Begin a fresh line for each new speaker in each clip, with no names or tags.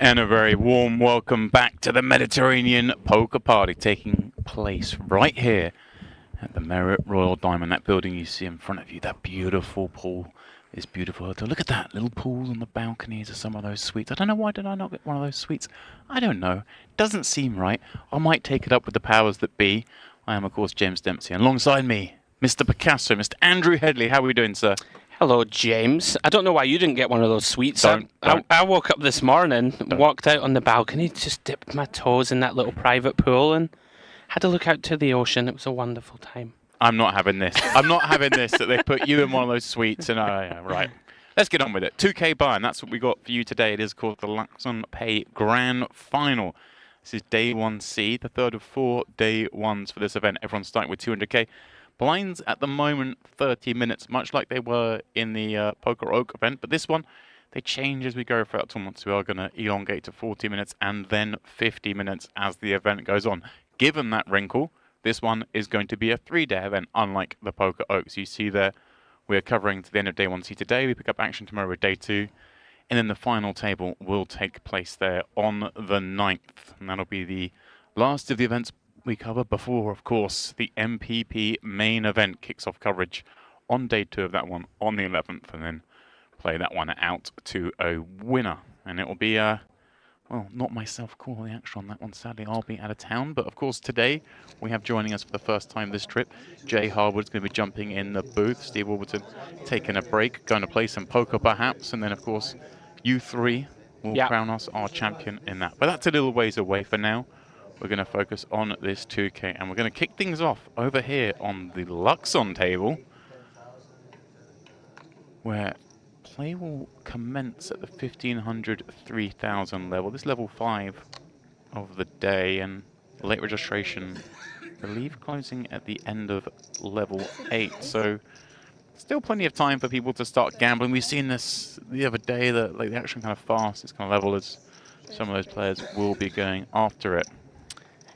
And a very warm welcome back to the Mediterranean Poker Party, taking place right here at the Marriott Royal Diamond. That building you see in front of you, that beautiful pool, this beautiful hotel. Look at that little pool on the balconies of some of those suites. I don't know, why did I not get one of those suites? I don't know. Doesn't seem right. I might take it up with the powers that be. I am, of course, James Dempsey, and alongside me, Mr. Picasso, Mr. Andrew Hedley. How are we doing, sir?
Hello, James. I don't know why you didn't get one of those suites.
Don't.
I woke up this morning, walked out on the balcony, just dipped my toes in that little private pool and had a look out to the ocean. It was a wonderful time.
I'm not having this. I'm not having this, that they put you in one of those suites. And right. Let's get on with it. 2K buy-in, that's what we got for you today. It is called the Luxon Pay Grand Final. This is day 1C, the third of 4 day ones for this event. Everyone's starting with 200K. Blinds at the moment, 30 minutes, much like they were in the Poker Oak event. But this one, they change as we go throughout the tournament. So we are going to elongate to 40 minutes and then 50 minutes as the event goes on. Given that wrinkle, this one is going to be a 3-day event, unlike the Poker Oaks. You see there, we're covering to the end of day 1C today. We pick up action tomorrow with day 2. And then the final table will take place there on the 9th. And that'll be the last of the events we cover before, of course, the MPP main event kicks off coverage on day 2 of that one on the 11th, and then play that one out to a winner. And it will be, well, not myself calling the action on that one, sadly. I'll be out of town. But, of course, today we have joining us for the first time this trip, Jay Harwood is going to be jumping in the booth. Steve Warburton taking a break, going to play some poker perhaps. And then, of course, you three will crown us our champion in that. But that's a little ways away for now. We're going to focus on this 2K, and we're going to kick things off over here on the Luxon table, where play will commence at the 1500, 3000 level. This level 5 of the day, and late registration, I believe, closing at the end of level 8. So still plenty of time for people to start gambling. We've seen this the other day, that like the action kind of fast, this kind of level, as some of those players will be going after it.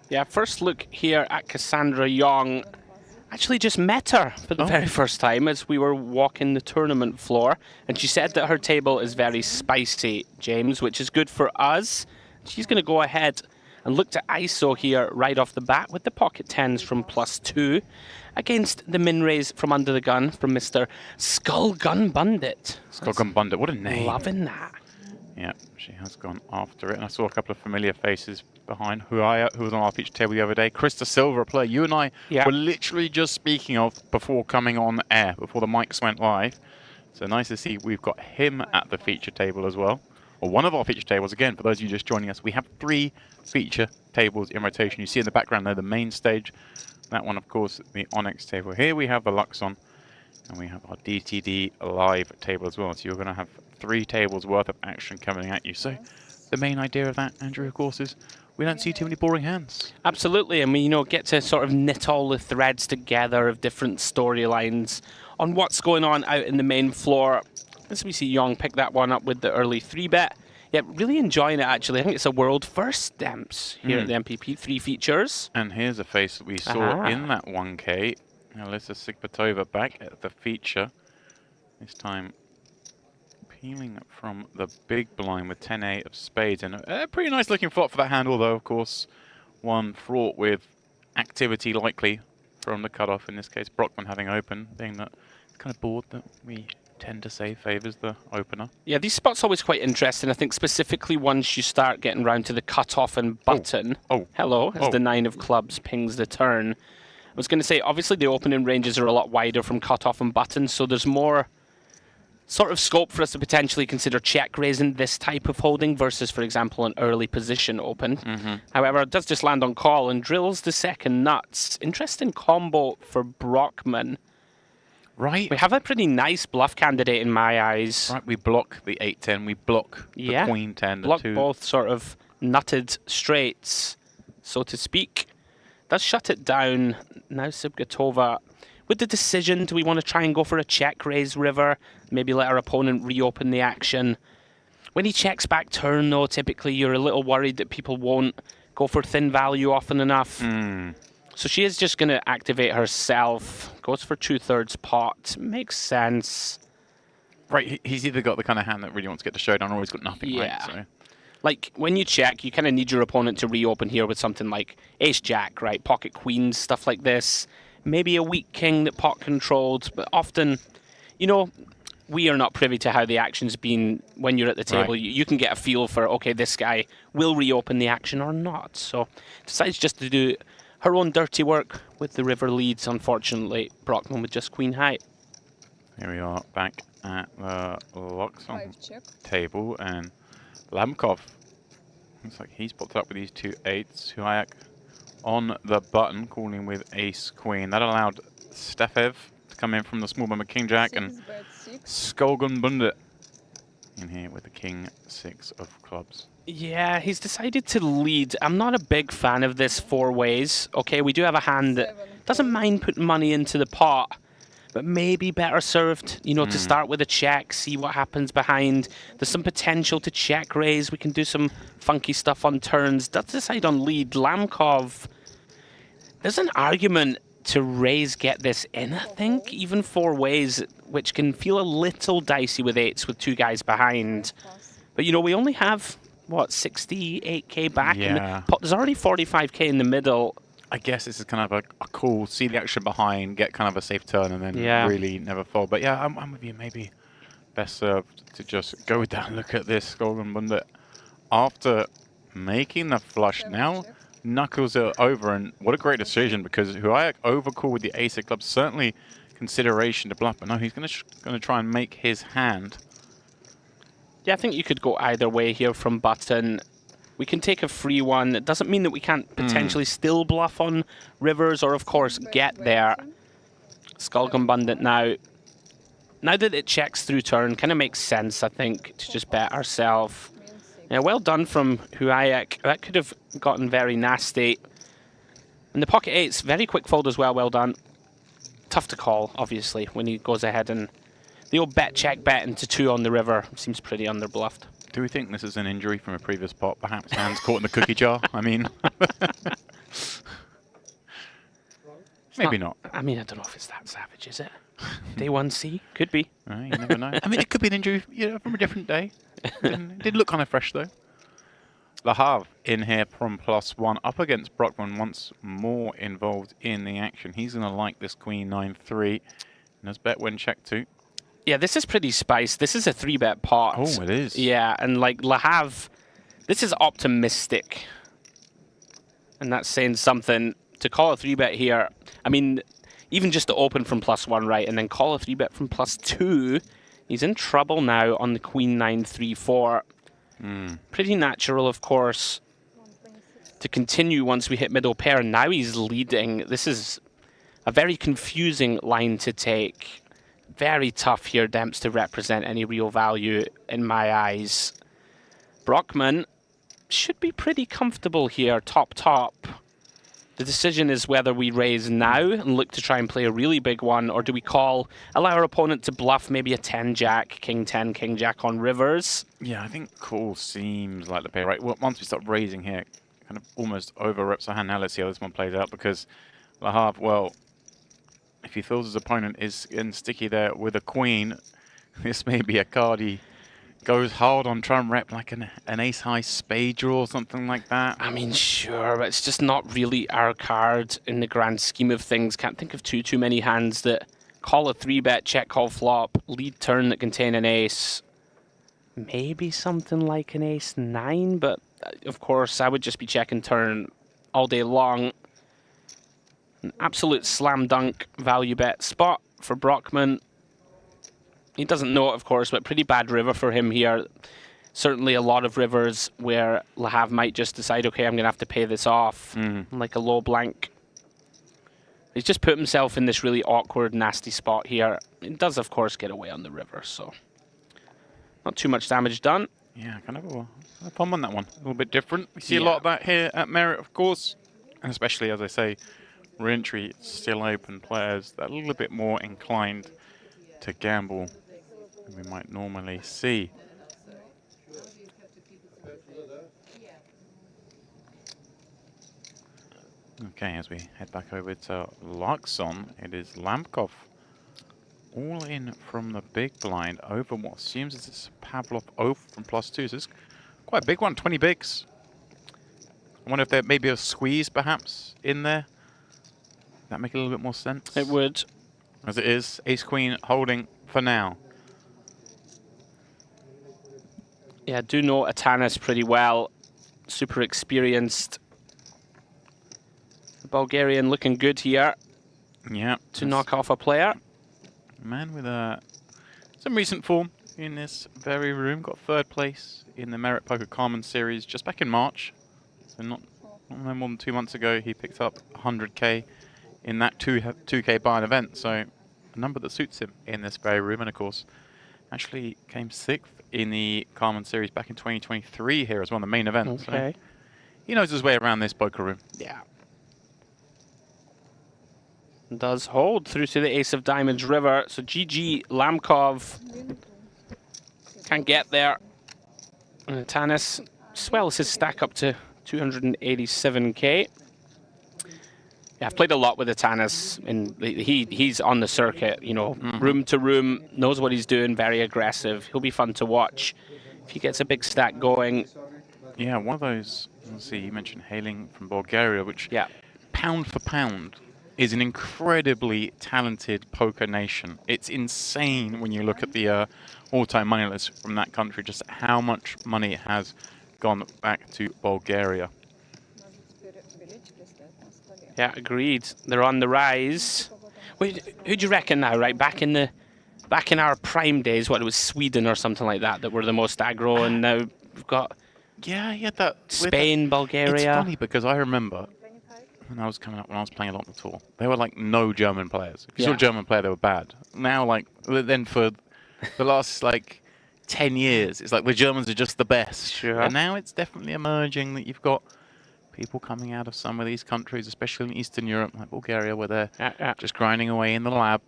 Yeah, first look here at Cassandra Young. Actually just met her for the very first time as we were walking the tournament floor. And she said that her table is very spicy, James, which is good for us. She's going to go ahead and look to ISO here right off the bat with the pocket tens from +2 against the min raise from under the gun from Mr. Skull Gun Bundit.
Skull Gun Bundit, what a name.
Loving that.
Yeah, she has gone after it. And I saw a couple of familiar faces behind who was on our feature table the other day. Krista Silver, a player you and I were literally just speaking of before coming on air, before the mics went live. So nice to see we've got him at the feature table as well. Or one of our feature tables. Again, for those of you just joining us, we have 3 feature tables in rotation. You see in the background there the main stage. That one, of course, the Onyx table. Here we have the Luxon, and we have our DTD live table as well. So you're going to have 3 tables worth of action coming at you. So the main idea of that, Andrew, of course, is we don't see too many boring hands.
Absolutely, and we, get to sort of knit all the threads together of different storylines on what's going on out in the main floor. As we see Young pick that one up with the early 3-bet. Yeah, really enjoying it, actually. I think it's a world first, Demps, here at the MPP. 3 features.
And here's a face that we saw in that 1K. Alyssa Sigbatova back at the feature. This time peeling from the big blind with 10-8 of spades. And a pretty nice looking flop for that hand, although, of course, one fraught with activity likely from the cutoff. In this case, Brockman having open, being that kind of board that we tend to say favours the opener.
Yeah, these spots are always quite interesting. I think specifically once you start getting round to the cutoff and button. Hello, as the 9 of clubs pings the turn. I was going to say, obviously the opening ranges are a lot wider from cutoff and button, so there's more sort of scope for us to potentially consider check raising this type of holding versus, for example, an early position open. However, it does just land on call and drills the second nuts. Interesting combo for Brockman.
Right.
We have a pretty nice bluff candidate in my eyes.
Right, we block the 8-10, we block the Queen 10.
Block both sort of nutted straights, so to speak. Does shut it down. Now Sigbatova with the decision, do we want to try and go for a check raise river? Maybe let our opponent reopen the action. When he checks back turn, though, typically you're a little worried that people won't go for thin value often enough. So she is just going to activate herself. Goes for 2/3 pot. Makes sense.
Right, he's either got the kind of hand that really wants to get the showdown, or he's got nothing, right? So
Like, when you check, you kind of need your opponent to reopen here with something like ace-jack, right? Pocket queens, stuff like this. Maybe a weak king that pot controlled, but often, you know, we are not privy to how the action's been when you're at the table.
Right.
You can get a feel for, okay, this guy will reopen the action or not. So, decides just to do her own dirty work with the river leads, unfortunately. Brockman with just queen high.
Here we are back at the Luxon table, and Lamkov looks like he's popped up with these 2 8s. Huayak on the button, calling with ace queen. That allowed Stefev to come in from the small bomber king jack, and Skolgan Bundit in here with the king 6 of clubs.
Yeah, he's decided to lead. I'm not a big fan of this 4 ways. Okay, we do have a hand that doesn't mind putting money into the pot, but maybe better served, you know, to start with a check, see what happens behind. There's some potential to check raise. We can do some funky stuff on turns. Does decide on lead. Lamkov, there's an argument to raise, get this in, I think. Even 4 ways, which can feel a little dicey with 8s with 2 guys behind. But, you know, we only have, what, 68k back?
Yeah.
In the pot. There's already 45k in the middle.
I guess this is kind of a cool, see the action behind, get kind of a safe turn, and then really never fall. But yeah, I'm with you. Maybe best served to just go with that. Look at this, Skolgan Bundit. After making the flush, now knuckles it over, and what a great decision, because Huayak overcall with the ace of clubs, certainly consideration to bluff, but no, he's going to try and make his hand.
Yeah, I think you could go either way here from button. We can take a free one. It doesn't mean that we can't potentially still bluff on rivers or, of course, get there. Skolgan Bundit now. Now that it checks through turn, kind of makes sense, I think, to just bet ourselves. Yeah, well done from Huayak. That could have gotten very nasty. And the pocket 8's very quick fold as well. Well done. Tough to call, obviously, when he goes ahead, and the old bet check bet into 2 on the river seems pretty underbluffed.
Do we think this is an injury from a previous pot? Perhaps hands caught in the cookie jar? I mean, maybe not.
I mean, I don't know if it's that savage, is it? Day 1C? Could be.
You never know. I mean, it could be an injury, you know, from a different day. Did look kind of fresh, though. Le Havre in here from +1, up against Brockman, once more involved in the action. He's going to like this queen 9-3. And has bet when check 2.
Yeah, this is pretty spiced. This is a 3-bet pot.
Oh, it is.
Yeah, and like Le Havre, this is optimistic. And that's saying something. To call a 3-bet here, I mean, even just to open from +1, right, and then call a 3-bet from +2, he's in trouble now on the queen 9-3-4. Pretty natural, of course, to continue once we hit middle pair. Now he's leading. This is a very confusing line to take. Very tough here, Demps, to represent any real value in my eyes. Brockman should be pretty comfortable here, top. The decision is whether we raise now and look to try and play a really big one, or do we call, allow our opponent to bluff maybe a 10-jack, king 10, king jack on rivers?
Yeah, I think call seems like the play, right? Well, once we start raising here, kind of almost over-reps our hand. Now let's see how this one plays out, because Le Havre, well, if he feels his opponent is getting sticky there with a queen, this may be a card he goes hard on, try and rep like an ace-high spade draw or something like that.
I mean, sure, but it's just not really our card in the grand scheme of things. Can't think of too many hands that call a 3-bet, check call flop, lead turn that contain an ace. Maybe something like an ace-9, but of course I would just be checking turn all day long. An absolute slam dunk value bet spot for Brockman. He doesn't know it, of course, but pretty bad river for him here. Certainly a lot of rivers where Le Havre might just decide, okay, I'm going to have to pay this off, like a low blank. He's just put himself in this really awkward, nasty spot here. He does, of course, get away on the river, so not too much damage done.
Yeah, kind of a fun one, that one. A little bit different. We see a lot of that here at Merit, of course, and especially, as I say, re-entry, still open players that are a little bit more inclined to gamble than we might normally see. Okay, as we head back over to Luxon, it is Lampkov all in from the big blind over what seems as it's Pavlov over from +2. So it's Quite a big one, 20 bigs. I wonder if there may be a squeeze, perhaps, in there. That make a little bit more sense?
It would.
As it is, ace-queen holding for now.
Yeah, I do know Atanas pretty well. Super experienced. The Bulgarian looking good here.
Yeah.
To knock off a player.
Man with some recent form in this very room. Got 3rd place in the Merit Poker Common Series just back in March. So not more than 2 months ago, he picked up 100k in that 2k buy-in event. So a number that suits him in this very room. And of course, actually came 6th in the Carmen Series back in 2023 here as one of the main events.
Okay.
So he knows his way around this poker room.
Yeah. Does hold through to the Ace of Diamonds River. So GG Lamkov can't get there. And Atanas swells his stack up to 287k. Yeah, I've played a lot with Atanas, and he's on the circuit, you know, room to room, knows what he's doing, very aggressive. He'll be fun to watch if he gets a big stack going.
Yeah, one of those, let's see, you mentioned hailing from Bulgaria, which pound for pound is an incredibly talented poker nation. It's insane when you look at the all-time money list from that country, just how much money has gone back to Bulgaria.
Yeah, agreed. They're on the rise. Wait, who do you reckon now? Right, back in our prime days, what, it was Sweden or something like that were the most aggro, and now we've got
that
Spain, Bulgaria.
It's funny because I remember when I was coming up, when I was playing a lot on the tour, there were like no German players. If you saw a German player, they were bad. Now, like, then for the last like 10 years, it's like the Germans are just the best.
Sure.
And now it's definitely emerging that you've got people coming out of some of these countries, especially in Eastern Europe, like Bulgaria, where they're just grinding away in the lab,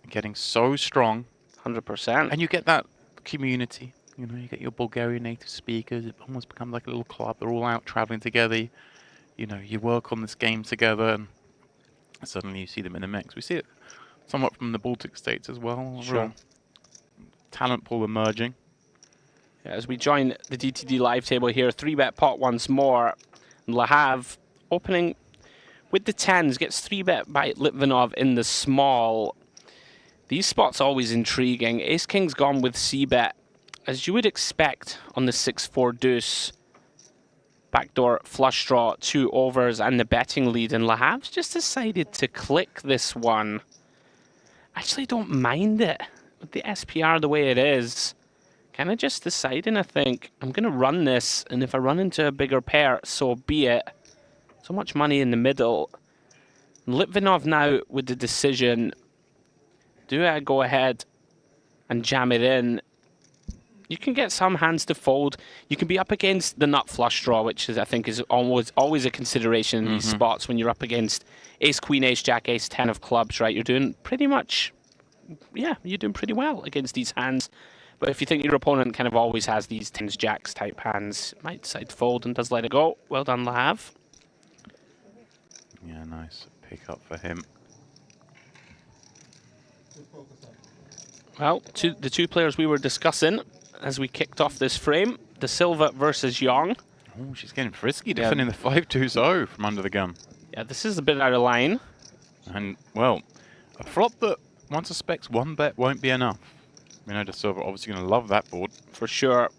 getting so strong.
100%.
And you get that community. You know, you get your Bulgarian native speakers. It almost becomes like a little club. They're all out traveling together. You know, you work on this game together, and suddenly you see them in the mix. We see it somewhat from the Baltic states as well.
Sure.
Real talent pool emerging.
Yeah, as we join the DTD live table here, 3-bet pot once more. Lahav opening with the 10s, gets 3-bet by Litvinov in the small. These spots always intriguing. Ace-King's gone with C-bet, as you would expect on the 6-4 deuce. Backdoor flush draw, 2 overs, and the betting lead. And Lahav's just decided to click this one. Actually don't mind it. With the SPR the way it is, kind of just deciding, I think, I'm going to run this, and if I run into a bigger pair, so be it. So much money in the middle. Litvinov now with the decision. Do I go ahead and jam it in? You can get some hands to fold. You can be up against the nut flush draw, which is, I think, is always a consideration in these spots when you're up against ace, queen, ace, jack, ace, 10 of clubs, right? You're doing pretty much, yeah, you're doing pretty well against these hands. But if you think your opponent kind of always has these 10s, jacks type hands, might decide to fold and does let it go. Well done, Lahav.
Yeah, nice pick up for him.
Well, the two players we were discussing as we kicked off this frame, De Silva versus Young.
Oh, she's getting frisky, defending the 5-2-0 from under the gun.
Yeah, this is a bit out of line.
And, well, a flop that one suspects one bet won't be enough. You know, De Silva obviously going to love that board.
For sure.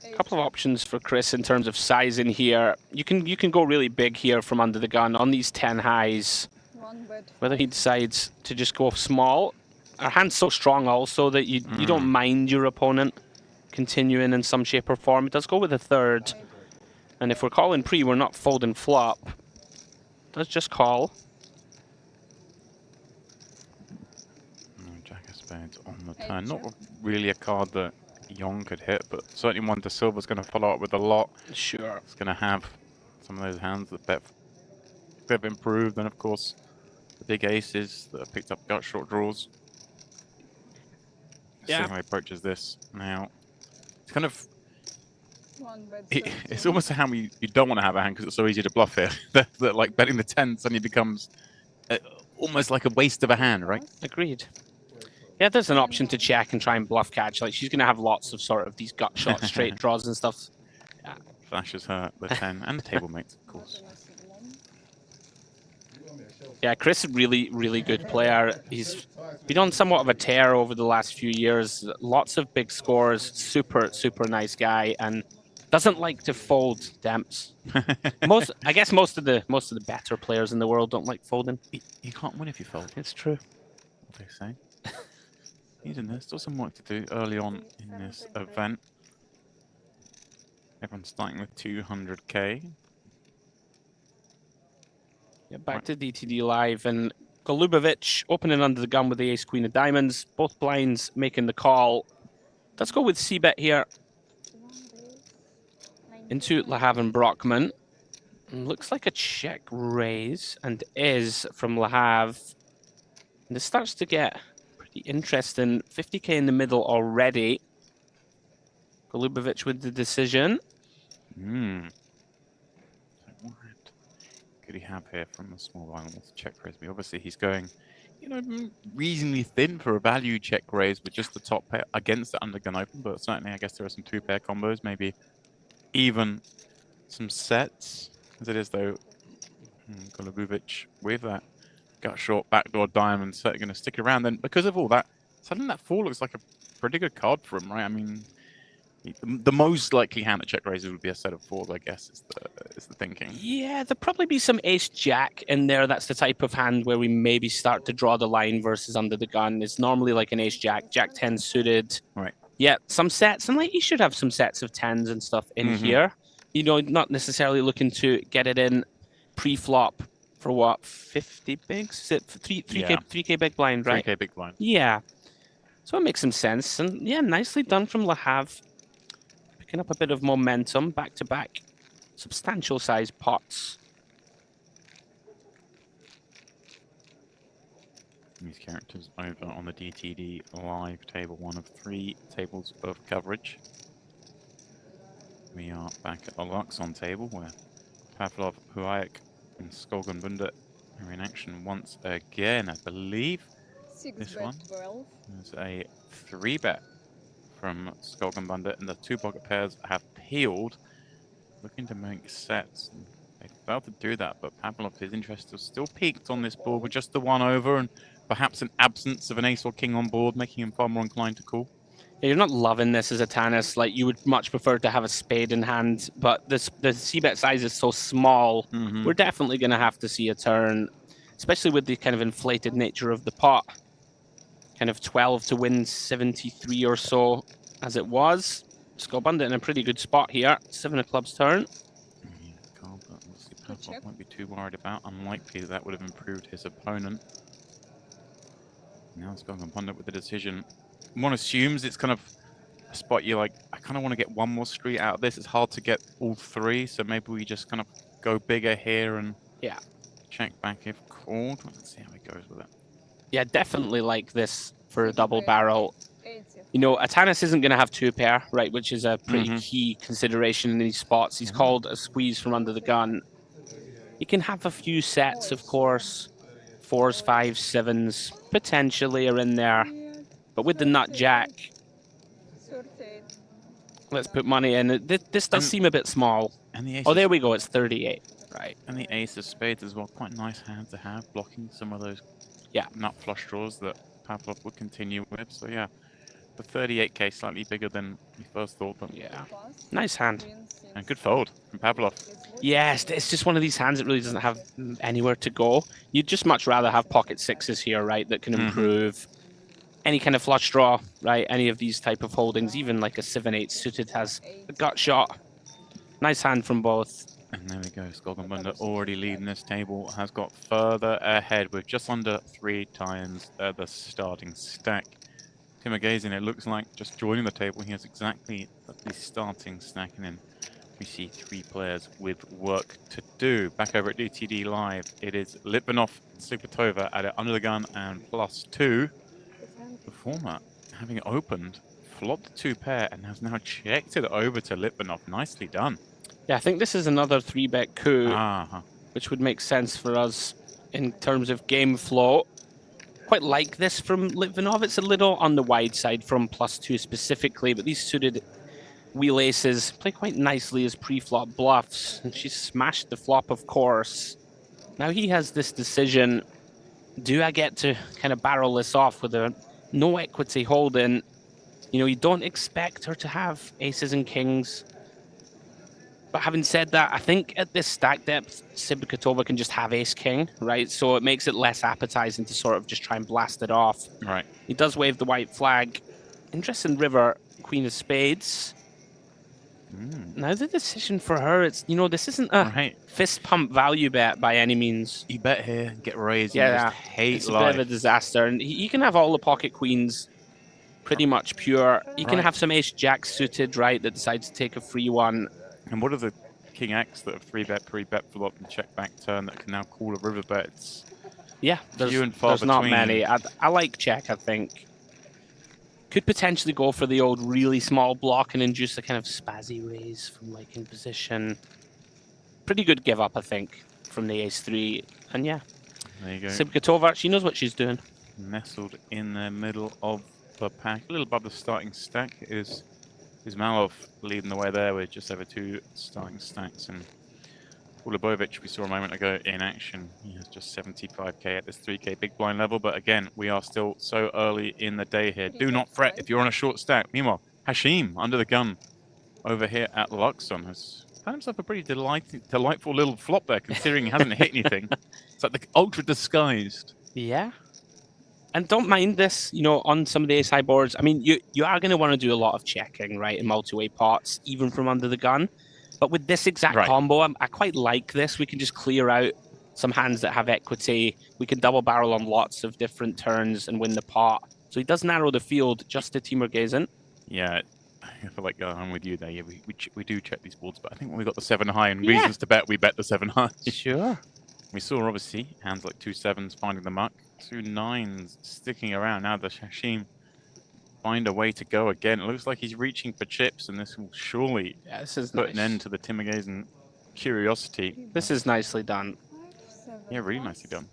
A couple of options for Chris in terms of size in here. You can go really big here from under the gun on these 10 highs. Whether he decides to just go small. Our hand's so strong also that you don't mind your opponent continuing in some shape or form. It does go with a 3rd. And if we're calling pre, we're not folding flop. It does just call.
Jack of Spades on the turn. Not really a card that Young could hit, but certainly one De Silva's going to follow up with a lot.
Sure.
It's going to have some of those hands that bet have improved, and of course the big aces that have picked up gut short draws.
Yeah.
See how he approaches this now. It's kind of... It's almost a hand you don't want to have a hand because it's so easy to bluff here. that like betting the 10 suddenly becomes almost like a waste of a hand, right?
Agreed. Yeah, there's an option to check and try and bluff catch. Like, she's going to have lots of sort of these gut shots, straight draws and stuff
Yeah. Flashes her the 10 and the table mates, of course.
Yeah, Chris, really, really good player. He's been on somewhat of a tear over the last few years. Lots of big scores. Super, super nice guy, and doesn't like to fold. Demps. I guess most of the better players in the world don't like folding.
You can't win if you fold.
It's true.
What they say. He's in there. Still some work to do early on in this event. Everyone's starting with 200k.
Yeah, back to DTD Live, and Golubovic opening under the gun with the ace-queen of diamonds. Both blinds making the call. Let's go with C-bet here. Into Lahav Brockman. And looks like a check raise, and is from Lahav. And this starts to get pretty interesting. 50k in the middle already. Golubovic with the decision.
Could he have here from the small blind with check raise? Obviously, he's going, reasonably thin for a value check raise with just the top pair against the undergun open. But certainly, I guess there are some 2-pair combos, maybe even some sets. As it is, though, Golubovic with that gut short backdoor diamond certainly going to stick around. Then, because of all that, suddenly that 4 looks like a pretty good card for him, right? I mean, the most likely hand that check raises would be a set of 4s, I guess, is the thinking.
Yeah, there'll probably be some ace-jack in there. That's the type of hand where we maybe start to draw the line versus under the gun. It's normally like an ace-jack, jack-10 suited.
Right.
Yeah, some sets, and like you should have some sets of 10s and stuff in here. Not necessarily looking to get it in pre-flop for what, 50 bigs? Is it 3K big blind, right?
3K big blind.
Yeah. So it makes some sense. And yeah, nicely done from Lahav. Picking up a bit of momentum back-to-back. Substantial size pots.
These characters over on the DTD live table, one of 3 tables of coverage. We are back at the Luxon table where Pavlov, Huayek, and Skolgenbundet are in action once again. I believe this one is a 3-bet from Skolgenbundet, and the 2 pocket pairs have peeled, looking to make sets. They failed to do that, but Pavlov, his interest is still peaked on this board with just the 1 over and perhaps an absence of an ace or king on board, making him far more inclined to call.
Yeah, you're not loving this as a Tanis. Like, you would much prefer to have a spade in hand, but the C-bet size is so small. We're definitely going to have to see a turn, especially with the kind of inflated nature of the pot. Kind of 12 to win 73 or so as it was. Skolgenbundet in a pretty good spot here. 7 of clubs turn.
Pavlov won't be too worried about. Unlikely that would have improved his opponent. Now Skolgenbundet with the decision. One assumes it's kind of a spot you're like, I kind of want to get one more street out of this. It's hard to get all 3, so maybe we just kind of go bigger here and check back if called. Let's see how he goes with it.
Yeah, definitely like this for a double barrel. A Tanis isn't going to have 2-pair, right, which is a pretty key consideration in these spots. He's called a squeeze from under the gun. You can have a few sets, of course. 4s, 5s, 7s potentially are in there. But with the nut jack, let's put money in. This does seem a bit small.
And the ace
there we go. It's 38. Right.
And the ace of spades as well. Quite nice hand to have, blocking some of those nut flush draws that Pavlov would continue with. So yeah, the 38k slightly bigger than we first thought. But
nice hand.
And good fold from Pavlov.
Yes, it's just one of these hands that really doesn't have anywhere to go. You'd just much rather have pocket 6s here, right, that can improve any kind of flush draw, right? Any of these type of holdings, even like a 7-8 suited has a gut shot. Nice hand from both.
And there we go. Skolgenbundet already leading this table, has got further ahead with just under 3 times the starting stack. Tim Agazin, it looks like, just joining the table. He has exactly the starting stack, and then we see 3 players with work to do. Back over at DTD Live, it is Litvinov, Supatova at it under the gun and +2. The former, having it opened, flopped 2-pair and has now checked it over to Litvinov. Nicely done.
Yeah, I think this is another 3-bet coup, which would make sense for us in terms of game flow. Quite like this from Litvinov. It's a little on the wide side from +2 specifically, but these suited wheel aces play quite nicely as pre-flop bluffs, and she smashed the flop, of course. Now he has this decision. Do I get to kind of barrel this off with a no equity holding? You know, you don't expect her to have aces and kings. But having said that, I think at this stack depth, Sibikatova can just have ace-king, right? So it makes it less appetizing to sort of just try and blast it off.
Right.
He does wave the white flag. Interesting river, queen of spades. Now the decision for her, it's, you know, this isn't a fist pump value bet by any means.
You bet here, get raised,
yeah,
you just hate
it's
life.
a bit of a disaster. And he can have all the pocket queens pretty much pure. You can have some ace-jack suited, right, that decides to take a free one.
And what are the king X that have 3-bet, pre-bet flop and check back turn that can now call a river bets?
Yeah, there's not many. I like check, I think. Could potentially go for the old really small block and induce a kind of spazzy raise from like in position. Pretty good give up, I think, from the ace-3. And yeah,
there you go.
Sibikatova, she knows what she's doing.
Nestled in the middle of the pack, a little above the starting stack is Malov leading the way there with just over 2 starting stacks, and Ulubovic, we saw a moment ago in action. He has just 75k at this 3k big blind level, but again, we are still so early in the day here. Do not fret if you're on a short stack. Meanwhile, Hashim, under the gun, over here at Luxon, has found himself a pretty delightful little flop there, considering he hasn't hit anything. It's like the ultra disguised.
Yeah. And don't mind this, you know, on some of the ace-high boards. I mean, you are going to want to do a lot of checking, right, in multi-way pots, even from under the gun. But with this exact combo, I quite like this. We can just clear out some hands that have equity. We can double barrel on lots of different turns and win the pot. So he does narrow the field just to Timur Gazin.
Yeah, I feel like I'm with you there. Yeah, we do check these boards, but I think when we got the 7 high and reasons to bet, we bet the 7 high.
Sure.
We saw, obviously, hands like 2 7s finding the muck, 2 9s sticking around. Now the Hashim find a way to go again. It looks like he's reaching for chips, and this will surely put an end to the Timur Gazin curiosity.
This is nicely done.
Yeah, really nicely done.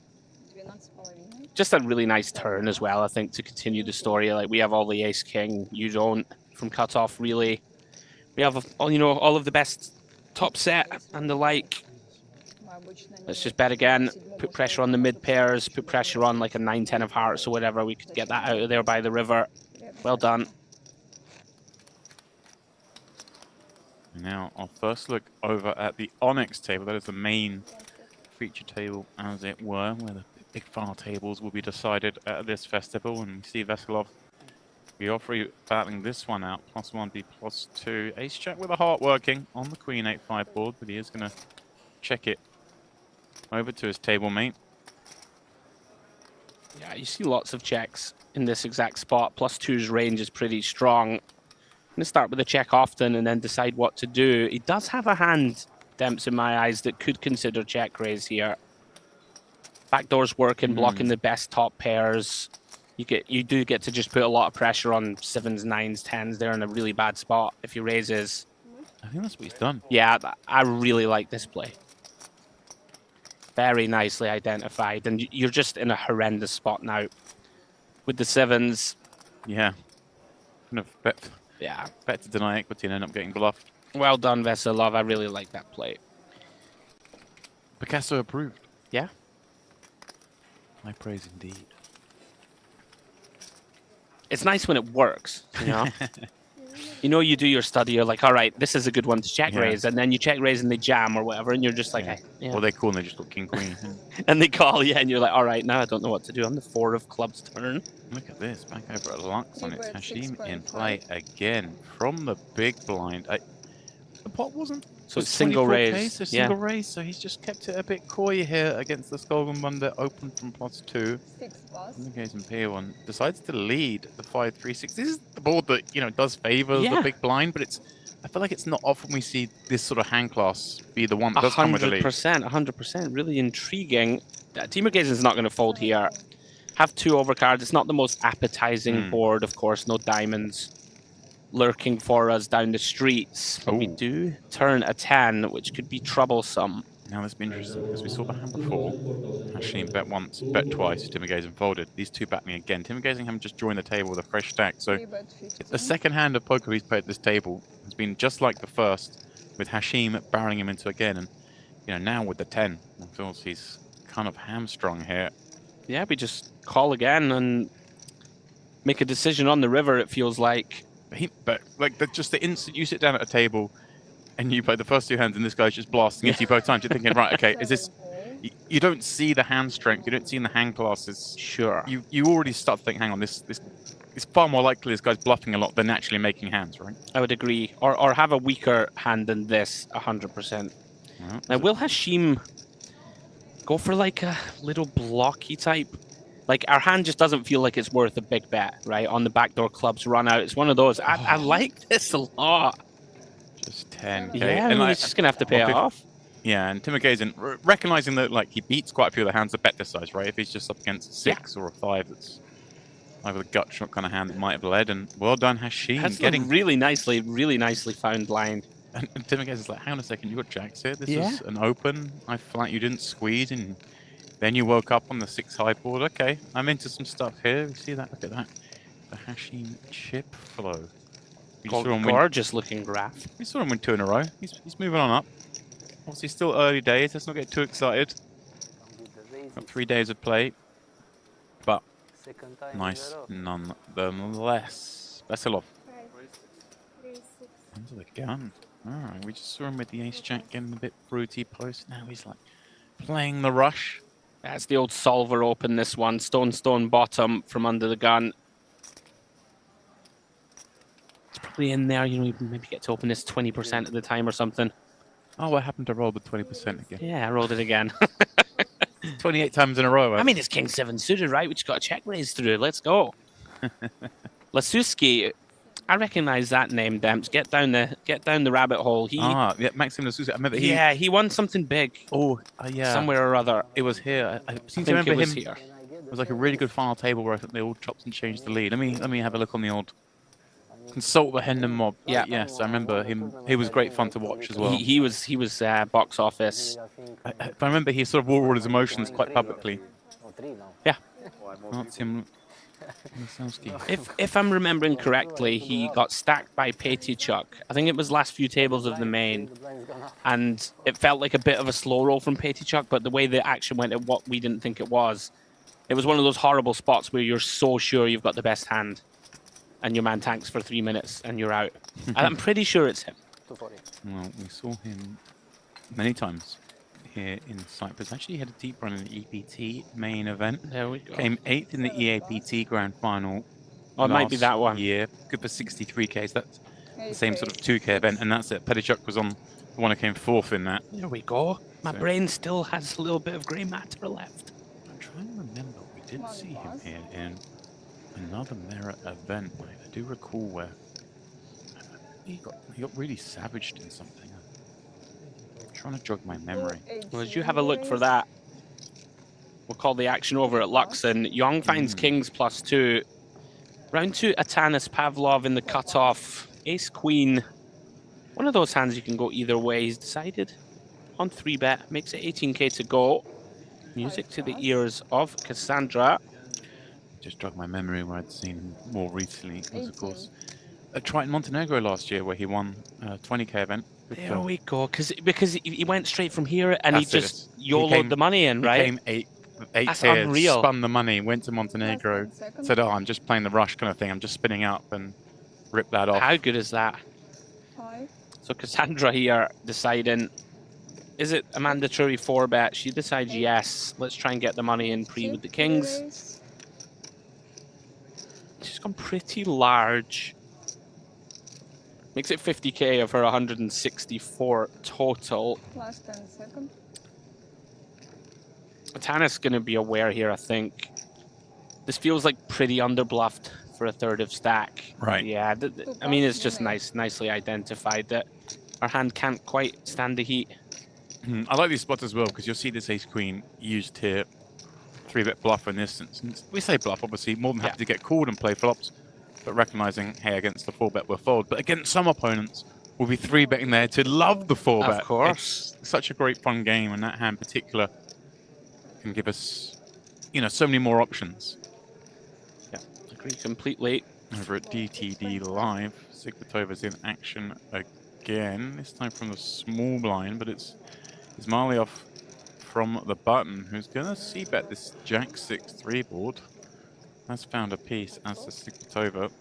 Just a really nice turn as well, I think, to continue the story. Like, we have all the ace-king, you don't, from cutoff, really. We have, you know, all of the best top set and the like. Let's just bet again, put pressure on the mid pairs, put pressure on like a 9-10 of hearts or whatever. We could get that out of there by the river. Well done.
Now our first look over at the Onyx table. That is the main feature table, as it were, where the big final tables will be decided at this festival. And we see Veselov Biofri battling this one out. +1 be +2. Ace jack with a heart working on the Queen 8-5 board, but he is going to check it over to his table mate.
Yeah, you see lots of checks in this exact spot. +2's range is pretty strong. I'm going to start with a check often and then decide what to do. He does have a hand, Dempsey, in my eyes, that could consider check raise here. Backdoor's working, blocking the best top pairs. You do get to just put a lot of pressure on 7s, 9s, 10s. They're in a really bad spot if he raises.
I think that's what he's done.
Yeah, I really like this play. Very nicely identified, and you're just in a horrendous spot now with the 7s.
Yeah, kind of bet to deny equity and end up getting bluffed.
Well done, Veselov. I really like that play.
Picasso approved.
Yeah.
High praise indeed.
It's nice when it works, you know? You know, you do your study, you're like, all right, this is a good one to check raise, and then you check raise and they jam or whatever, and you're just like,
Well, they call and they just got king queen.
And they call, and you're like, all right, now I don't know what to do on the 4 of clubs turn.
Look at this, back over at Luxon, it's Hashim in play again from the big blind. The pot wasn't
so it's single raise.
So single raise, so he's just kept it a bit coy here against the Skolgenbunder, open from +2. In the case in P1, decides to lead the 5-3-6. This is the board that, you know, does favour the big blind, but I feel like it's not often we see this sort of hand class be the one that does come with the lead.
100%, really intriguing. Timur Gazin's not going to fold here. Have 2 overcards. It's not the most appetizing board, of course. No diamonds lurking for us down the streets. But we do turn a 10, which could be troublesome.
Now this will be interesting, because we saw the hand before. Hashim bet once, bet twice, Timur Gazin folded. These two battling again. Timur Gazin haven't just joined the table with a fresh stack, so it's the second hand of poker he's played at this table. has been just like the first, with Hashim barreling him into again, and now with the 10, I feel he's kind of hamstrung here.
Yeah, we just call again and make a decision on the river. It feels like.
But just the instant you sit down at a table and you play the first 2 hands, and this guy's just blasting into you both times, you're thinking, right, okay, is this? You don't see the hand strength, you don't see in the hand classes.
Sure.
You already start to think, hang on, this it's far more likely this guy's bluffing a lot than actually making hands, right?
I would agree. Or have a weaker hand than this, 100%.
Well,
now, will Hashim go for like a little blocky type? Like, our hand just doesn't feel like it's worth a big bet, right? On the backdoor clubs run out. It's one of those. I like this a lot.
Just 10k.
Yeah, and he's just going to have to pay it off.
Yeah, and Timurgazin, recognizing that he beats quite a few of the hands that bet this size, right? If he's just up against a 6 or a 5, that's either a gut shot kind of hand that might have led. And well done, Hashim.
That's getting really nicely found line.
And Timurgazin's like, hang on a second, you got jacks here. This is an open. I feel like you didn't squeeze, and then you woke up on the 6 high board. Okay, I'm into some stuff here. You see that? Look at that. The Hashim chip flow.
Gorgeous looking graph.
We saw him win 2 in a row. He's moving on up. Obviously, still early days. Let's not get too excited. Got 3 days of play, but nice nonetheless. Best of luck. Into the gun. Alright, we just saw him with the ace-jack getting a bit fruity post. Now he's like playing the rush.
That's the old solver open, this one. Stone bottom from under the gun. It's probably in there. You maybe get to open this 20% of the time or something.
Oh, what happened to roll the 20% again?
Yeah, I rolled it again.
28 times in a row.
I mean, it's King 7 suited, right? We just got a check raise through. Let's go. Lasuski, I recognize that name, Demps. Get down the rabbit hole.
Yeah, Maxim Lasuski. I remember
he won something big.
Oh, yeah.
Somewhere or other.
It was here. I seem to
think
remember
it was
him.
here.
It was like a really good final table where I think they all chopped and changed the lead. Let me have a look on the old. Consult the Hendon mob.
Yeah.
Yes, I remember him. He was great fun to watch as well.
He was box office.
I remember he sort of wore all his emotions quite publicly.
Yeah.
That's him.
If I'm remembering correctly, he got stacked by Pettychuk. I think it was last few tables of the main, and it felt like a bit of a slow roll from Pettychuk. But the way the action went, at what we didn't think it was one of those horrible spots where you're so sure you've got the best hand, and your man tanks for 3 minutes and you're out. And I'm pretty sure it's him.
Well, we saw him many times here in Cyprus. Actually, he had a deep run in the EPT main event.
There we go.
Came 8th in the EAPT Grand Final.
Oh, it might be that one.
Year. Good for 63k. So that's the same sort of 2k event, and that's it. Pettychuk was on the one who came 4th in that.
There we go. My brain still has a little bit of grey matter left.
I'm trying to remember. We did see him here in another Merit event. I do recall where he got really savaged in something. I'm trying to jog my memory.
Well, as you have a look for that, we'll call the action over at Luxon. Young finds kings +2. Round 2, Atanas Pavlov in the cutoff. Ace Queen. One of those hands you can go either way. He's decided on 3-bet. Makes it 18k to go. Music to the ears of Cassandra.
Just jog my memory where I'd seen him more recently. It was, of course, at Triton Montenegro last year where he won a 20k event.
There we go. Because he went straight from here and he just YOLO'd the money in, right?
He came 8
That's
here,
unreal.
spun the money, went to Montenegro, said, oh, I'm just playing the rush kind of thing. I'm just spinning up and ripped that off.
How good is that? So Cassandra here deciding, is it a mandatory 4-bet? She decides yes. Let's try and get the money in pre with the kings. She's gone pretty large. Makes it 50k of her 164 total.
Last 10 seconds.
Atanas going to be aware here, I think. This feels like pretty underbluffed for a third of stack.
Right.
Yeah, I mean, it's just nicely identified that our hand can't quite stand the heat.
I like these spots as well because you'll see this ace queen used here. 3-bet bluff in this instance. We say bluff, obviously, more than happy to get called and play flops, but recognizing, hey, against the 4-bet we'll fold. But against some opponents, we'll be 3-betting there to love the 4-bet.
Of course.
It's such a great fun game, and that hand in particular can give us, so many more options.
Yeah, agree completely.
over at DTD Live. Cyprus in action again, this time from the small blind, but it's Marley from the button, who's going to c-bet this Jack 6-3 board. Has found a piece as the Cyprus.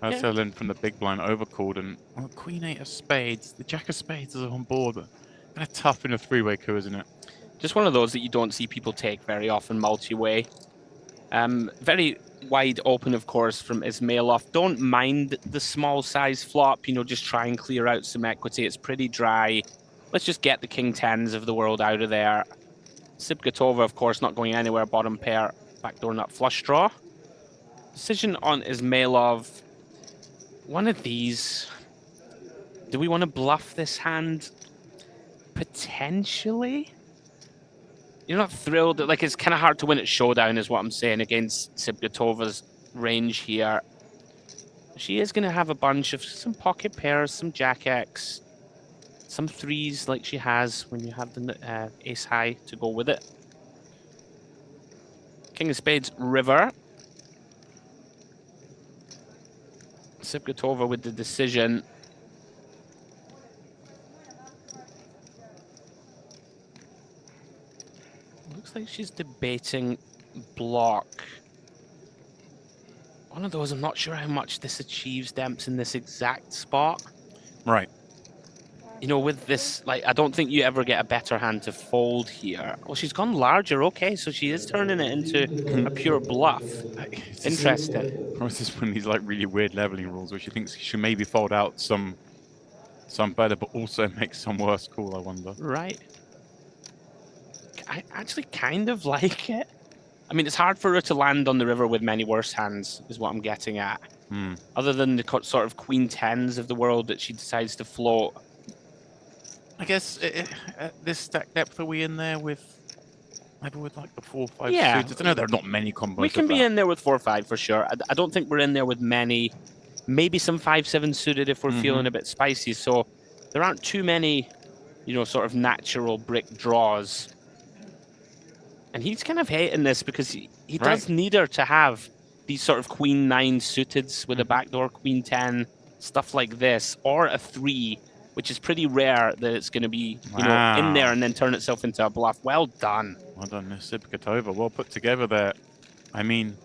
Ursula from the big blind overcalled, and Queen 8 of spades. The Jack of spades is on board, but kind of tough in a three-way coup, isn't it?
Just one of those that you don't see people take very often multi-way. Very wide open, of course, from Ismailov. Don't mind the small size flop, you know, just try and clear out some equity. It's pretty dry. Let's just get the king 10s of the world out of there. Sibgatova, of course, not going anywhere. Bottom pair, backdoor nut flush draw. Decision on Ismailov. One of these. Do we want to bluff this hand? Potentially. You're not thrilled. Like, it's kind of hard to win at showdown, is what I'm saying, against Sibgatova's range here. She is going to have a bunch of some pocket pairs, some Jack X, some threes like she has when you have the ace high to go with it. King of spades, river. Sibgatova with the decision. Looks like she's debating block. One of those, I'm not sure how much this achieves Dempsey in this exact spot.
Right.
You know, with this, like, I don't think you ever get a better hand to fold here. Well, she's gone larger. Okay, so she is turning it into a pure bluff. Interesting.
Or is this one of these like really weird leveling rules where she thinks she should maybe fold out some better, but also make some worse call, I wonder.
Right. I actually kind of like it. I mean, it's hard for her to land on the river with many worse hands, is what I'm getting at. Other than the sort of queen 10s of the world that she decides to float.
I guess this stack depth, are we in there with maybe with like the 4-5
yeah.
suits? I know there are not many combos.
We can be in there with 4-5 for sure. I don't think we're in there with many. Maybe some 5-7 suited if we're feeling a bit spicy. So there aren't too many, you know, sort of natural brick draws. And he's kind of hating this because he does need her to have these sort of queen 9 suiteds with a backdoor queen 10, stuff like this, or a 3, which is pretty rare that it's going to be, you know, in there and then turn itself into a bluff. Well done.
Well done, Miss Sibgatova. Well put together there. I mean,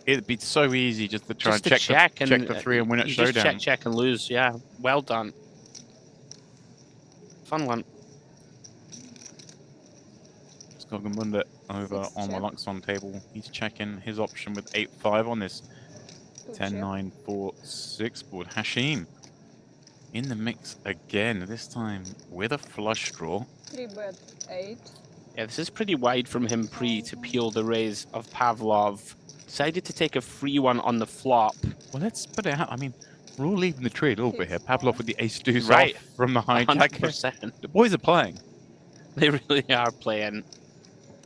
it'd be so easy just to try and check the 3 and win at showdown.
Just check and lose. Yeah, well done. Fun one.
Skogamunda over on the Luxon table. He's checking his option with 8-5 on this 10-9-4-6 board. Hashim in the mix again, this time with a flush draw.
3-bet 8.
Yeah, this is pretty wide from him pre to peel the raise of Pavlov. Decided to take a free one on the flop.
Well, let's put it out. I mean, we're all leaving the tree a little bit here. Pavlov with the ace deuce off from the hijack.
100%.
The boys are playing.
They really are playing.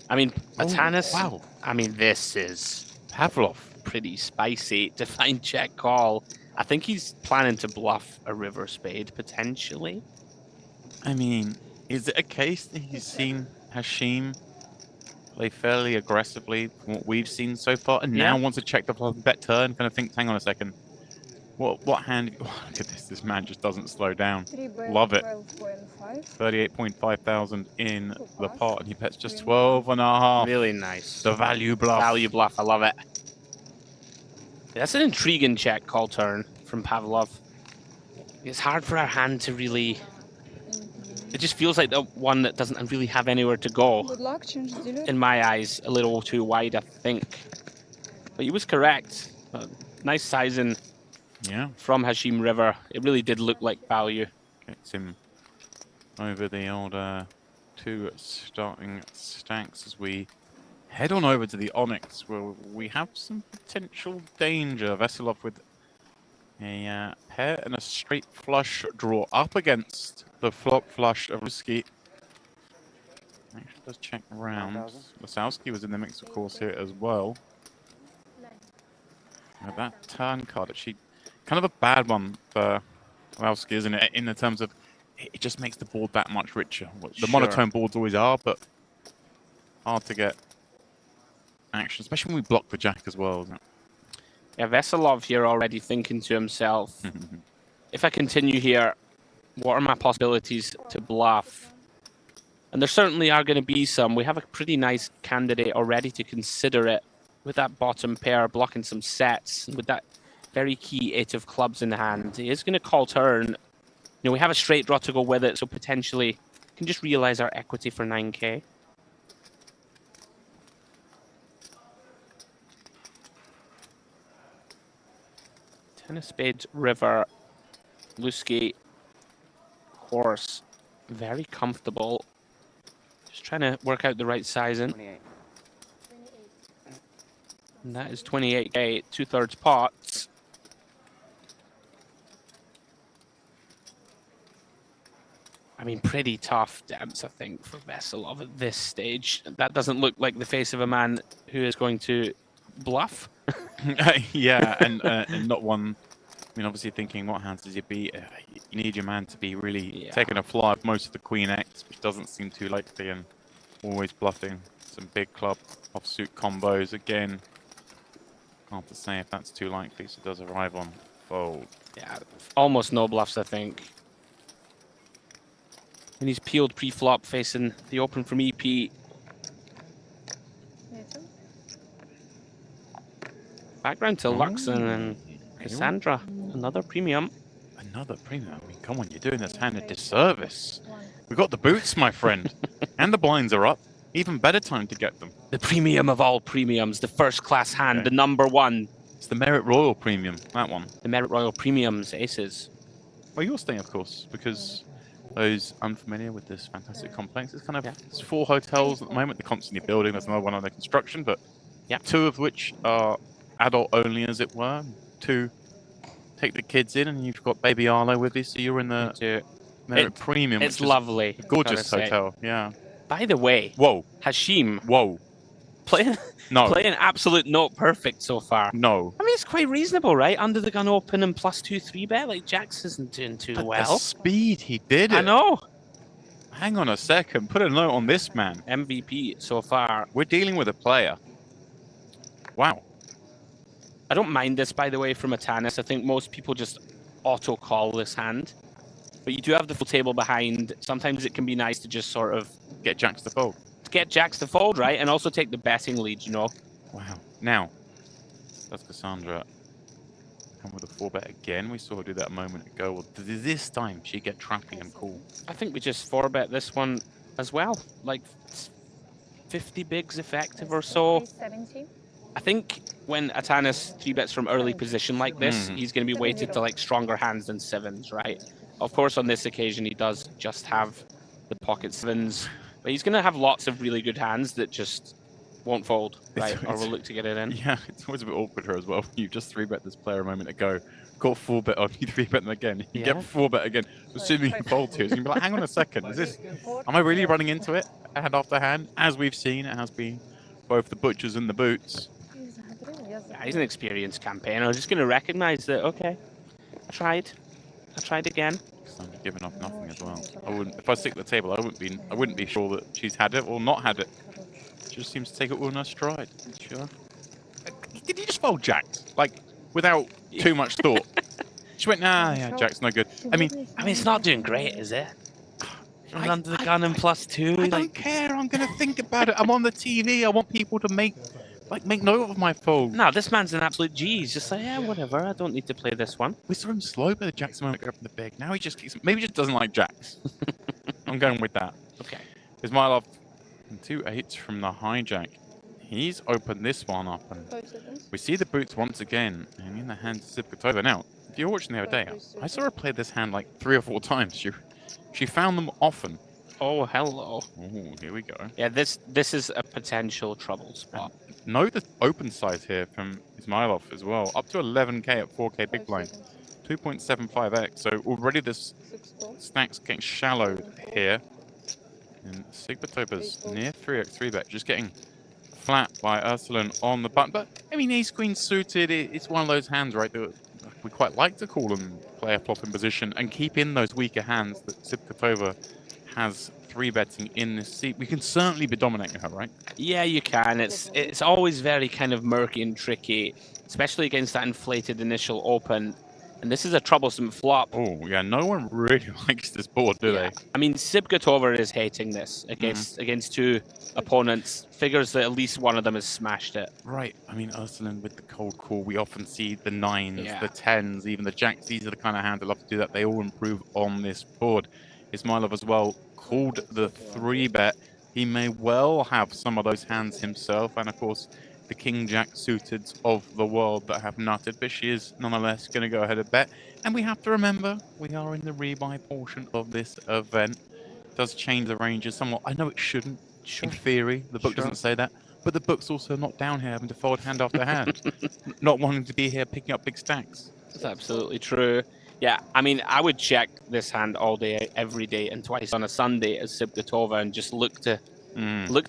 I mean, Atanas,
wow.
I mean, this is
Pavlov.
Pretty spicy. Defined check call. I think he's planning to bluff a river spade, potentially.
I mean, is it a case that he's seen Hashim play fairly aggressively from what we've seen so far, and now wants to check the bet turn, kind of thinks, hang on a second, what hand? Oh, look at this man just doesn't slow down. Love it. 38.5 thousand in the pot, and he bets just 12.5.
Really nice.
The value bluff.
Value bluff, I love it. That's an intriguing check call turn from Pavlov. It's hard for our hand to really... It just feels like the one that doesn't really have anywhere to go.
Good luck, change dealer.
In my eyes, a little too wide, I think. But he was correct. Nice sizing from Hashim River. It really did look like value.
Gets him over the old 2 starting stacks as we head on over to the Onyx, where we have some potential danger. Veselov with a pair and a straight flush draw up against the flop flush of Ruski. Actually does check around. Lasowski was in the mix, of course, here as well. Now that turn card, actually, kind of a bad one for Lasowski, isn't it? In the terms of, it just makes the board that much richer. The monotone boards always are, but hard to get action, especially when we block the jack as well, isn't it?
Yeah, Veselov here already thinking to himself, if I continue here, what are my possibilities to bluff? And there certainly are going to be some. We have a pretty nice candidate already to consider it with that bottom pair blocking some sets, with that very key 8 of clubs in hand. He is going to call turn. You know, we have a straight draw to go with it, so potentially we can just realize our equity for 9k. Ten of spades, river, Lusky, horse, very comfortable. Just trying to work out the right sizing.
28.
And that is 28k, 2/3 pots. I mean, pretty tough Dempsey, I think, for Veselov at this stage. That doesn't look like the face of a man who is going to bluff.
Yeah, and not one. I mean, obviously thinking, what hands does he beat? You need your man to be really taking a fly of most of the Queen X, which doesn't seem too likely, and always bluffing some big club offsuit combos. Again, hard to say if that's too likely, so it does arrive on fold.
Yeah, almost no bluffs, I think. And he's peeled pre-flop facing the open from EP. Background to Luxon and Cassandra. Another premium.
Another premium? I mean, come on, you're doing this hand a disservice. We got the boots, my friend. And the blinds are up. Even better time to get them.
The premium of all premiums. The first class hand. The number one.
It's the Merit Royal premium, that one.
The Merit Royal premiums, aces.
Well, you're staying, of course, because those unfamiliar with this fantastic complex, it's kind of it's 4 hotels at the moment. They're constantly building. There's another one under construction, but 2 of which are adult only, as it were. 2 take the kids in, and you've got baby Arlo with you, so you're in the Merit Premium.
It's lovely.
Gorgeous hotel, yeah.
By the way, Hashim. Playing absolute note perfect so far.
No.
I mean, it's quite reasonable, right? Under the gun open and +2, 3-bet. Like, Jax isn't doing too well.
The speed he did it.
I know.
Hang on a second. Put a note on this man.
MVP so far.
We're dealing with a player. Wow.
I don't mind this, by the way, from Atanas. I think most people just auto-call this hand. But you do have the full table behind. Sometimes it can be nice to just sort of
get Jacks to fold.
Get Jacks to fold, right? And also take the betting lead, you know.
Wow. Now, that's Cassandra. Come with a 4-bet again. We saw her do that a moment ago. Well, this time she get trappy and cool.
I think we just 4-bet this one as well. Like 50 bigs effective or so.
17.
I think when Atanas 3-bets from early position like this, he's going to be weighted to like stronger hands than 7s, right? Of course, on this occasion, he does just have the pocket 7s. But he's going to have lots of really good hands that just won't fold, right? Or will look to get it in.
Yeah, it's always a bit awkward here as well. You just 3-bet this player a moment ago, got 4-bet on, you 3-bet them again, you get 4-bet again, assuming you fold to. So you can be like, hang on a second, am I really running into it hand after hand? As we've seen, it has been both the butchers and the boots.
Yeah, he's an experienced campaigner. I'm just going to recognize that, okay, I tried again.
I'm giving up nothing as well. I wouldn't, if I stick to the table, I wouldn't be sure that she's had it or not had it. She just seems to take it all in her stride. Sure. Did you just fold Jacks? Like, without too much thought? She went, nah, yeah, Jack's no good. I mean,
it's not doing great, is it? Under the gun and +2.
I don't care. I'm going to think about it. I'm on the TV. I want people to make note of my fold.
No, this man's an absolute G. He's just like, yeah, whatever. I don't need to play this one.
We saw him slow by the Jacks moment go up in the big. Now he just keeps, maybe he just doesn't like Jacks. I'm going with that.
Okay.
Ismailov, 2 8s from the hijack. He's opened this one up, and we see the boots once again, and in the hand to Sivkatova. Now, if you were watching the other day, I saw her play this hand like 3 or 4 times. She found them often.
Oh, hello.
Oh, here we go.
Yeah, this is a potential trouble spot.
Note the open size here from Ismailov as well. Up to 11k at 4k big blind. 2.75x. So already this stack's getting shallowed here. And Sigmatova's near 3x 3-bet, just getting flat by Ursulan on the button. But, I mean, ace-queen suited, it's one of those hands, right, that we quite like to call them player flop in position and keep in those weaker hands that Sigmatova has 3-betting in this seat. We can certainly be dominating her, right?
Yeah, you can. It's always very kind of murky and tricky, especially against that inflated initial open. And this is a troublesome flop.
Oh, yeah, no one really likes this board, do they?
I mean, Sibgatover is hating this against two opponents. Figures that at least one of them has smashed it.
Right. I mean, Ursula with the cold call, we often see the 9s, the 10s, even the jacks. These are the kind of hands that love to do that. They all improve on this board. Ismailov as well called the 3-bet. He may well have some of those hands himself. And, of course, the king-jack suited of the world that have nutted, but she is nonetheless going to go ahead and bet. And we have to remember, we are in the rebuy portion of this event. It does change the ranges somewhat. I know it shouldn't, in theory. The book doesn't say that. But the book's also not down here having to fold hand after hand. Not wanting to be here picking up big stacks.
That's absolutely true. Yeah, I mean, I would check this hand all day, every day, and twice on a Sunday as Sibgatover and just look to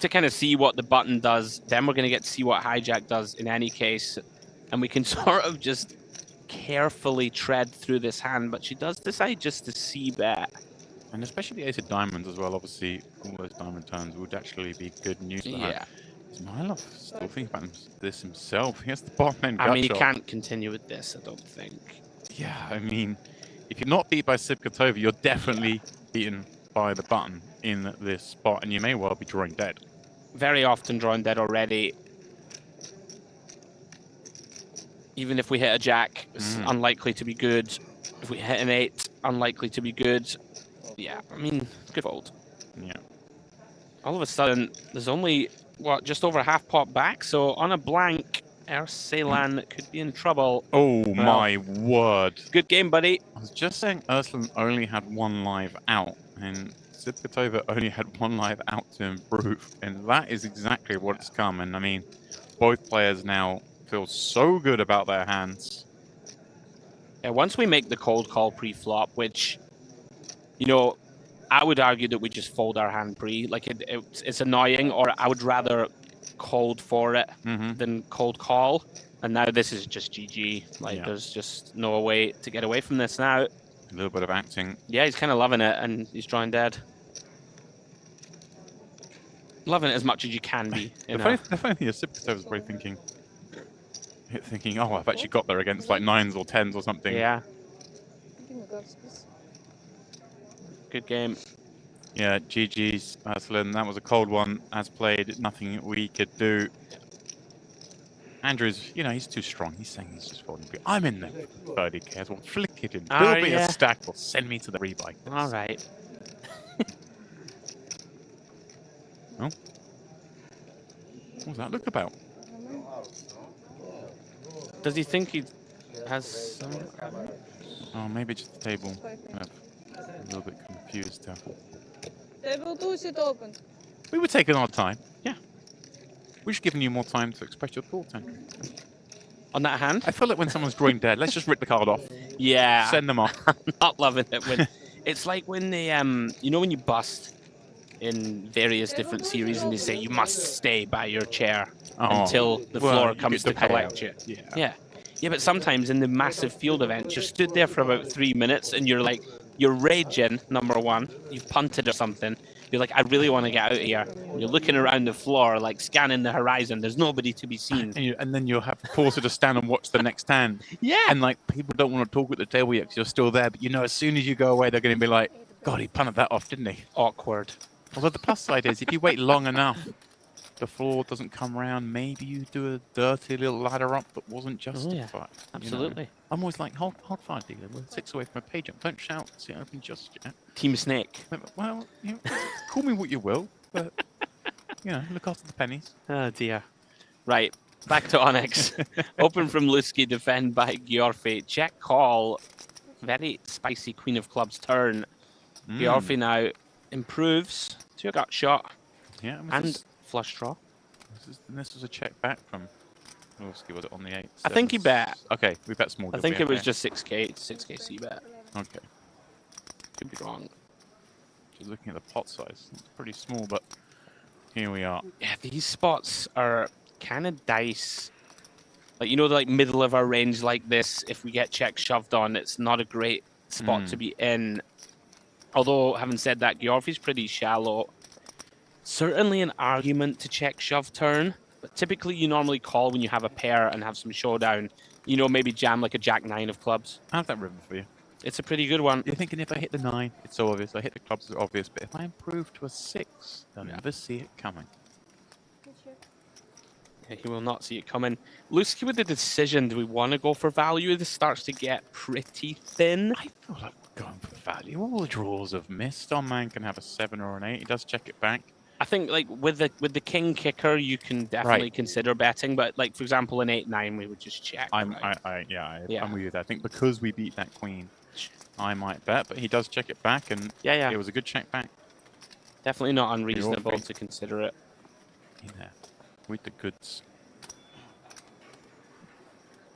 kind of see what the button does. Then we're going to get to see what hijack does in any case. And we can sort of just carefully tread through this hand. But she does decide just to c-bet.
And especially the ace of diamonds as well. Obviously, all those diamond turns would actually be good news for her. Ismailov still thinking about this himself. He has the bottom end gut
I mean, he
shot.
can't continue with this, I don't think.
Yeah, I mean, if you're not beat by Sibgatover, you're definitely beaten by the button in this spot, and you may well be drawing dead.
Very often drawing dead already. Even if we hit a jack, it's unlikely to be good. If we hit an 8, unlikely to be good. Yeah, I mean, good fold.
Yeah.
All of a sudden, there's only, what, just over half pot back? So on a blank, Erselan could be in trouble.
Oh, well, my word.
Good game, buddy.
I was just saying Ursula only had 1 live out, and Sibgatover only had 1 live out to improve, and that is exactly what's come. And I mean, both players now feel so good about their hands.
Yeah, once we make the cold call pre-flop, which, you know, I would argue that we just fold our hand pre. Like, it's annoying, or I would rather cold for it than cold call. And now this is just GG. Like, there's just no way to get away from this now.
A little bit of acting.
Yeah, he's kind of loving it, and he's drawing dead. Loving it as much as you can be.
The funny thing is, Sibgatover's probably thinking, oh, I've actually got there against like 9s or 10s or something.
Yeah. Good game.
Yeah, GG's, Ursula. That was a cold one. As played, nothing we could do. Andrew's, you know, he's too strong. He's saying he's just folding. I'm in there. 30k. Well, flick it in. Build me a stack or send me to the rebuy.
All right.
Oh. What was that look about?
Does he think he has some...
Oh, maybe just the table. Kind of a little bit confused.
Table 2 is it open?
We were taking our time. Yeah. We're just giving you more time to express your thoughts, Andrew.
On that hand?
I feel like when someone's drawing dead, let's just rip the card off.
Yeah.
Send them off.
I'm not loving it. When it's like when they, you know, when you bust in various different series and they say you must stay by your chair until the floor comes to collect you. Yeah. Yeah, but sometimes in the massive field events, you're stood there for about 3 minutes and you're like, you're raging, number one. You've punted or something. You're like, I really want to get out of here. And you're looking around the floor, like scanning the horizon. There's nobody to be seen.
And then you'll have to force her to stand and watch the next hand.
Yeah.
And like, people don't want to talk at the table yet because you're still there. But you know, as soon as you go away, they're going to be like, God, he punted that off, didn't he?
Awkward.
Although the plus side is, if you wait long enough, the floor doesn't come around. Maybe you do a dirty little ladder up that wasn't justified.
Oh, yeah. Absolutely.
You know? I'm always like, hold fire, dealer. We're 6 away from a pay jump. Don't shout. See, open just yet.
Team Snake.
Well, you know, call me what you will, but you know, look after the pennies.
Oh dear. Right. Back to Onyx. Open from Lusky, defend by Gjorfi. Check call. Very spicy Queen of Clubs turn. Gjorfi now improves to a gut shot.
Yeah,
and flush draw.
This was a check back from Lusky. Was it on the 8?
I think he bet.
Okay, we bet small.
I think it was just 6k C bet.
Okay.
Could be wrong.
Just looking at the pot size, it's pretty small, but here we are.
Yeah, these spots are kind of dice. Like, you know, like middle of our range like this, if we get check shoved on, it's not a great spot to be in. Although, having said that, Georgi's pretty shallow. Certainly an argument to check shove turn, but typically you normally call when you have a pair and have some showdown. You know, maybe jam like a jack-9 of clubs.
I have that river for you.
It's a pretty good one.
You're thinking if I hit the 9, it's so obvious. I hit the clubs, it's obvious. But if I improve to a 6, they'll never see it coming.
Yeah, he will not see it coming. Lusky with the decision, do we want to go for value? This starts to get pretty thin.
I feel like we're going for value. All the draws have missed. Our man can have a 7 or an 8. He does check it back.
I think like with the king kicker, you can definitely consider betting, but like for example, an 8-9, we would just check.
I'm with you there. I think because we beat that queen, I might bet, but he does check it back, and it was a good check back.
Definitely not unreasonable to consider it.
In there, with the goods.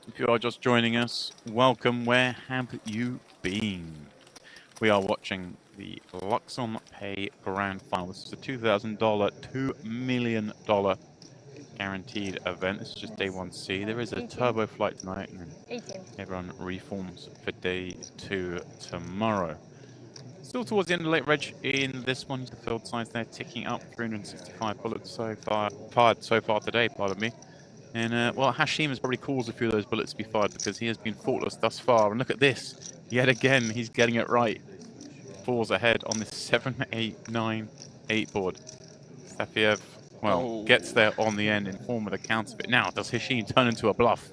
If you are just joining us, welcome. Where have you been? We are watching the Luxon Pay Grand Final. This is a $2,000, $2 million guaranteed event. This is just day 1C. There is a turbo flight tonight, and then everyone reforms for day 2 tomorrow. Still towards the end of late reg in this one. The field size there ticking up. 365 bullets so far fired so far today, pardon me. And well, Hashim has probably caused a few of those bullets to be fired because he has been faultless thus far. And look at this. Yet again, he's getting it right. Falls ahead on this 7, 8, 9, 8 board. Stafiev, well, gets there on the end in form of a counter. But now, does Hashim turn into a bluff?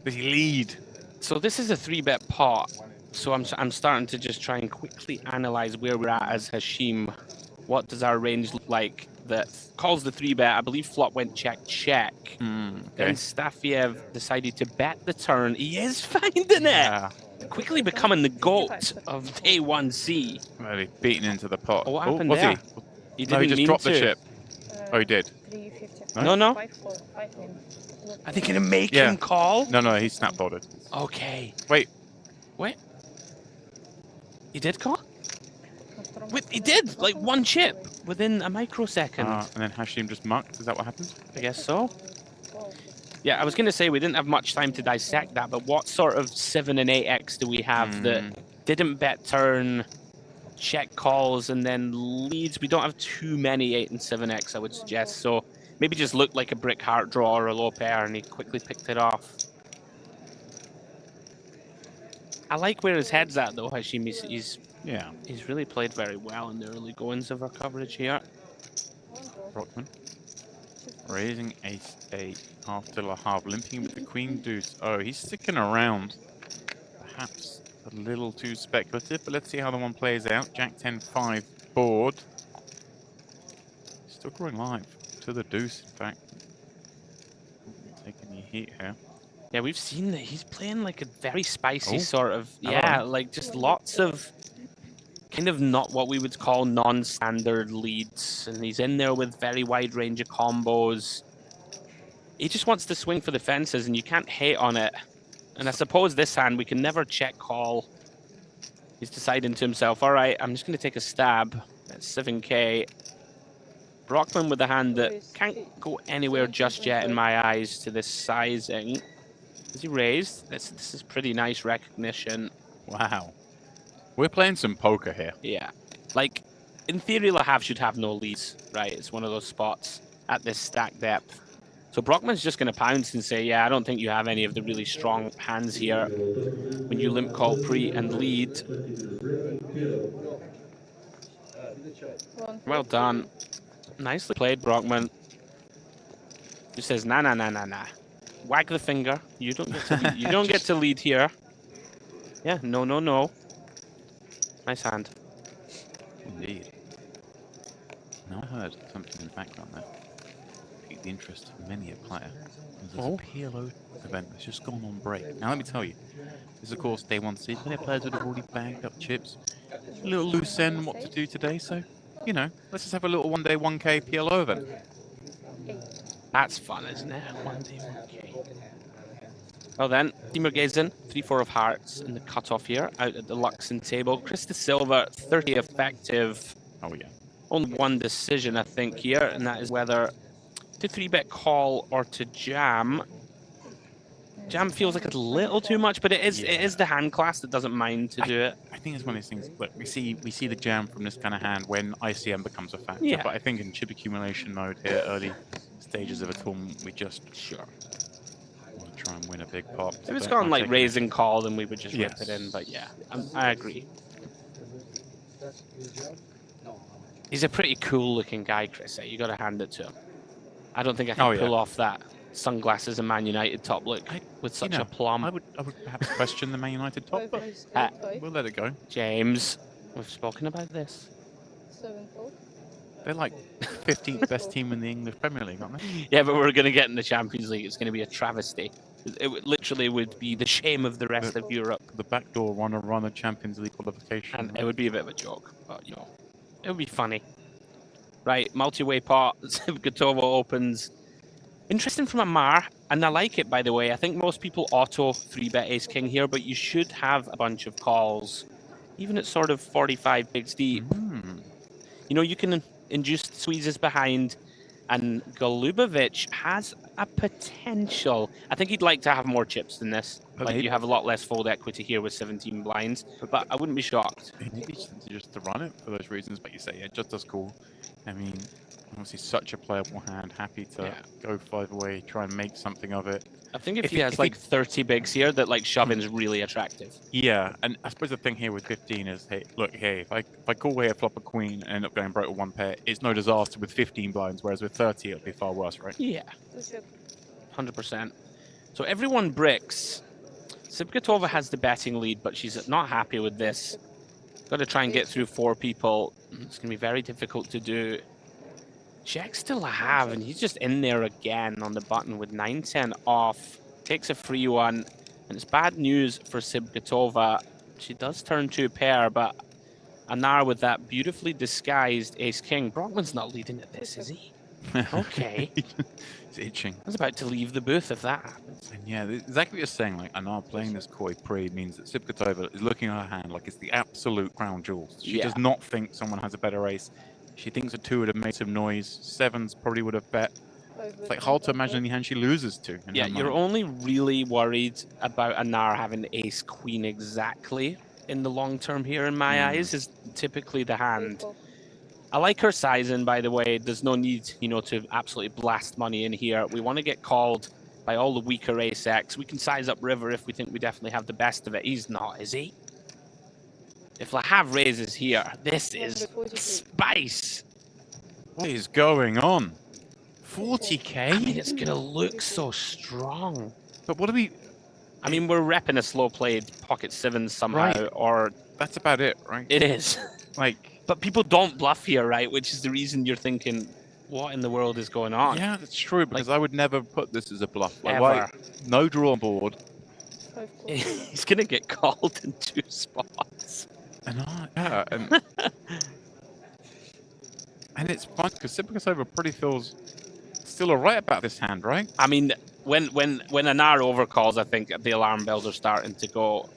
Does he lead?
So this is a 3-bet pot. So I'm starting to just try and quickly analyze where we're at as Hashim. What does our range look like? That calls the 3-bet. I believe flop went check. Then Stafiev decided to bet the turn. He is finding it. Quickly becoming the GOAT of day 1C.
Really beaten into the pot.
What happened there?
He didn't he just dropped the chip. Oh, he did.
No. Are they going to make him call?
No, he snap folded.
Okay.
Wait.
He did call? Wait, he did! Like one chip within a microsecond.
And then Hashim just mucked. Is that what happened?
I guess so. Yeah, I was going to say we didn't have much time to dissect that, but what sort of 7 and 8x do we have that didn't bet turn, check calls, and then leads? We don't have too many 8 and 7x, I would suggest. So maybe just looked like a brick heart draw or a low pair, and he quickly picked it off. I like where his head's at, though, Hashim. He's really played very well in the early goings of our coverage here.
Brockman raising ace-8 after La Havre, limping with the queen deuce. Oh, he's sticking around. Perhaps a little too speculative, but let's see how the one plays out. Jack 10-5 board. Still growing live to the deuce, in fact. Taking the heat here.
Yeah, we've seen that he's playing like a very spicy sort of, like just lots of kind of not what we would call non-standard leads. And he's in there with very wide range of combos. He just wants to swing for the fences, and you can't hate on it. And I suppose this hand, we can never check call. He's deciding to himself, all right, I'm just going to take a stab at 7K. Brockman with a hand that can't go anywhere just yet in my eyes to this sizing. Is he raised? This is pretty nice recognition.
Wow. We're playing some poker here.
Yeah. Like, in theory, La Havre should have no leads, right? It's one of those spots at this stack depth. So Brockman's just going to pounce and say, yeah, I don't think you have any of the really strong hands here when you limp call pre and lead. Well done. Nicely played, Brockman. He says, nah. Wag the finger. You don't get to lead. You don't get to lead here. Yeah, no. Nice hand.
Indeed. Now I heard something in the background there. Piqued the interest of many a player. There's a PLO event that's just gone on break. Now let me tell you, this is of course day 1C. Many players would have already bagged up chips. A little loose end what to do today, so you know, let's just have a little 1 day 1K PLO event.
That's fun, isn't it? 1 day 1K. Well then, Teamer Gazin, 3-4 of hearts in the cutoff here, out at the Luxon table. Chris De Silva, 30 effective.
Oh yeah.
Only one decision, I think, here, and that is whether to 3-bet call or to jam. Jam feels like a little too much, but it is the hand class that doesn't mind to do it.
I think it's one of these things. Look, we see the jam from this kind of hand when ICM becomes a factor.
Yeah.
But I think in chip accumulation mode here, early stages of a tournament, we just want to try and win a big pot.
If it's gone like raise and call, then we would just rip it in. But yeah, I agree. He's a pretty cool looking guy, Chris. You got to hand it to him. I don't think I can pull off that sunglasses and Man United top look with such a plum.
I would perhaps question the Man United top, but we'll let it go.
James, we've spoken about this.
7-4.
They're like 15th best team in the English Premier League, aren't they?
Yeah, but we're going to get in the Champions League. It's going to be a travesty. Literally would be the shame of the rest of Europe.
The backdoor run a Champions League qualification.
And it would be a bit of a joke, but you know, it would be funny. Right, multi-way pot. Gatova opens. Interesting from Amar, and I like it, by the way. I think most people auto 3-bet ace-king here, but you should have a bunch of calls, even at sort of 45 bigs deep. You know, you can induce squeezes behind, and Golubovic has a potential. I think he'd like to have more chips than this. Like, you have a lot less fold equity here with 17 blinds, but I wouldn't be shocked.
He needs just to run it for those reasons, but you say, yeah, just as cool. I mean, obviously such a playable hand, happy to go 5 away, try and make something of it.
I think if he has like 30 bigs here, that like shoving's really attractive.
Yeah, and I suppose the thing here with 15 is, hey, look, hey, if I call away a flop a queen and end up going broke with 1 pair, it's no disaster with 15 blinds, whereas with 30 it'll be far worse, right?
Yeah, 100%. So everyone bricks. Sibgatova has the betting lead, but she's not happy with this. Got to try and get through 4 people. It's going to be very difficult to do. Checks to Lahav, and he's just in there again on the button with 9-10 off. Takes a free one, and it's bad news for Sibgatova. She does turn 2 pair, but Anar with that beautifully disguised ace-king. Brockman's not leading at this, is he? Okay.
It's itching.
I was about to leave the booth if that happens.
And yeah, exactly what you're saying, like, Anar playing this coy pre means that Sibgatova is looking at her hand like it's the absolute crown jewels. She does not think someone has a better ace. She thinks a 2 would have made some noise. 7s probably would have bet. It's like hard to imagine any hand she loses to.
Yeah, you're only really worried about Anar having ace queen exactly in the long term here in my eyes is typically the hand. I like her sizing, by the way. There's no need, you know, to absolutely blast money in here. We want to get called by all the weaker ace X. We can size up River if we think we definitely have the best of it. He's not, is he? If Lahav raises here, this is spice.
What is going on? 40k?
I mean, it's going to look so strong.
But what do we...
I mean, we're repping a slow-played pocket 7 somehow, or...
That's about it, right?
It is.
Like...
But people don't bluff here, right? Which is the reason you're thinking, what in the world is going on?
Yeah, that's true, because I would never put this as a bluff. Like,
Ever.
No draw on board.
He's going to get called in 2 spots.
And and it's fun, because Sibgatova pretty feels still alright about this hand, right?
I mean, when Anar overcalls, I think the alarm bells are starting to go.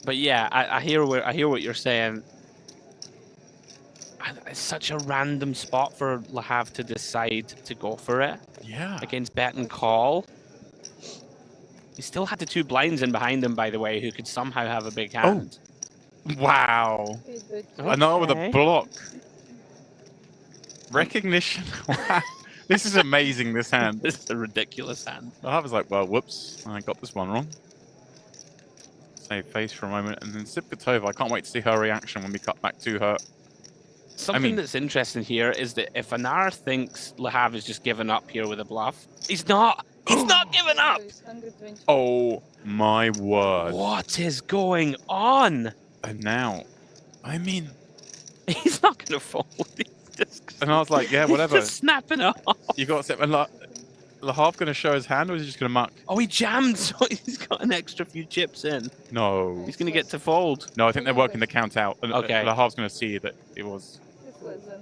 But yeah, I hear what you're saying. It's such a random spot for Lahav to decide to go for it.
Yeah.
Against bet and call. He still had the 2 blinds in behind him, by the way, who could somehow have a big hand.
Oh. Wow. Anar with a block. Recognition. Wow. This is amazing, this hand.
This is a ridiculous hand.
I was like, well, whoops. I got this one wrong. Save face for a moment. And then Sibgatova, I can't wait to see her reaction when we cut back to her.
Something that's interesting here is that if Anar thinks Lahav is just giving up here with a bluff, he's not. He's not giving up.
Oh my word.
What is going on?
And now, I mean...
He's not going to fold.
And I was like, yeah, whatever.
He's just snapping it off.
You got to... And Lahav going to show his hand, or is he just going to muck?
Oh, he jammed, so he's got an extra few chips in.
No.
He's going to get to fold.
No, I think they're working the count out. And
okay.
Lahav's going to see that it was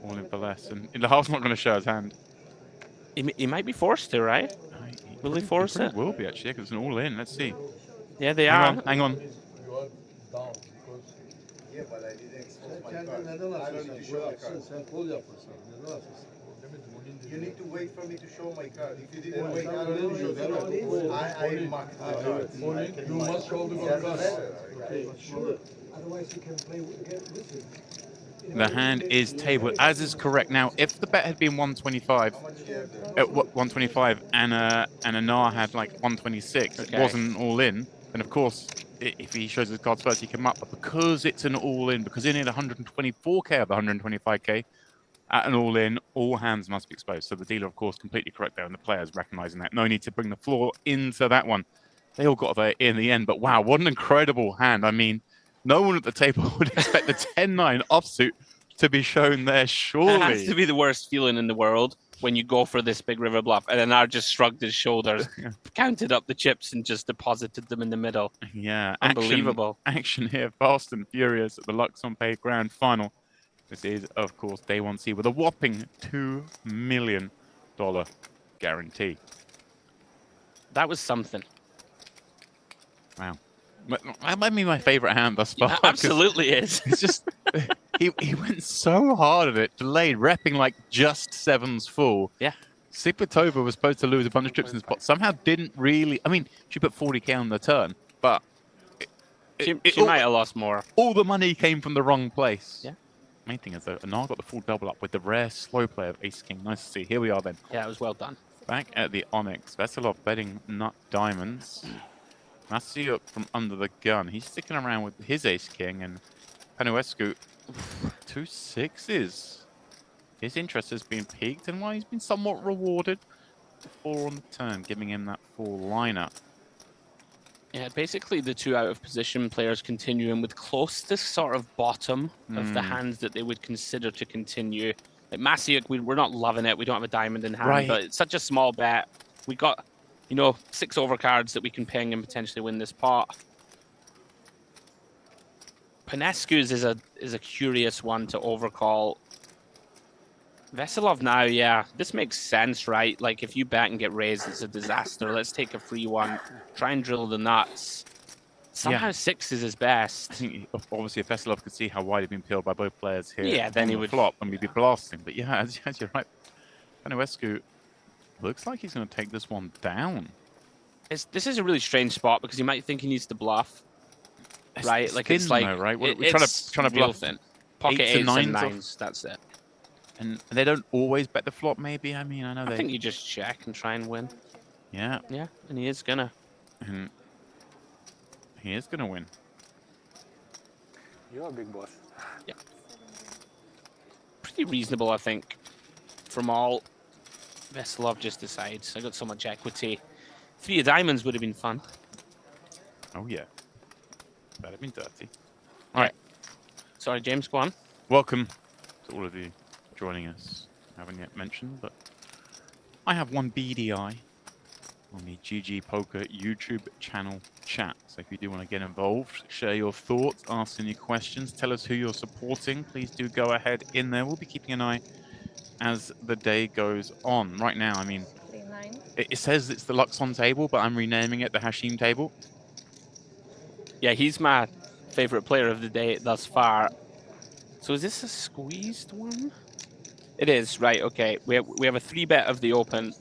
all in for less. And Lahav's not going to show his hand.
He might be forced to, right? Will he force it?
Will be, actually, because it's an all-in. Let's see.
Yeah, they are.
Hang on.
You need to wait for me to show my card. If you didn't wait, I don't show the card. I marked the card.
You must show the card.
Sure.
Otherwise, you can play with it.
The hand is tabled, as is correct. Now, if the bet had been 125, 125, and a Nar had like 126, it wasn't all in, then of course, if he shows his cards first, he can up. But because it's an all in, because he needed 124k of the 125k, at an all in, all hands must be exposed. So the dealer, of course, completely correct there, and the players recognizing that. No need to bring the floor into that one. They all got there in the end, but wow, what an incredible hand. I mean, no one at the table would expect the 10-9 offsuit to be shown there, surely.
It has to be the worst feeling in the world when you go for this big river bluff, and then Ar just shrugged his shoulders, counted up the chips, and just deposited them in the middle.
Yeah,
unbelievable.
Action here, fast and furious at the Luxon Pay Grand Final. This is, of course, day 1C with a whopping $2 million guarantee.
That was something.
Wow. That might be my favorite hand thus far.
Yeah, absolutely is.
It's just, he went so hard at it, delayed, repping like just sevens full.
Yeah.
Sipitova was supposed to lose a bunch of chips in the spot. Somehow didn't really. I mean, she put 40k on the turn, but
she might have lost more.
All the money came from the wrong place.
Yeah.
Main thing is, though, Anar got the full double up with the rare slow play of Ace King. Nice to see. Here we are then.
Yeah, it was well done.
Back at the Onyx, Veselov betting nut diamonds. Masiuk from under the gun. He's sticking around with his Ace King, and Panuescu, 2 6s. His interest has been piqued, and while he's been somewhat rewarded, 4 on the turn, giving him that full lineup.
Yeah, basically the 2 out of position players continuing with close to sort of bottom of the hands that they would consider to continue. Like Masiuk, we're not loving it. We don't have a diamond in hand, but it's such a small bet. We got, you know, 6 overcards that we can ping and potentially win this pot. Panescu's is a curious one to overcall. Veselov now, yeah, this makes sense, right? Like, if you bet and get raised, it's a disaster. Let's take a free one, try and drill the nuts. Somehow 6 is his best.
I think, obviously, if Veselov could see how wide he'd been peeled by both players here,
yeah, then he would
flop and we'd be blasting. But yeah, as you're right, Panuescu looks like he's going to take this one down.
This is a really strange spot because you might think he needs to bluff, right? Like, it's like,
though, right? We're
it's
trying to bluff
thin. Pocket 8s and 9s, that's it.
And they don't always bet the flop, maybe. I mean, I
think you just check and try and win.
Yeah.
Yeah, and he is gonna.
And he is gonna win.
You're a big boss.
Yeah. Pretty reasonable, I think, from all. Veselov just decides. I got so much equity. 3 of diamonds would have been fun.
Oh yeah. That'd have been dirty.
All right. Sorry, James, go on.
Welcome to all of you joining us. I haven't yet mentioned, but I have one BDI on the GG Poker YouTube channel chat. So if you do want to get involved, share your thoughts, ask any questions, tell us who you're supporting, please do go ahead in there. We'll be keeping an eye as the day goes on. Right now, I mean, it says it's the Luxon table, but I'm renaming it the Hashim table.
Yeah, he's my favorite player of the day thus far. So is this a squeezed one? It is, right, okay. We have a 3-bet of the open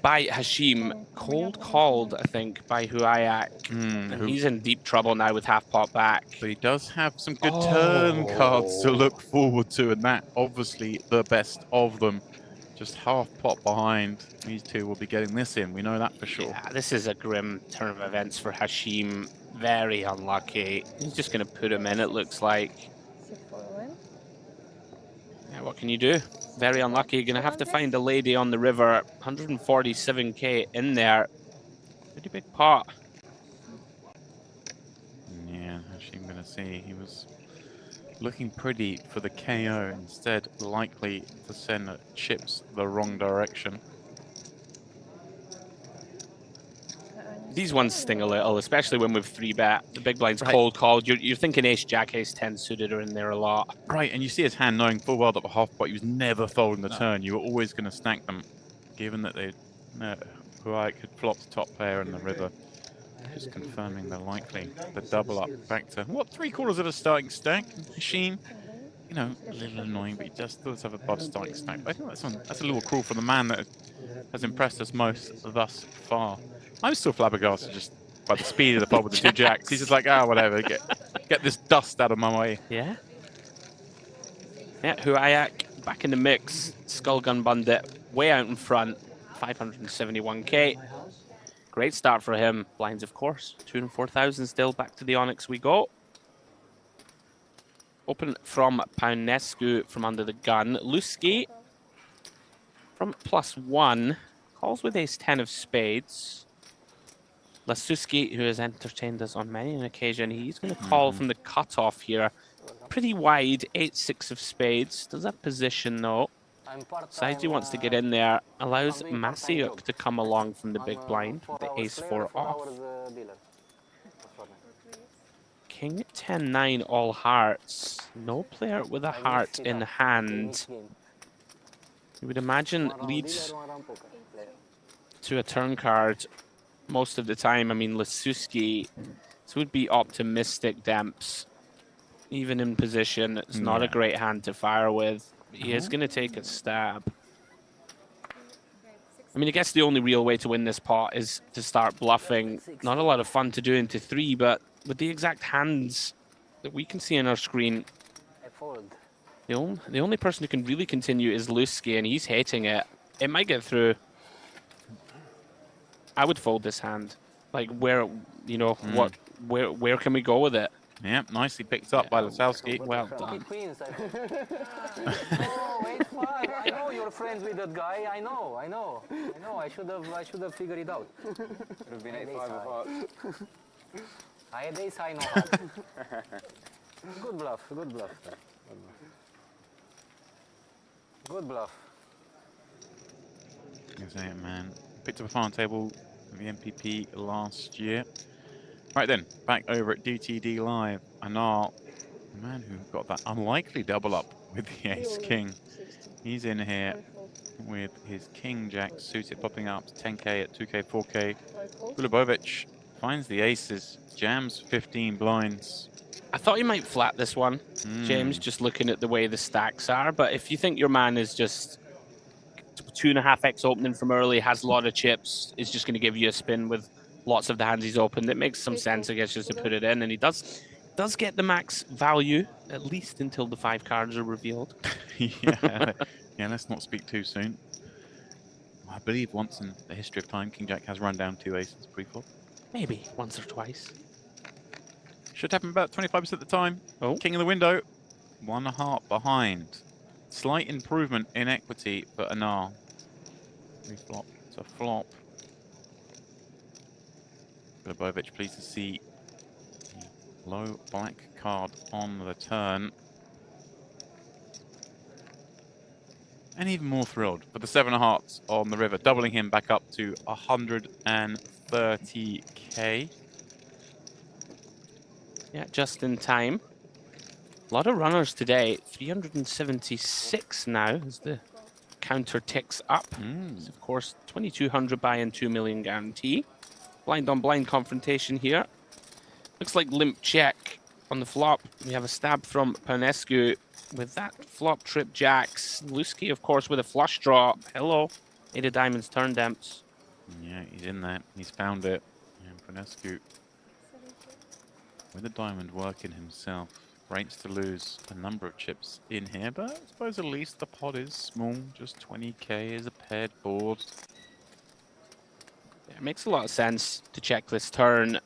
by Hashim, cold called, I think, by Huayak. And he's in deep trouble now with half pot back.
But he does have some good turn cards to look forward to, and that obviously the best of them. Just half pot behind. These two will be getting this in. We know that for sure.
Yeah, this is a grim turn of events for Hashim. Very unlucky. He's just going to put him in, it looks like. Yeah, what can you do? Very unlucky. You're going to have to find a lady on the river. 147k in there. Pretty big pot.
Yeah, actually, I'm going to see. He was looking pretty for the KO, instead likely to send chips the wrong direction.
These ones sting a little, especially when we've 3-bet. The big blind's cold called. You're thinking ace, jack, ace 10 suited are in there a lot.
Right, and you see his hand knowing full well that the half pot, he was never folding the turn. You were always going to stack them, given that they Huayak could flop the top player in the river. Just confirming they're likely the double up back to, what, 3/4 of a starting stack? Machine. you know, a little annoying, but he just does have a bud starting stack. I think that's a little cruel for the man that has impressed us most thus far. I'm still flabbergasted just by the speed of the pod with the 2 jacks. He's just like, ah, whatever, get this dust out of my way.
Yeah. Yeah, Huayak back in the mix. Skullgun Bandit way out in front. 571k. Great start for him. Blinds, of course. 2 and 4,000 still. Back to the Onyx we go. Open from Paunescu from under the gun. Luski from +1. Calls with ace-10 of spades. Lasuski, who has entertained us on many an occasion, he's going to call from the cutoff here. Pretty wide, 8-6 of spades. Does that position, though? Saiji wants to get in there. Allows Masiuk to come along from the big blind with the ace-4 off. King 10-9 all hearts. No player with a heart in hand. You would imagine leads to a turn card most of the time. I mean, Lasuski, this would be optimistic Demps. Even in position, it's not a great hand to fire with. He is going to take a stab. I mean, I guess the only real way to win this pot is to start bluffing. Not a lot of fun to do into 3, but with the exact hands that we can see on our screen, the only person who can really continue is Luski, and he's hating it. It might get through. I would fold this hand. Like, where, you know, where can we go with it?
Yeah, nicely picked up by Lasowski.
Well done.
I know you're friends with that guy. I know. I should have figured it out. Could have been 8-5 of hearts. I had ace high, no heart. Good bluff. Good bluff.
That's it, man. Picked up a final table at the MPP last year. Right then, back over at DTD Live. Anar, the man who got that unlikely double up with the ace-king. He's in here with his king-jack suited, popping up to 10k at 2k, 4k. Gulubovic finds the aces, jams 15 blinds.
I thought you might flat this one, James, just looking at the way the stacks are. But if you think your man is just 2.5x opening from early, has a lot of chips, is just going to give you a spin with lots of the hands he's opened, it makes some sense, I guess, just to put it in. And he does get the max value, at least until the 5 cards are revealed.
Yeah, let's not speak too soon. I believe once in the history of time, King Jack has run down 2 aces pre-flop.
Maybe once or twice.
Should happen about 25% of the time.
Oh.
King of the window, 1 heart behind. Slight improvement in equity for Anar. Pre-flop to flop. Gulubovic pleased to see the low black card on the turn. And even more thrilled for the 7 of hearts on the river, doubling him back up to 130k.
Yeah, just in time. A lot of runners today. 376 now as the counter ticks up. So of course, 2,200 buy-in, 2 million guarantee. Blind on blind confrontation here. Looks like limp check on the flop. We have a stab from Paunescu with that flop trip jacks. Luski, of course, with a flush draw. Hello. 8 of diamonds turn Demps.
Yeah, he's in there. He's found it. And Paunescu with a diamond working himself. Rates to lose a number of chips in here, but I suppose at least the pot is small. Just 20k is a paired board.
It makes a lot of sense to check this turn.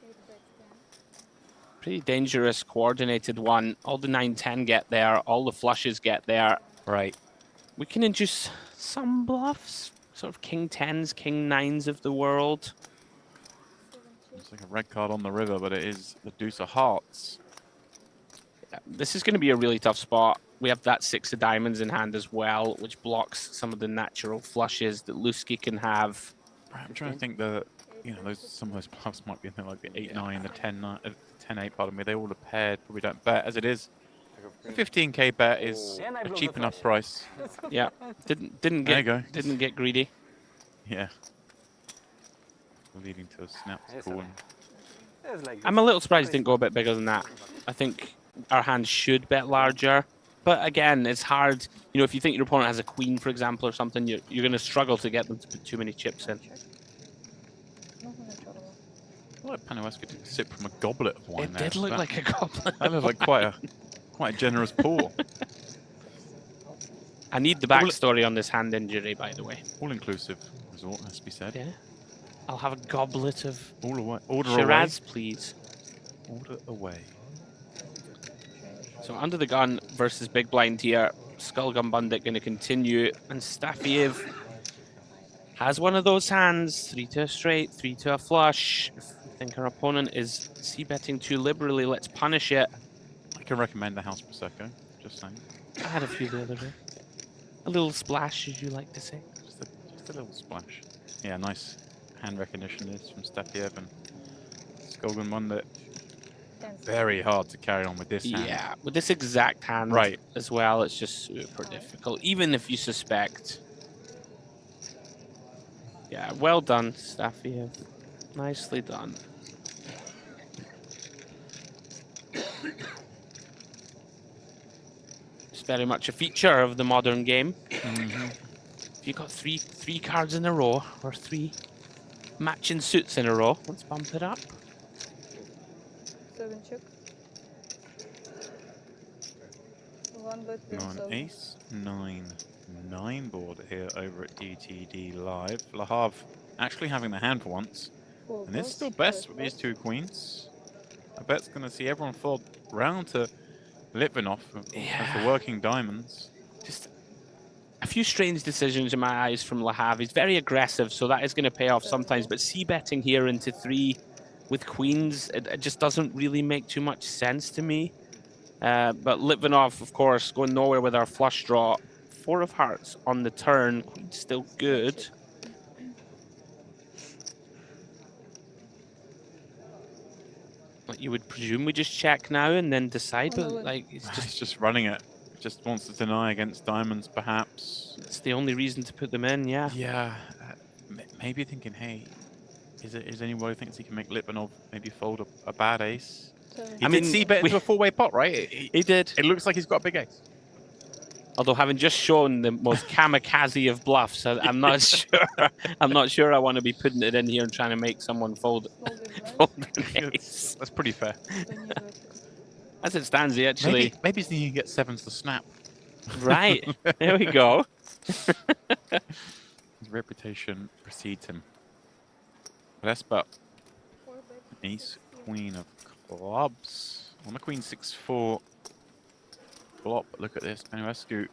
Pretty dangerous, coordinated one. All the 9-10 get there. All the flushes get there.
Right.
We can induce some bluffs. Sort of king 10s, king 9s of the world.
It's like a red card on the river, but it is the deuce of hearts.
Yeah, this is going to be a really tough spot. We have that 6 of diamonds in hand as well, which blocks some of the natural flushes that Luski can have.
I'm trying to think that, you know, some of those bluffs might be in there like the 8-9, the 10-8, pardon me. They all are paired, but we don't bet. As it is, a 15k bet is a cheap enough price.
Yeah, didn't get greedy.
Yeah. Leading to a snap score.
I'm a little surprised it didn't go a bit bigger than that. I think our hand should bet larger. But again, it's hard. You know, if you think your opponent has a queen, for example, or something, you're going to struggle to get them to put too many chips in.
I like Panuescu took a sip from a goblet of wine.
It did look like a goblet.
That looked like quite a generous pour.
I need the backstory on this hand injury, by the way.
All-inclusive resort, has to be said.
Yeah. I'll have a goblet of
Order
Shiraz,
away.
please.
Order away.
So under the gun versus big blind here. Skullgun Bundit going to continue, and Stafiev has one of those hands. 3 to a straight, 3 to a flush. If you think our opponent is c-betting too liberally, let's punish it.
I can recommend the House Prosecco, just saying.
I had a few the other day. A little splash, as you like to say.
Just a little splash. Yeah, nice hand recognition is from Stafiev and Skullgun Bundit. Very hard to carry on with this hand.
Yeah, with this exact hand as well, it's just super difficult, even if you suspect. Yeah, well done, Stafiev. Nicely done. It's very much a feature of the modern game. If you got three cards in a row, or 3 matching suits in a row, let's bump it up.
7 check. 1 bet
We're on
7.
ace 9 board here over at DTD Live. Lahav actually having the hand for once. And it's still best with these 2 queens. I bet it's going to see everyone fold round to Litvinov as the working diamonds.
Just a few strange decisions in my eyes from Lahav. He's very aggressive, so that is going to pay off sometimes. But c-betting here into 3 with queens, it just doesn't really make too much sense to me. But Litvinov, of course, going nowhere with our flush draw. 4 of hearts on the turn. Queen's still good. You would presume we just check now and then decide, but like
He's just running it. Just wants to deny against diamonds, perhaps.
It's the only reason to put them in, yeah.
Yeah, maybe thinking, hey, is anybody thinks he can make Litvinov maybe fold a bad ace? He did c-bet into a 4-way pot, right?
He did.
It looks like he's got a big ace.
Although having just shown the most kamikaze of bluffs, I'm not sure. I'm not sure I want to be putting it in here and trying to make someone fold an ace.
That's pretty fair.
As it stands, he actually
maybe he's thinking he can get 7s to snap.
Right. There we go.
His reputation precedes him. Let's bet. Ace, Queen of Clubs. On the Queen 6-4. Flop. Look at this. Panuescu.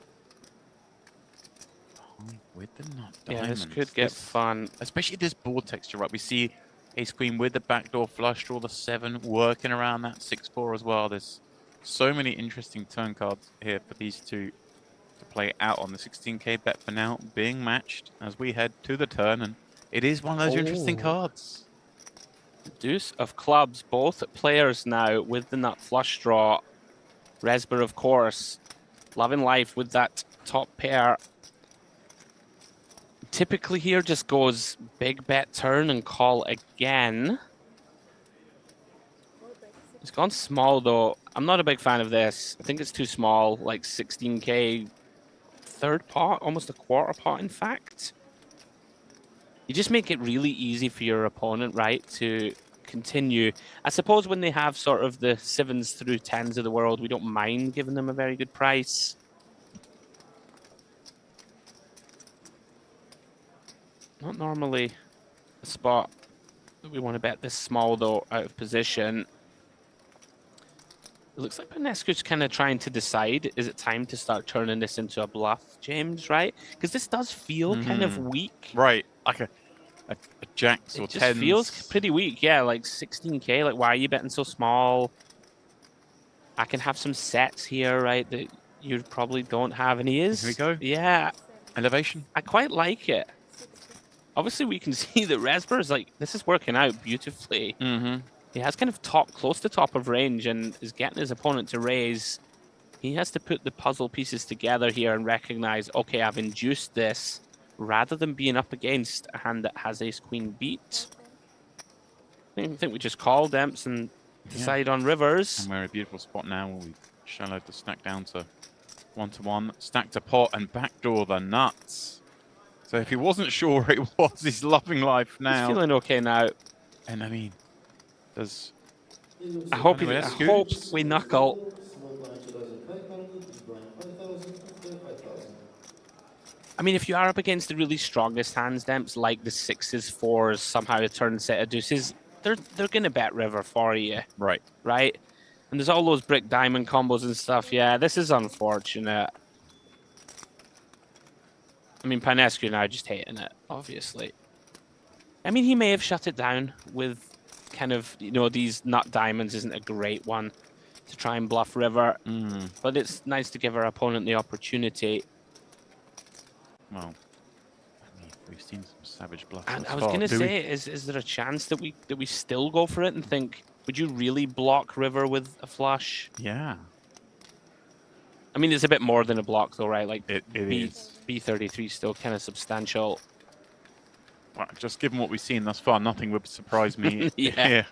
With the nut diamonds.
Yeah, this could get fun.
Especially this board texture, right? We see Ace Queen with the backdoor flush draw, the 7 working around that 6-4 as well. There's so many interesting turn cards here for these 2 to play out on. The 16k bet for now being matched as we head to the turn, and it is one of those interesting cards.
Deuce of clubs, both players now with the nut flush draw. Resber, of course, loving life with that top pair. Typically here just goes big bet turn and call again. It's gone small though. I'm not a big fan of this. I think it's too small, like 16k third pot, almost a quarter pot in fact. You just make it really easy for your opponent, right, to continue. I suppose when they have sort of the 7s through 10s of the world, we don't mind giving them a very good price. Not normally a spot that we want to bet this small, though, out of position. It looks like Panuescu's kind of trying to decide, is it time to start turning this into a bluff, James, right? Because this does feel kind of weak.
Right, like a jacks or 10s.
It just feels pretty weak, yeah, like 16k, like why are you betting so small? I can have some sets here, right, that you probably don't have, and he is.
Here we go.
Yeah.
Elevation.
I quite like it. Obviously, we can see that Resber is like, this is working out beautifully. He has kind of close to top of range and is getting his opponent to raise. He has to put the puzzle pieces together here and recognize, okay, I've induced this, rather than being up against a hand that has ace queen beat. I think we just call Demps and decide on rivers.
And we're in a beautiful spot now where we shallow the stack down to 1-to-1, stacked a pot and backdoor the nuts. So if he wasn't sure it was, he's loving life now.
He's feeling okay now.
And I mean, does...
I hope we knuckle. I mean, if you are up against the really strongest hands, Demps, like the 6s, 4s, somehow a turn set of deuces, they're going to bet river for you.
Right.
Right? And there's all those brick diamond combos and stuff. Yeah, this is unfortunate. I mean, Pinescu now just hating it, obviously. I mean, he may have shut it down with kind of, you know, these nut diamonds isn't a great one to try and bluff river. But it's nice to give our opponent the opportunity.
Well, I mean, we've seen some savage bluffs.
And I was going to say, is there a chance that we still go for it and think, would you really block river with a flush?
Yeah.
I mean, it's a bit more than a block, though, right? Like,
it is.
B33 is still kind of substantial.
Well, just given what we've seen thus far, nothing would surprise me.
Yeah.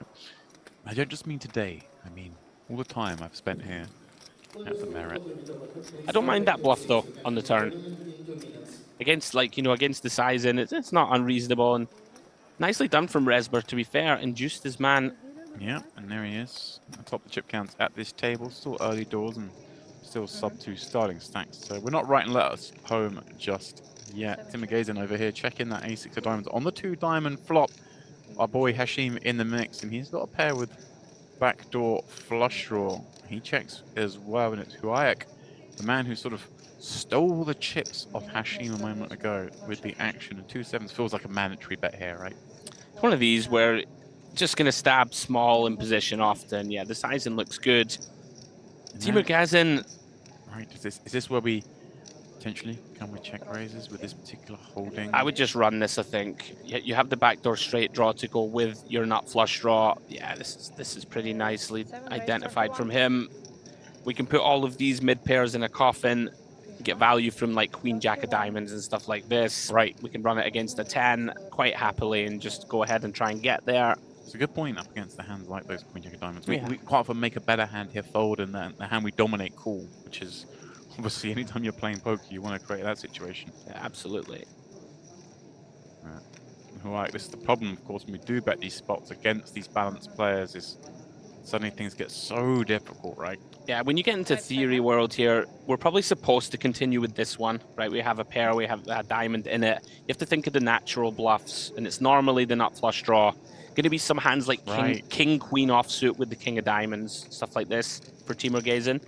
I don't just mean today. I mean, all the time I've spent here at the Merit.
I don't mind that bluff, though, on the turn. Against, like, you know, against the sizing, it's not unreasonable. And nicely done from Resber, to be fair. Induced his man.
Yeah, and there he is. Atop the chip counts at this table. Still early doors and still sub-2 starting stacks. So we're not writing letters home just yet. Tim Gazin over here checking that A6 of diamonds on the 2-diamond flop. Our boy Hashim in the mix, and he's got a pair with backdoor flush draw. He checks as well, and it's Huayek, the man who sort of stole the chips off Hashim a moment ago with the action. And 2-7s feels like a mandatory bet here, right?
It's one of these where just going to stab small in position often. Yeah, the sizing looks good. Timur Gazin.
Right, is this where we potentially can we check raises with this particular holding?
I would just run this, I think. You have the backdoor straight draw to go with your nut flush draw. Yeah, this is pretty nicely identified from him. We can put all of these mid pairs in a coffin, get value from like Queen Jack of diamonds and stuff like this.
Right.
We can run it against a 10 quite happily and just go ahead and try and get there.
It's a good point up against the hands like those Queen Jack of diamonds. We quite often make a better hand here fold and the hand we dominate call, which is obviously anytime you're playing poker, you want to create that situation.
Yeah, absolutely.
Right, this is the problem, of course, when we do bet these spots against these balanced players is suddenly things get so difficult, right?
Yeah, when you get into theory world here, we're probably supposed to continue with this one, right? We have a pair, we have a diamond in it. You have to think of the natural bluffs, and it's normally the nut flush draw. Going to be some hands like King, Queen offsuit with the King of diamonds, stuff like this for Timur Gazin.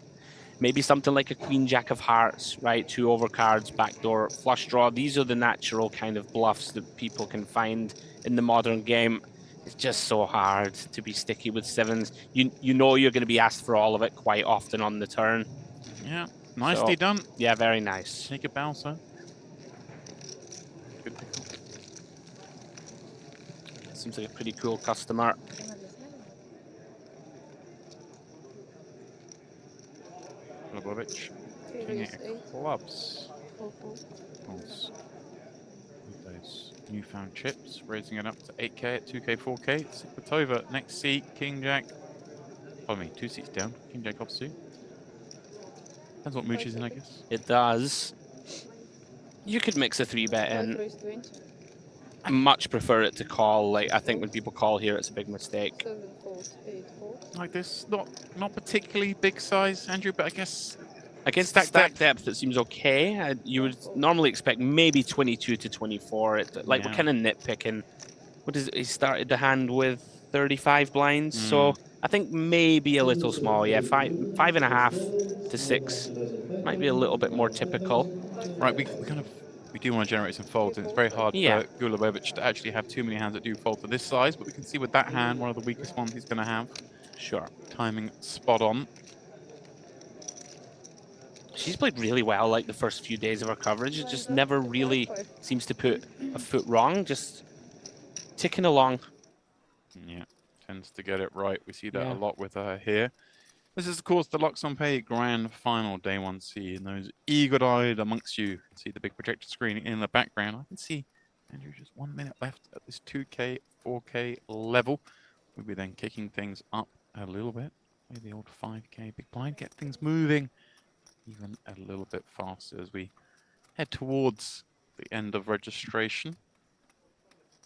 Maybe something like a Queen Jack of hearts, right? 2 overcards, backdoor flush draw. These are the natural kind of bluffs that people can find in the modern game. It's just so hard to be sticky with 7s. You know you're going to be asked for all of it quite often on the turn.
Yeah, nicely done.
Yeah, very nice.
Take a bow, sir. Good pick.
Seems like a pretty cool customer.
Lobovic, King of clubs. With those newfound chips, raising it up to 8k at 2k, 4k. Sikvatova, next seat, King Jack. Pardon me, 2 seats down. King Jack offsuit. Depends what mooch is in, I guess.
It does. You could mix a 3-bet in. I much prefer it to call. Like, I think when people call here, it's a big mistake.
Like this, not particularly big size, Andrew, but I guess
against stack depth, it seems okay. You would normally expect maybe 22 to 24. We're kind of nitpicking. What is it? He started the hand with 35 blinds, so I think maybe a little small. Yeah, 5.5 to 6 might be a little bit more typical.
Right, we do want to generate some folds, and it's very hard for Gulovic to actually have too many hands that do fold to this size, but we can see with that hand, one of the weakest ones he's going to have.
Sure.
Timing spot on.
She's played really well, like, the first few days of her coverage. It just never really seems to put a foot wrong, just ticking along.
Yeah, tends to get it right. We see that a lot with her here. This is, of course, the Luxon Pay Grand Final, Day 1C. And those eagle-eyed amongst you can see the big projector screen in the background. I can see, Andrew, just 1 minute left at this 2K, 4K level. We'll be then kicking things up a little bit. Maybe the old 5K big blind, get things moving. even a little bit faster as we head towards the end of registration.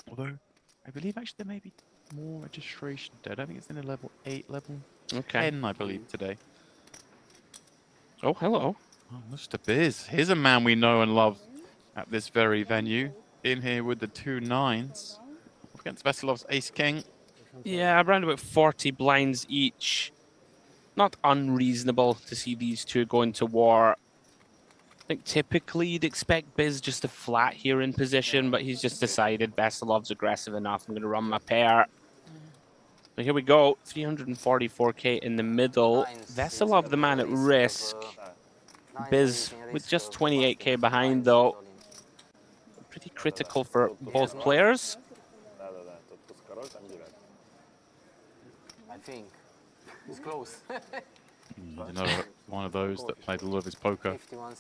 Although, I believe actually there may be more registration today. I don't think it's in the level 8, level 10, I believe, today.
Oh, hello.
Oh, Mr. Biz. Here's a man we know and love at this very venue. In here with the 2 9s. Against Vesilov's Ace King.
Yeah, around about 40 blinds each. Not unreasonable to see these two go into war. I think typically you'd expect Biz just to flat here in position, but he's just decided Vesilov's aggressive enough. I'm going to run my pair. So here we go. 344k in the middle. Veselov, the man at risk. Biz with just 28k behind, though. Pretty critical for both players.
I think it's close.
Another one of those that played a lot of his poker.
51,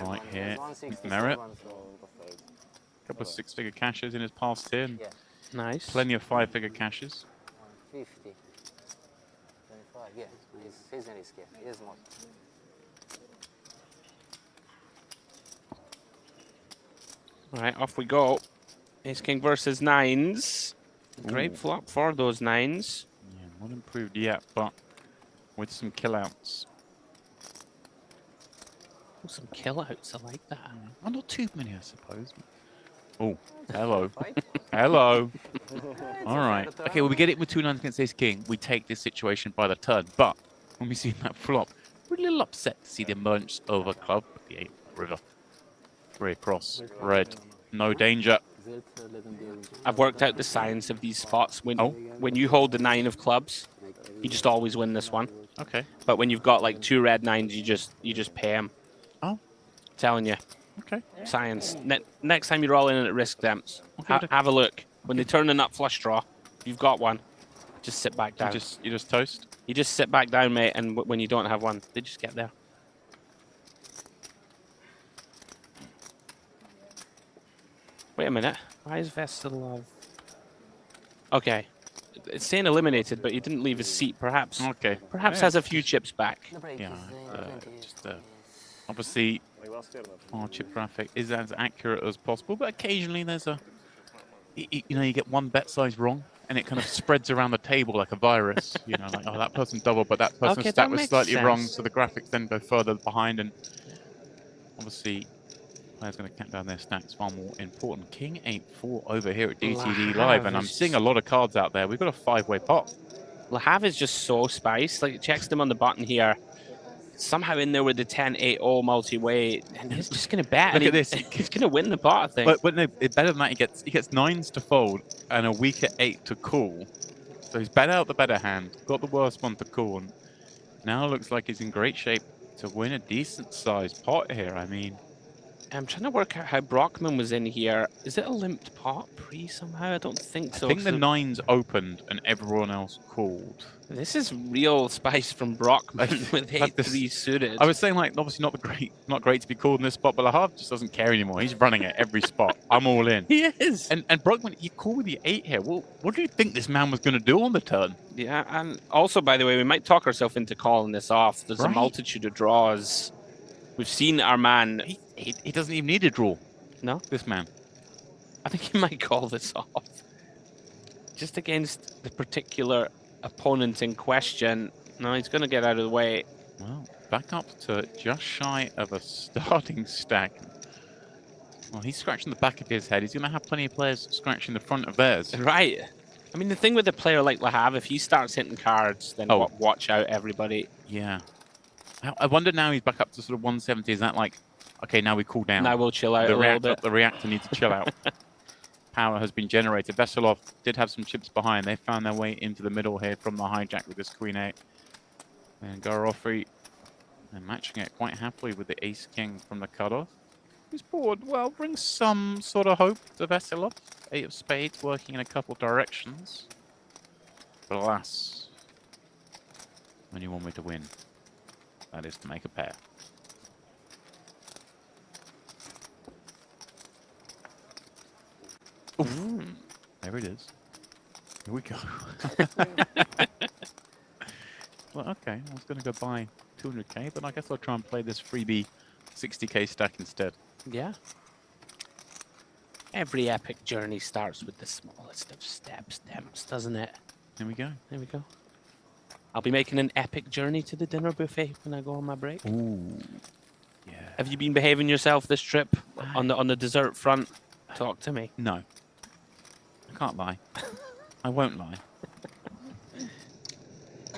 Right here. Merit. A couple of 6-figure cashes in his past here.
Yeah.
Nice.
Plenty of 5-figure cashes.
150. 25, yeah. He's in risk, yeah. He is more.
All right, off we go. Ace King versus 9s. Great flop for those 9s.
Yeah, not improved yet, but with some killouts.
Oh, some killouts, I like that.
Oh, not too many, I suppose. Oh, hello. Hello. All right. Okay, well, we get it with 2 9s against Ace King. We take this situation by the turn, but when we see that flop, we're a little upset to see the emergence of a club with the 8 river. 3 across, red, no danger.
I've worked out the science of these spots. When you hold the 9 of clubs, you just always win this one.
Okay.
But when you've got like 2 red 9s, you just pay them.
Oh.
Telling you.
Okay.
Science. Next time you're all in at risk, Demps, have a look. When they turn a nut flush draw, if you've got one, just sit back down.
You just toast?
You just sit back down, mate, and when you don't have one, they just get there. Wait a minute. Why is Veselov? Okay. It's saying eliminated, but he didn't leave his seat. Perhaps.
Okay.
Perhaps has a few chips back.
Yeah. Obviously, our chip graphic is as accurate as possible, but occasionally there's you get one bet size wrong, and it kind of spreads around the table like a virus. You know, like, oh, that person doubled, but that person's stat was slightly wrong, so the graphics then go further behind, and obviously, players going to count down their stacks far more important. King 8-4 over here at DTD Live, and I'm seeing a lot of cards out there. We've got a 5-way pot.
Lahav is just so spiced. Like, it checks them on the button here. Somehow in there with the 10-8-0 multi-way, and he's just going to bet.
Look at this.
He's going to win the pot, I think.
But no, it's better than that. He gets 9s to fold and a weaker 8 to call. So he's bet out the better hand, got the worst one to call, and now looks like he's in great shape to win a decent-sized pot here. I mean,
I'm trying to work out how Brockman was in here. Is it a limped pot pre somehow? I don't think so.
I think the 9s opened and everyone else called.
This is real spice from Brockman with 8-3 suited.
I was saying, like, obviously not great to be called in this spot, but Lahav just doesn't care anymore. He's running at every spot. I'm all in.
He is.
And Brockman, you call with the 8 here. Well, what do you think this man was going to do on the turn?
Yeah, and also, by the way, we might talk ourselves into calling this off. There's a multitude of draws. We've seen our man.
He doesn't even need a draw.
No?
This man.
I think he might call this off. Just against the particular opponent in question. No, he's going to get out of the way.
Well, back up to just shy of a starting stack. Well, he's scratching the back of his head. He's going to have plenty of players scratching the front of theirs.
Right. I mean, the thing with a player like Lahav, if he starts hitting cards, then watch out, everybody.
Yeah. I wonder now he's back up to sort of 170. Is that like, okay, now we cool down?
Now we'll chill out a little bit.
The reactor needs to chill out. Power has been generated. Veselov did have some chips behind. They found their way into the middle here from the hijack with this Queen 8. And Garofri and matching it quite happily with the Ace King from the cutoff. This board, well, brings some sort of hope to Veselov. 8 of spades working in a couple directions. But alas, only one way to win. That is to make a pair. Ooh, there it is. Here we go. Well, okay, I was going to go buy 200k, but I guess I'll try and play this freebie 60k stack instead.
Yeah. Every epic journey starts with the smallest of steps, Demps, doesn't it?
There we go.
There we go. I'll be making an epic journey to the dinner buffet when I go on my break.
Ooh. Yeah.
Have you been behaving yourself this trip on the dessert front? Talk to me.
No. I can't lie. I won't lie.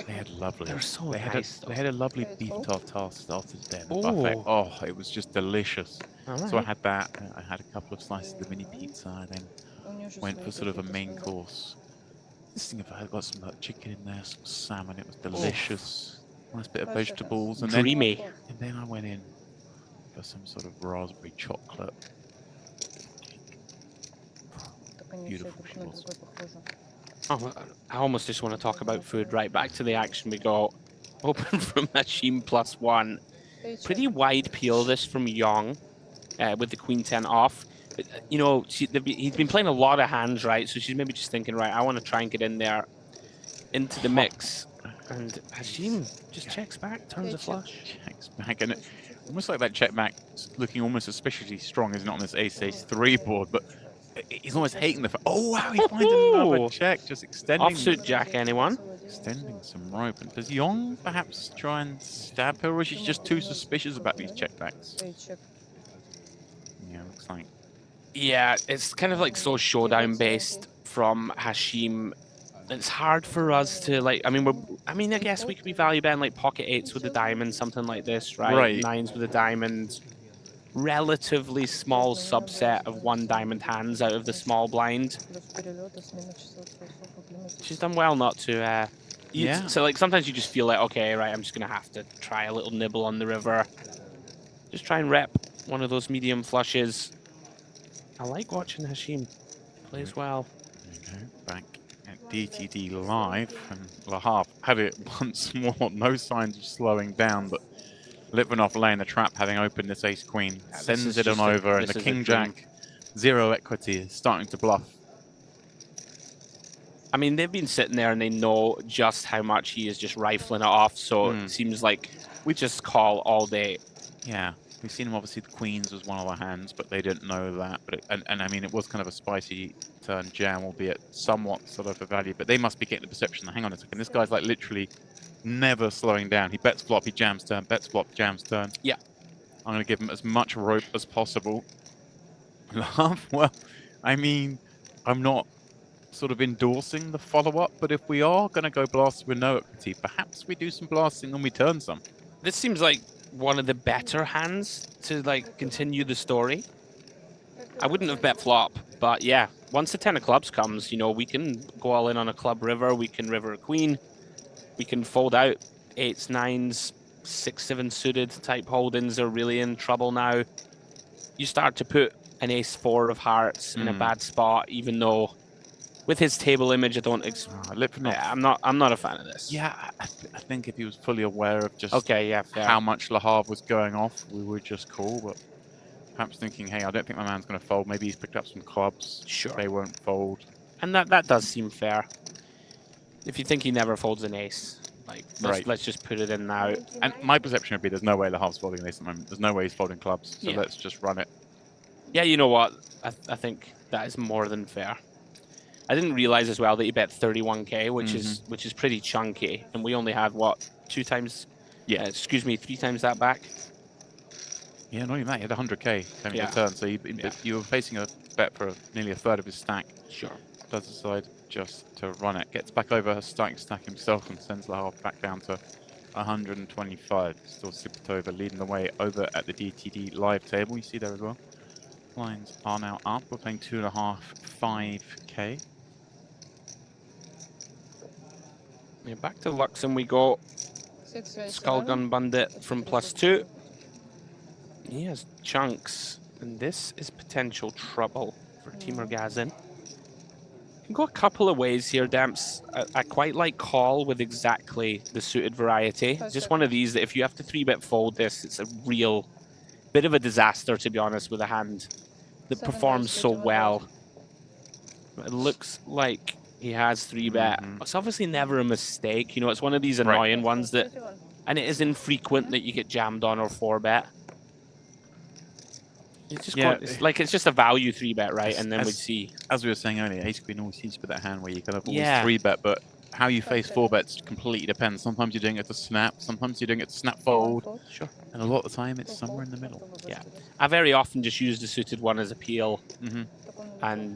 They had lovely.
They're so
nice. They had a lovely beef tartare started there.
Ooh.
Buffet. Oh, it was just delicious.
All
So I
right.
had that. I had a couple of slices of the mini pizza. Then went for sort of a main course. This thing, I got some chicken in there, some salmon. It was delicious. Nice bit of vegetables, and
Dreamy.
then I went in for some sort of raspberry chocolate. Beautiful she was.
Oh, I almost just want to talk about food. Right back to the action we go. Open from Machine +1. Pretty wide peel this from Young with the Queen 10 off. But, you know, he's been playing a lot of hands, right? So she's maybe just thinking, right, I want to try and get in there into the mix. And Hashim just checks back, turns a flush.
Checks back, and it, almost like that check back looking almost suspiciously strong, isn't it, on this ace-3 board? But he's almost hating the fact. Oh, wow, he finds another check, just extending.
Offsuit jack, anyone?
Extending some rope. And does Young perhaps try and stab her, or is she just too suspicious about these checkbacks? Yeah, looks like.
Yeah, it's kind of like so showdown based from Hashim. It's hard for us to like. I guess we could be value betting like pocket 8s with a diamond, something like this, right?
Right.
9s with a diamond. Relatively small subset of 1 diamond hands out of the small blind. She's done well not to.
Yeah.
So like sometimes you just feel like, okay, right, I'm just gonna have to try a little nibble on the river. Just try and rep one of those medium flushes. I like watching Hashim. Plays well.
There you go. Back at DTD Live, and Lahav had it once more. No signs of slowing down, but Litvinov laying the trap, having opened this ace-queen, sends it on over, and the king-jack, 0 equity, is starting to bluff.
I mean, they've been sitting there and they know just how much he is just rifling it off, so it seems like we just call all day.
Yeah. We've seen him, obviously, the queens was one of the hands, but they didn't know that. But I mean, it was kind of a spicy turn jam, albeit somewhat sort of a value. But they must be getting the perception that, hang on a second, this guy's like literally never slowing down. He bets flop, he jams turn, bets flop, jams turn.
Yeah.
I'm going to give him as much rope as possible. Well, I mean, I'm not sort of endorsing the follow-up, but if we are going to go blast with no equity, perhaps we do some blasting and we turn some.
This seems like one of the better hands to like continue the story. I wouldn't have bet flop, but yeah, once the 10 of clubs comes, you know, we can go all in on a club river, we can river a queen, we can fold out 8s, 9s, 6, 7 suited type holdings are really in trouble now. You start to put an ace-4 of hearts in a bad spot, even though with his table image, I don't. I'm not a fan of this.
Yeah, I think if he was fully aware of just
how
much Lahav was going off, we would just call. But perhaps thinking, hey, I don't think my man's going to fold. Maybe he's picked up some clubs.
Sure.
They won't fold.
And that does seem fair. If you think he never folds an ace, like let's just put it in now.
And my perception would be there's no way Lahav's folding an ace at the moment. There's no way he's folding clubs. So let's just run it.
Yeah, you know what? I think that is more than fair. I didn't realize as well that he bet 31k, which is pretty chunky, and we only had what 3 times that back.
Yeah, not even that. He had 100k having a turn, so you were facing a bet for nearly a third of his stack.
Sure.
Does decide just to run it. Gets back over her starting stack himself and sends Lahav back down to 125. Still Sipitova leading the way over at the DTD live table. You see there as well. Lines are now up. We're playing 2.5, 5k.
Yeah, back to Luxon we go. Skullgun Bandit from +2. He has chunks, and this is potential trouble for Timur Gazin. Can go a couple of ways here, Demps. I quite like call with exactly the suited variety. Just one of these that if you have to 3-bet fold this, it's a real bit of a disaster, to be honest, with a hand that performs so well. It looks like he has 3-bet. It's obviously never a mistake. You know, it's one of these annoying ones that And it is infrequent that you get jammed on or 4-bet. It's just it's just a value 3-bet, right? And then we'd see.
As we were saying earlier, ace queen always seems to be that hand where you kind of always 3-bet, but how you face 4-bets completely depends. Sometimes you're doing it to snap, sometimes you're doing it to snap fold.
Sure.
And a lot of the time it's somewhere in the middle.
Yeah. I very often just use the suited one as a peel and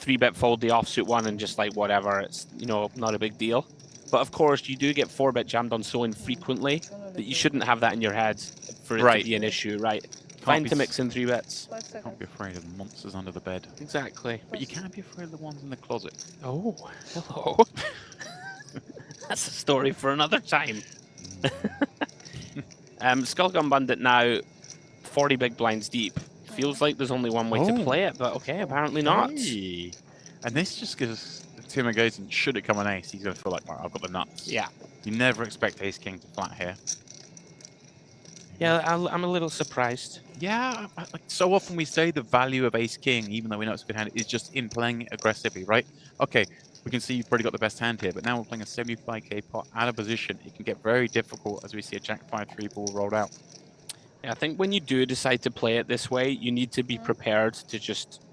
3-bet fold the offsuit one and just like whatever. It's, you know, not a big deal. But of course, you do get 4-bet jammed on so infrequently that you shouldn't have that in your head for it to be an issue, right? Fine to mix in 3-bets.
Can't be afraid of the monsters under the bed.
Exactly.
But you can be afraid of the ones in the closet.
Oh, hello. That's a story for another time. Skullgun Bandit now, 40 big blinds deep. Feels like there's only one way to play it, but okay, apparently not.
Hey. And this just gives Tim goes, and should it come an ace, he's going to feel like, well, I've got the nuts.
Yeah.
You never expect ace-king to flat here.
Yeah, I'm a little surprised.
Yeah, like so often we say the value of ace-king, even though we know it's a good hand, is just in playing it aggressively, right? Okay, we can see you've probably got the best hand here, but now we're playing a 75k pot out of position. It can get very difficult as we see a jack 5-3 ball rolled out.
Yeah, I think when you do decide to play it this way, you need to be prepared to just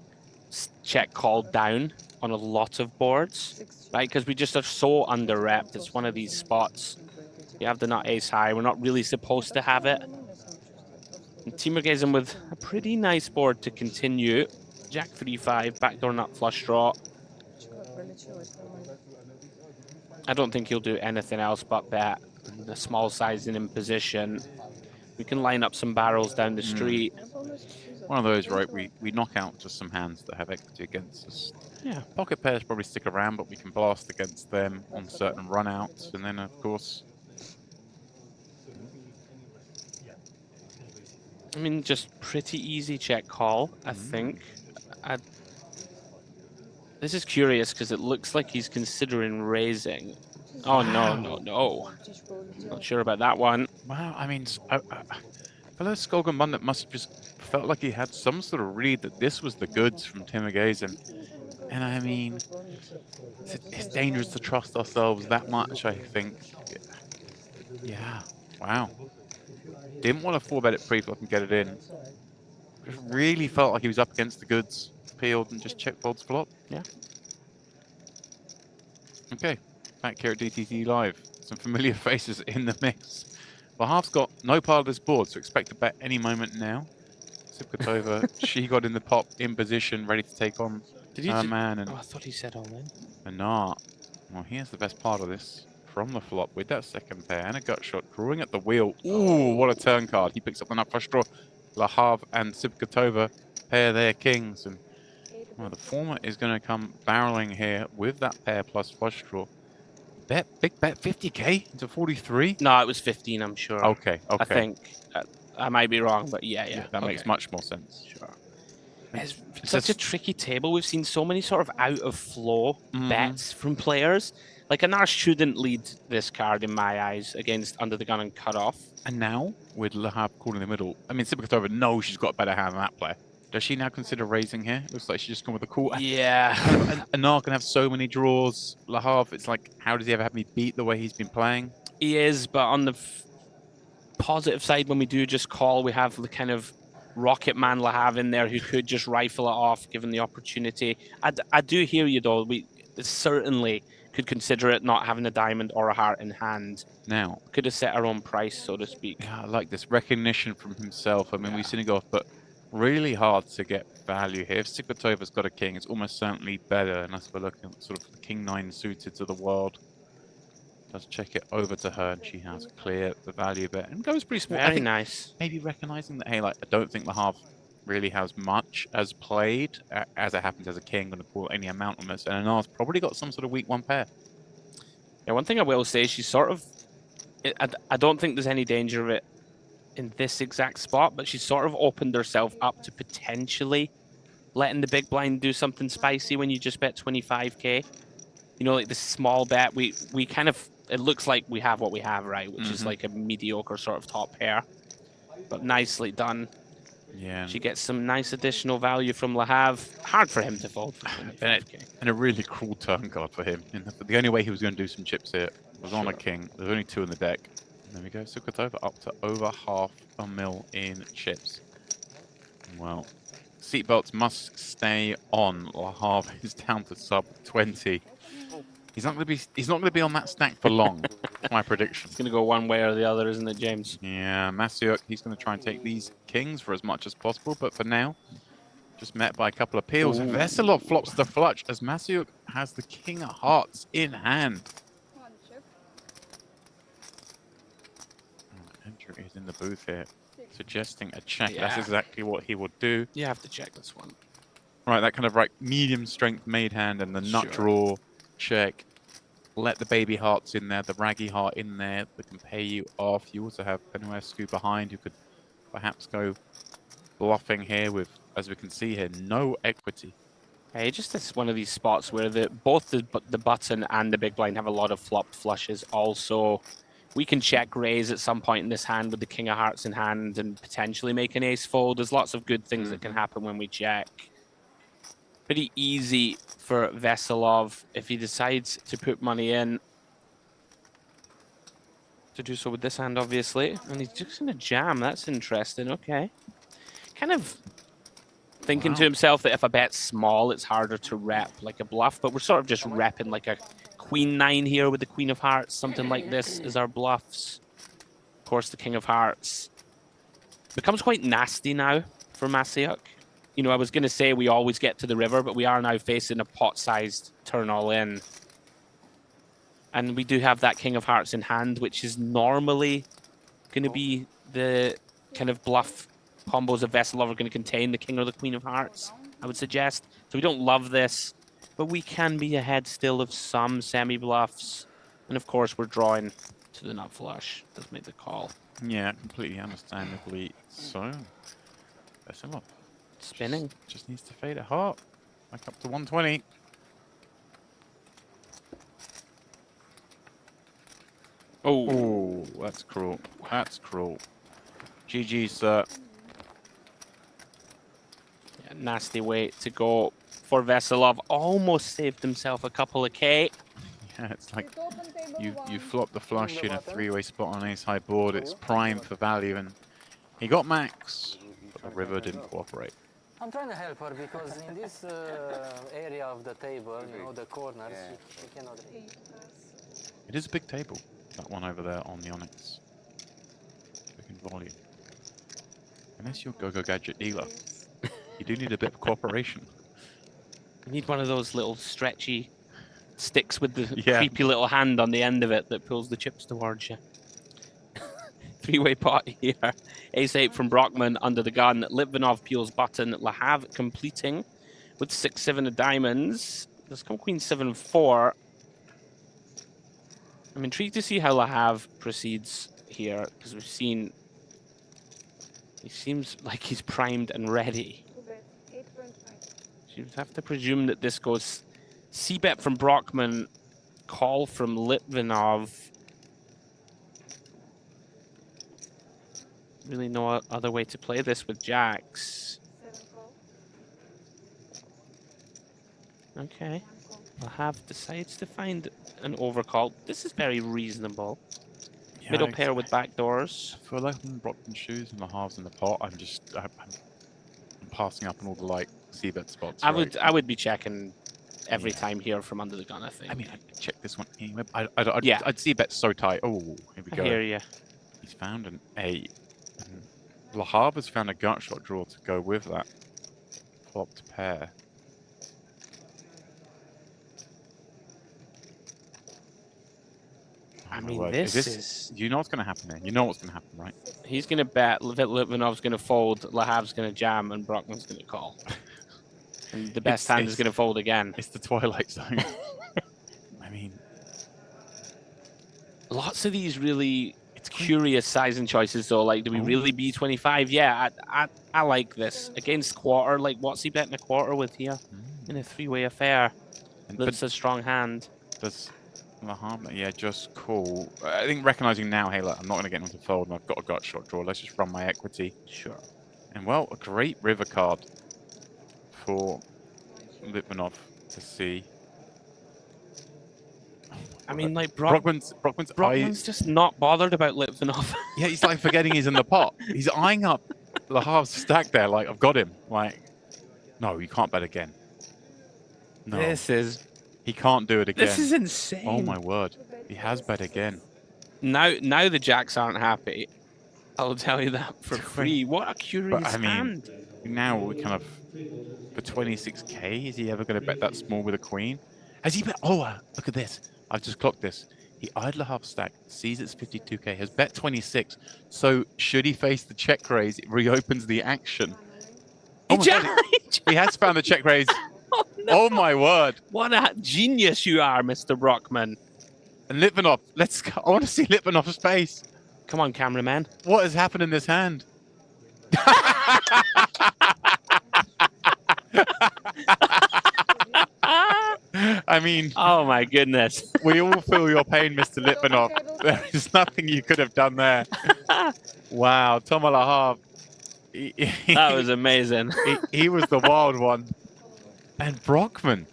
check call down on a lot of boards, right? Because we just are so under-repped. It's one of these spots. You have the nut ace high. We're not really supposed to have it. And Team Mergazin with a pretty nice board to continue. Jack 3-5, backdoor nut flush draw. I don't think he'll do anything else but bet. The small sizing in position. We can line up some barrels down the street.
One of those, right? We knock out just some hands that have equity against us.
Yeah.
Pocket pairs probably stick around, but we can blast against them on certain runouts. And then, of course...
I mean, just pretty easy check call, I think. This is curious because it looks like he's considering raising. Oh, no. Not sure about that one.
Wow, I mean, fellow Skullgun Bandit must have just felt like he had some sort of read that this was the goods from Tim Mergazin. And I mean, it's dangerous to trust ourselves that much, I think. Yeah, wow. Didn't want to 4-bet it pre-flop and get it in. Just really felt like he was up against the goods, peeled and just check folds flop.
Yeah.
Okay, back here at DTD Live. Some familiar faces in the mix. Lahav's got no part of this board, so expect to bet any moment now. Sipkatova, she got in the pot in position, ready to take on her man. And
I thought he said all in.
Menard. Well, here's the best part of this. From the flop with that second pair and a gut shot, drawing at the wheel. Ooh, what a turn card. He picks up the nut flush draw. Lahav and Sipkatova pair their kings. And well, the former is going to come barreling here with that pair plus flush draw. Big bet, 50k into 43?
No, it was 15, I'm sure.
Okay.
I think. I might be wrong, but yeah.
That makes much more sense.
Sure. It's such a tricky table. We've seen so many sort of out of flow bets from players. Like, Anar shouldn't lead this card, in my eyes, against Under the Gun and Cutoff. And
now, with Lahab calling the middle, I mean, Sipkatova knows she's got a better hand than that player. Does she now consider raising here? Looks like she's just gone with a call.
Yeah.
Anar can have so many draws. Lahab, it's like, how does he ever have me beat the way he's been playing?
He is, but on the positive side, when we do just call, we have the kind of Rocket Man Lahav in there who could just rifle it off, given the opportunity. I do hear you, though. We certainly could consider it not having a diamond or a heart in hand.
Now,
could have set our own price, so to speak.
Yeah, I like this recognition from himself. I mean, we've seen it go off, but really hard to get value here. If Sipkatova's got a king, it's almost certainly better. And as we're looking at sort of the king 9 suited to the world, does check it over to her, and she has clear the value bet and goes pretty small.
Very nice.
Maybe recognizing that, hey, like, I don't think Lahav really has much as played. As it happens as a king, going to pull any amount on this. And Anar's probably got some sort of weak one pair.
Yeah, one thing I will say, she's sort of... I don't think there's any danger of it in this exact spot, but she's sort of opened herself up to potentially letting the big blind do something spicy when you just bet 25k. You know, like the small bet, we kind of... It looks like we have what we have, right? Which is like a mediocre sort of top pair. But nicely done.
Yeah.
She gets some nice additional value from Lahav. Hard for him to fold.
And a really cruel turn card for him. The only way he was going to do some chips here was on a king. There's only 2 in the deck. There we go. Sukatova up to over $500,000 in chips. Well, seatbelts must stay on. Lahav is down to sub 20. He's not going to be on that stack for long. That's my prediction.
It's going to go one way or the other, isn't it, James?
Yeah, Masiuk, he's going to try and take these kings for as much as possible, but for now, just met by a couple of peels. Veselov flops the flush as Masiuk has the king of hearts in hand.
One chip.
Andrew is in the booth here, suggesting a check.
Yeah.
That's exactly what he would do.
You have to check this one.
Right, that kind of medium strength made hand and the nut draw check. Let the baby hearts in there, the raggy heart in there that can pay you off. You also have Penuescu behind who could perhaps go bluffing here with, as we can see here, no equity.
Hey, just this one of these spots where both the button and the big blind have a lot of flop flushes. Also, we can check raise at some point in this hand with the king of hearts in hand and potentially make an ace fold. There's lots of good things that can happen when we check. Pretty easy for Veselov if he decides to put money in. To do so with this hand, obviously. And he's just going to jam. That's interesting. Okay. Kind of thinking to himself that if I bet small, it's harder to rep like a bluff. But we're sort of just repping like a queen 9 here with the queen of hearts. Something like this is our bluffs. Of course, the king of hearts. Becomes quite nasty now for Masiuk. You know, I was going to say we always get to the river, but we are now facing a pot-sized turn all in. And we do have that king of hearts in hand, which is normally going to be the kind of bluff combos of Veselov are going to contain the king or the queen of hearts, I would suggest. So we don't love this, but we can be ahead still of some semi-bluffs. And of course, we're drawing to the nut flush. Does make the call.
Yeah, completely understandably so. Veselov.
Spinning.
Just needs to fade a heart. Back up to 120. Oh, that's cruel. That's cruel. GG, sir.
Yeah, nasty way to go for Veselov. Almost saved himself a couple of K.
Yeah, it's like you flop the flush in a three-way spot on ace high board. It's prime for value, and he got max, but the river didn't cooperate.
I'm trying to help her because in this area of the table, you know, the corners, she cannot read.
It is a big table, that one over there on the Onyx. Big in volume. Unless you're Go-Go Gadget dealer, you do need a bit of cooperation.
You need one of those little stretchy sticks with the creepy little hand on the end of it that pulls the chips towards you. Three-way pot here. Ace-8 from Brockman under the gun. Litvinov peels button. Lahav completing with 6-7 of diamonds. There's come queen 7-4. I'm intrigued to see how Lahav proceeds here because we've seen he seems like he's primed and ready. You'd have to presume that this goes c-bet from Brockman, call from Litvinov. Really no other way to play this with jacks. Okay. Lahav decides to find an overcall. This is very reasonable. Yeah, middle pair with backdoors.
For like Brockman shoes and the halves in the pot, I'm passing up on all the like c-bet spots.
I would be checking every time here from under the gun, I think.
I mean, I'd check this one anyway. I'd c-bet so tight. Oh, here we go.
I hear you.
He's found an 8. Lahav has found a gut shot draw to go with that flopped pair.
I mean, this is...
You know what's going to happen there. You know what's going to happen, right?
He's going to bet, Litvinov's going to fold, Lahav's going to jam, and Brockman's going to call. And the best hand is going to fold again.
It's the Twilight Zone. I mean...
Lots of these really curious sizing choices, though. Like, do we really B25? Yeah, I like this. Against quarter, like, what's he betting a quarter with here? In a three-way affair. That's a strong hand.
Does... Yeah, just cool. I think recognizing now, hey, look, I'm not going to get into fold and I've got a gut shot draw. Let's just run my equity.
Sure.
And well, a great river card for Litvinov to see. Oh my
I mean, like
Brockman's
Brockman's just not bothered about Litvinov.
Yeah, he's like forgetting he's in the pot. He's eyeing up the half stack there, like I've got him. Like, no, you can't bet again. No, he can't do it again.
This is insane.
Oh my word, he has bet again.
Now the jacks aren't happy. I'll tell you that for free. What a curious hand.
Now we kind of for 26k. Is he ever going to bet that small with a queen? Has he bet? Oh, look at this. I've just clocked this. He eyed the half stack, sees it's 52k, has bet 26. So should he face the check raise, it reopens the action. Oh my God, he has found the check raise.
Oh, no.
Oh my word!
What a genius you are, Mr. Brockman.
And Litvinov, let's go. I want to see Litvinov's face.
Come on, cameraman.
What has happened in this hand? I mean,
oh my goodness.
We all feel your pain, Mr. Litvinov. There is nothing you could have done there. Wow, Tom Alahav.
That was amazing.
He was the wild one. And Brockman.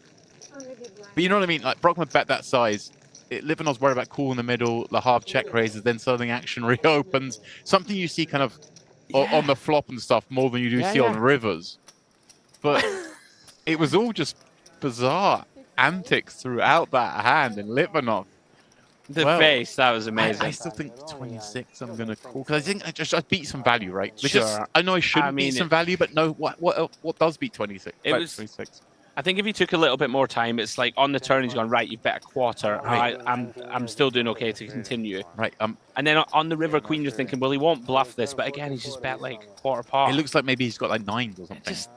But you know what I mean? Like, Brockman bet that size. Litvinov's worried about cool in the middle, Lahav check raises, then suddenly action reopens. Something you see kind of on the flop and stuff more than you do see on rivers. But it was all just bizarre antics throughout that hand, and Litvinov.
The face, that was amazing.
I still think 26 I'm going to call, because I think I beat some value, right?
Sure.
I know I shouldn't beat some value, but no, what does beat 26?
It was 26. I think if he took a little bit more time, it's like on the turn he's gone, right, you've bet a quarter. Right. I'm still doing okay to continue.
Right.
And then on the river queen, you're thinking, well, he won't bluff this, but again, he's just bet like quarter pot.
It looks like maybe he's got like 9s or something.
Just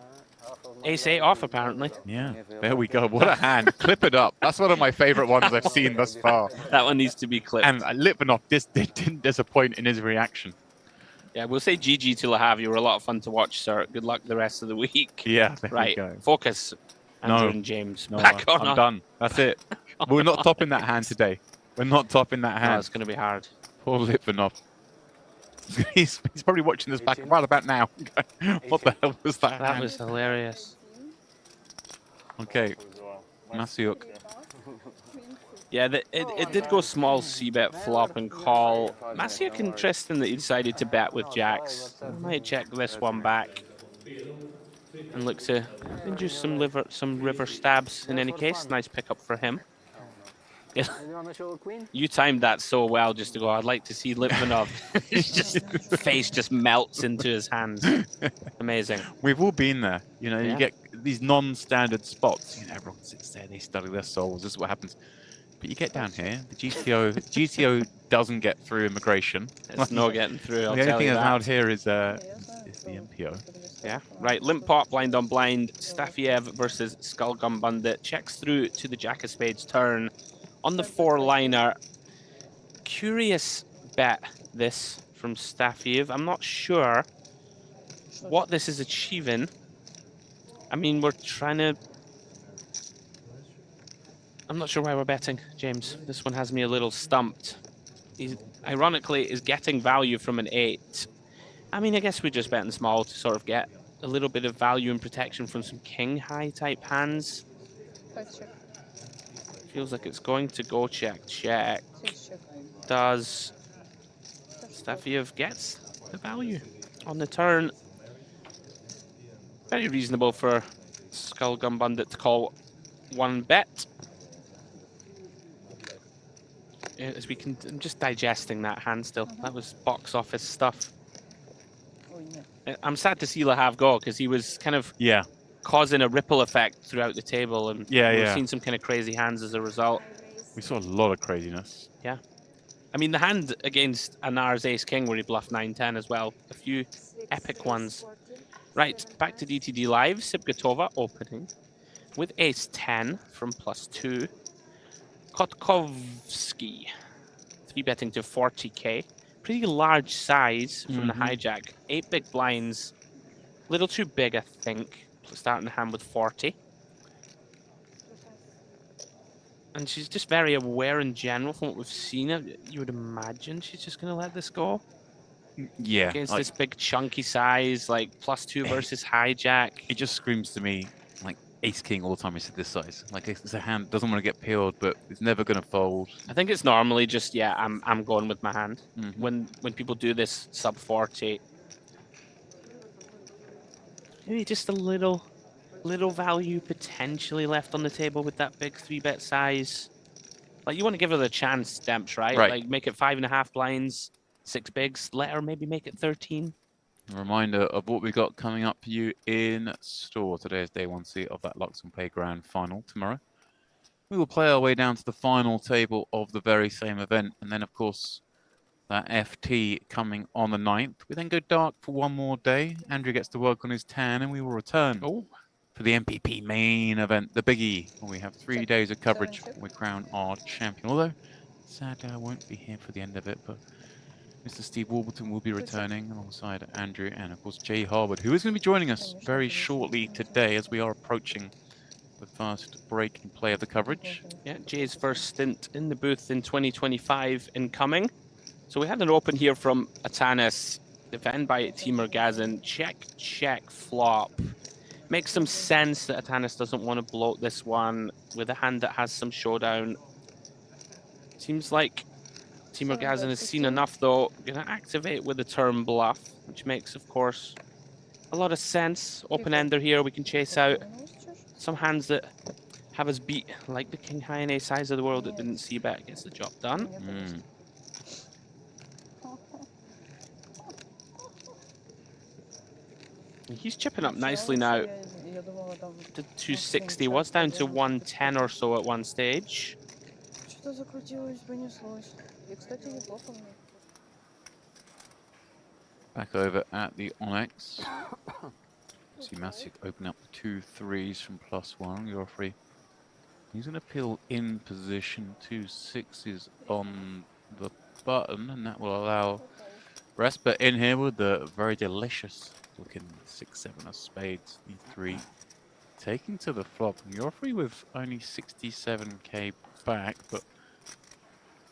ace-8 off, apparently.
Yeah, there we go. What a hand. Clip it up. That's one of my favorite ones I've seen thus far.
That one needs to be clipped.
And Litvinov didn't disappoint in his reaction.
Yeah, we'll say GG to Lahav. You were a lot of fun to watch, sir. Good luck the rest of the week.
Yeah, there we go.
Focus. Andrew and James.
No, I'm done. That's it. We're not topping that hand today. We're not topping that hand.
No, it's going to be hard.
Poor Litvinov. He's probably watching this back right about now. What the hell was that?
That was hilarious.
Okay, Masiuk.
Yeah, it did go small c-bet flop and call. Masiuk, interesting that he decided to bet with jacks. I might check this one back and look to induce some river stabs in any case. Nice pickup for him. You timed that so well just to go, I'd like to see Litvinov. His face just melts into his hands. Amazing.
We've all been there. You know, you get these non-standard spots. You know, everyone sits there, they study their souls. This is what happens. But you get down here, the GTO doesn't get through immigration.
It's not getting through, I'll
tell you that. The only thing
allowed
here is the MPO.
Yeah, right. Limp pot, blind on blind. Stafiev versus Skullgum Bandit. Checks through to the Jack of Spades turn. On the 4-liner, curious bet this from Stafiev. I'm not sure what this is achieving. I mean, we're trying to... I'm not sure why we're betting, James. This one has me a little stumped. He, ironically, is getting value from an 8. I mean, I guess we're just betting small to sort of get a little bit of value and protection from some king-high type hands. Feels like it's going to go check. Does Stafiev gets the value on the turn? Very reasonable for Skullgum Bandit to call one bet. As we can, I'm just digesting that hand still. That was box office stuff. I'm sad to see Lahav go because he was kind of causing a ripple effect throughout the table, and we've seen some kind of crazy hands as a result.
We saw a lot of craziness.
Yeah. I mean, the hand against Anar's Ace-King where he bluffed 9-10 as well. A few epic ones. Right, back to DTD Live. Sipgatova opening with Ace-10 from +2. Kotkovsky, 3-betting to 40k. Pretty large size from the hijack. 8 big blinds. A little too big, I think. Starting the hand with 40. And she's just very aware in general from what we've seen. You would imagine she's just going to let this go.
Yeah.
Against this big chunky size, like +2 versus hijack.
It just screams to me, like, ace king all the time. It's this size. Like it's a hand doesn't want to get peeled, but it's never going to fold.
I think it's normally just I'm going with my hand.
Mm-hmm.
When people do this sub 40, maybe just a little value potentially left on the table with that big 3-bet size. Like you want to give her the chance, Demps, right? Like make it 5.5 blinds, 6 bigs. Let her maybe make it 13.
A reminder of what we got coming up for you in store. Today is day 1C of that Luxon Pay Grand Final. Tomorrow, we will play our way down to the final table of the very same event. And then, of course, that FT coming on the 9th. We then go dark for one more day. Andrew gets to work on his tan, and we will return for the MPP main event, the biggie. We have 3 days of coverage. We crown our champion. Although, sadly, I won't be here for the end of it, but Mr. Steve Warburton will be returning alongside Andrew and, of course, Jay Harwood, who is going to be joining us very shortly today as we are approaching the first break and play of the coverage.
Yeah, Jay's first stint in the booth in 2025 incoming. So we had an open here from Atanas, defended by Timur Gazin. Check, flop. Makes some sense that Atanas doesn't want to bloat this one with a hand that has some showdown. Seems like Timur Gazin has seen enough, though. Going to activate with a turn bluff, which makes, of course, a lot of sense. Open ender here, we can chase out some hands that have us beat, like the King High and Ace Highs of the world that didn't see bet gets the job done. He's chipping up nicely now to 260. Was down to 110 or so at one stage.
Back over at the Onyx. See Masiuk open up the 2 3s from +1. You're free. He's going to peel in position, 2 6s on the button, and that will allow Espen in here with the very delicious looking 6-7 of spades, E3. Taking to the flop, and you're free with only 67k back, but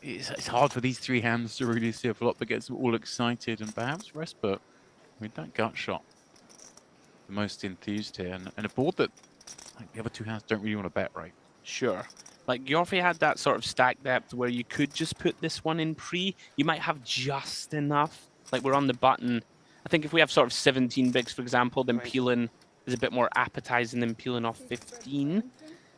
it's hard for these 3 hands to really see a flop that gets them all excited, and perhaps Espen with that gut shot the most enthused here, and a board that like the other 2 hands don't really want to bet, right?
Sure. Like Yorfi had that sort of stack depth where you could just put this one in pre. You might have just enough. Like we're on the button. I think if we have sort of 17 bigs, for example, then peeling is a bit more appetizing than peeling off 15.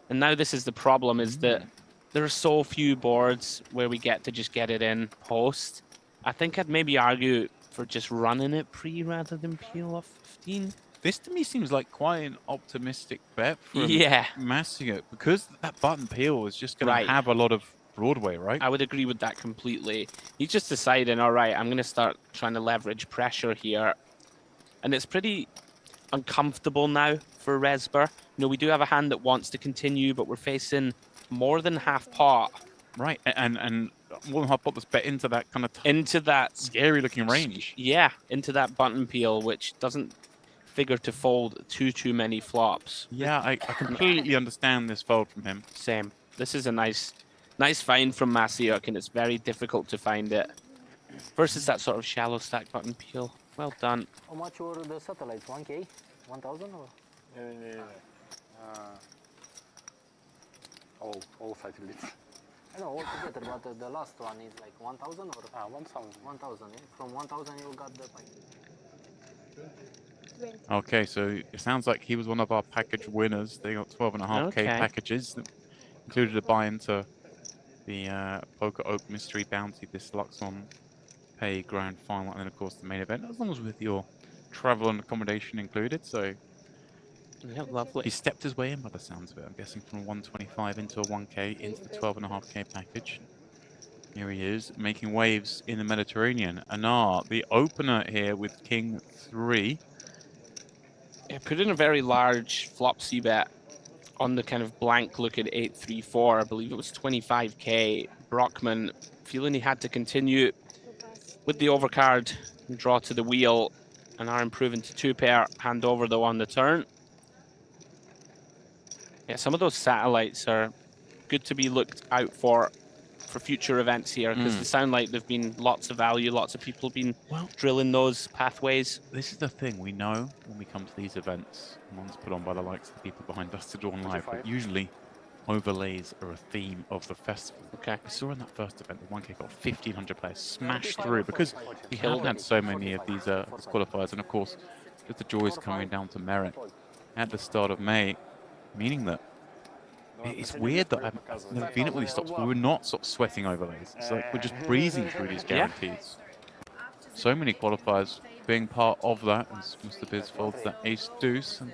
And now this is the problem, is that there are so few boards where we get to just get it in post. I think I'd maybe argue for just running it pre rather than peel off 15.
This to me seems like quite an optimistic bet from Masiuk, because that button peel is just going to have a lot of Broadway, right?
I would agree with that completely. He's just deciding, all right, I'm going to start trying to leverage pressure here. And it's pretty uncomfortable now for Espen. You know, we do have a hand that wants to continue, but we're facing more than half pot.
Right, and more than half pot that's bet into that kind of
into that
scary looking range.
Yeah, into that button peel, which doesn't figure to fold too many flops.
Yeah, I completely understand this fold from him.
Same. This is a nice find from Masiuk, and it's very difficult to find it. Versus that sort of shallow stack button peel. Well done.
How much were the satellites? 1K? 1,000 or?
Yeah. All satellites.
I know, all together, but the last one is like 1,000 or?
1,000.
1,000, yeah. From 1,000 you got the package.
Okay, so it sounds like he was one of our package winners. They got 12.5k packages that included a buy into the Poker Oak Mystery Bounty, this Luxon Pay Grand Final, and then of course the main event, as long as with your travel and accommodation included. So
yeah, lovely.
He stepped his way in by the sounds of it. I'm guessing from 125 into a 1k into the 12.5k package. Here he is, making waves in the Mediterranean. Anar, the opener here with King 3.
Yeah, put in a very large flop c-bet on the kind of blank look at 8-3-4. I believe it was 25k. Brockman feeling he had to continue with the overcard and draw to the wheel, and are improving to 2-pair, hand over though on the turn. Yeah, some of those satellites are good to be looked out for. for future events here? Because they sound like they've been lots of value, lots of people been drilling those pathways.
This is the thing, we know when we come to these events, ones put on by the likes of the people behind Dusted Dawn Live, but usually overlays are a theme of the festival.
Okay.
We saw in that first event, the 1K got 1,500 players smashed through because we haven't had so many of these qualifiers, and of course, just the joys coming down to merit at the start of May, meaning that it's weird that I've never been at all these stops, but we're not sort of sweating overlays. It's like we're just breezing through these guarantees. So many qualifiers being part of that, as Mr. Biz folds that ace deuce. And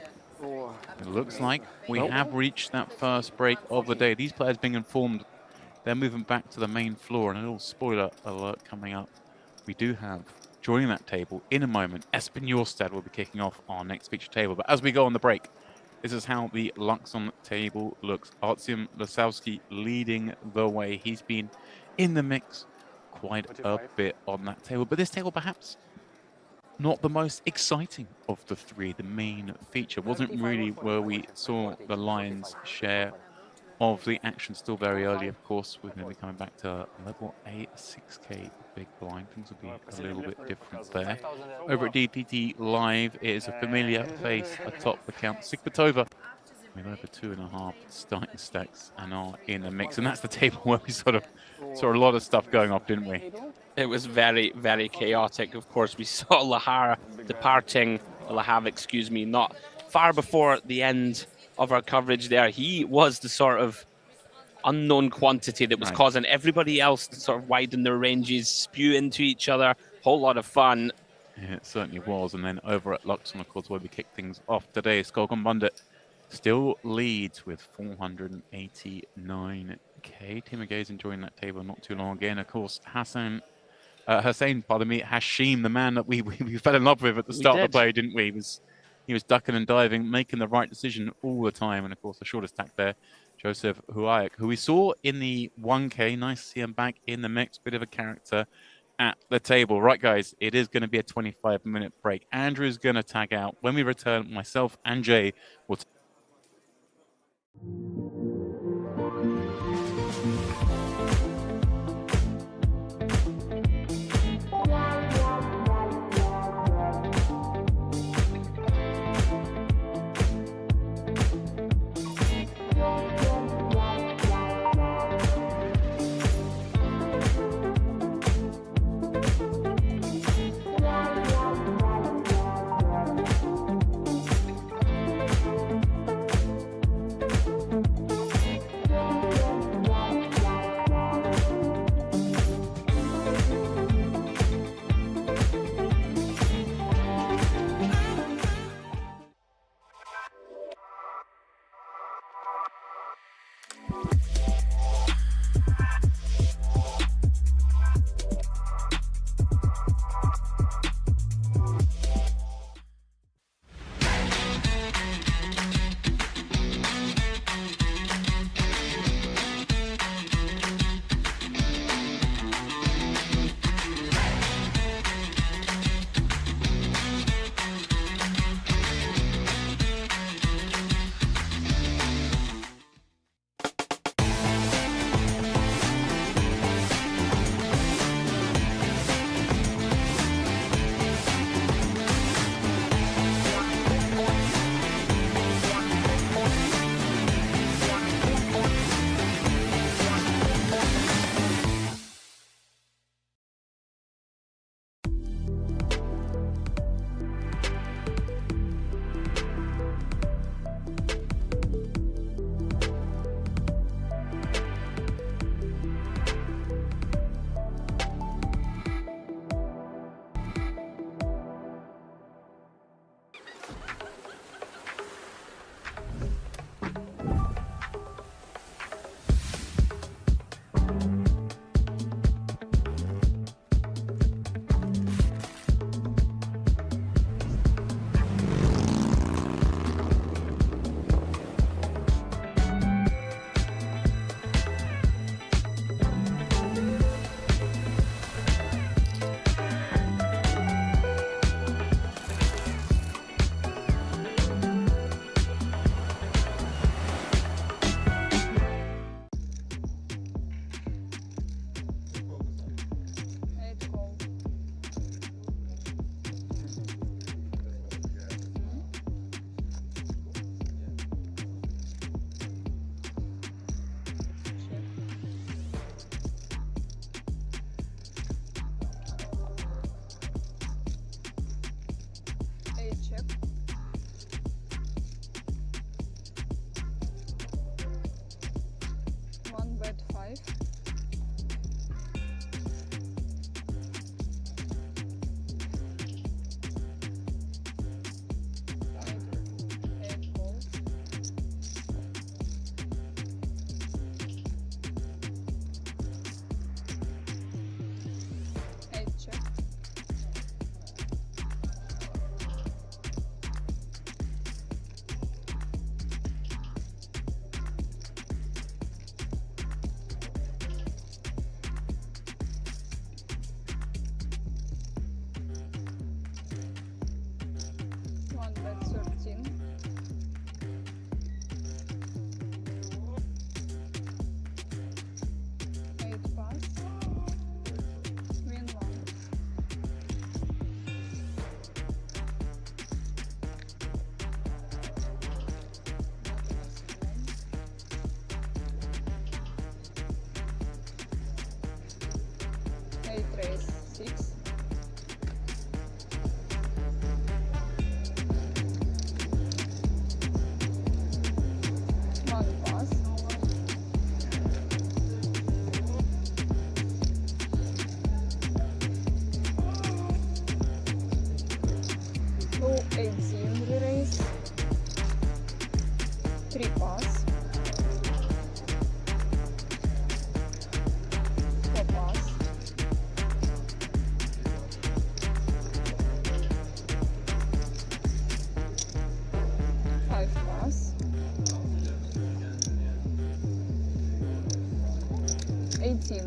it looks like we have reached that first break of the day. These players being informed they're moving back to the main floor, and a little spoiler alert coming up. We do have, joining that table in a moment, Espen Jørstad will be kicking off our next feature table. But as we go on the break, this is how the Luxon table looks. Artyom Lasowski leading the way. He's been in the mix quite a bit on that table. But this table perhaps not the most exciting of the three. The main feature wasn't really where we saw the lion's share of the action. Still very early, of course. We're going to be coming back to level 8, 6K big blind. Things will be a little bit different there. Over at DTD Live, it is a familiar face atop the count. Sikbatova with over 2.5 starting stacks and are in the mix. And that's the table where we sort of saw a lot of stuff going off, didn't we?
It was very, very chaotic. Of course, we saw Lahav departing, excuse me, not far before the end of our coverage there. He was the sort of unknown quantity that was causing everybody else to sort of widen their ranges, spew into each other. Whole lot of fun.
Yeah, it certainly was. And then over at Luxon, of course, where we kick things off today, Skogon Bundit still leads with 489k. Timagay's enjoying that table not too long again. Of course, Hussein, pardon me, Hashim, the man that we fell in love with at the start of the play, didn't we? He was ducking and diving, making the right decision all the time. And of course, the shortest stack there, Joseph Huayak, who we saw in the 1K. Nice to see him back in the mix. Bit of a character at the table. Right, guys, it is going to be a 25-minute break. Andrew's going to tag out. When we return, myself and Jay will
5. Eight balls. 8 check. 1 bet 13. 8 pass. Win 1. Eight raise 6. 1 pass. 2 18 raise. 3 pass. 4 pass. 5 pass. 18.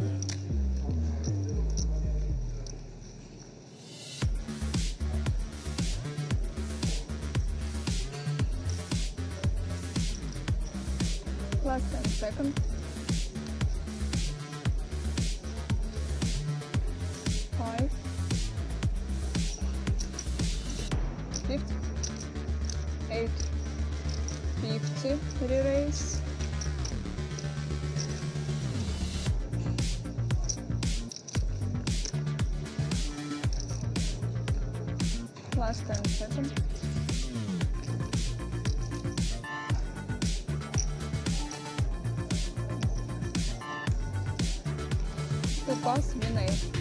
Plus 10 second. 5. 50. 8. 50. Re-raise. Plus 10 second. 2 pass, win 8.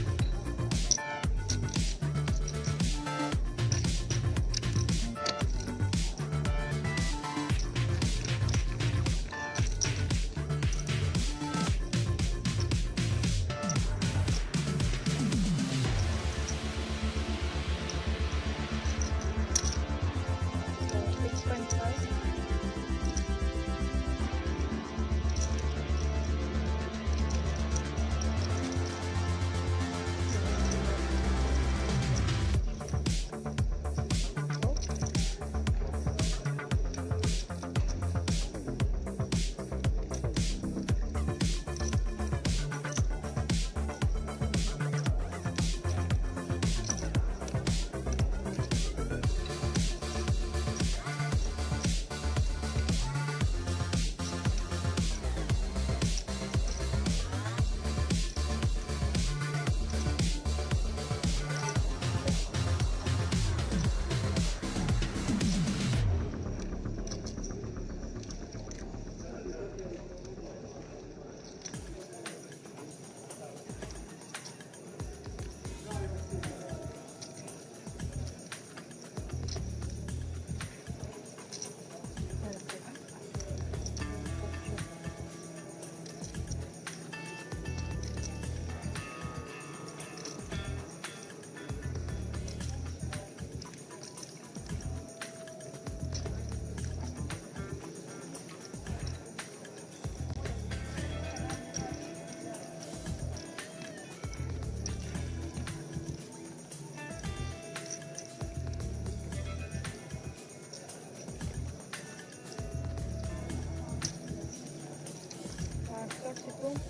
So 6.5.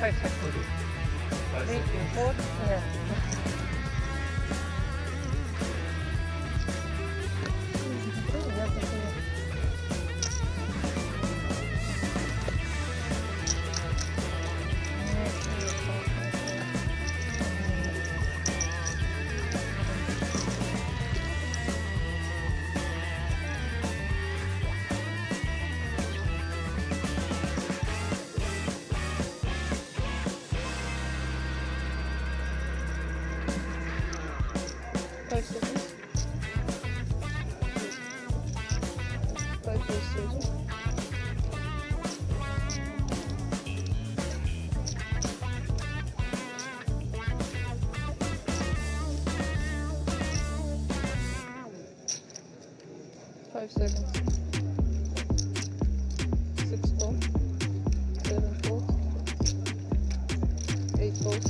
5 seconds. 3, 4, yeah. Seconds. 6 ball. 7 balls. 8 balls.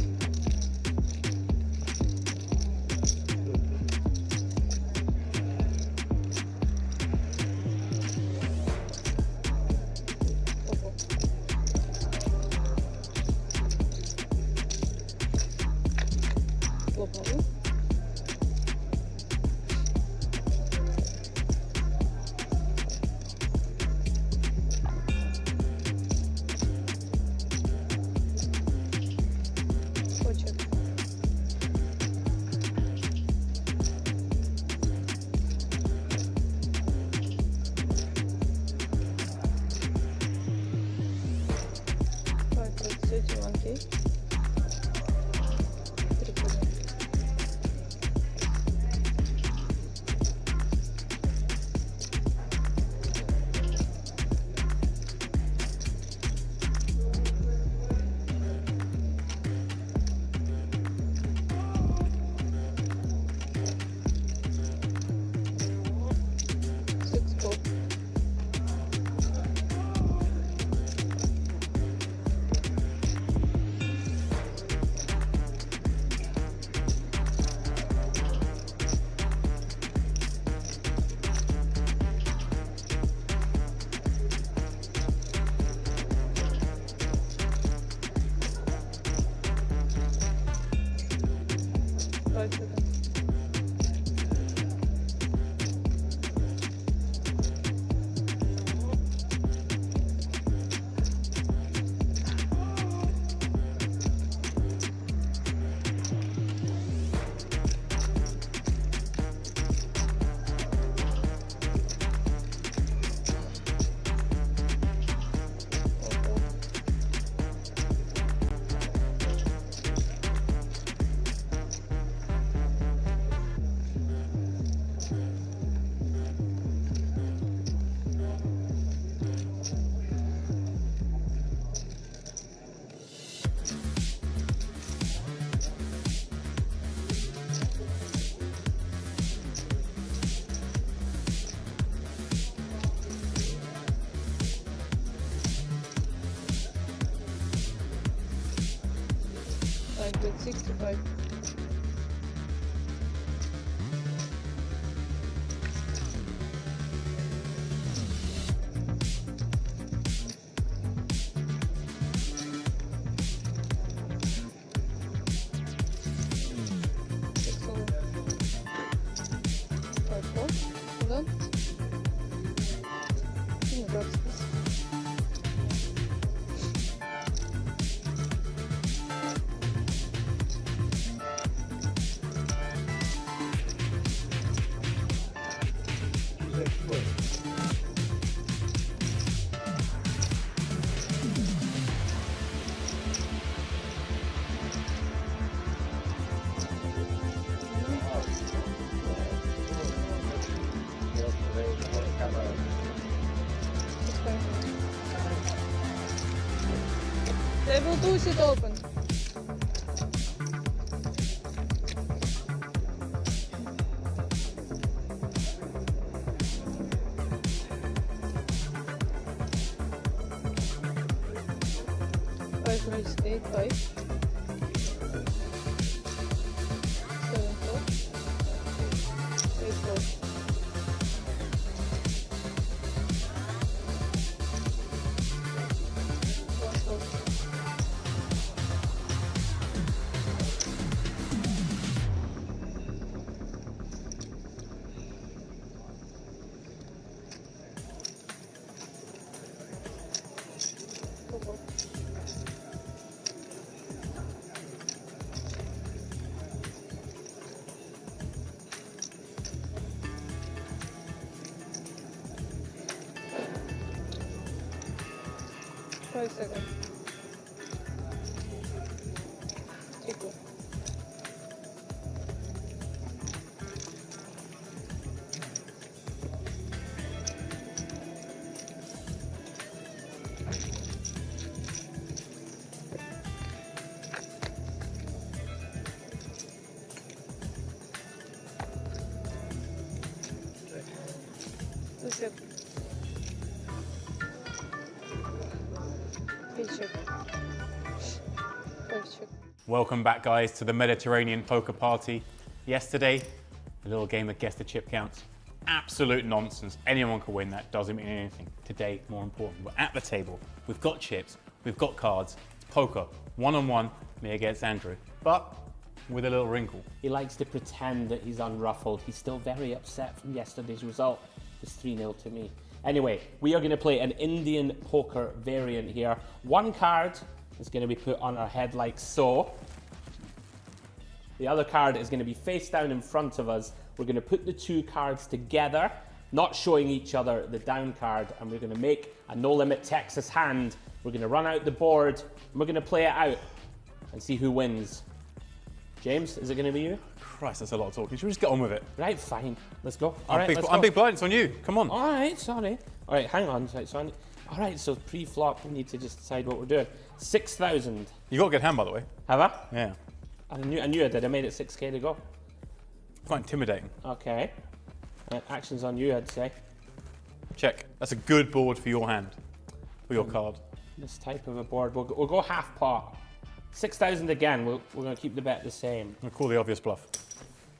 With 65. They will do it open. Five minutes, 8, 5. 7, 4. 8, 4. 5 seconds. Equal.
Welcome back, guys, to the Mediterranean poker party. Yesterday, the little game of guess the chip counts. Absolute nonsense. Anyone can win that. Doesn't mean anything. Today, more important, we're at the table. We've got chips. We've got cards. It's poker. One-on-one, me against Andrew. But with a little wrinkle.
He likes to pretend that he's unruffled. He's still very upset from yesterday's result. It's 3-0 to me. Anyway, we are going to play an Indian poker variant here. One card is going to be put on our head like so. The other card is going to be face down in front of us. We're going to put the two cards together, not showing each other the down card, and we're going to make a no-limit Texas hand. We're going to run out the board, and we're going to play it out and see who wins. James, is it going to be you?
Christ, that's a lot of talking. Should we just get on with it?
Right, fine. Let's go.
I'm big blind. It's on you. Come on.
All right, sorry. All right, hang on. All right, so pre-flop, we need to just decide what we're doing. 6,000.
You got a good hand, by the way.
Have I?
Yeah.
I knew I did. I made it 6K to go.
Quite intimidating.
Okay. Action's on you, I'd say.
Check. That's a good board for your hand, for your card.
This type of a board. We'll go half pot. 6,000 again. We're going to keep the bet the same.
I'll call the obvious bluff.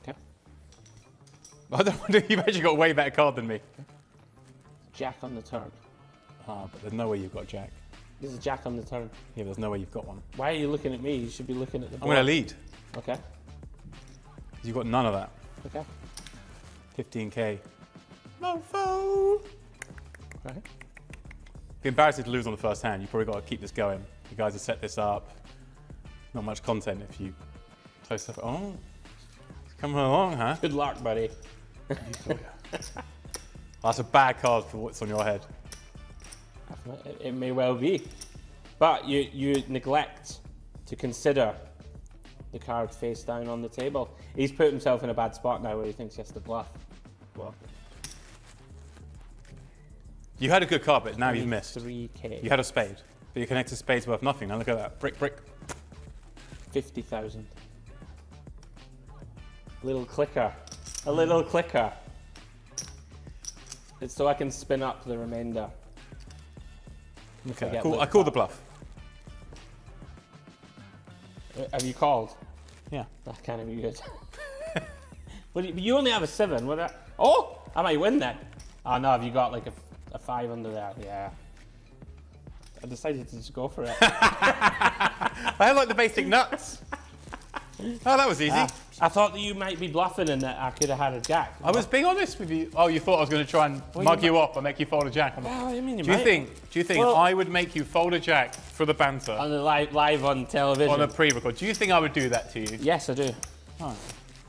Okay.
I don't wonder, you've actually got a way better card than me.
Jack on the turn.
Ah, but there's no way you've got a jack.
There's a jack on the turn.
Yeah, but there's no way you've got one.
Why are you looking at me? You should be looking at the board.
I'm going to lead.
Okay.
You've got none of that.
Okay.
15K. Mofo!
Right.
Be embarrassing to lose on the first hand. You've probably got to keep this going. You guys have set this up. Not much content if you play stuff. Oh, it's coming along, huh?
Good luck, buddy.
That's a bad card for what's on your head.
It may well be. But you neglect to consider the card face down on the table. He's put himself in a bad spot now where he thinks he has to bluff.
What? You had a good card, but now you've missed.
3K.
You had a spade, but your connected spade's worth nothing. Now look at that. Brick, brick.
50,000. Little clicker. A little clicker. It's so I can spin up the remainder.
Okay, I call the bluff.
Have you called?
Yeah.
That can't be good. Well, you only have a 7. Oh, I might win then. Oh no, have you got like a 5 under there? Yeah. I decided to just go for it.
I like the basic nuts. Oh, that was easy.
I thought that you might be bluffing and that I could have had a jack.
I was being honest with you. Oh, you thought I was going to try and mug you up and make you fold a jack?
Well, I mean,
do you think well, I would make you fold a jack for the banter?
On the live on television.
On a pre-record. Do you think I would do that to you?
Yes, I do.
Oh.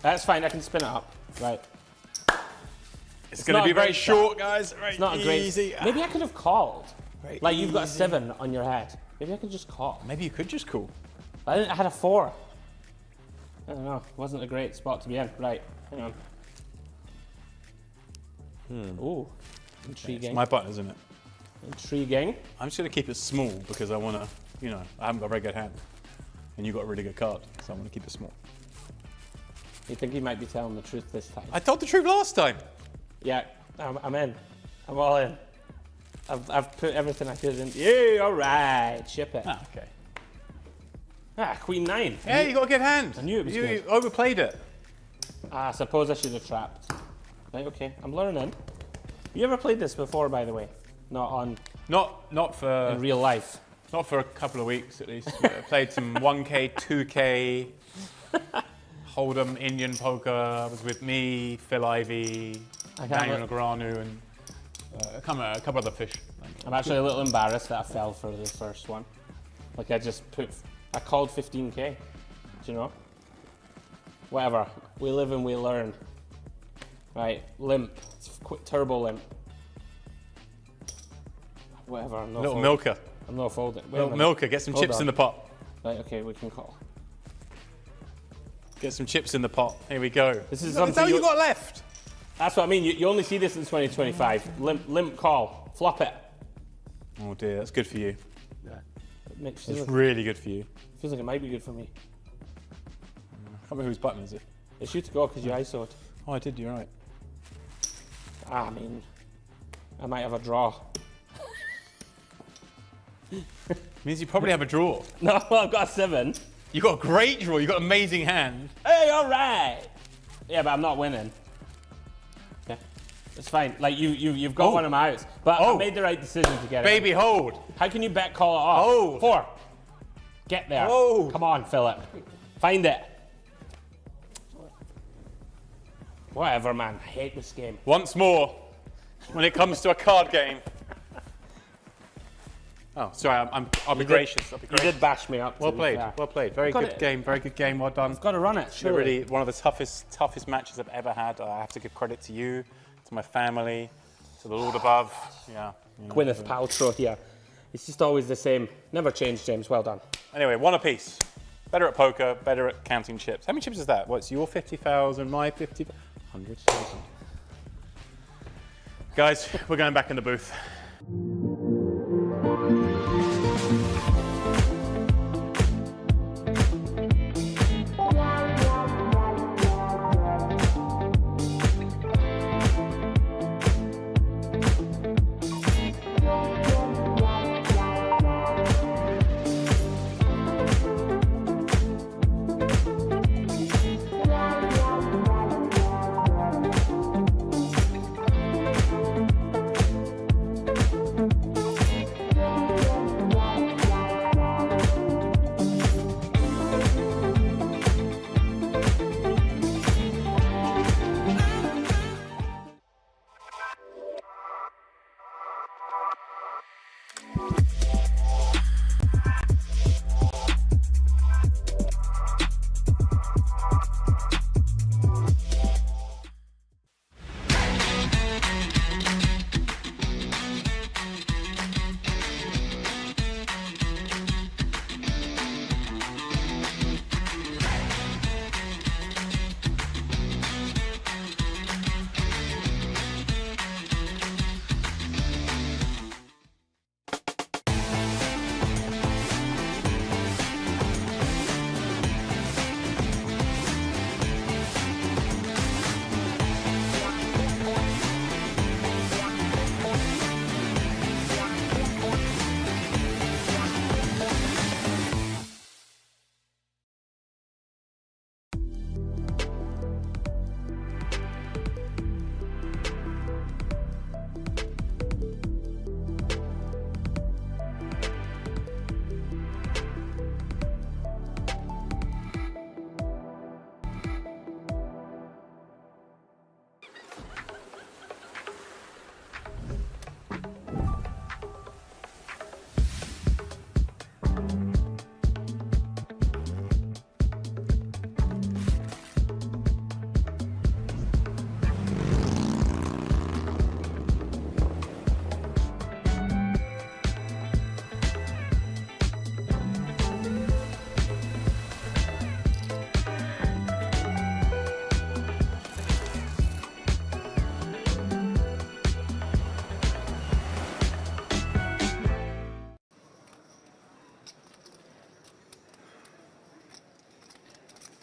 That's fine. I can spin it up. Right.
It's going to be very short, guys. Very
it's not
easy.
Maybe I could have called.
Very
like you've got a 7 on your head. Maybe I could just call.
Maybe you could just call.
I had a 4. I don't know. It wasn't a great spot to be in. Right. Hang on. Ooh. Intriguing.
It's my button, isn't it?
Intriguing.
I'm just going to keep it small because I want to, I haven't got a very good hand. And you've got a really good card, so I want to keep it small.
You think he might be telling the truth this time?
I told the truth last time.
Yeah, I'm in. I'm all in. I've put everything I could in. Yeah, all right. Ship it.
Ah, okay.
Queen 9.
Yeah, you got a good hand.
I knew it was good.
You overplayed it.
I suppose I should have trapped. Right, okay. I'm learning. You ever played this before, by the way?
Not for
in real life.
Not for a couple of weeks at least. I played some 1K, 2K, Hold'em, Indian poker. I was with me, Phil Ivey, Daniel Negreanu, and a couple other fish.
I'm actually a little embarrassed that I fell for the first one. Like I called 15K. Do you know? Whatever. We live and we learn. Right, limp. It's quick turbo limp. Whatever. No
little
fold.
milker.
I'm not folding. Wait a
Well,
minute.
Milker, get some
Hold
chips
on.
in the pot.
Right, okay, we can call.
Get some chips in the pot. Here we go.
This is
Is that
something
all you got left?
That's what I mean. You only see this in 2025. Limp call. Flop it.
Oh dear, that's good for you.
It makes
It's
feels,
really good for you.
feels like it might be good for me.
I can't remember whose button is it.
It's you to go because you ISO'd.
Oh, I did, you're right.
I mean, I might have a draw.
Means you probably have a draw.
No, I've got a 7.
You got a great draw, you got an amazing hand.
Hey, all right. Yeah, but I'm not winning. Okay, it's fine. Like you've got one of my outs, but I made the right decision to get it.
Baby, hold.
How can you bet call it off?
Hold.
4. Get there.
Hold.
Come on, Philip. Find it. Whatever, man. I hate this game.
Once more, when it comes to a card game. Oh, sorry, I'll be gracious. I'll be
You
gracious.
did bash me up.
Well
to be
played,
fair.
well played. Very
Got
good
it.
game, very good game, well done.
Got to run it. Surely.
Really, one of the toughest matches I've ever had. I have to give credit to you, to my family, to the Lord above. Yeah.
Gwyneth Paltrow here. It's just always the same. Never changed, James. Well done.
Anyway, one apiece. Better at poker, better at counting chips. How many chips is that? What's your 50,000, my 50,000? 100,000. Guys, we're going back in the booth.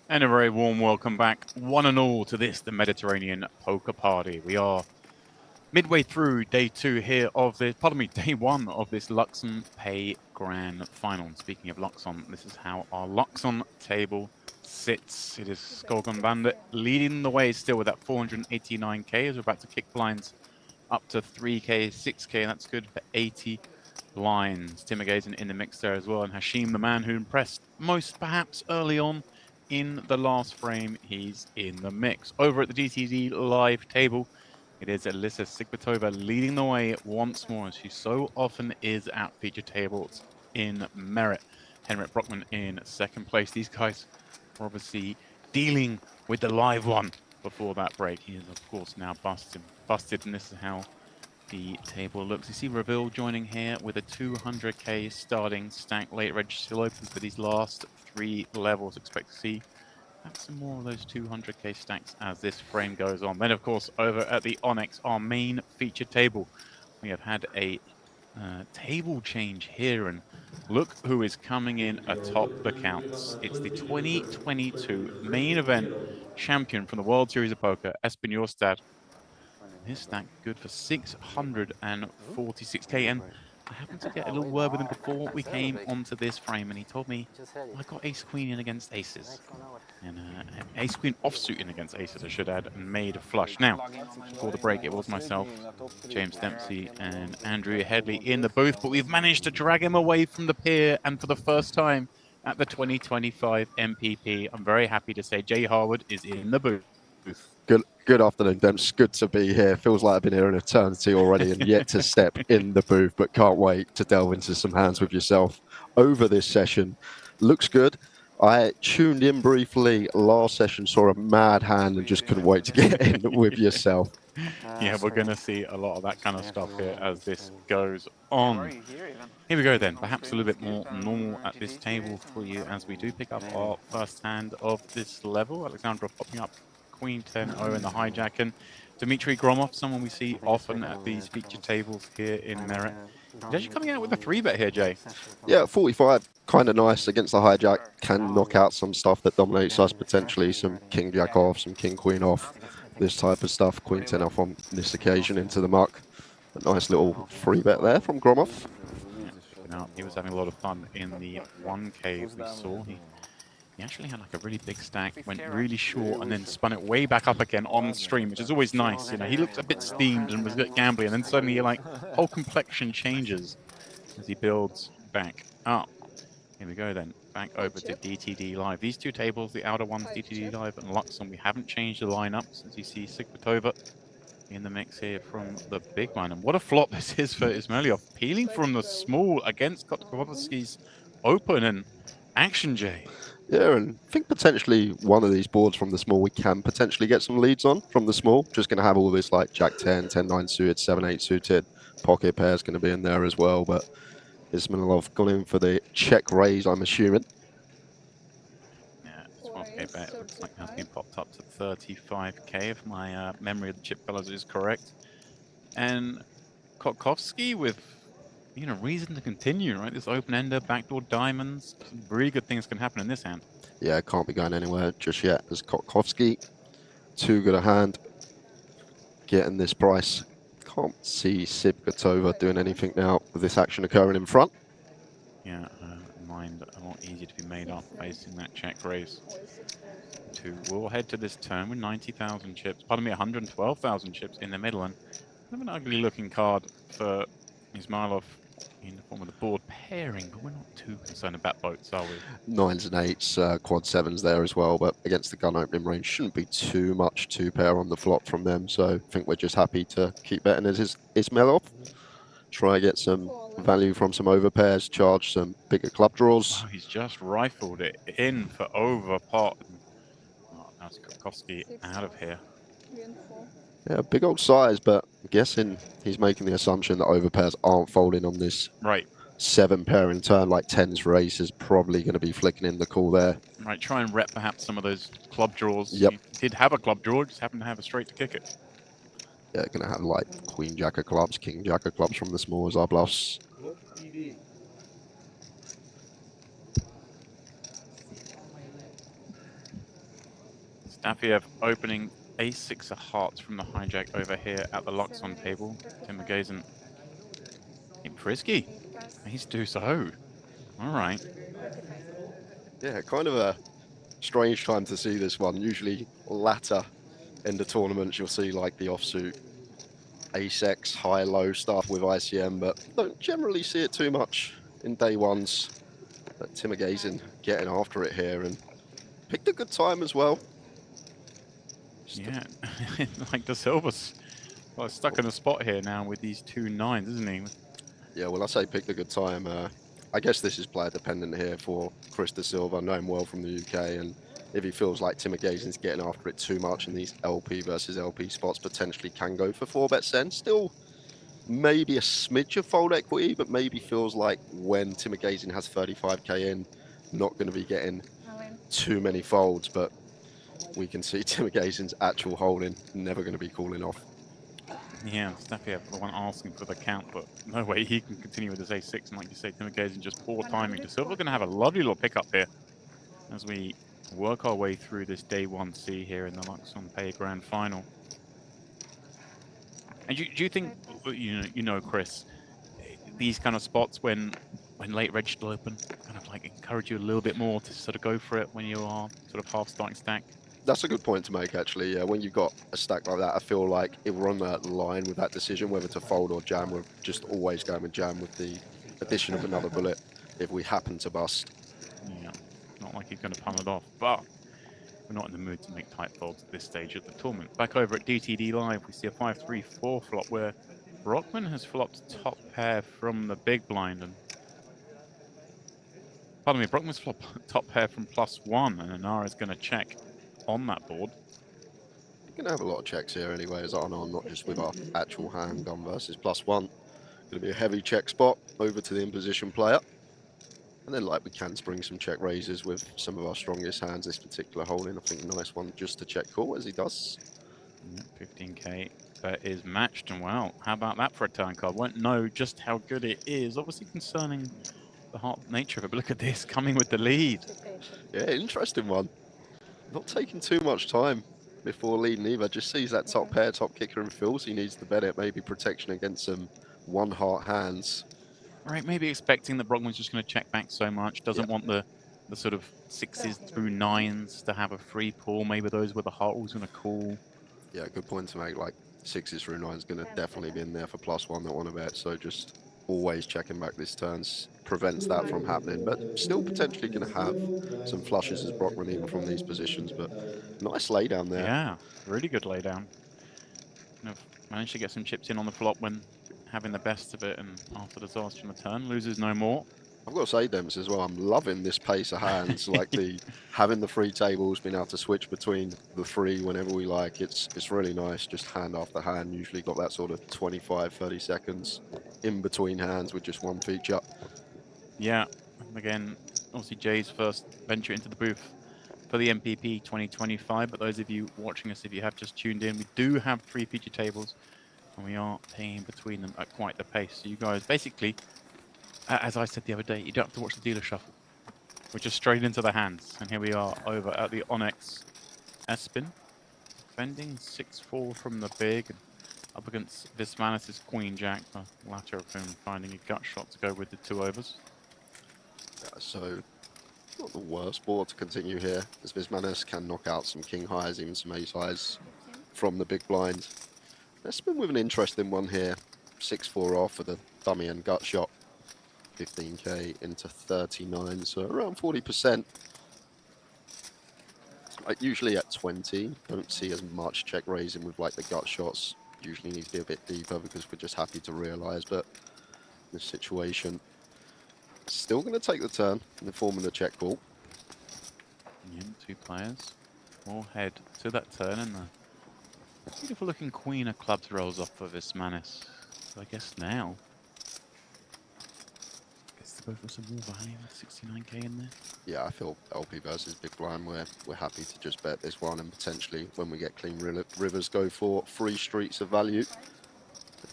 And a very warm welcome back, one and all, to this, the Mediterranean Poker Party. We are midway through day 2 here of this, day 1 of this Luxon Pay Grand Final. And speaking of Luxon, this is how our Luxon table sits. It is Skolgon Bandit leading the way still with that 489k as we're about to kick blinds up to 3k, 6k, and that's good for 80 blinds. Timmergazen in the mix there as well, and Hashim, the man who impressed most perhaps early on in the last frame, he's in the mix. Over at the DTD live table, it is Alyssa Sigbatova leading the way once more, as she so often is at feature tables in merit. Henrik Brockman in second place. These guys were obviously dealing with the live one before that break. He is, of course, now busted, and this is how the table looks. You see Reveal joining here with a 200k starting stack. Late reg still open for these last 3 levels. Expect to see perhaps some more of those 200k stacks as this frame goes on. Then, of course, over at the Onyx, our main featured table, we have had a table change here, and look who is coming in atop the counts. It's the 2022 main event champion from the World Series of Poker, Espen Jørstad. His stack good for 646k, and I happened to get a little word with him before we came onto this frame, and he told me, I got ace queen in against aces, and ace queen offsuit in against aces, I should add, and made a flush. Now, before the break, it was myself, James Dempsey, and Andrew Hedley in the booth, but we've managed to drag him away from the pier, and for the first time at the 2025 MPP, I'm very happy to say Jay Harwood is in the booth.
Good afternoon, Demps. Good to be here. Feels like I've been here an eternity already and yet to step in the booth, but can't wait to delve into some hands with yourself over this session. Looks good. I tuned in briefly last session, saw a mad hand and just couldn't wait to get in with yourself.
Yeah, we're going to see a lot of that kind of stuff here as this goes on. Here we go then, perhaps a little bit more normal at this table for you as we do pick up our first hand of this level. Alexandra popping up Queen 10-0 in the hijack, and Dmitry Gromov, someone we see often at these featured tables here in Merit. He's actually coming out with a 3-bet here, Jay.
Yeah, 45, kind of nice against the hijack. Can knock out some stuff that dominates us potentially. Some king jack off, some king queen off, this type of stuff. Queen 10 off on this occasion into the muck. A nice little 3-bet there from Gromov.
Yeah, he was having a lot of fun in the 1K we saw. He actually had like a really big stack, went really short, and then spun it way back up again on stream, which is always nice. You know, he looked a bit steamed and was a bit gambly, and then suddenly like whole complexion changes as he builds back up. Here we go then, back over to DTD Live. These two tables, the outer ones, DTD Live and Luxon, we haven't changed the lineup since you see Sigvatova in the mix here from the big line. And what a flop this is for Ismailov, peeling from the small against Kotkovsky's open and action, Jay.
Yeah, and I think potentially one of these boards from the small we can potentially get some leads on from the small. Just going to have all this like Jack 10, 10-9 suited, 7-8 suited. Pocket pairs going to be in there as well, but Ismailov gone in for the check raise, I'm assuming.
Yeah, 12k bet looks like has been popped up to 35k if my memory of the chip colors is correct. And Kotkovsky with reason to continue, right? This open-ender, backdoor diamonds, some really good things can happen in this hand.
Yeah, can't be going anywhere just yet as Kotkovsky. Too good a hand getting this price. Can't see Sigvatova doing anything now with this action occurring in front.
Yeah, mind a lot easier to be made up facing that check raise. We'll head to this turn with 90,000 chips, pardon me, 112,000 chips in the middle, and kind of an ugly looking card for Ismailov in the form of the board pairing, but we're not too concerned about boats, are we? 9s and 8s, quad 7s there as well, but against the gun opening range shouldn't be too much 2-pair on the flop from them, so I think we're just happy to keep betting as Ismailov. Try and get some value from some overpairs, charge some bigger club draws. Wow, he's just rifled it in for overpot. Oh, that's Kotkovsky out of here.
Yeah, big old size, but I'm guessing he's making the assumption that overpairs aren't folding on this 7-pair in turn, like 10s for aces, probably going to be flicking in the call there.
Right, try and rep perhaps some of those club draws.
Yep.
He did have a club draw, just happened to have a straight to kick it.
Yeah, going to have like Queen Jack of clubs, King Jack of clubs from the small as our bluffs.
Stafiev opening Ace-6 of hearts from the hijack over here at the Luxon table. Tim McGazen in frisky. Ace deuce oh. All right.
Yeah, kind of a strange time to see this one. Usually latter in the tournaments, you'll see like the offsuit Ace-X high-low stuff with ICM, but don't generally see it too much in day ones. But Tim McGazen getting after it here and picked a good time as well.
Yeah, like the Silver's stuck in a spot here now with these 2 9s, isn't he?
Yeah, well, I say picked a good time. I guess this is player dependent here for Chris De Silva, know him well from the UK, and if he feels like Tim McGazen's getting after it too much in these LP versus LP spots, potentially can go for 4-bet send. Still maybe a smidge of fold equity, but maybe feels like when Timur Gazin has 35k in, not going to be getting too many folds, but we can see Timur Gazin's actual holding never going to be cooling off.
Yeah, Steffi the one asking for the count, but no way he can continue with his A6. And like you say, Timur Gazin just poor timing. De Silva going to have a lovely little pickup here as we work our way through this day 1C here in the Luxon Pay Grand Final. And do you think, you know, Chris, these kind of spots when late reg still open, kind of like encourage you a little bit more to sort of go for it when you are sort of half starting stack?
That's a good point to make, actually. Yeah, when you've got a stack like that, I feel like if we're on that line with that decision, whether to fold or jam, we're just always going with jam with the addition of another bullet if we happen to bust.
Yeah, not like he's going to pummel it off, but we're not in the mood to make tight folds at this stage of the tournament. Back over at DTD Live, we see a 5-3-4 flop where Brockman has flopped top pair from the big blind. And pardon me, Brockman's flopped top pair from +1, and Anara's going to check on that board.
We're going to have a lot of checks here anyway, as I know, not just with our actual hand gun versus +1. Going to be a heavy check spot over to the in-position player. And then, like, we can spring some check raises with some of our strongest hands this particular holding. I think a nice one just to check call, as he does.
15k, that is matched, and well, how about that for a turn card? Won't know just how good it is. Obviously concerning the hard nature of it, but look at this, coming with the lead.
Yeah, interesting one. Not taking too much time before leading either. Just sees that top pair, top kicker, and feels he needs to bet it. Maybe protection against some one-heart hands.
Right, maybe expecting that Brockman's just going to check back so much. Doesn't want the sort of 6s through 9s to have a free pull. Maybe those where the heart was going to call.
Yeah, good point to make. Like 6s through 9s going to definitely be in there for +1 that want to bet. So just always checking back this turns prevents that from happening. But still potentially going to have some flushes as Brockman even from these positions. But nice laydown there.
Yeah, really good laydown. Kind of managed to get some chips in on the flop when having the best of it, and after the disaster on the turn, loses no more.
I've got to say, Dempsey, as well, I'm loving this pace of hands, like having the free tables, being able to switch between the three whenever we like. It's really nice, just hand after hand. Usually got that sort of 25, 30 seconds in between hands with just one feature.
Yeah, and again, obviously Jay's first venture into the booth for the MPP 2025, but those of you watching us, if you have just tuned in, we do have 3 feature tables, and we are paying between them at quite the pace. So you guys, basically, as I said the other day, you don't have to watch the dealer shuffle. We're just straight into the hands. And here we are over at the Onyx. Espen, defending 6-4 from the big, and up against Vismanis' Queen Jack, the latter of whom finding a gut shot to go with the 2 overs.
Yeah, so not the worst board to continue here, as Vismanis can knock out some king highs, even some ace highs from the big blind. Espen with an interesting one here. 6-4 off with a dummy and gut shot. 15k into 39, so around 40%. Like usually at 20, don't see as much check raising with like the gut shots. Usually need to be a bit deeper because we're just happy to realize, but in this situation, still going to take the turn in the form of the check call.
Yeah, 2 players all head to that turn, and the beautiful looking Queen of Clubs rolls off for Vismanis. So I guess now go for some more value with 69k in there.
Yeah, I feel LP versus big blind, we're happy to just bet this one, and potentially when we get clean rivers go for 3 streets of value.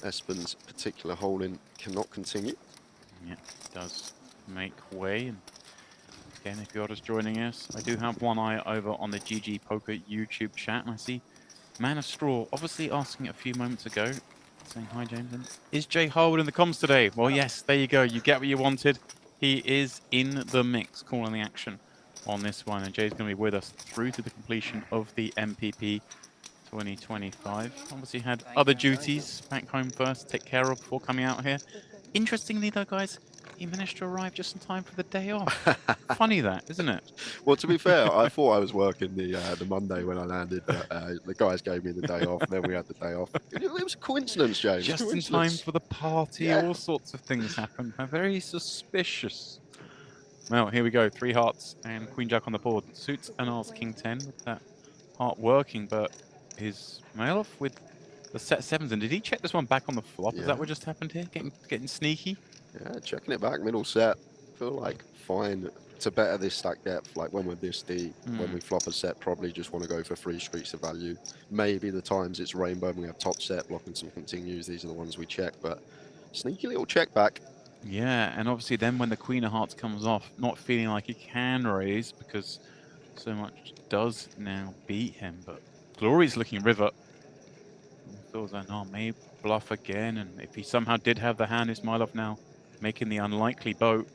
Espen's particular holding cannot continue.
Yeah, it does make way. And again, if you're just joining us, I do have one eye over on the GG Poker YouTube chat, and I see Man of Straw obviously asking a few moments ago, saying hi, James. And is Jay Harwood in the comms today? Well, yes, there you go. You get what you wanted. He is in the mix, calling the action on this one. And Jay's going to be with us through to the completion of the MPP 2025. Obviously had other duties back home first to take care of before coming out here. Interestingly, though, guys, he managed to arrive just in time for the day off. Funny that, isn't it?
Well, to be fair, I thought I was working the Monday when I landed, but the guys gave me the day off, and then we had the day off. It was a coincidence, James.
Just in time for the party, yeah. All sorts of things happen. Very suspicious. Well, here we go. 3 hearts and Queen Jack on the board. Suits and Ars King 10 with that heart working, but his mail off with the set sevens. And did he check this one back on the flop? Is
Yeah.
that what just happened here? Getting sneaky?
Yeah, checking it back, middle set. Feel like fine to better this stack depth. Like when we're this deep, when we flop a set, probably just want to go for 3 streets of value. Maybe the times it's rainbow and we have top set, blocking some continues. These are the ones we check, but sneaky little check back.
Yeah, and obviously then when the Queen of Hearts comes off, not feeling like he can raise because so much does now beat him. But Glory's looking river. Feels like, oh, may bluff again. And if he somehow did have the hand, Ismailov now making the unlikely boat.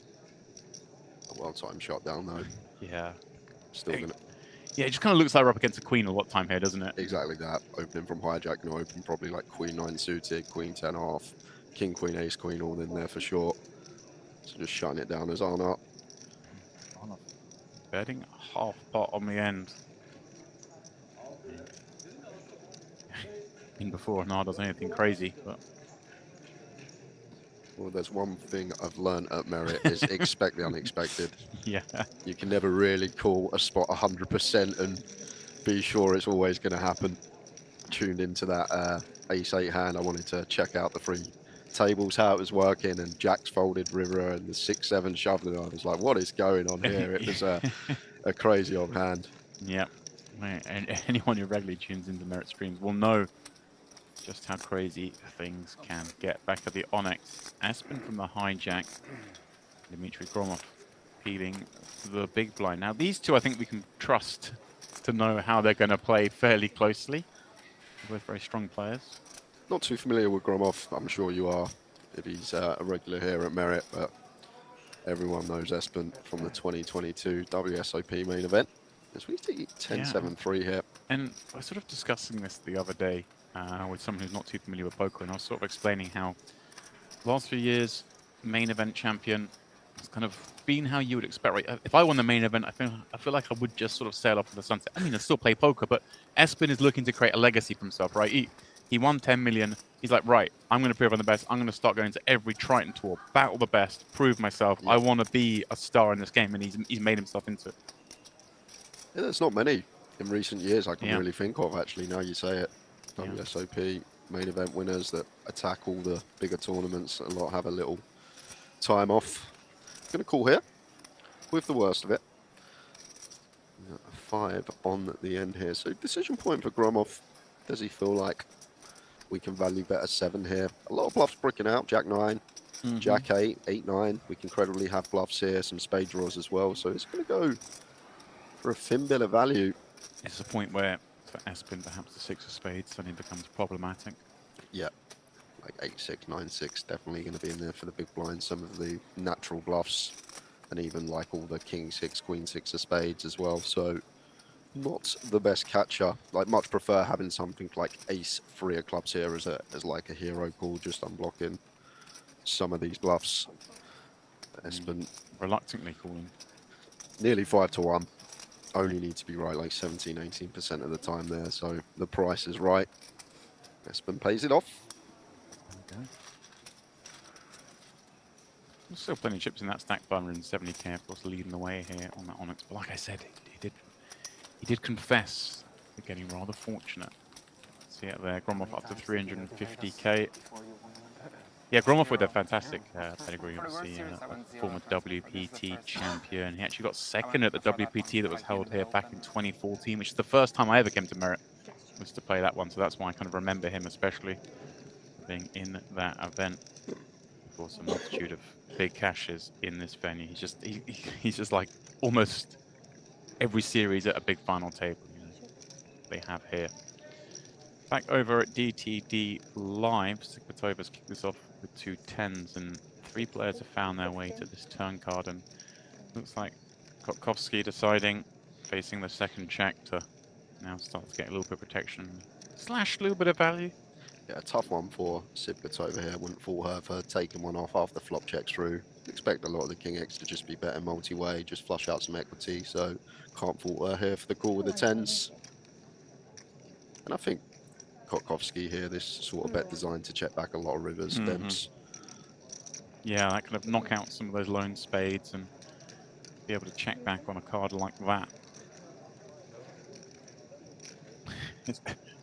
A well-timed shot down though.
Yeah.
Still gonna.
Yeah, it just kind of looks like we're up against the Queen a lot of time here, doesn't it?
Exactly that. Opening from hijack, no open, probably like Queen 9 suited, Queen 10 half, King, Queen, Ace, Queen all in there for sure. So just shutting it down as Arnott.
Betting half pot on the end. In before Arnott does anything crazy, but
Well, there's one thing I've learned at Merit is expect the unexpected.
yeah.
You can never really call a spot 100% and be sure it's always going to happen. Tuned into that ace-8 hand, I wanted to check out the 3 tables, how it was working, and Jack's folded river and the 6-7 shoved, and I was like, what is going on here? It was a crazy old hand.
Yeah. And anyone who regularly tunes into Merit streams will know just how crazy things can get. Back at the Onyx, Espen from the hijack, Dmitry Gromov peeling the big blind. Now these two I think we can trust to know how they're going to play fairly closely. Both very strong players.
Not too familiar with Gromov, I'm sure you are if he's a regular here at Merit, but everyone knows Espen from the 2022 WSOP main event. As we see 10-7-3 here.
And I was sort of discussing this the other day with someone who's not too familiar with poker, and I was sort of explaining how last few years, main event champion has kind of been how you would expect, right? If I won the main event, I feel like I would just sort of sail off to the sunset. I mean, I still play poker, but Espen is looking to create a legacy for himself, right? He won 10 million. He's like, right, I'm going to prove I'm the best. I'm going to start going to every Triton tour, battle the best, prove myself. I want to be a star in this game, and he's made himself into it.
Yeah, there's not many in recent years I can really think of, actually, now you say it. WSOP main event winners that attack all the bigger tournaments. A lot have a little time off. Going to call here with the worst of it. 5 on the end here. So decision point for Gromov. Does he feel like we can value better 7 here? A lot of bluffs breaking out. Jack 9, Jack 8, 8, 9. We can credibly have bluffs here, some spade draws as well. So it's going to go for a thin bit of value.
It's a point where for Espen, perhaps the 6 of spades suddenly becomes problematic.
Yeah, like 8-6, 9-6, definitely going to be in there for the big blind. Some of the natural bluffs, and even like all the King 6, Queen 6 of spades as well. So not the best catcher. Like much prefer having something like Ace 3 of clubs here as like a hero call, just unblocking some of these bluffs. Espen
reluctantly calling.
Nearly 5-1. Only need to be right like 17-18% of the time there, so the price is right. Espen pays it off.
Okay. There's still plenty of chips in that stack, 570k, of course, leading the way here on that Onyx. But like I said, he did confess to getting rather fortunate. See it there, Gromov up to 350k. Yeah, Gromov with a fantastic pedigree, obviously, former WPT champion. He actually got second at the WPT that was held here back in 2014, which is the first time I ever came to Merit, was to play that one. So that's why I kind of remember him, especially being in that event. Of course, a multitude of big cashes in this venue. He's just like almost every series at a big final table, you know, they have here. Back over at DTD Live, Sikmatova's kicked this off with 2 10s, and 3 players have found their way to this turn card, and looks like Kotkovsky deciding, facing the second check, to now start to get a little bit of protection / a little bit of value.
Yeah, a tough one for Sikmatova here. Wouldn't fault her for taking one off after flop checks through. Expect a lot of the King X to just be better multi-way, just flush out some equity, so can't fault her here for the call with the 10s. And I think Kotkovsky here, this sort of bet designed to check back a lot of rivers, Demps.
Yeah, that kind of knock out some of those lone spades and be able to check back on a card like that.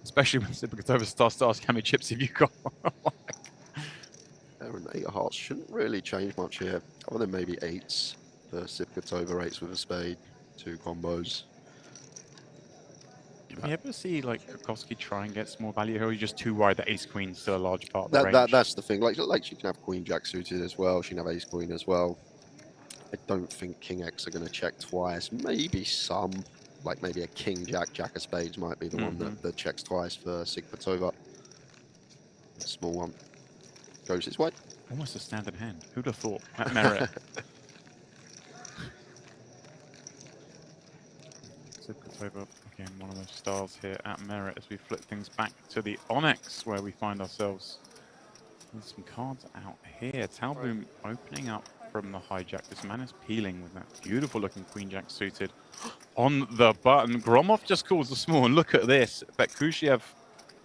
Especially when Cyprus starts to ask how many chips have you got.
There and 8 of hearts shouldn't really change much here, other than maybe 8s. The Sipkat's over 8s with a spade, 2 combos.
Do you ever see like Kukowski try and get small value here, or are you just too wide that ace queen's still a large part of the range?
That's the thing. Like she can have queen jack suited as well. She can have ace queen as well. I don't think king X are going to check twice. Maybe some, like maybe a king jack, jack of spades might be the one that checks twice for Sigpatova. A small one goes its way.
Almost a standard hand. Who'd have thought? At merit. Sigpatova, again, one of those stars here at merit as we flip things back to the Onyx, where we find ourselves with some cards out here. Talboom opening up from the hijack. This man is peeling with that beautiful looking queen jack suited on the button. Gromov just calls the small, and look at this. Bekhuziev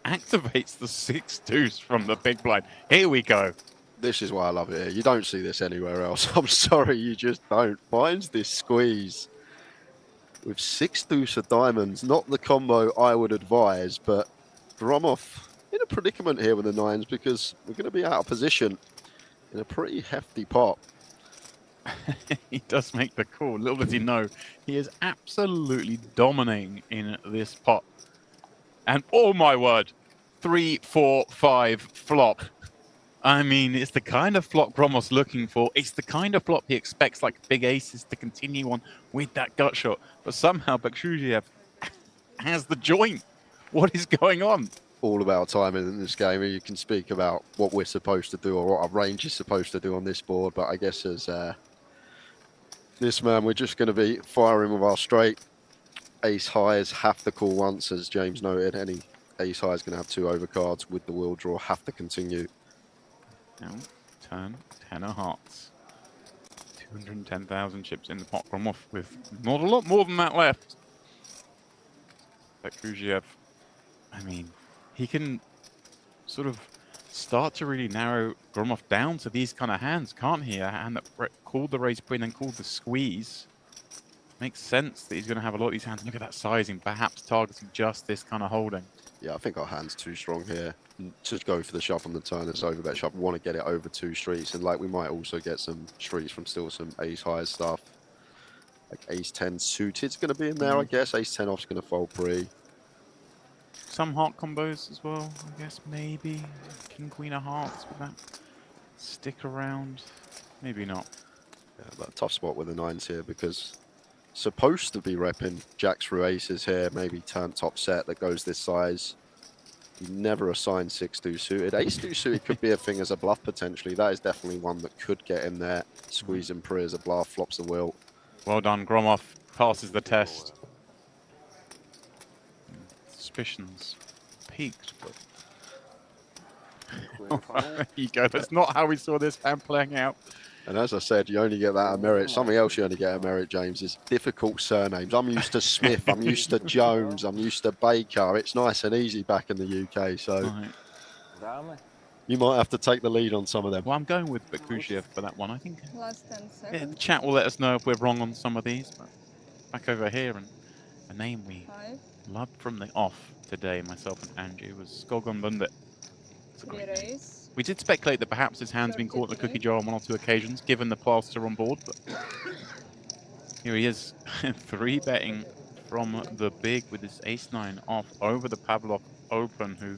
activates the 6 deuce from the big blind. Here we go.
This is why I love it here. You don't see this anywhere else. I'm sorry, you just don't. Finds this squeeze with 6 deuce of diamonds. Not the combo I would advise, but Gromov in a predicament here with the 9s because we're going to be out of position in a pretty hefty pot.
He does make the call. Little does he know, he is absolutely dominating in this pot. And oh my word, 3, 4, 5 flop. I mean, it's the kind of flop Gromov's looking for. It's the kind of flop he expects, like big aces, to continue on with that gut shot. But somehow Bekhuziev has the joint. What is going on?
All about timing in this game. You can speak about what we're supposed to do or what our range is supposed to do on this board, but I guess as this man, we're just going to be firing with our straight. Ace highs have to call once, as James noted. Any ace high is going to have 2 overcards with the wheel draw, have to continue.
Now, turn 10 of hearts. 210,000 chips in the pot. Gromov with not a lot more than that left. Bekhuziev, I mean, he can sort of start to really narrow Gromov down to these kind of hands, can't he? A hand that called the raise queen and called the squeeze. Makes sense that he's going to have a lot of these hands. Look at that sizing, perhaps targeting just this kind of holding.
Yeah, I think our hand's too strong here. To go for the shove on the turn, it's over bet shove. We want to get it over 2 streets, and like we might also get some streets from still some ace high stuff. Like ace 10 suited's going to be in there, I guess. Ace 10 off's going to fold pre.
Some heart combos as well, I guess, maybe. King, queen of hearts with that stick around. Maybe not.
Yeah, but tough spot with the 9s here because supposed to be repping jacks through aces here, maybe turn top set that goes this size. You never assign 6 deuce suited. Ace deuce suited could be a thing as a bluff potentially. That is definitely one that could get in there. Squeeze and pre as a bluff, flops the wheel.
Well done, Gromov passes the test. Suspicions peaked, but there you go. That's not how we saw this hand playing out.
And as I said, you only get that at merit. Something else you only get at merit, James, is difficult surnames. I'm used to Smith, I'm used to Jones, I'm used to Baker. It's nice and easy back in the UK, so you might have to take the lead on some of them.
Well, I'm going with Bekhuziev for that one. I think
Last 10 seconds.
yeah, the chat will let us know if we're wrong on some of these. But back over here, and a name we
5.
loved from the off today, myself and Angie, was Skogon Bundit. It's a great name.
Raise.
We did speculate that perhaps his hand's been caught in the cookie jar on 1 or 2 occasions, given the plaster on board. But here he is, 3-betting from the big with his ace-9 off over the Pavlov Open, who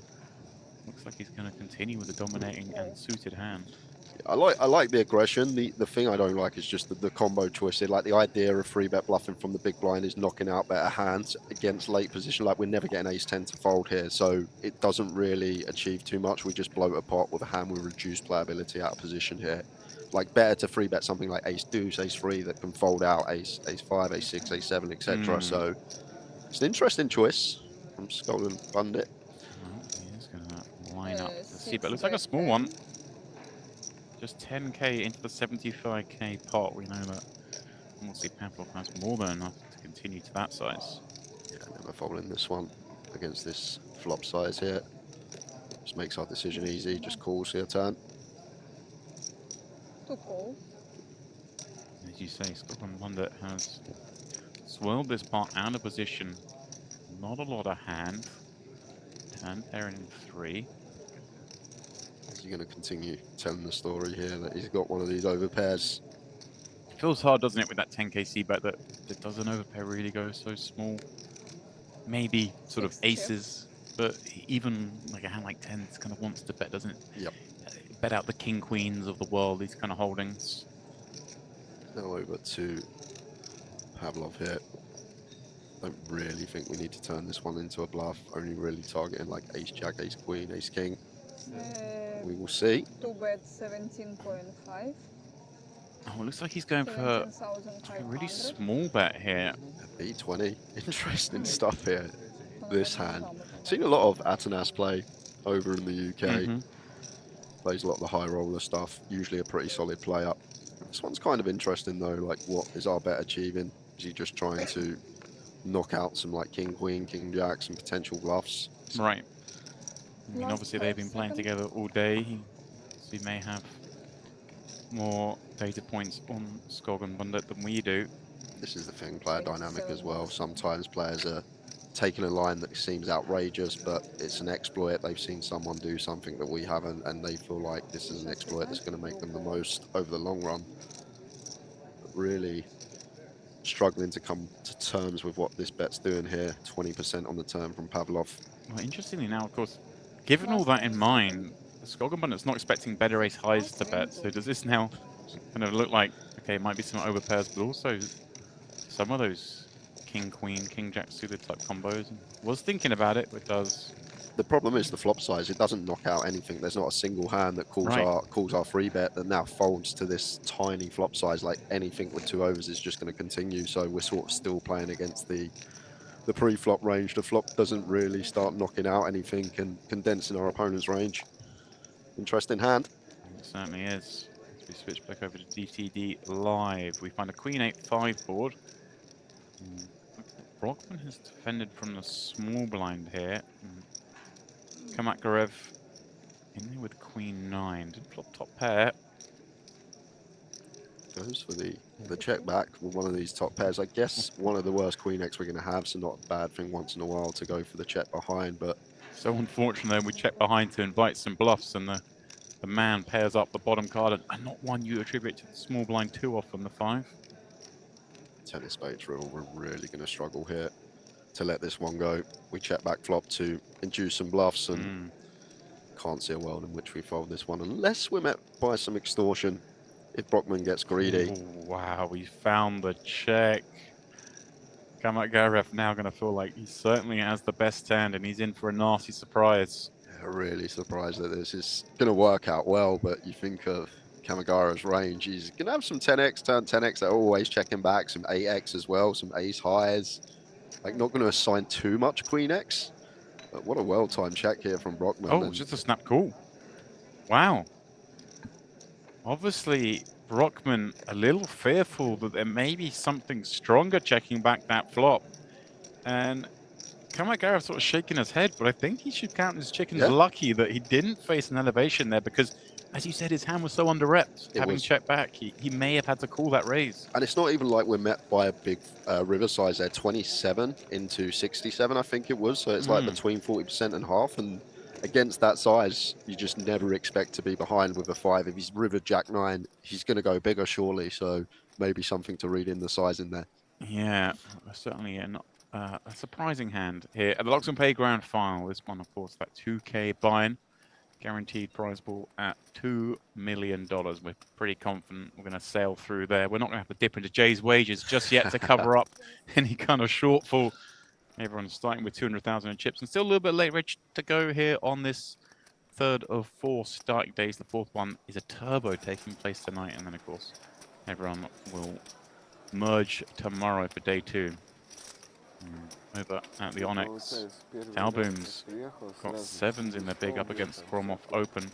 looks like he's going to continue with the dominating and suited hand.
I like the aggression. The thing I don't like is just the combo twisted. Like the idea of 3-bet bluffing from the big blind is knocking out better hands against late position. Like we're never getting ace 10 to fold here, so it doesn't really achieve too much. We just bloat a pot with a hand with reduced playability out of position here. Like better to 3-bet something like ace deuce, ace 3 that can fold out ace 5, ace 6, ace 7, etc. So it's an interesting choice from Skogon Bundit.
Well, he is going to line up. Let's see, but it looks like a small one. Just 10k into the 75k pot. We know that obviously Pavlov has more than enough to continue to that size.
Yeah, never folding this one against this flop size here. Just makes our decision easy. Just calls here turn.
To call.
As you say, Skogon Bundit has swirled this pot out of position. Not a lot of hand. hand, pairing in 3.
Is he going to continue telling the story here that he's got one of these overpairs?
It feels hard, doesn't it, with that 10k c bet that doesn't overpair really go so small. Maybe sort of aces, but even like a hand like 10s kind of wants to bet, doesn't it?
Yep.
Bet out the king queens of the world, these kind of holdings.
Now over to Pavlov here. Don't really think we need to turn this one into a bluff, only really targeting like ace jack, ace queen, ace king. We will see.
2-bet 17.5.
Oh, it looks like he's going for a really small bet here.
B20. Interesting stuff here. This hand. Seen a lot of Atanas play over in the UK. Plays a lot of the high roller stuff. Usually a pretty solid player. This one's kind of interesting though. Like, what is our bet achieving? Is he just trying to knock out some like king queen, king jack, some potential bluffs?
Right. I mean, obviously they've been playing together all day, so he may have more data points on Skog and Bundit than we do.
This is the thing, player dynamic as well. Sometimes players are taking a line that seems outrageous, but it's an exploit. They've seen someone do something that we haven't, and they feel like this is an exploit that's going to make them the most over the long run. But really struggling to come to terms with what this bet's doing here. 20% on the turn from Pavlov.
Well, interestingly now, of course, given all that in mind, Skog and Bundit's not expecting better ace highs to bet, so does this now kind of look like, okay, it might be some overpairs, but also some of those king queen, king jack suited type combos? Was thinking about it, but it does.
The problem is the flop size. It doesn't knock out anything. There's not a single hand that calls our free bet that now folds to this tiny flop size. Like anything with 2 overs is just going to continue. So we're sort of still playing against the pre-flop range. The flop doesn't really start knocking out anything and condensing our opponent's range. Interesting hand.
It certainly is. As we switch back over to DTD Live, we find a Queen 8-5 board. Brockman has defended from the small blind here. Kamakarev in there with Queen 9. Did flop top pair.
Goes for the check back with one of these top pairs. I guess one of the worst Queen X we're going to have, so not a bad thing once in a while to go for the check behind, but
so unfortunate we check behind to invite some bluffs, and the man pairs up the bottom card, and not one you attribute to the small blind too often, the 5.
Tennis spades rule, we're really going to struggle here to let this one go. We check back flop to induce some bluffs, and can't see a world in which we fold this one unless we're met by some extortion. If Brockman gets greedy.
Ooh, wow, we found the check. Kamakarev now going to feel like he certainly has the best hand, and he's in for a nasty surprise.
Yeah, really surprised that this is going to work out well, but you think of Kamagarev's range, he's going to have some 10x, turn 10x that are always checking back, some 8x as well, some ace highs. Like, not going to assign too much Queen X, but what a well-timed check here from Brockman.
Oh, just a snap call. Wow. Obviously, Brockman a little fearful that there may be something stronger checking back that flop. And Kamakarev sort of shaking his head, but I think he should count his chickens lucky that he didn't face an elevation there, because, as you said, his hand was so under-repped. Having checked back, he may have had to call that raise.
And it's not even like we're met by a big river size there. 27 into 67, I think it was. So it's like between 40% and half. And against that size, you just never expect to be behind with a 5. If he's river jack 9, he's going to go bigger, surely. So maybe something to read in the size in there.
Yeah, certainly a surprising hand here at the Luxon Pay Grand Final. This one, of course, that 2K buy-in. Guaranteed prize pool at $2 million. We're pretty confident we're going to sail through there. We're not going to have to dip into Jay's wages just yet to cover up any kind of shortfall. Everyone's starting with 200,000 in chips, and still a little bit late, Rich, to go here on this 3rd of 4 starting days. The 4th one is a turbo taking place tonight, and then, of course, everyone will merge tomorrow for day 2. Over at the Onyx, Talboom's got 7s in the big up against Kromov Open.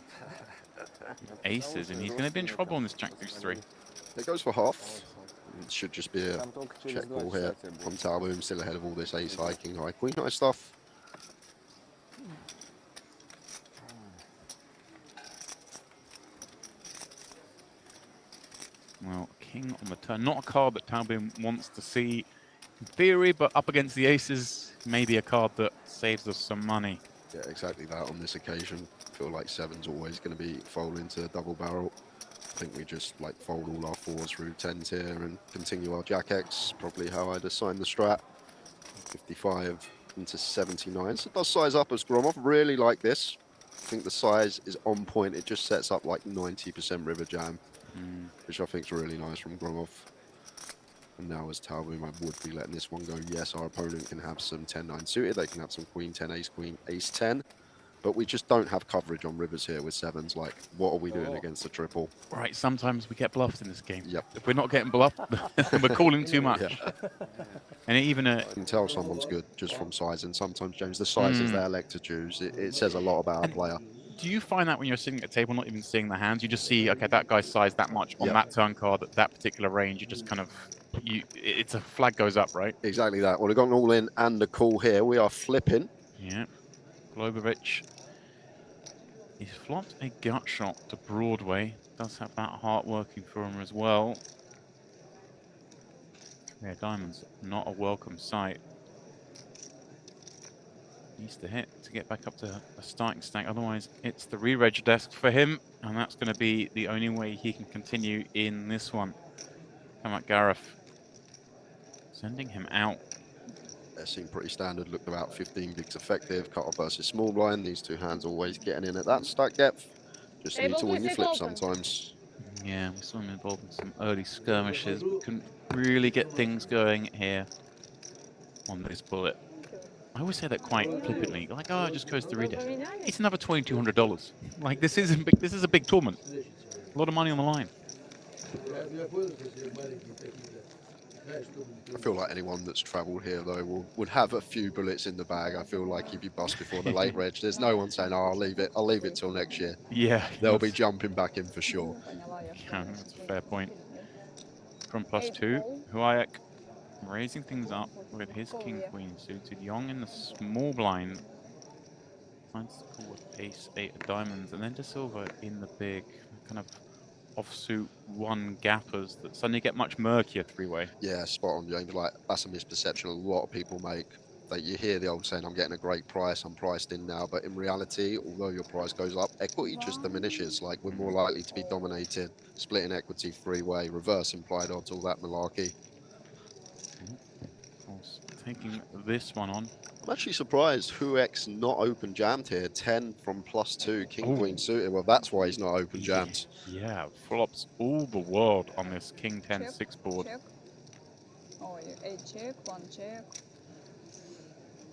Aces, and he's going to be in trouble on this Jack Deuce 3.
It goes for half. It should just be a check ball here from Talboom, still ahead of all this ace high, king high, queen high stuff.
Well, king on the turn, not a card that Talboom wants to see in theory, but up against the aces, maybe a card that saves us some money.
Yeah, exactly that on this occasion. I feel like 7's always going to be folding to double barrel. I think we just like fold all our 4s through 10s here and continue our Jack X. Probably how I'd assign the strat. 55 into 79. So it does size up as Gromov. Really like this. I think the size is on point. It just sets up like 90% river jam, which I think is really nice from Gromov. And now as Talboom, I would be letting this one go. Yes, our opponent can have some 10-9 suited. They can have some queen 10, ace queen, ace 10. But we just don't have coverage on rivers here with 7s. Like, what are we doing against the triple?
Right, sometimes we get bluffed in this game.
Yep.
If we're not getting bluffed, we're calling too much.
Yeah.
And even
You can tell someone's good just from size. And sometimes, James, the sizes they elect to choose, it says a lot about a player.
do you find that when you're sitting at a table, not even seeing the hands, you just see, okay, that guy's sized that much on that turn card at that particular range, you just kind of, it's a flag goes up, right?
Exactly that. Well, we've got an all-in and a call here. We are flipping.
Yeah. Globovic. He's flopped a gut shot to Broadway. Does have that heart working for him as well. Yeah, diamonds, not a welcome sight. Needs to hit to get back up to a starting stack. Otherwise, it's the re-reg desk for him, and that's going to be the only way he can continue in this one. Come on, Gareth. Sending him out.
They seem pretty standard. Looked about 15 bigs effective. Cut off versus small blind. These two hands always getting in at that stack depth. Just need to win your flip sometimes.
Yeah, we saw him involved in some early skirmishes, but couldn't really get things going here on this bullet. I always say that quite flippantly, like, oh, it just goes to redesk. It's another $2,200. Like, this is a big tournament. A lot of money on the line.
I feel like anyone that's travelled here, though, would have a few bullets in the bag. I feel like if you bust before the late reg, there's no one saying, oh, I'll leave it till next year.
Yeah.
They'll be jumping back in for sure.
Yeah, that's a fair point. From +2, Huayek raising things up with his king-queen suited. Young in the small blind. Finds the call with ace-8 of diamonds. And then De Silva in the big kind of offsuit one gappers that suddenly get much murkier three-way.
Yeah, spot on, James. Like, that's a misperception a lot of people make. That you hear the old saying, I'm getting a great price, I'm priced in now. But in reality, although your price goes up, equity just diminishes. Like, we're more likely to be dominated, splitting equity three-way, reverse implied odds, all that malarkey.
Of course, taking this one on.
I'm actually surprised Huayek's not open jammed here. 10 from +2, king-queen suited. Well, that's why he's not open jammed.
Yeah, flops all the world on this king 10-6 board.
Check. Oh, 8 check, 1 check.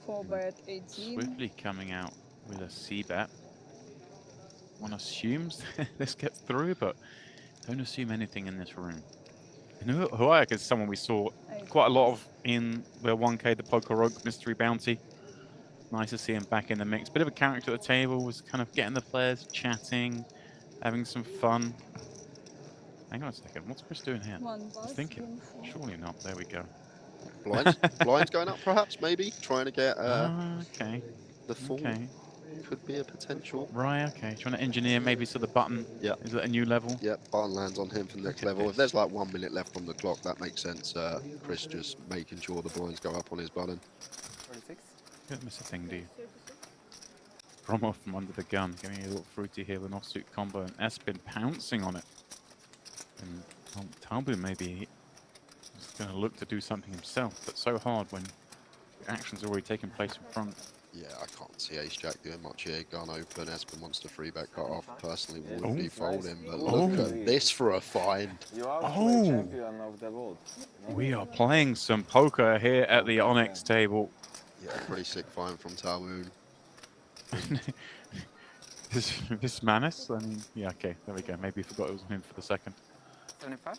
4 bet 18.
Swiftly coming out with a C-bet. One assumes this gets through, but don't assume anything in this room. You know, Huayek is someone we saw quite a lot of in the 1K, the Poker Rogue Mystery Bounty. Nice to see him back in the mix. Bit of a character at the table, was kind of getting the players chatting, having some fun. Hang on a second, what's Chris doing here? He's thinking. Surely not. There we go.
Blinds going up, perhaps, maybe? Trying to get
okay.
The full.
Okay.
Could be a potential.
Right, okay. Trying to engineer maybe so the button is at a new level.
Yep, button lands on him for the next level. If there's like 1 minute left on the clock, that makes sense. Chris just making sure the blinds go up on his button.
36.
You don't miss a thing, do you? Gromov from under the gun, getting a little fruity here with an offsuit combo, and Espen pouncing on it. And Talboom maybe is going to look to do something himself, but so hard when the action's already taken place in front.
Yeah, I can't see Ace Jack doing much here. Gun open, Espen wants to 3-bet cut off. Personally, would be folding, but look at this for a find.
Champion of the world.
We are playing some poker here at the Onyx table.
Yeah, pretty sick find from Talboom.
this Manus, I mean, yeah, okay, there we go. Maybe forgot it was him for the second.
75?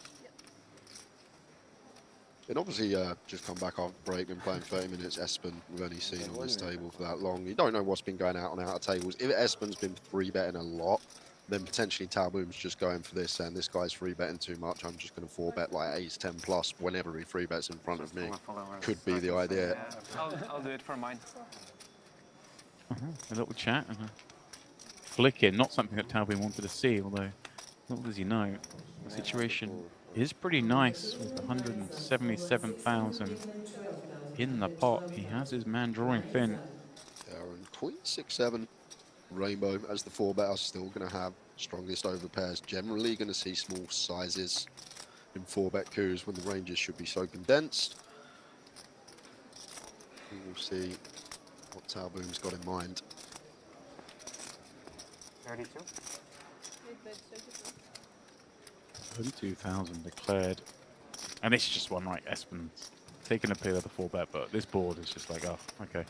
And obviously, just come back after break, been playing 30 minutes. Espen, we've only seen on this table for that long. You don't know what's been going out on outer tables. If Espen's been 3-betting a lot, then potentially Talboom's just going for this, and this guy's 3-betting too much. I'm just going to 4-bet like ace 10 plus whenever he 3-bets in front of me. Could be the idea.
I'll do it for mine.
A little chat and a flick in. Not something that Talboom wanted to see, although little does he know, the situation is pretty nice with 177,000 in the pot. He has his man drawing thin.
Yeah, and queen 6-7 rainbow as the 4-bet are still going to have strongest over pairs. Generally going to see small sizes in 4-bet coups when the ranges should be so condensed. We'll see what Talboom's got in mind.
32.
32,000 declared. And it's just one, right? Espen taking a pill of the 4-bet, but this board is just like, oh, okay.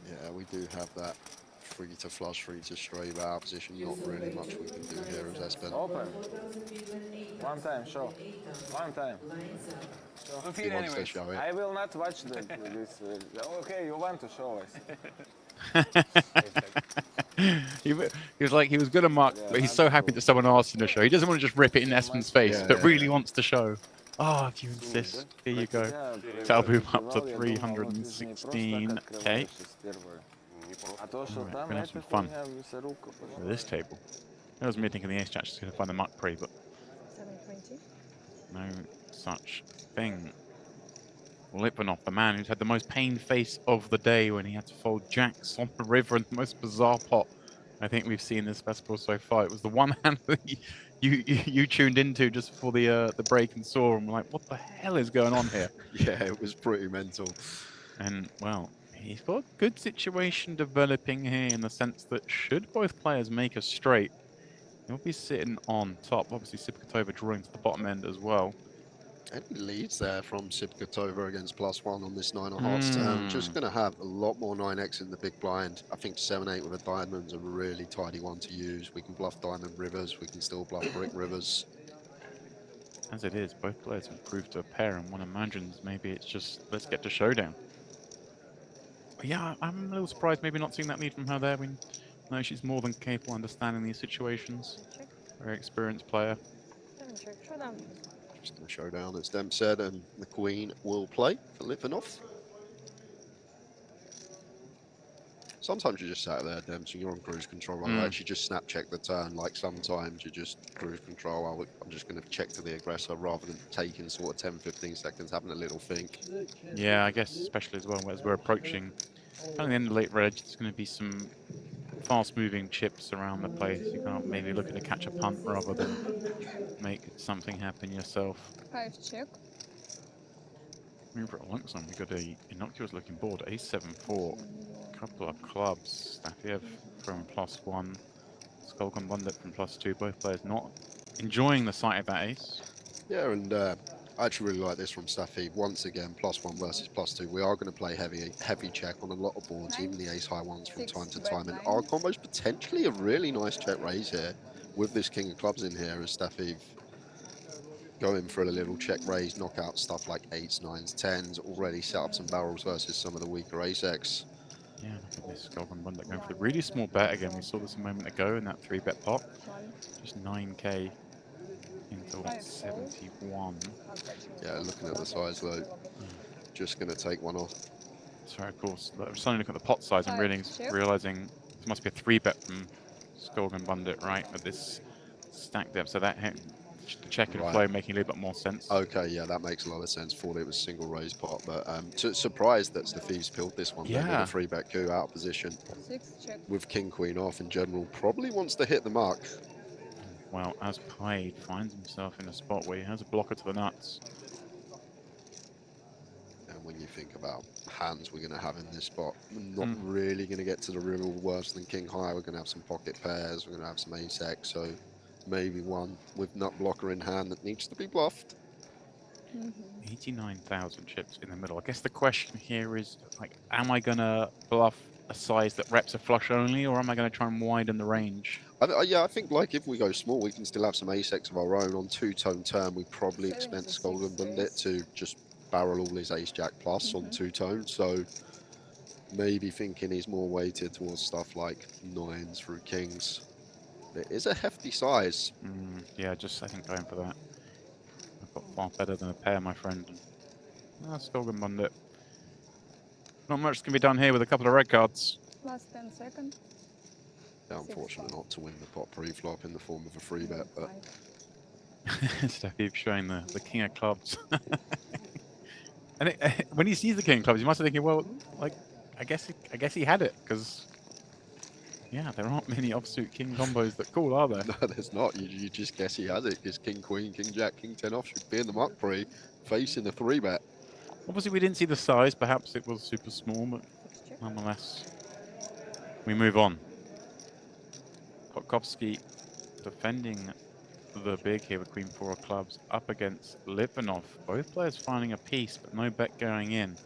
Yeah, we do have that free to flush, free to straight out position. Not really much we can do here as Espen.
Open. One time, show. One time.
He wants to show it.
I will not watch this. Okay, you want to show us.
He was like, he was going to mark, but he's so happy that someone asked him to show. He doesn't want to just rip it in Espen's face, but really wants to show. Oh, if you insist, here you go. Talboom up to 316k. We're going to have some fun with this table. That was me thinking the ace jack is going to find the muck pre, but
720.
no such thing. Litvinov, the man who's had the most pain face of the day when he had to fold jacks on the river in the most bizarre pot I think we've seen this festival so far. It was the one hand that you tuned into just before the break and saw, and were like, what the hell is going on here?
Yeah, it was pretty mental.
And, well, he's got a good situation developing here in the sense that should both players make a straight, he'll be sitting on top. Obviously, Sipkatova drawing to the bottom end as well.
Any leads there from Sipkatova against +1 on this 9 of hearts turn. Just going to have a lot more 9x in the big blind. I think 7-8 with a diamond's a really tidy one to use. We can bluff diamond rivers. We can still bluff brick rivers.
As it is, both players have proved to a pair, and one imagines maybe it's just, let's get to showdown. But yeah, I'm a little surprised maybe not seeing that lead from her there. We know she's more than capable of understanding these situations. Very experienced player.
Just going to show down, as Demp said, and the queen will play for Litvinov. Sometimes you just sat there, Demps, and you're on cruise control. I'll actually just snap check the turn. Like sometimes you just cruise control. I'm just going to check to the aggressor rather than taking sort of 10-15 seconds, having a little think.
Yeah, I guess especially as well as we're approaching kind of the end of late reg, there's going to be some fast-moving chips around the place. You can't maybe look at to catch a punt rather than make something happen yourself.
5 check.
Over at Luxon, we've got a innocuous-looking board, A7-4, couple of clubs. Stafiev from +1, Skolkan Bundit from +2. Both players not enjoying the sight of that ace.
Yeah, and I actually really like this from Staffy. Once again, +1 versus +2. We are going to play heavy check on a lot of boards, even the ace high ones from time to time. And our combo's potentially a really nice check raise here with this king of clubs in here as Staffy going for a little check raise, knock out stuff like 8s, 9s, 10s, already set up some barrels versus some of the weaker ace-X.
Yeah, look at this Skolkan Bundit going for the really small bet again. We saw this a moment ago in that 3-bet pot. Just 9k. Into 71.
Yeah, looking at the size though, just going to take one off.
Sorry, of course. I'm starting to look at the pot size and realizing this must be a 3-bet from Skolkan Bundit, right? With this stack depth, so that the check and flow making a little bit more sense.
Okay, yeah, that makes a lot of sense. Thought it was single raise pot, but surprised that the Thieves peeled this one. Yeah, with a 3-bet coup out of position.
6 check.
With king queen off in general, probably wants to hit the mark.
Well, as played, finds himself in a spot where he has a blocker to the nuts.
And when you think about hands we're going to have in this spot, we're not really going to get to the real worse than king high. We're going to have some pocket pairs, we're going to have some ace-X, so maybe one with nut blocker in hand that needs to be bluffed.
89,000 chips in the middle. I guess the question here is, like, am I going to bluff a size that reps a flush only, or am I going to try and widen the range?
Yeah, I think like if we go small, we can still have some ace-X of our own. On 2-tone turn, we probably expect Skolkan Bundit to just barrel all his ace-jack plus on 2-tone. So maybe thinking he's more weighted towards stuff like 9s through kings. It is a hefty size.
Yeah, I think going for that. I've got far better than a pair, my friend. Skolkan Bundit. Not much can be done here with a couple of red cards.
Last 10 seconds.
Yeah, unfortunate not to win the pot pre-flop in the form of a 3-bet, but
Steffi showing the king of clubs. And when he sees the king of clubs, he must be thinking, well, like, I guess he had it, because Yeah, there aren't many offsuit king combos that call, are there?
No, there's not. You just guess he has it because king, queen, king, jack, king 10 offsuit being the muck pre, facing the 3-bet.
Obviously, we didn't see the size. Perhaps it was super small, but nonetheless, we move on. Kotkowski defending the big here with queen 4 of clubs up against Litvinov. Both players finding a piece, but no bet going in.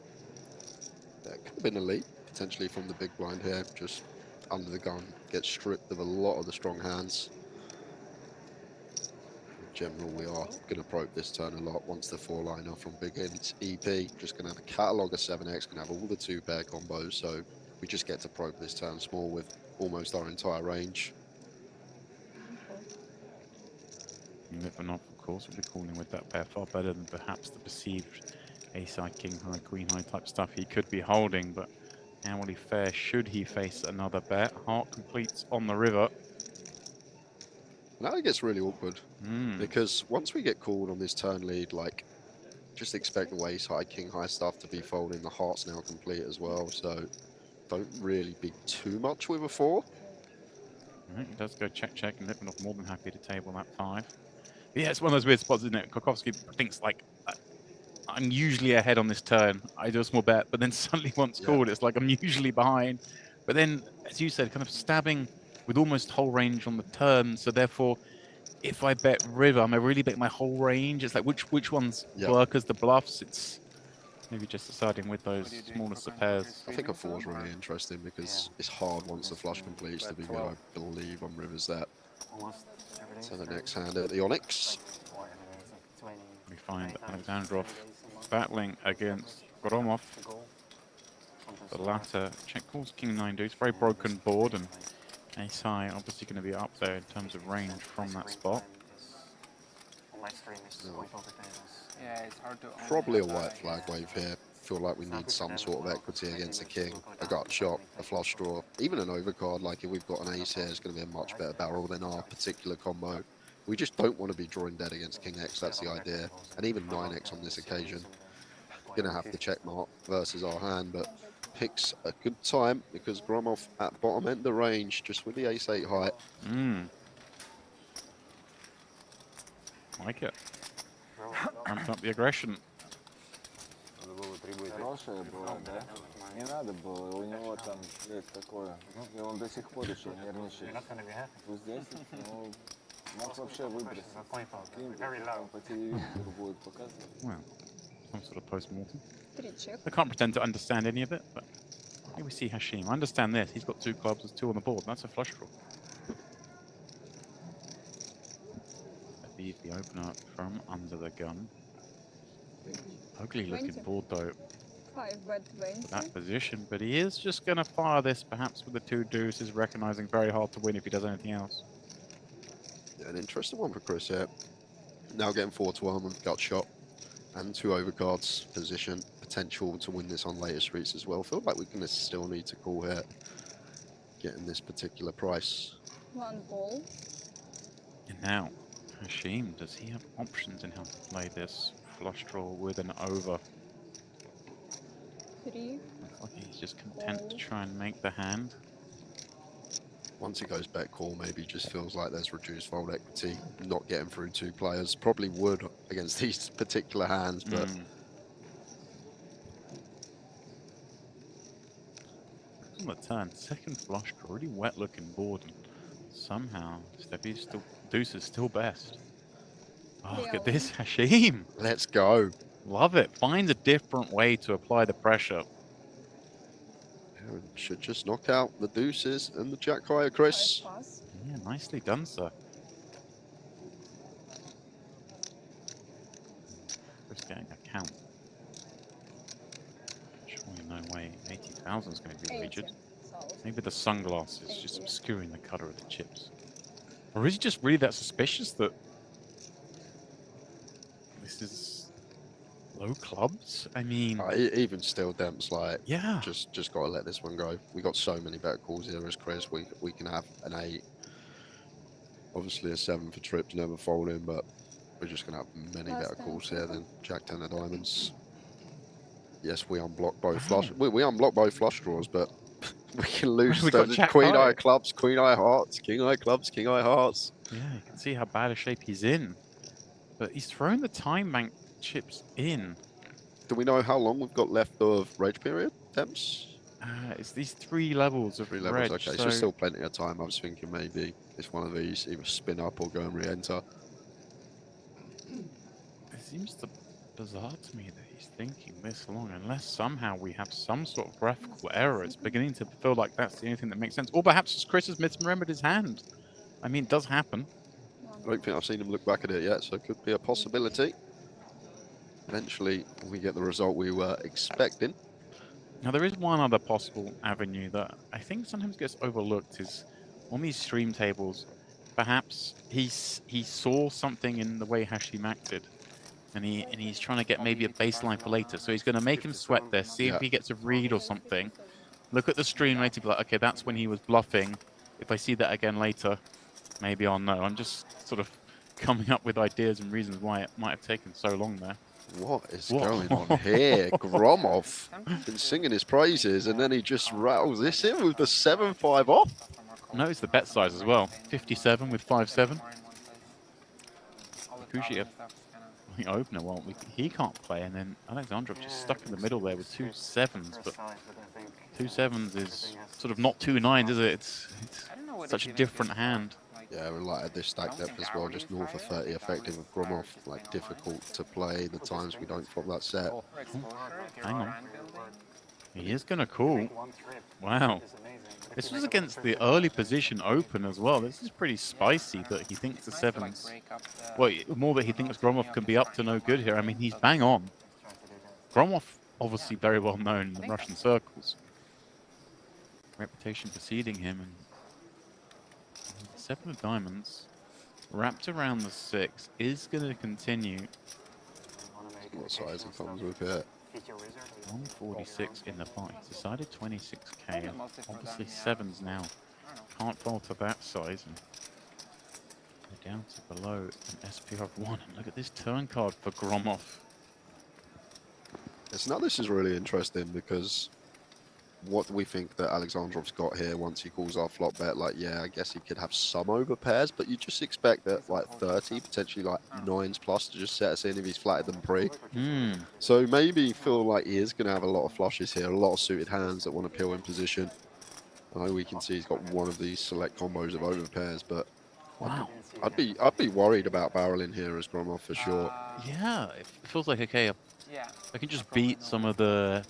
That could have been a lead, potentially from the big blind here. Just under the gun, gets stripped of a lot of the strong hands. In general, we are going to probe this turn a lot once the 4 line off from big end. It's EP, just going to have a catalogue of 7x, going to have all the 2-pair combos, so we just get to probe this turn small with almost our entire range.
Litvinov, of course, will be calling with that pair far better than perhaps the perceived ace-high, king-high, queen-high type stuff he could be holding, but how will he fare should he face another bet? Heart completes on the river.
Now it gets really awkward, because once we get called on this turn lead, like, just expect the ace-high, king-high stuff to be folding. The heart's now complete as well, so don't really be too much with a 4.
Right, he does go check, and Litvinov more than happy to table that 5. But yeah, it's one of those weird spots, isn't it? Kotkowski thinks, like, I'm usually ahead on this turn. I do a small bet, but then suddenly once called, it's like I'm usually behind. But then, as you said, kind of stabbing with almost whole range on the turn. So therefore, if I bet river, am I really betting my whole range? It's like which ones work as the bluffs? It's maybe just deciding with those smallest of pairs.
I think a 4 is really interesting because it's hard once the flush completes to be good, I believe, on rivers that. So the next hand at the Onyx.
We find Alexandrov battling against Gromov. The latter check calls king 9 deuce, very broken board, and ace high obviously going to be up there in terms of range from that spot.
Yeah, it's hard to.
Probably a white flag wave here. Feel like we need some sort of equity against the king. A gut shot, a flush draw, even an overcard. Like if we've got an ace here, it's going to be a much better barrel than our particular combo. We just don't want to be drawing dead against king X. That's the idea, and even 9x on this occasion. Gonna have to check mark versus our hand, but picks a good time because Gromov at bottom end of range, just with the ace-8 height.
Like it. Ramped up the aggression.
Хорошая была, да? Не надо было, у него там есть такое, и он до сих пор еще нервничает. Вот здесь, ну, мог вообще выбросить. Кем-то по телевизору будет показывать.
Well, some sort of post-mortem.
3 check.
I can't pretend to understand any of it, but here we see Hashim. I understand this. He's got 2 clubs, there's 2 on the board. That's a flush draw. Leave the opener from under the gun. Ugly looking
20.
board though.
5 bet 20.
That position, but he is just going to fire this perhaps with the 2 deuces, recognizing very hard to win if he does anything else.
Yeah, an interesting one for Chris here. Now getting 4-1 with gut shot and 2 overcards, position, potential to win this on later streets as well. Feel like we're going to still need to call here, getting this particular price.
1 ball.
And now, Hashim, does he have options in how to play this flush draw with an over?
3.
Looks like he's just content to try and make the hand.
Once he goes back call, maybe just feels like there's reduced fold equity, not getting through 2 players. Probably would against these particular hands, but
on the turn, second flush draw, really wet looking board, and somehow Steffi's still deuce is still best. Oh, look at this, Hashim.
Let's go.
Love it. Finds a different way to apply the pressure.
Should just knock out the deuces and the jack higher, Chris.
Yeah, nicely done, sir. Chris getting a count. Surely no way 80,000 is going to be wagered. Maybe the sunglasses just obscuring the colour of the chips. Or is he just really that suspicious that this is low clubs? I mean,
even still, Demps, like,
yeah,
just got to let this one go. We got so many better calls here as Chris. We can have an 8, obviously a 7 for trips, never folding, but we're just gonna have many better calls here than Jack 10 of diamonds. Yes, we unblock both flush. We unblock both flush draws, but We can lose
We got
the
Jack
Queen
high.
Eye clubs, Queen Eye hearts, King Eye clubs, King Eye hearts.
Yeah, you can see how bad a shape he's in. But he's thrown the time bank chips in.
Do we know how long we've got left of rage period, Temps?
It's these 3 levels of
3 levels,
reg,
okay.
so
So still plenty of time. I was thinking maybe it's one of these, either spin up or go and re-enter.
it seems bizarre to me that he's thinking this long, unless somehow we have some sort of graphical error. It's beginning to feel like that's the only thing that makes sense. Or perhaps Chris has misremembered his hand. I mean, it does happen.
I don't think I've seen him look back at it yet, so it could be a possibility. Eventually, we get the result we were expecting.
Now, there is one other possible avenue that I think sometimes gets overlooked is on these stream tables, perhaps he saw something in the way Hashi acted, and he's trying to get maybe a baseline for later. So he's going to make him sweat there, see if he gets a read or something. Look at the stream later, be like, okay, that's when he was bluffing. If I see that again later, maybe I'll know. I'm just sort of coming up with ideas and reasons why it might have taken so long there.
What is going on here? Gromov been singing his praises, and then he just rattles this in with the 7-5 off.
Notice the bet size as well. 57 with 5-7. Kushiev, the opener, well, he can't play, and then Alexandrov just stuck in the middle there with 2 7s, but 2 7s is sort of not 2 9s, is it? It's such a different hand.
Yeah, we like this stack depth as well, just north of 30, effective with Gromov, like difficult to play the times we don't flop that set.
Oh, hang on. He is going to call. Wow. This was against the early position open as well. This is pretty spicy that he thinks the 7s. Well, more that he thinks Gromov can be up to no good here. I mean, he's bang on. Gromov, obviously very well known in the Russian circles. Reputation preceding him. And 7 of diamonds, wrapped around the 6, is going to continue.
What size he comes with here?
146 in the pot. He's decided 26k. Obviously 7s now. Can't falter that size. And we're down to below an SPR of 1. And look at this turn card for Gromov.
Yes, now this is really interesting because what do we think that Alexandrov's got here once he calls our flop bet? Like, yeah, I guess he could have some over pairs, but you just expect that like 30, potentially like 9s plus to just set us in if he's flatted them pre. So maybe feel like he is going to have a lot of flushes here, a lot of suited hands that want to peel in position. I know we can see he's got one of these select combos of over pairs, but
wow,
I'd be worried about barreling here as Gromov for sure.
Yeah, it feels like, okay, I can just beat some of the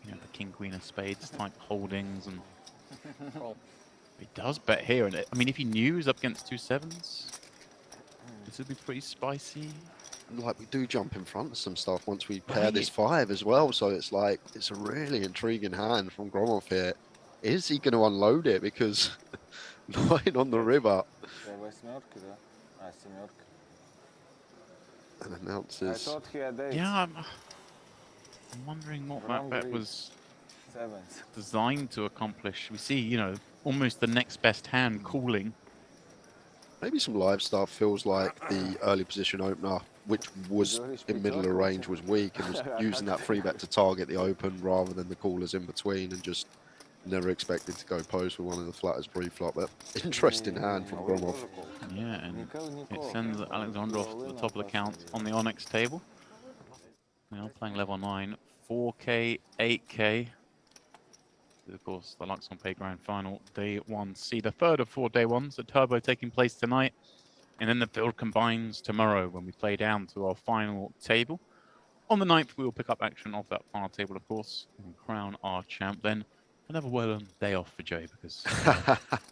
the king, queen of spades type holdings, and he does bet here. And I mean, if he knew he was up against 2 7s, this would be pretty spicy.
Like, we do jump in front of some stuff once we pair this 5 as well, so it's like, it's a really intriguing hand from Gromov here. Is he going to unload it? Because 9 on the river. And announces.
Yeah, I'm wondering what that bet was designed to accomplish. We see, almost the next best hand calling.
Maybe some live stuff. Feels like the early position opener, which was in middle of range, was weak and was using that free bet to target the open rather than the callers in between, and just never expected to go post with one of the flatters pre-flop. But interesting hand from Gromov.
Yeah, and it sends Alexandrov to the top of the count on the Onyx table. Now playing level 9, 4k, 8k. Of course, the Luxon Pay Grand Final, Day 1C, the third of 4 Day 1s, the Turbo taking place tonight. And then the field combines tomorrow when we play down to our final table. On the 9th, we will pick up action off that final table, of course, and crown our champ. Then another well-earned day off for Jay, because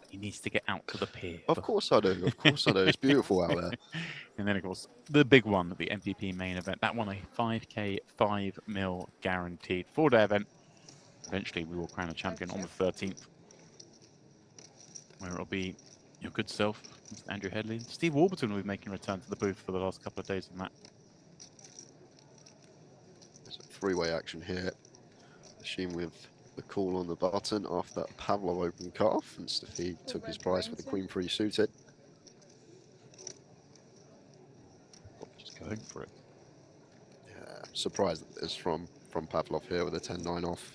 he needs to get out to the pier.
Of course I do. Of course I do. It's beautiful out there.
And then, of course, the big one, the MPP main event. That one, a 5k, 5 mil guaranteed 4-day event. Eventually, we will crown a champion on the 13th, where it'll be your good self, Mr. Andrew Hedley. Steve Warburton will be making a return to the booth for the last couple of days on that.
There's a 3-way action here. Machine with the call on the button after that Pavlov open cutoff, and Steffi took his price with the queen 3 suited.
Just going for it.
Yeah, surprised that it's from Pavlov here with a 10-9 off.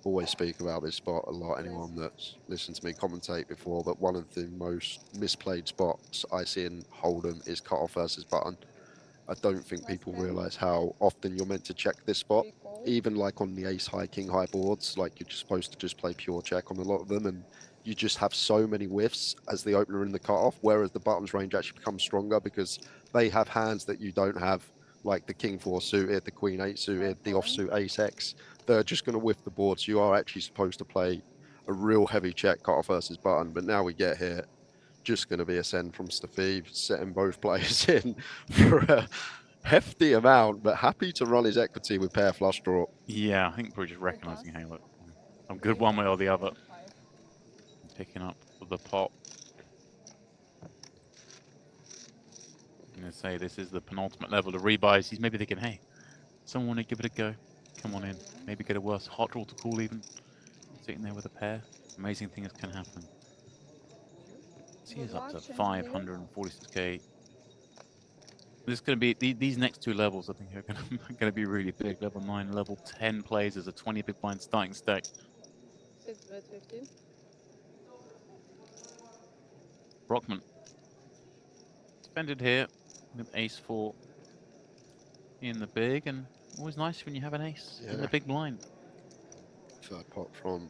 always speak about this spot a lot, anyone that's listened to me commentate before, but one of the most misplayed spots I see in Hold'em is cutoff versus button. I don't think people realise how often you're meant to check this spot. Even like on the ace high, king high boards, like you're just supposed to just play pure check on a lot of them, and you just have so many whiffs as the opener in the cutoff, whereas the button's range actually becomes stronger because they have hands that you don't have, like the king 4 suited, the queen 8 suited, the offsuit ace X. They're just going to whiff the board, so you are actually supposed to play a real heavy check cutoff versus button. But now we get here, just going to be a send from Stefeev, setting both players in for a hefty amount, but happy to run his equity with pair flush draw.
Yeah, I think we're just recognising, hey, look, I'm good one way or the other. Picking up the pot. I'm going to say this is the penultimate level of rebuys. He's maybe thinking, hey, someone want to give it a go. Come on in. Maybe get a worse hot draw to call even. Sitting there with a pair. Amazing things can happen. He is up to 546k. This is going to be these next two levels. I think are going to be really big. Level 9, level 10 plays as a 20 big blind starting stack. Brockman defended here with ace 4 in the big, and always nice when you have an ace in the big blind.
Third pot from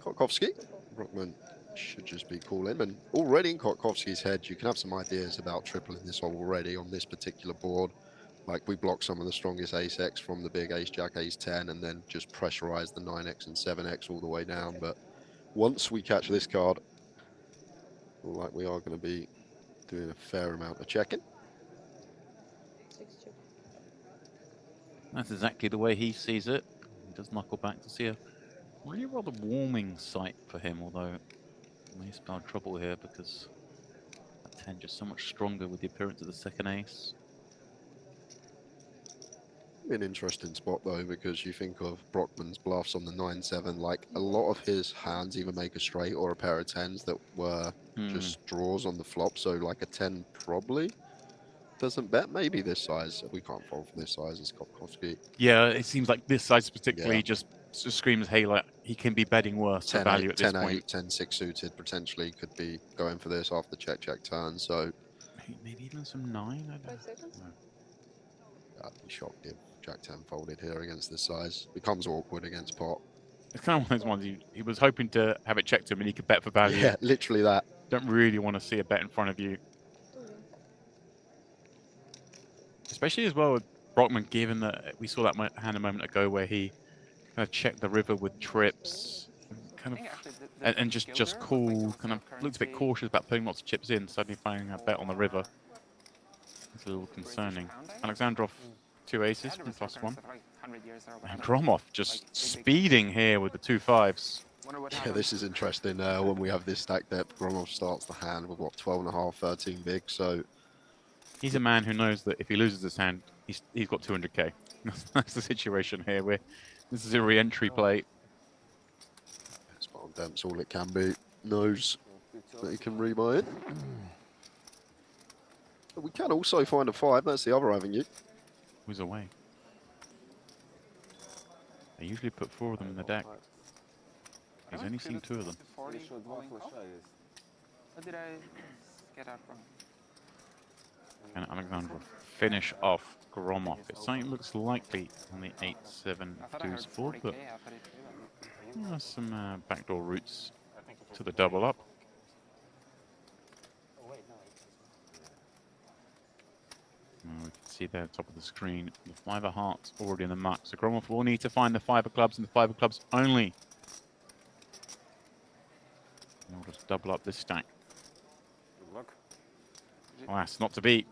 Kotkowski. Brockman should just be calling, and already in Kotkowski's head you can have some ideas about tripling this already on this particular board. Like, we block some of the strongest ace X from the big ace jack ace 10 and then just pressurize the 9x and 7x all the way down. But once we catch this card, like, we are going to be doing a fair amount of checking.
That's exactly the way he sees it. He does knuckle back to see a really rather warming sight for him, although may spell trouble here because that 10 just so much stronger with the appearance of the second ace.
An interesting spot though, because you think of Brockman's bluffs on the 9-7, like a lot of his hands either make a straight or a pair of 10s that were just draws on the flop, so like a 10 probably doesn't bet. Maybe this size, we can't fold for this size as Kotkowski.
Yeah, it seems like this size particularly just screams, hey, like, he can be betting worse for value at this point.
10-6 suited potentially could be going for this after check turn, so
maybe even some 9. I don't know.
I'd be shocked if Jack 10 folded here against this size. Becomes awkward against pot.
It's kind of one of those ones he was hoping to have it checked to him and he could bet for value.
Yeah, literally that.
Don't really want to see a bet in front of you. Especially as well with Brockman, given that we saw that hand a moment ago where he kind of checked the river with trips, kind of, and just cool, kind of looked a bit cautious about putting lots of chips in, suddenly finding a bet on the river. It's a little concerning. Alexandrov, 2 aces from +1. And Gromov just speeding here with the 2 5s.
Yeah, this is interesting. When we have this stack depth, Gromov starts the hand with what, 12.5, 13 big. So
he's a man who knows that if he loses his hand, he's got 200k. That's the situation here. This is a re-entry play.
Spot on Dempsey, all it can be. Knows that he can rebuy it. But we can also find a 5. That's the other avenue.
Who's away? They usually put 4 of them in the deck. He's only seen 2 of them.
What
did I get out from?
Can Alexandrov finish off Gromov? It's something looks likely on the 8-7 deuce board, but there's some backdoor routes to the double up. We can see there at the top of the screen, the 5 of hearts already in the muck. So Gromov will need to find the 5 of clubs and the 5 of clubs only. And we'll just double up this stack.
Good luck.
Oh, that's not to beat.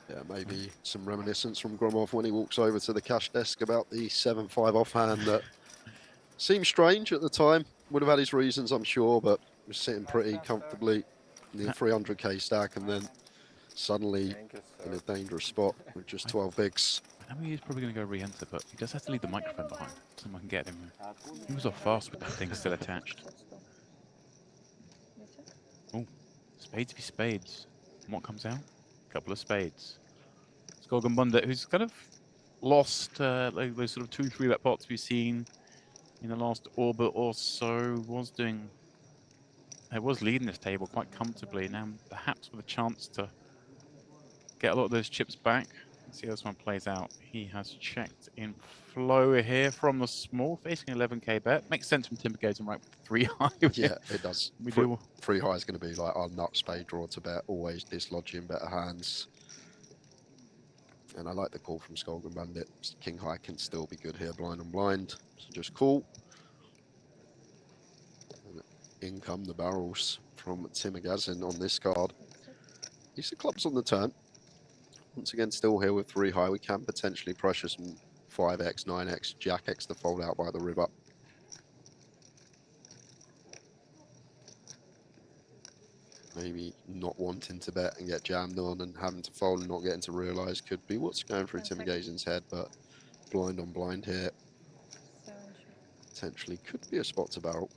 Yeah, maybe some reminiscence from Gromov when he walks over to the cash desk about the 7-5 offhand that seemed strange at the time. Would have had his reasons, I'm sure, but was sitting pretty comfortably in the 300k stack, and then suddenly in a dangerous spot with just 12 bigs.
I know he's probably going to go re-enter, but he does have to leave the microphone behind. Someone can get him. He was off fast with that thing still attached. Oh, spades v spades. And what comes out? A couple of spades. Skolgan Bunda, who's kind of lost those sort of 2-3-bet pots we've seen in the last orbit or so. Was leading this table quite comfortably. Now perhaps with a chance to get a lot of those chips back. Let's see how this one plays out. He has checked in flow here from the small, facing 11k bet. Makes sense from Timber goes and right with 3 high.
Yeah, it does.
We do.
3 high is going to be like our nut spade draw to bet, always dislodging better hands. And I like the call from Skolgan Bandit. King high can still be good here, blind on blind. So just call. And in come the barrels from Timagazin on this card. He's the clubs on the turn. Once again, still here with 3 high. We can potentially pressure some 5x, 9x, Jack X to fold out by the river. Maybe not wanting to bet and get jammed on and having to fold and not getting to realise could be what's going through Timagazin's head, but blind on blind here. Potentially could be a spot to barrel.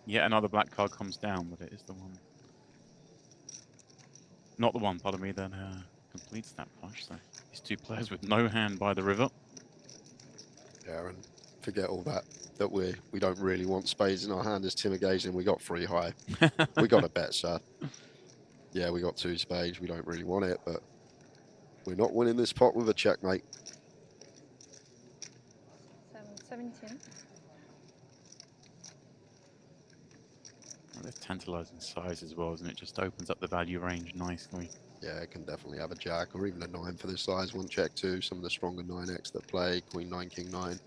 Yet another black card comes down, but it is the one. Not the one, pardon me, that completes that flush. So these 2 players with no hand by the river.
Yeah, and forget all that we don't really want spades in our hand as Timagazin. We got 3 high. We got a bet, sir. Yeah, we got 2 spades. We don't really want it, but we're not winning this pot with a checkmate.
17.
Well, it's tantalising size as well, isn't it? Just opens up the value range nicely.
Yeah, it can definitely have a jack or even a 9 for this size. 1 check 2. Some of the stronger 9x that play Queen 9, King 9.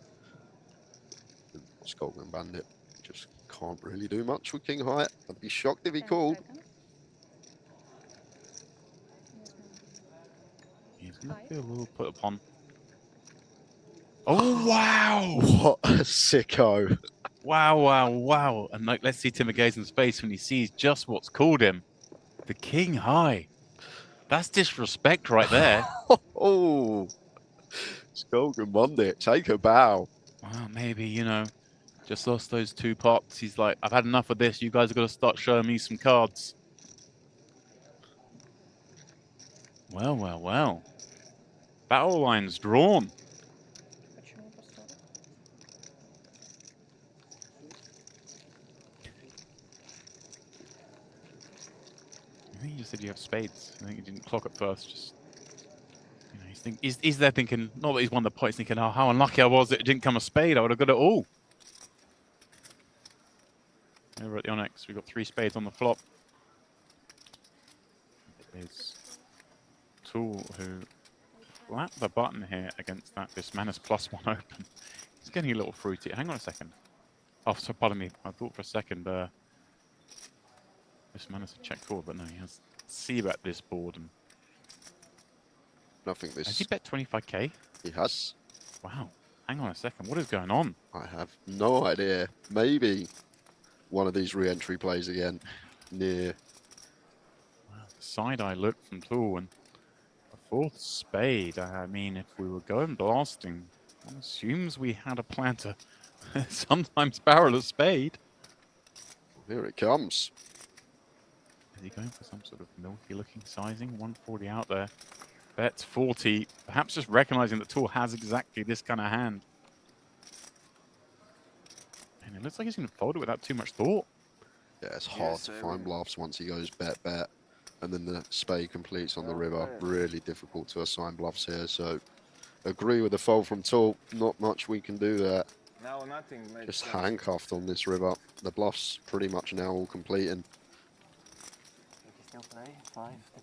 Skolgan Bandit just can't really do much with King High. I'd be shocked if he called.
He's going to feel a little put upon. Oh, wow!
What a sicko.
Wow, wow, wow. And like, let's see Timagazin's face when he sees just what's called him. The King High. That's disrespect right there.
Oh, Skolgan Bandit, take a bow.
Well, maybe, you know, just lost those 2 pots. He's like, I've had enough of this. You guys have got to start showing me some cards. Well, well, well. Battle line's drawn. I think you just said you have spades. I think you didn't clock at first. Just, you know, he's there thinking, not that he's won the pot, he's thinking, oh, how unlucky I was that it didn't come a spade. I would have got it all. Over at the Onyx, we've got 3 spades on the flop. It is Tool who flapped the button here against that. This man is +1 open. He's getting a little fruity. Hang on a second. Oh, so pardon me. I thought for a second this man has a check call, but no, he has C-bet this board. And
I think this.
has he bet 25k?
He has.
Wow. Hang on a second. What is going on?
I have no idea. Maybe one of these re-entry plays again near.
Wow. Side-eye look from Tool and a 4th spade. I mean, if we were going blasting, one assumes we had a plan to sometimes barrel a spade.
Here it comes.
Is he going for some sort of milky-looking sizing? 140 out there. Bets 40. Perhaps just recognizing that Tool has exactly this kind of hand. And it looks like he's going to fold it without too much thought.
Yeah, it's hard to find bluffs once he goes bet, bet. And then the spade completes on the river. Really difficult to assign bluffs here. So agree with the fold from Tool. Not much we can do there.
Now nothing makes
Just
sense.
handcuffed on this river. The bluffs pretty much now all completing.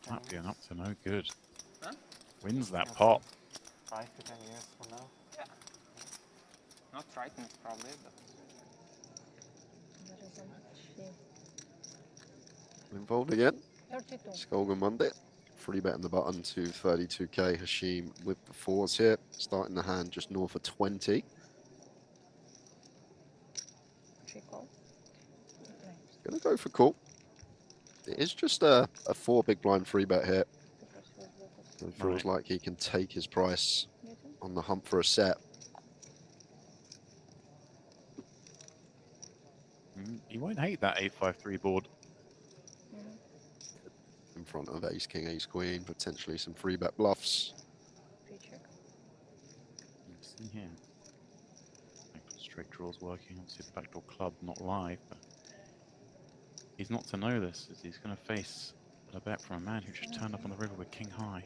That being up to no good. Huh? Wins that pot.
5 to 10 years from now. Yeah. Not frightened, probably, but.
Involved again.
32.
Skolgan Bandit. 3 betting the button to 32k. Hashim with the 4s here. Starting the hand just north of 20. Gonna go for call. It is just a 4 big blind 3 bet here. It feels like he can take his price on the hump for a set.
You won't hate that 8-5-3 board.
in front of ace, king, ace, queen, potentially some 3-bet bluffs.
Pre-check.
Let's see here. Straight draws working. Obviously, the backdoor club not live, but he's not to know this, as he's going to face a bet from a man who just turned up on the river with king high.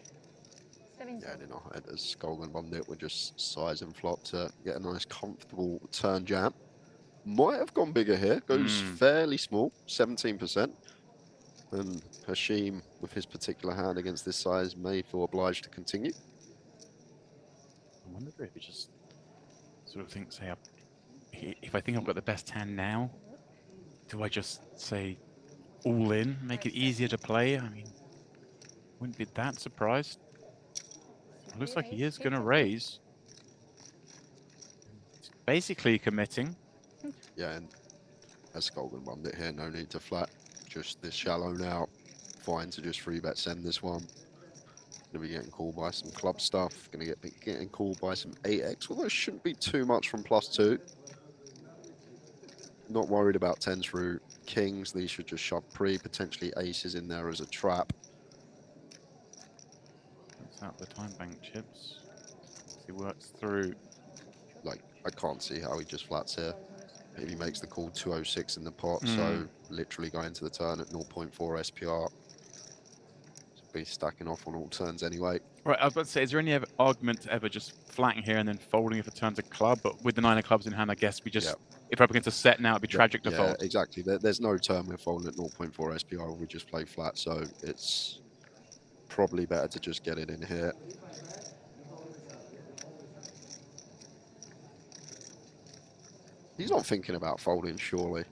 Yeah, and in our head, as Skolgan won it, we're just size and flop to get a nice, comfortable turn jam. Might have gone bigger here. Goes fairly small, 17%. And Hashim, with his particular hand against this size, may feel obliged to continue.
I wonder if he just sort of thinks, hey, if I think I've got the best hand now, do I just say all in, make it easier to play? I mean, wouldn't be that surprised. It looks like he is going to raise. He's basically committing.
Yeah, and as Skolgan won it here, no need to flat. Just this shallow now. Fine to just 3-bet send this one. Gonna be getting called by some club stuff. Gonna get getting called by some 8x, although it shouldn't be too much from +2. Not worried about 10s through kings. These should just shove pre, potentially aces in there as a trap.
That's out the time bank chips. He works through.
Like, I can't see how he just flats here. Maybe makes the call 206 in the pot, so literally going to the turn at 0.4 SPR. Be stacking off on all turns anyway.
Right, I was about to say, is there any argument to ever just flatting here and then folding if it turns a club? But with the 9 of clubs in hand, I guess we just, if we're up against a set now, it'd be tragic to fold.
Yeah, exactly. There's no turn we're folding at 0.4 SPR. We just play flat, so it's probably better to just get it in here. He's not thinking about folding, surely.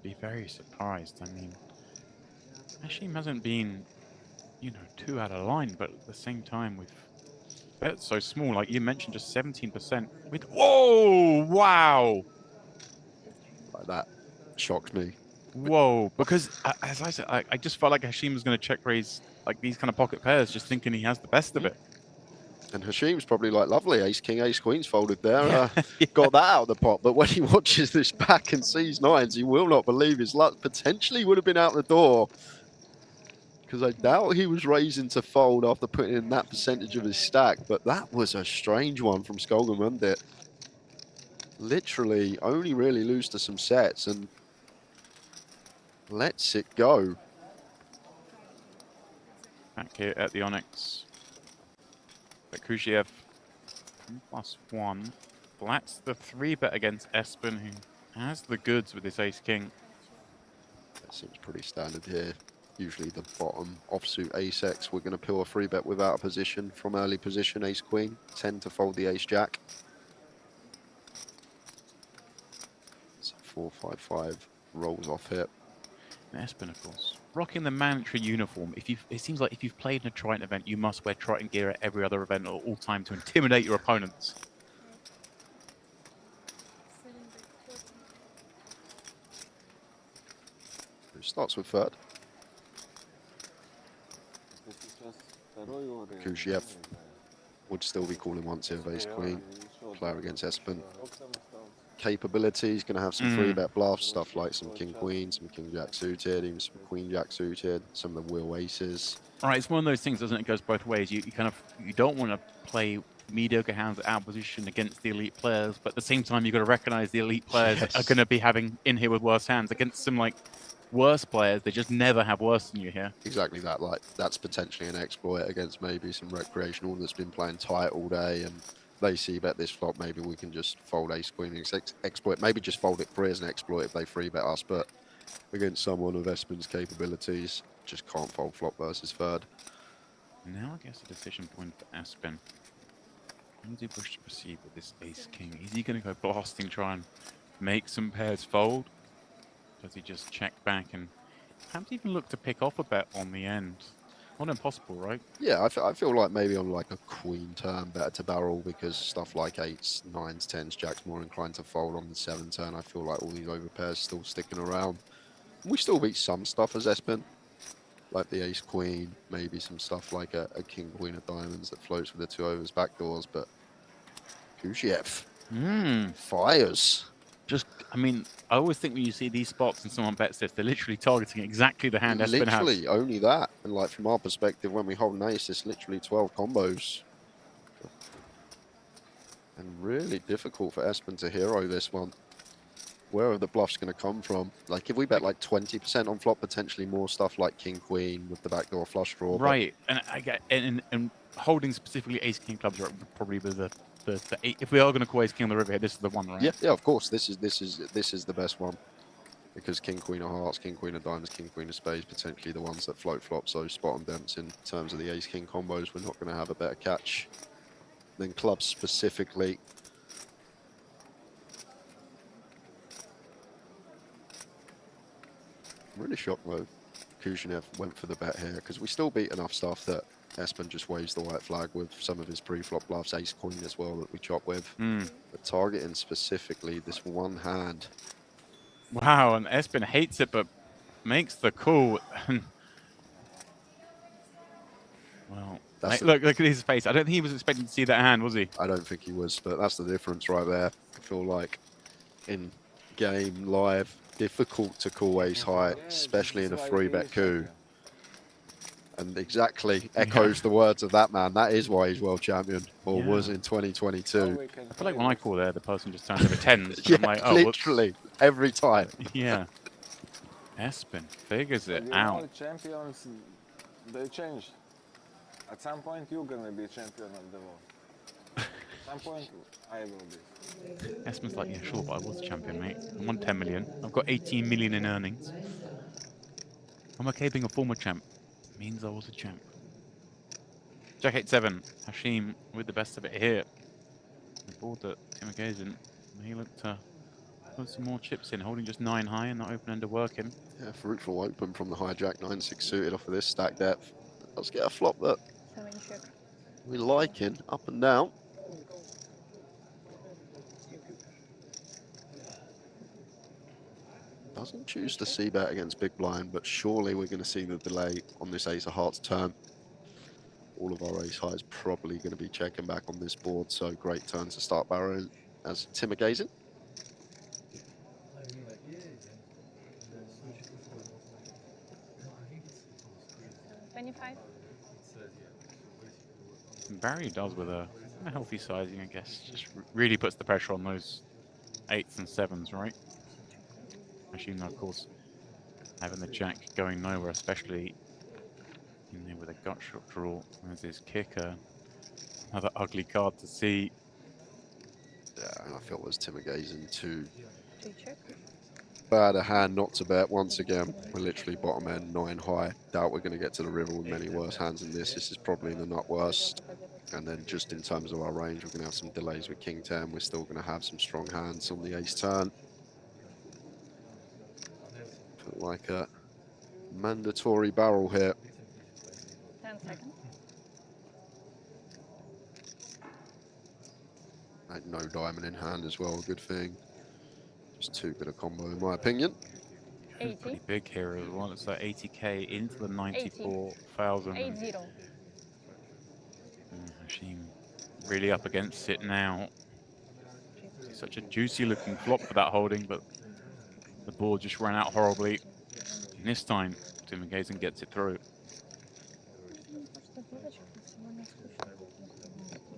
Be very surprised. I mean, Hashim hasn't been, you know, too out of line, but at the same time, with bets so small, like you mentioned, just 17%. With whoa, wow,
like that shocked me.
Whoa, because as I said, I just felt like Hashim was going to check raise like these kind of pocket pairs, just thinking he has the best of it.
And Hashim's probably like, lovely, ace, king, ace, queen's folded there. Got that out of the pot. But when he watches this back and sees 9s, he will not believe his luck. Potentially would have been out the door. Because I doubt he was raising to fold after putting in that percentage of his stack. But that was a strange one from Skolgan Mundit. Literally only really lose to some sets and lets it go.
Back here at the Onyx. But Khrushchev +1 flats the 3-bet against Espen, who has the goods with this ace-king.
That seems pretty standard here. Usually the bottom offsuit ace-x, we're going to peel a 3-bet without a position from early position, ace-queen. Tend to fold the ace-jack. So 4-5-5 rolls off here.
And Espen, of course, rocking the mandatory uniform. It seems like if you've played in a Triton event, you must wear Triton gear at every other event at all time to intimidate your opponents.
Who starts with third? Khrushchev would still be calling once here, ace queen. Player against Espen. Capabilities, going to have some 3-bet bluffs, stuff like some king queen, some king jack suited, even some queen jack suited, some of the wheel aces.
All right, it's one of those things, doesn't it? It goes both ways. You don't want to play mediocre hands out position against the elite players, but at the same time, you've got to recognize the elite players are going to be having in here with worse hands against some like worse players. They just never have worse than you here. Exactly
that. Like that's potentially an exploit against maybe some recreational that's been playing tight all day and they see bet this flop, maybe we can just fold ace queen exploit, maybe just fold it free as an exploit if they 3-bet us, but against someone of Espen's capabilities, just can't fold flop versus third.
Now I guess a decision point for Espen. How does he wish to proceed with this ace king? Is he going to go blasting, try and make some pairs fold? Does he just check back and perhaps even look to pick off a bet on the end? Not impossible, right?
Yeah, I feel like maybe on like a queen turn, better to barrel because stuff like 8s, 9s, 10s, jacks more inclined to fold on the 7 turn. I feel like all these overpairs still sticking around. We still beat some stuff as Espen, like the ace queen, maybe some stuff like a king queen of diamonds that floats with the 2 overs backdoors, but Khrushchev fires.
Just I mean, I always think when you see these spots and someone bets this, they're literally targeting exactly the hand Espen has.
Literally, only that. And like from our perspective, when we hold an ace, it's literally 12 combos. And really difficult for Espen to hero this one. Where are the bluffs going to come from? Like, if we bet like 20% on flop, potentially more stuff like king queen with the backdoor flush draw.
Right, and I get and holding specifically ace king clubs are probably the eight. If we are going to call ace king on the river here, this is the one, right?
Yeah, yeah, of course. This is the best one, because king queen of hearts, king queen of diamonds, king queen of spades, potentially the ones that float flop. So spot on Dempsey in terms of the ace king combos, we're not going to have a better catch than clubs specifically. I'm really shocked though Kuzhinev went for the bet here, because we still beat enough stuff that Espen just waves the white flag with some of his pre-flop bluffs, ace queen as well that we chop with. But targeting specifically this one hand.
Wow, and Espen hates it but makes the call. Well, look at his face. I don't think he was expecting to see that hand, was he?
I don't think he was, but that's the difference right there. I feel like in game, live, difficult to call ace high, especially in a 3-bet coup. And exactly echoes the words of that man. That is why he's world champion, or was in 2022.
I feel like when I call there, the person just turns over tens.
Yeah,
I'm like, oh,
literally, every time.
Yeah. Espen figures it
You
out.
know, champions, they change. At some point, you're gonna be champion of the world. At some point, I will be.
Espen's like, yeah, sure, but I was the champion, mate. I'm on 10 million. I've got 18 million in earnings. I'm okay being a former champ. Means I was a champ. Jack 8-7. Hashim with the best of it here. The board that Tim Gazin, he looked to put some more chips in, holding just 9 high and that open end working.
Yeah, fruitful open from the hijack 9-6 suited off of this stack depth. Let's get a flop that we liking up and down. Doesn't choose to c-bet against big blind, but surely we're going to see the delay on this ace of hearts turn. All of our ace highs probably going to be checking back on this board, so great turn to start barreling as Tim Gazin.
Barry does with a healthy sizing, I guess. Just really puts the pressure on those 8s and 7s, right? I assume, of course, having the jack going nowhere, especially in there with a gut shot draw as his kicker. Another ugly card to see.
Yeah, I feel it was Tim Gazin too bad a hand not to bet once again. We're literally bottom end, 9 high. Doubt we're going to get to the river with many worse hands than this. This is probably the not worst. And then just in terms of our range, we're going to have some delays with king 10. We're still going to have some strong hands on the ace turn. Feel like a mandatory barrel here.
10 seconds.
Like no diamond in hand as well, good thing. Just too good a combo in my opinion.
80.
Pretty big here as well. It's that 80k into the 94,000.
80.
Hashim really up against it now. It's such a juicy looking flop for that holding, but the board just ran out horribly. And this time, Tim Gazin gets it through.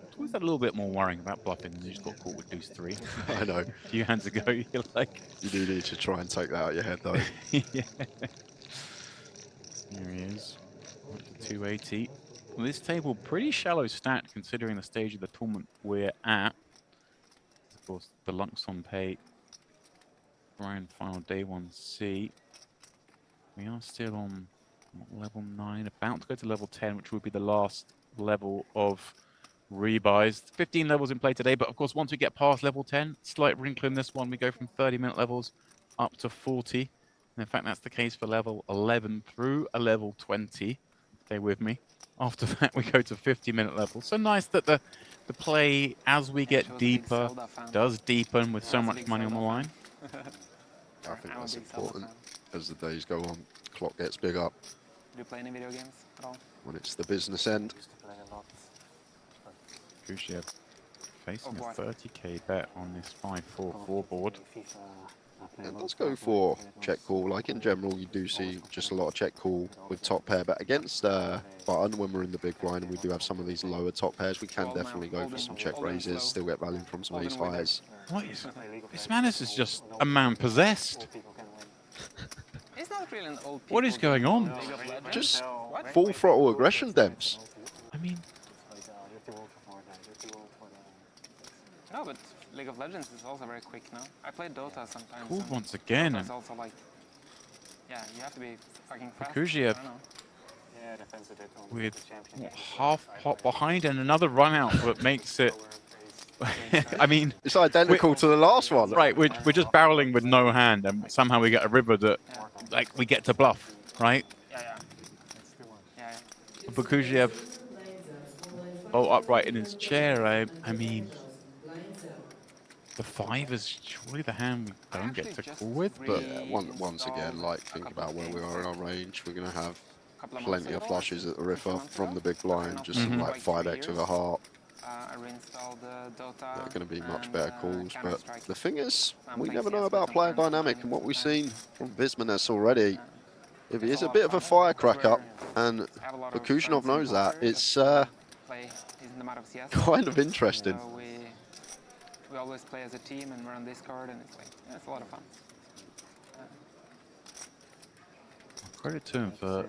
It's always a little bit more worrying about bluffing than you just got caught with deuce 3.
I know.
A few hands ago, you're like...
You do need to try and take that out of your head though.
Yeah. There he is. Up to 280. Well, this table pretty shallow stacked considering the stage of the tournament we're at. Of course, the Luxon Pay Grand Final Day 1C. We are still on level 9, about to go to level 10, which would be the last level of rebuys. 15 levels in play today, but of course, once we get past level 10, slight wrinkle in this one, we go from 30-minute levels up to 40. And in fact, that's the case for level 11 through a level 20. Stay with me. After that, we go to 50-minute levels. So nice that the play, as we get deeper, does deepen with so much money on the line.
I think that's important as the days go on. Clock gets bigger.
Do you play any video games at all?
When it's the business end.
Used to play a lot.
Khrushchev facing a 30k bet on this 5-4-4 board.
FIFA
And let's go for check call. Like in general, you do see just a lot of check call with top pair, but against button, when we're in the big blind and we do have some of these lower top pairs, we can definitely go for some check raises, still get value from some ace highs.
What is this man? Is just a man possessed. What is going on?
Just full throttle aggression, Demps.
I mean,
no, but League of Legends is also very quick now. I play Dota sometimes.
Cool once again.
It's also like, yeah, you have to be fucking fast.
Kuziev with half pot behind and another run out that makes it. I mean,
it's identical to the last one.
Right, we're just barreling with no hand, and somehow we get a river that, like, we get to bluff, right?
Yeah.
But Kuziev, upright in his chair. I mean, the 5 is surely the hand we don't get to call with.
But once again, like, think about where we are in our range. We're gonna have plenty of flushes at the river from the big blind, just some like 5x with a heart. They're going to be much better calls, but the thing is, we never know about player dynamic, and what we've seen from Vismanes already, if he is a bit of a firecracker, and Bakushinov knows that, it's kind of interesting.
We always play as a team, and we're on Discord, and it's like, yeah, it's a lot of fun.
Credit to him for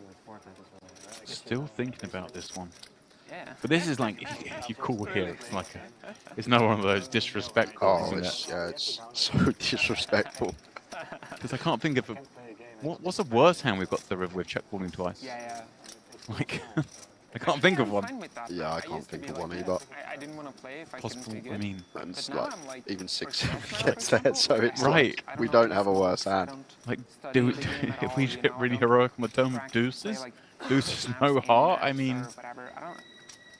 still thinking about this one.
Yeah.
But this is like, if you call here, it's like it's not one of those disrespect calls.
Oh, it's so disrespectful.
Because I can't think of what's the worst hand we've got to the river with check calling twice.
Yeah.
Like, I can't think of one.
Yeah, I can't think of one either.
I didn't want to play if I
Possible,
couldn't be good.
I mean,
and it's like even 6-7 gets there, so it's
right.
Like, we don't have a worse hand.
Like, if we get really heroic on the turn with deuces, deuces no heart. I mean,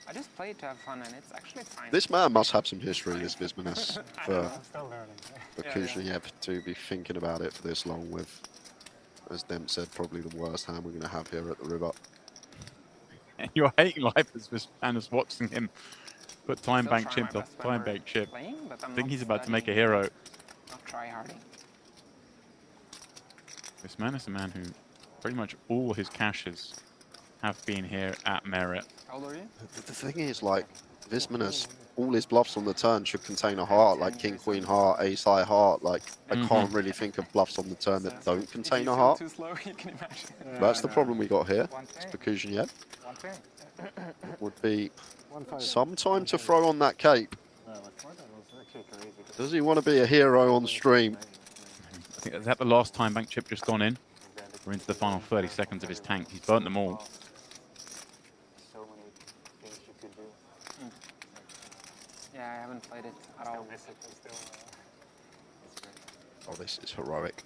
I just play to have fun, and it's actually fine.
This man must have some history, this Vismanes, for Kuziev to be thinking about it for this long with, as Dem said, probably the worst hand we're going to have here at the river.
You're hating life as this man is watching him put timebank chip off timebank chip. I think he's about to make a hero.
Not try harding.
This man is a man who pretty much all his caches have been here at Merit.
How old are you?
The thing is, like, Vismanes, all his bluffs on the turn should contain a heart, like King, Queen, Heart, Ace, High, Heart. Like, I can't really think of bluffs on the turn that don't contain a heart.
Too slow, you can imagine.
That's the problem we got here. It's Bakushinov. Would be some time to throw on that cape. Does he want to be a hero on stream?
I think that's the last timebank chip just gone in. We're into the final 30 seconds of his tank. He's burnt them all.
Yeah, I haven't played it at all.
Oh, this is heroic.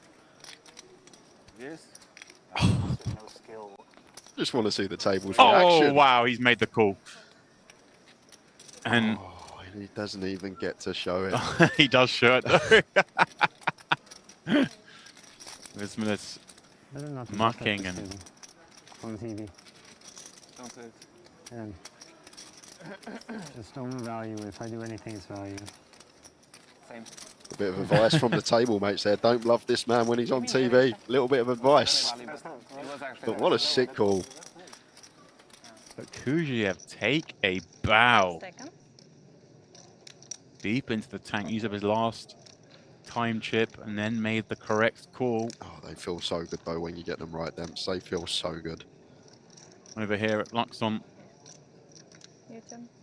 Just want to see the tables reaction.
Oh, wow, he's made the call. And
he doesn't even get to show it.
he does show it, though. Vismanes mucking and...
on TV.
Don't do it.
And just don't value. If I do anything, it's value.
Same.
A bit of advice from the table mates there. Don't bluff this man when he's on TV. A little bit of advice. But what a sick call.
But Kuziev take a bow. Deep into the tank, used up his last time chip and then made the correct call.
Oh, they feel so good though when you get them right, Demps. They feel so good.
Over here at Luxon.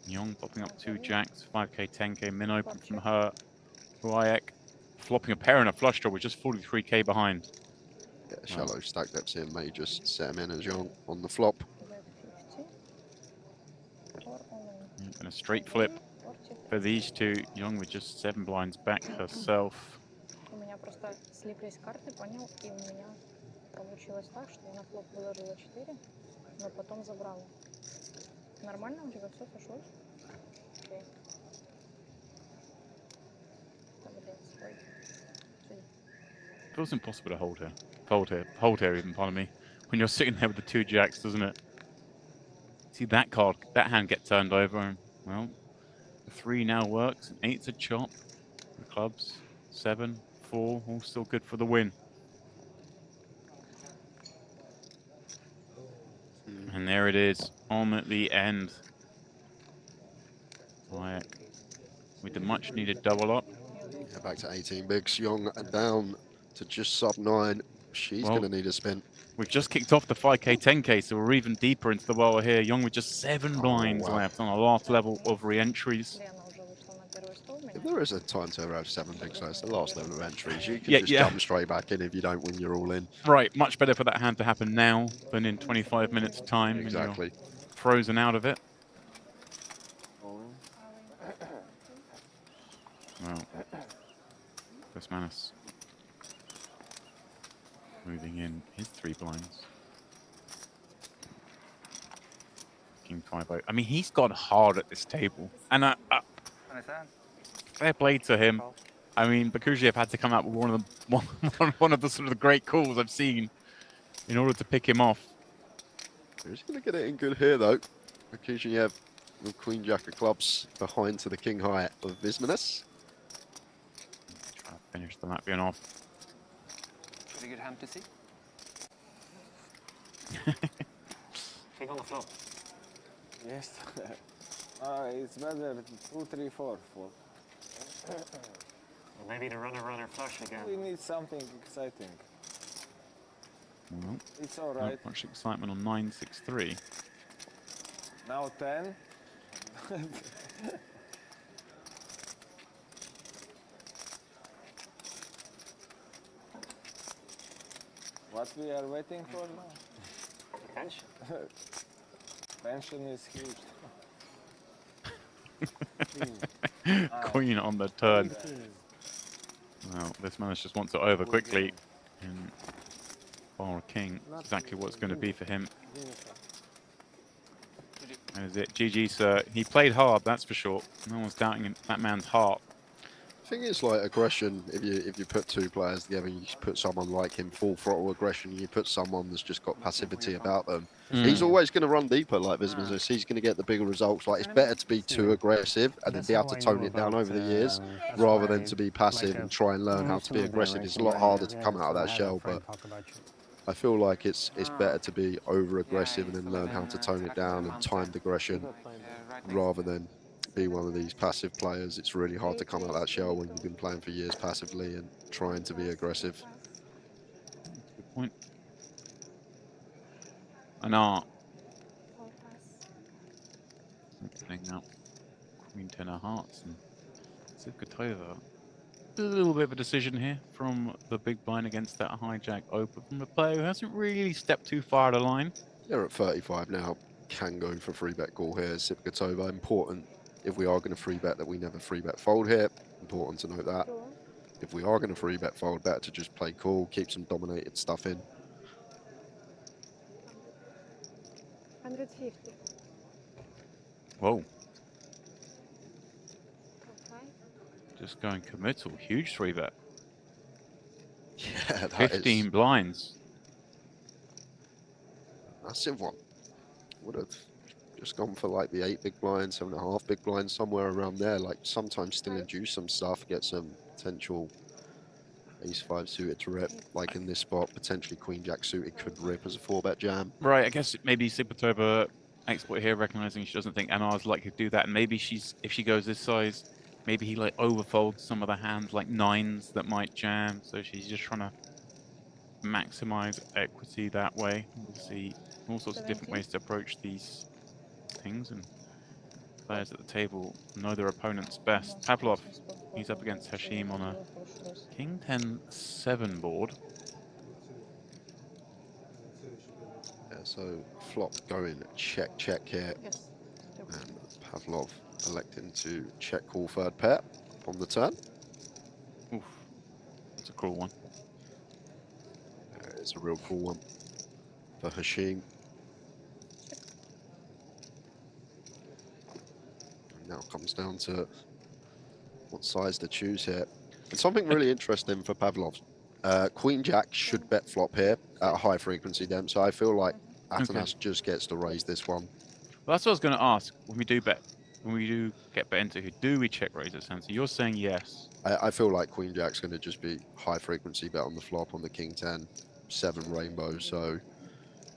Young popping up 2 jacks, 5k, 10k, min open from her. Ruayek flopping a pair and a flush draw with just 43k behind.
Yeah, shallow stack Dempsey and may just set him in as Young on the flop.
And a straight flip for these two. Young with just 7 blinds back herself. Feels impossible to hold here. Hold here even, pardon me. When you're sitting there with the 2 jacks, doesn't it? See that card, that hand get turned over, and well, the 3 now works. 8's a chop. The clubs, 7, 4, all still good for the win. And there it is on the end. Like, with the much needed double up.
Yeah, back to 18 bigs. Young down to just sub 9. She's going to need a spin.
We've just kicked off the 5K, 10K, so we're even deeper into the well here. Young with just 7 blinds left on the last level of re-entries.
If there is a time to have 7 bigs, so it's the last level of entries. You can just jump straight back in if you don't win, you're all in.
Right, much better for that hand to happen now than in 25 minutes' time.
Exactly.
When you're frozen out of it. Well, Manus moving in his 3 blinds. King 5-0. I mean, he's gone hard at this table. And fair play to him. I mean, Bakuziev had to come out with one of the sort of great calls I've seen in order to pick him off.
He's going to get it in good here, though. Bakuziev with Queen Jack of clubs behind to the King High of Vismanus.
Trying to finish the Latvian off.
Pretty good hand to see. King on the floor.
Yes. It's better 2, 3, 4. Well,
maybe the runner flush again.
We need something exciting.
Well,
it's all right.
Not much excitement on 9-6-3.
Now 10. What we are waiting for now?
Pension.
Pension is huge.
Queen on the turn. Well, this man just wants it over quickly. And Bar King, exactly what it's going to be for him. That is it. GG, sir. He played hard, that's for sure. No one's doubting that man's heart.
I think it's like aggression. If you put 2 players together, you put someone like him full throttle aggression, you put someone that's just got passivity about them. He's always going to run deeper like Vismanus. He's going to get the bigger results. Like, it's better to be too aggressive and then be able to tone it down over the years rather than to be passive and try and learn how to be aggressive. It's a lot harder to come out of that shell, but I feel like it's better to be over aggressive and then learn how to tone it down and timed aggression rather than be one of these passive players. It's really hard to come out of that shell when you've been playing for years passively and trying to be aggressive.
Good point. An art. Opening up Queen 10 of hearts and Zivkatova. A little bit of a decision here from the big blind against that hijack open from a player who hasn't really stepped too far out of line.
They're at 35 now. Can go for 3-bet call here. Zivkatova, important if we are going to 3-bet that we never 3-bet fold here. Important to note that. If we are going to 3-bet fold, better to just play cool, keep some dominated stuff in.
150.
Whoa. Just going committal. Huge 3-bet.
Yeah, that
15 blinds.
Massive one. Would have just gone for like the 8 big blinds, 7.5 big blinds, somewhere around there. Like, sometimes still induce some stuff, get some potential ace-5 suited to rip. Like in this spot, potentially Queen Jack suited could rip as a 4-bet jam.
Right, I guess maybe Zivkatova exploit here, recognizing she doesn't think Anar's likely to do that, and maybe if she goes this size, maybe he like overfolds some of the hands like 9s that might jam. So she's just trying to maximize equity that way. We'll see all sorts of different ways to approach these things, and players at the table know their opponent's best. Pavlov, he's up against Hashim on a King 10-7 board.
Yeah, so flop going check here.
Yes.
And Pavlov electing to check call 3rd pair on the turn.
Oof, that's a cruel one.
It's a real cool one for Hashim. And now it comes down to what size to choose here. And something really interesting for Pavlov. Queen Jack should bet flop here at a high frequency Dempsey. So I feel like Atanas just gets to raise this one.
Well, that's what I was going to ask when we do bet. when we do get bet into, do we check raise this hand? So you're saying yes.
I feel like Queen Jack's going to just be high frequency bet on the flop on the King 10, 7 rainbow, so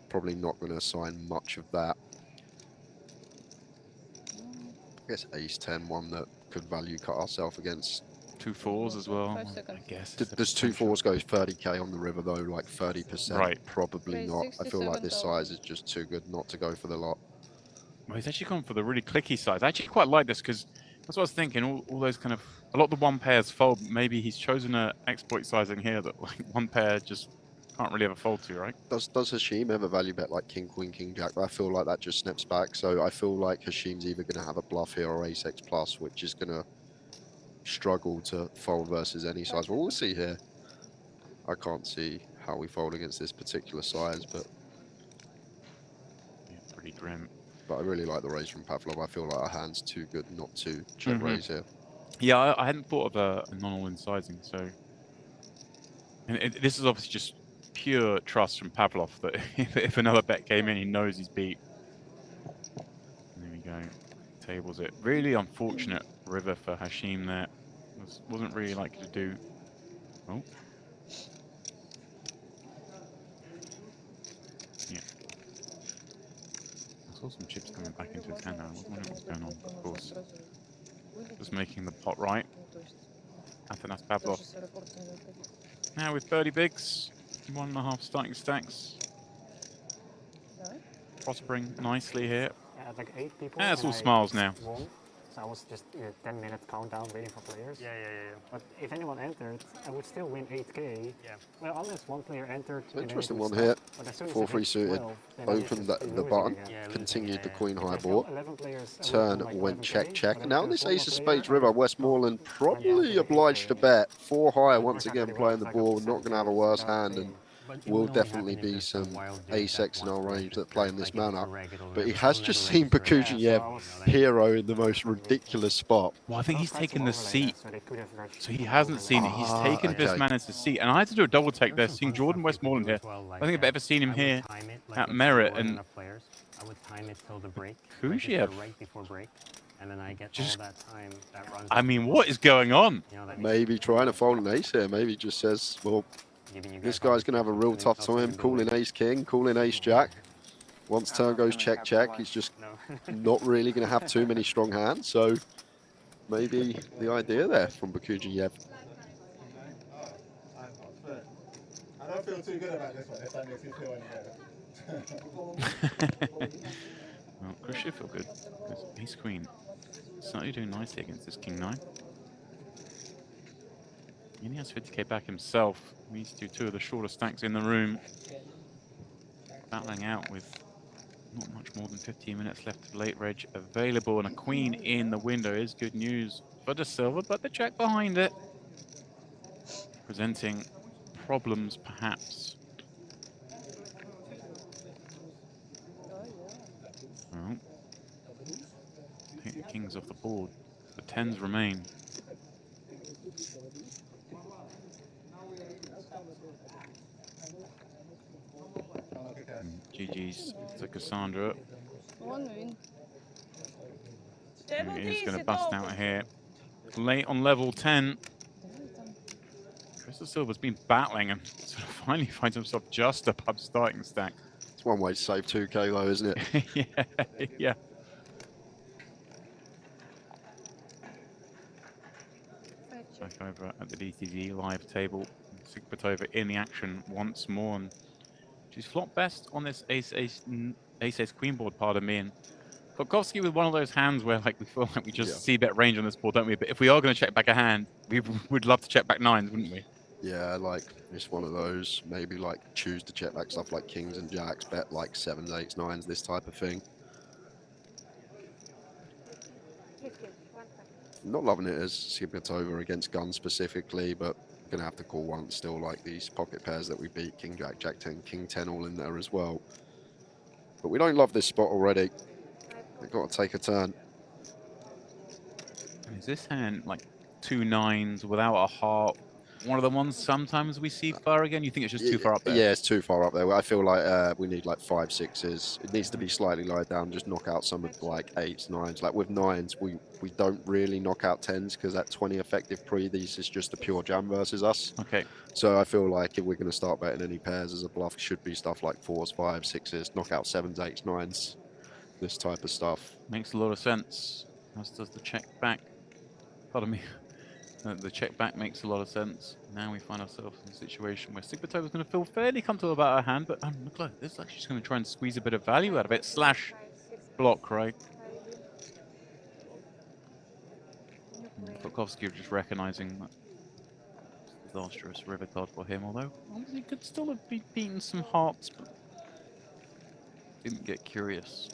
probably not going to assign much of that. I guess Ace 10, one that could value cut ourselves against.
2 4s as well,
5 seconds.
I guess.
Does 2 4s go 30k on the river though, like 30%?
Right.
Probably
Okay,
not. I feel like this
67,000.
size is just too good not to go for the lot.
Well, he's actually gone for the really clicky size. I actually quite like this because that's what I was thinking. All those kind of, a lot of the 1 pairs fold. Maybe he's chosen a exploit sizing here that like 1 pair just can't really ever fold to, right?
Does Hashim ever value bet like King, Queen, King, Jack? I feel like that just snaps back. So I feel like Hashim's either going to have a bluff here or Ace X plus, which is going to struggle to fold versus any size. Well, we'll see here. I can't see how we fold against this particular size, but
Yeah, pretty grim.
I really like the raise from Pavlov. I feel like our hand's too good not to check raise here.
Yeah, I hadn't thought of a non-all-in sizing, so... And this is obviously just pure trust from Pavlov that if another bet came in, he knows he's beat. There we go. Tables it. Really unfortunate river for Hashim there. Wasn't really likely to do... Oh. Yeah. I saw some chips coming back into his hand now. I was wondering what's going on, of course. Just making the pot right. I think that's Pavlov. Now with 30 bigs, 1.5 starting stacks. Prospering nicely here.
Yeah, like 8 people.
Yeah, it's all
and I
smiles now.
won. So I was just 10-minute countdown waiting for players.
Yeah.
But if anyone entered, I would still win 8k.
Yeah.
Well, unless one player entered.
Interesting one here.
But as soon as
4-3
it
suited.
hit 12, then I
Opened
just
the
lose
button.
again.
Yeah,
Continued the Queen
If
high
I
board.
felt 11 players, I would
Turn
win like
went
11K,
check,
but
check.
if
And now
there
this
was one
Ace of
more
Spades
player,
river, Westmoreland probably obliged to bet. 4 high once again playing the ball. Not going to have a worse hand, and will definitely be some Ace X in our range that play in this manner. But he has just seen Bakujiev hero in the most ridiculous spot.
Well, I think he's taken the seat. So he hasn't seen it. He's taken this man as the seat. And I had to do a double take there, seeing Jordan Westmoreland here. I think I've ever seen him here at Merit. And
I would time it till the break.
Bakujiev.
Right before break. And then I get
Just,
all that time that runs.
I mean, what is going on?
You know, that
Maybe trying to fold an ace here. Maybe just says, well, this guy's going to have a real tough time calling Ace King, calling Ace Jack. Once turn goes check, check, he's just not really going to have too many strong hands. So maybe the idea there from Bakujiev.
I don't feel too good about this one, if that makes you feel any better.
Well, Chris should feel good, because Ace Queen certainly doing nicely against this King 9. And he has 50k back himself. We used to do 2 of the shorter stacks in the room. Battling out with not much more than 15 minutes left of late reg available, and a queen in the window is good news for the silver, but the check behind it presenting problems perhaps. Well, take the kings off the board. The 10s remain. GG's to Cassandra. He's going to bust out here. Late on level 10. Crystal Silver's been battling and sort of finally finds himself just above starting stack.
It's one way to save 2k though, isn't it?
Yeah. Back over at the DTD live table. Sigpatova in the action once more. And she's flopped best on this ace queen board, pardon me. And Kotkowski with one of those hands where like we feel like we just see bet range on this board, don't we? But if we are going to check back a hand, we would love to check back 9s, wouldn't we?
Yeah, like it's one of those, maybe like choose to check back stuff like kings and jacks, bet like 7s, 8s, 9s, this type of thing. Not loving it as Sigpatova against guns specifically, but gonna have to call one still, like these pocket pairs that we beat, king jack, jack 10, king 10 all in there as well. But we don't love this spot already. They've got to take a turn.
And is this hand like 2 9s without a heart? one of the ones sometimes we see far again? You think it's just too far up there?
Yeah, it's too far up there. I feel like we need like 5, 6s. It needs to be slightly lower down. Just knock out some of like 8s, 9s. Like with 9s, we don't really knock out 10s because that 20 effective pre, these is just a pure jam versus us.
Okay.
So I feel like if we're going to start betting any pairs as a bluff, should be stuff like 4s, 5s, 6s, knock out 7s, 8s, 9s. This type of stuff.
Makes a lot of sense. As does the check back. Pardon me. The check back makes a lot of sense. Now we find ourselves in a situation where Sigbatova is going to feel fairly comfortable about our hand, but look like this is actually just going to try and squeeze a bit of value out of it. Slash block, right? Klokowski just recognizing that disastrous river card for him, although he could still have beaten some hearts, but didn't get curious.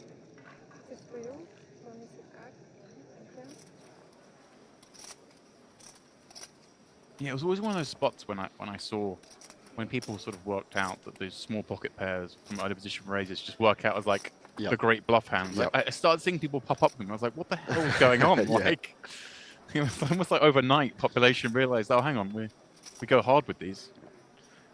Yeah, it was always one of those spots when I saw when people sort of worked out that those small pocket pairs from early position raises just work out as like the great bluff hands. Like, I started seeing people pop up to them. I was like, what the hell is going on? Like, it was almost like overnight population realized, oh, hang on, we go hard with these.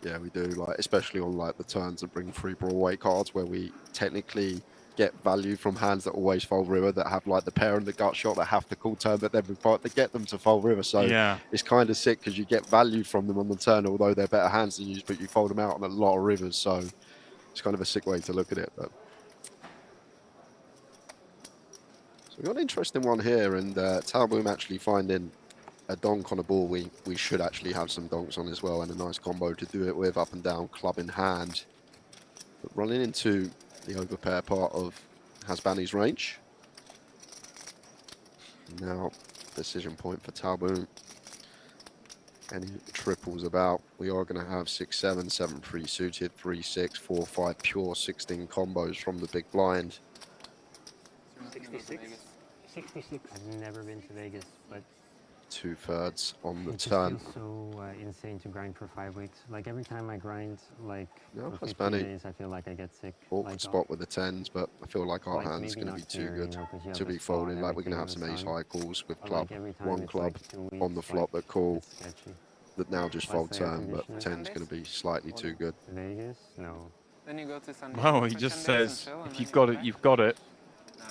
Yeah, we do, like especially on like the turns that bring free Broadway cards where we technically get value from hands that always fold river, that have like the pair and the gut shot that have to call turn, but then require to get them to fold river. So it's kind of sick because you get value from them on the turn, although they're better hands than you, but you fold them out on a lot of rivers. So it's kind of a sick way to look at it. But so we got an interesting one here, and Talboom actually finding a donk on a ball we should actually have some donks on as well, and a nice combo to do it with, up and down, club in hand. But running into the overpair part of Hasbani's range. Now, decision point for Talboom. Any triples about, we are going to have 6, 7, 7 3 suited, 3, 6, 4, 5 pure 16 combos from the big blind.
66. 66. I've never been to Vegas, but
2/3 on the
it
turn.
It feels so insane to grind for 5 weeks. Like every time I grind, like
No,
for 50
Hasbani.
days, I feel like I get sick.
Awkward
like,
spot with the 10s, but I feel like our
like
hand's
maybe
going to be
not
too
here,
good
you know, 'cause you
to
have
be
the spot
folding.
and
Like we're going to have
everything
some
in the
ace high calls with
But,
club,
like, every time
one
it's,
club
like, 2
on the
weeks,
flop that call,
it's sketchy.
that now just
Plus
fold
the air
turn, but
conditioner.
10's going to be slightly too good.
Vegas? No.
Then you go to San
Well, he just says, if you've got it, you've got it.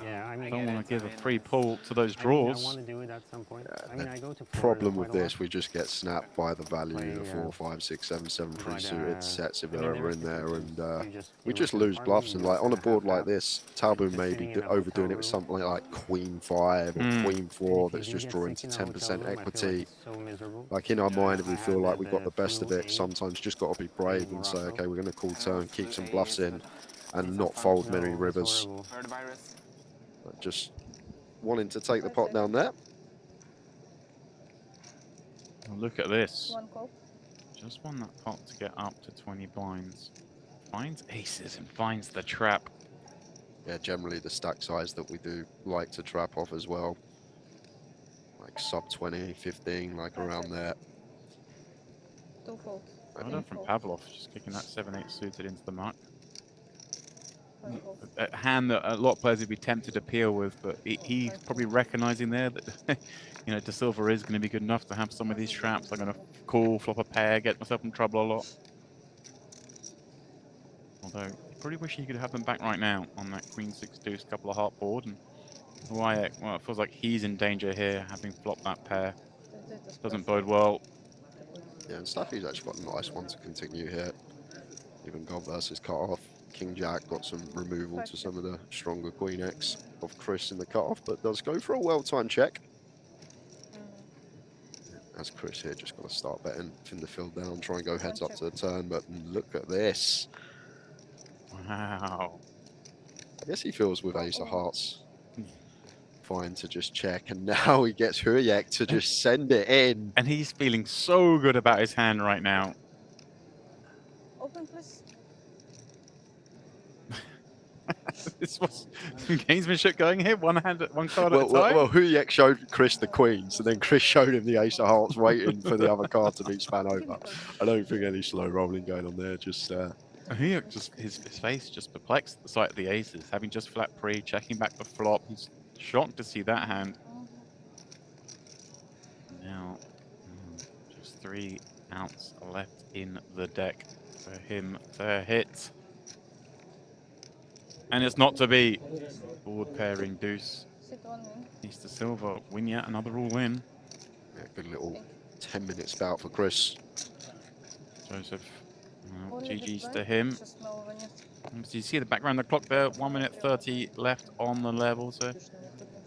Yeah, I mean,
Don't want to give a free pull to those
I
draws.
want to do it at some point. I mean, I go to
Problem
Florida
with
quite a lot.
this, we just get snapped by the value, the 4, 5, 6, 7, 7 3 suited sets if they're ever in there, and we just lose bluffs. And like on a board like this, Talboom may be overdoing it with something like Queen 5 or Queen 4 that's just drawing to 10% equity. Like in our mind, if we feel like we've got the best of it, sometimes just got to be brave and say, okay, we're going to call turn, keep some bluffs in, and not fold many rivers. Just wanting to take the pot down there.
Oh, look at this. Just won that pot to get up to 20 blinds. Finds aces and finds the trap.
Yeah, generally the stack size that we do like to trap off as well. Like sub 20, 15, like around there.
Well done from Pavlov, just kicking that 7-8 suited into the muck. A hand that a lot of players would be tempted to peel with, but he's probably recognizing there that you know, De Silva is going to be good enough to have some of these traps. I'm going to call, flop a pair, get myself in trouble a lot. Although, I probably wish he could have them back right now on that Queen 6 deuce couple of heart board. And Wyatt, well, it feels like he's in danger here, having flopped that pair. Doesn't bode well.
Yeah, and Staffy's actually got a nice one to continue here. Even God versus cut-off. King Jack got some removal to some of the stronger Queen X of Chris in the cut-off, but does go for a well-timed check. As Chris here just got to start betting, thin the field down, try and go heads up to the turn, but look at this.
Wow.
I guess he feels with Ace of Hearts fine to just check, and now he gets Huyek to just send it in.
And he's feeling so good about his hand right now.
Open, please.
This was some gamesmanship going here, one card at a time.
Well, Huyek showed Chris the Queen, so then Chris showed him the Ace of Hearts, waiting for the other card to be span over. I don't think any slow rolling going on there. Just
Huyek, just his face just perplexed at the sight of the aces, having just flat pre, checking back the flop. He's shocked to see that hand. Now, just 3 ounce left in the deck for him to hit. And it's not to be. Forward pairing deuce.
Sit 1 win.
Mr. Silver win yet another all-in.
Yeah, good little 10-minute spout for Chris.
Joseph, well,
Only
GG's
this
to
way.
him.
Just know when you
So you see the background, the clock there, 1 minute 30 left on the level. So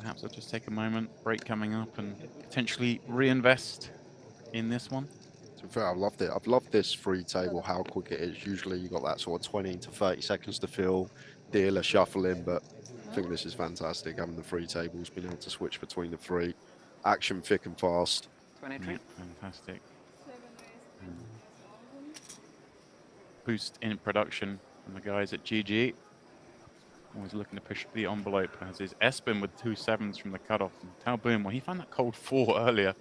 perhaps I'll just take a moment, break coming up, and potentially reinvest in this one.
To be fair, I've loved it. I've loved this free table, how quick it is. Usually you got that sort of 20 to 30 seconds to fill, dealer shuffling, but I think this is fantastic, having the free tables, being able to switch between the three. Action thick and fast.
23.
Yeah, fantastic. Boost in production from the guys at GG. Always looking to push the envelope, as is Espen with 2 7s from the cutoff. And Talboom, well, he found that cold 4 earlier.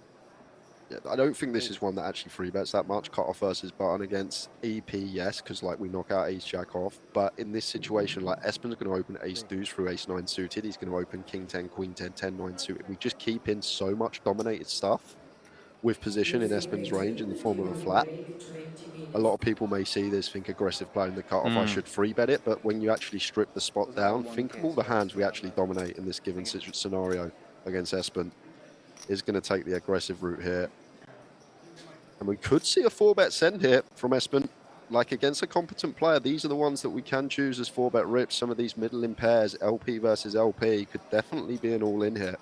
Yeah, I don't think this is one that actually free bets that much. Cut off versus button against EP, yes, because like we knock out ace jack off. But in this situation, like Espen's going to open ace deuce through ace 9 suited. He's going to open king 10, queen 10, 10 9 suited. We just keep in so much dominated stuff with position in Espen's range in the form of a flat. A lot of people may see this, think aggressive playing the cutoff, I should free bet it. But when you actually strip the spot down, think of all the hands we actually dominate in this given scenario against Espen. Is going to take the aggressive route here. And we could see a 4-bet send here from Espen. Like against a competent player, these are the ones that we can choose as 4-bet rips. Some of these middle in pairs, LP versus LP, could definitely be an all-in here.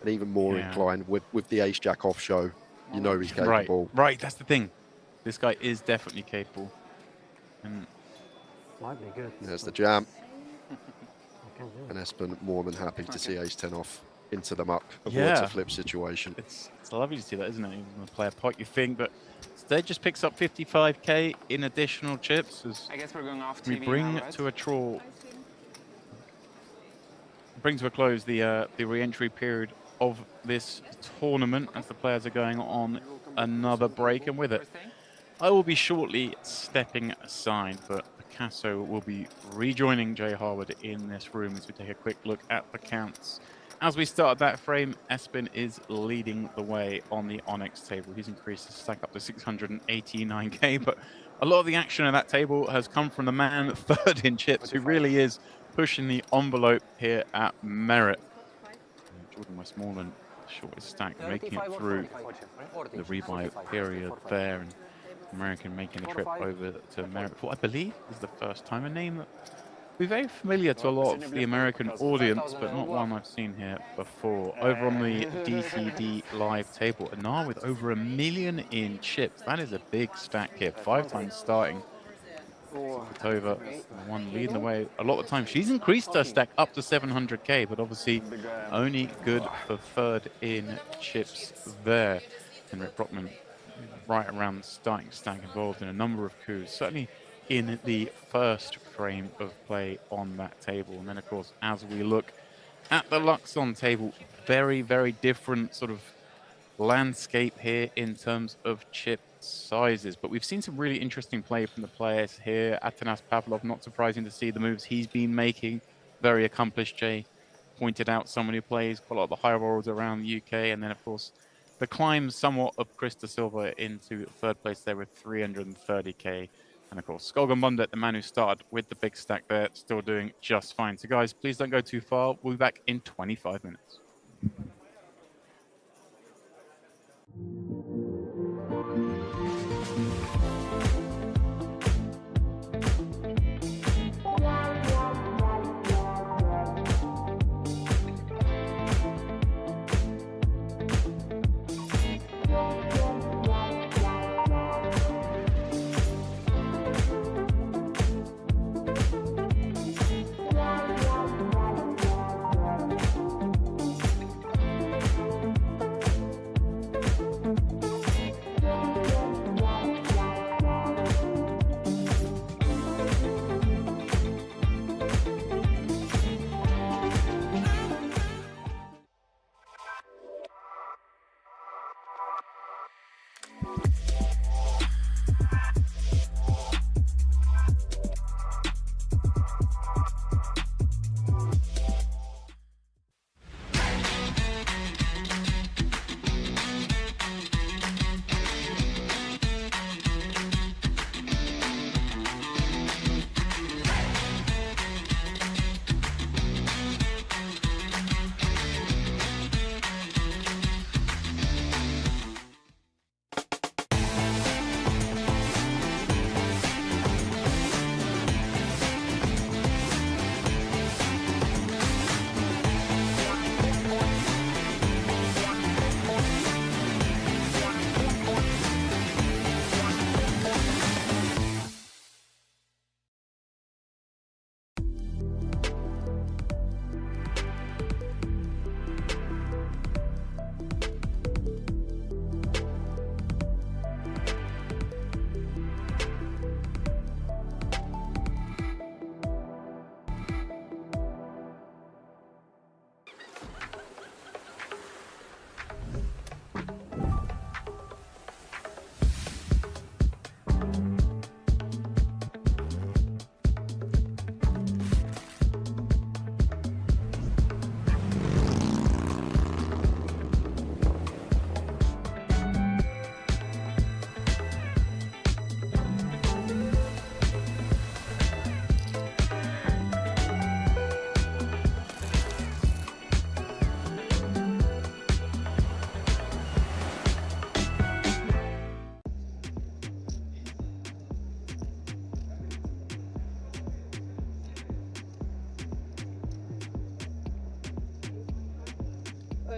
And even more inclined with the ace jack off show. You know he's capable.
Right, that's the thing. This guy is definitely capable. And
Might be good.
there's the jam. And Espen more than happy to see ace 10 off into the muck. Avoids a flip situation.
It's lovely to see that, isn't it? He's going to play a pot, you think, but instead just picks up 55k in additional chips as
I guess we're going off
we
TV
bring
now, right?
to a bring to a close the re-entry period of this tournament as the players are going on another break, and with it I will be shortly stepping aside, but Picasso will be rejoining Jay Harwood in this room as we take a quick look at the counts. As we start that frame, Espen is leading the way on the Onyx table. He's increased his stack up to 689k, but a lot of the action at that table has come from the man third in chips, who really is pushing the envelope here at Merit. Jordan Westmoreland, shortest stack, making it through the rebuy period there, and American making a trip over to Merit for what I believe is the first time, a name that will be very familiar to a lot of the American audience, but not one I've seen here before. Over on the DTD live table, Anar with over 1 million in chips. That is a big stack here, 5 times starting. Over the one leading the way a lot of the time. She's increased her stack up to 700k, but obviously only good for third in chips there. Henrik Brockman right around the starting stack, involved in a number of coups, certainly in the first frame of play on that table. And then of course, as we look at the Luxon table, very, very different sort of landscape here in terms of chip sizes, but we've seen some really interesting play from the players here. Atanas Pavlov, not surprising to see the moves he's been making. Very accomplished. Jay pointed out someone who plays quite a lot of the higher rolls around the UK, and then of course the climb somewhat of Chris De Silva into third place there with 330k. And of course, Skolgan Mundet, the man who started with the big stack there, still doing just fine. So guys, please don't go too far. We'll be back in 25 minutes.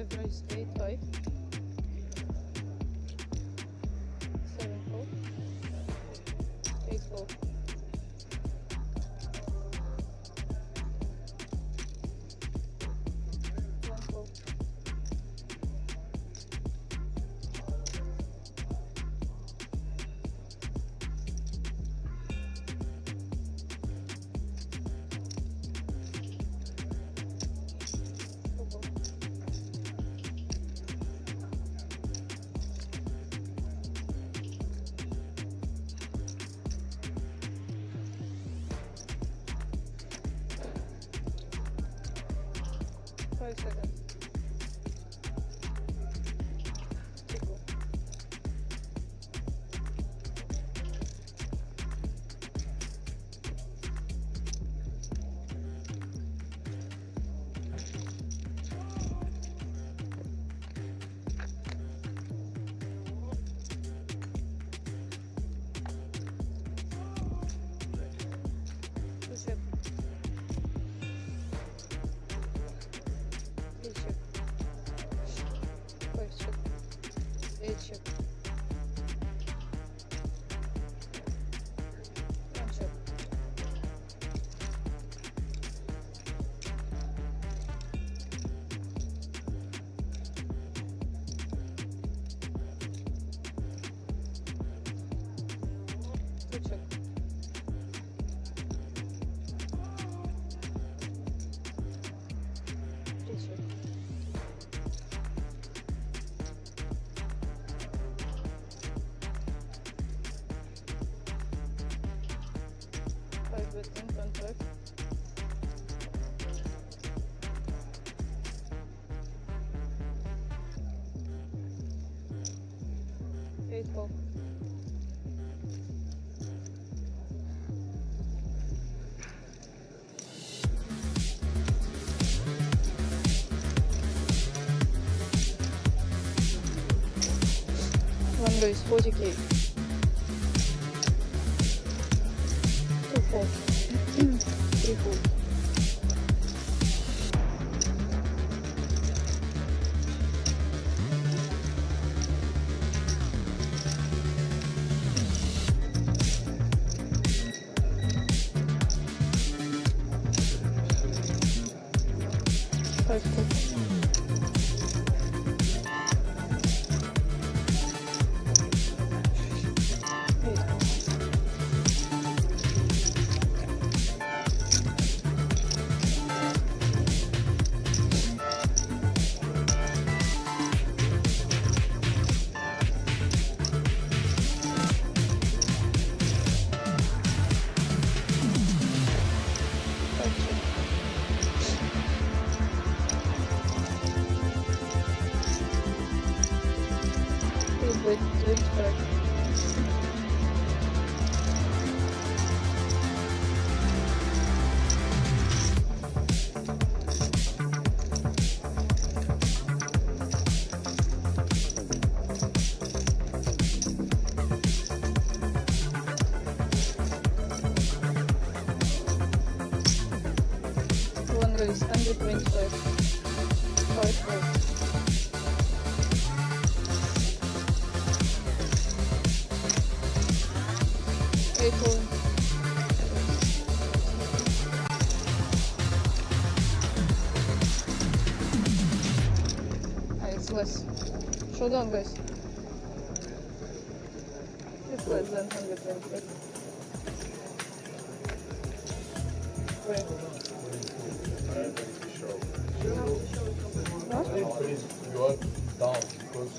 5 raise 8 5. 7 4. 8 4. 1 4. 5 seconds. Equal. Push up. Eight check. 5 check. 8 check. 1 check. 2 check. 3 check. 5 betting contract. 8 4. One raise 40k. 2 4. 3 4. 5 4. 8 with 25. One raise 125. 5 4. 8 4. It's less. Showdown, guys. It's less than 125. Wait. What?
You are down because.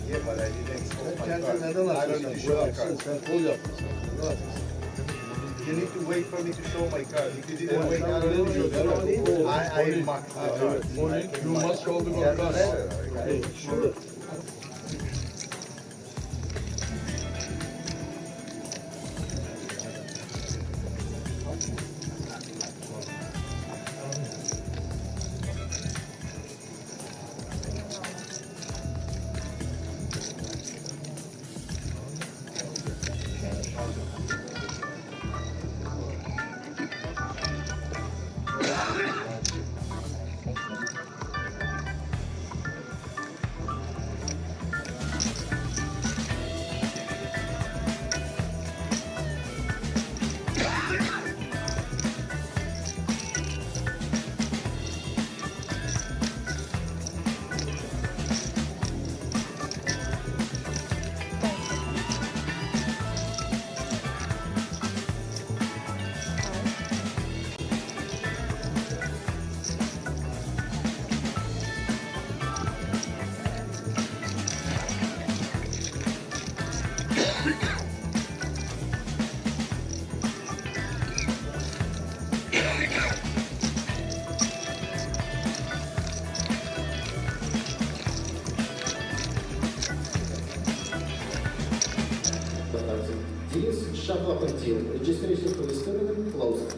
Yeah, but I didn't expect my card. I don't need to show my card. You need to wait for me to show my card. If you didn't wait, I don't need to show. I marked the card.
You must show the card. Sure. Shuffle up and deal. Registration for the student, close.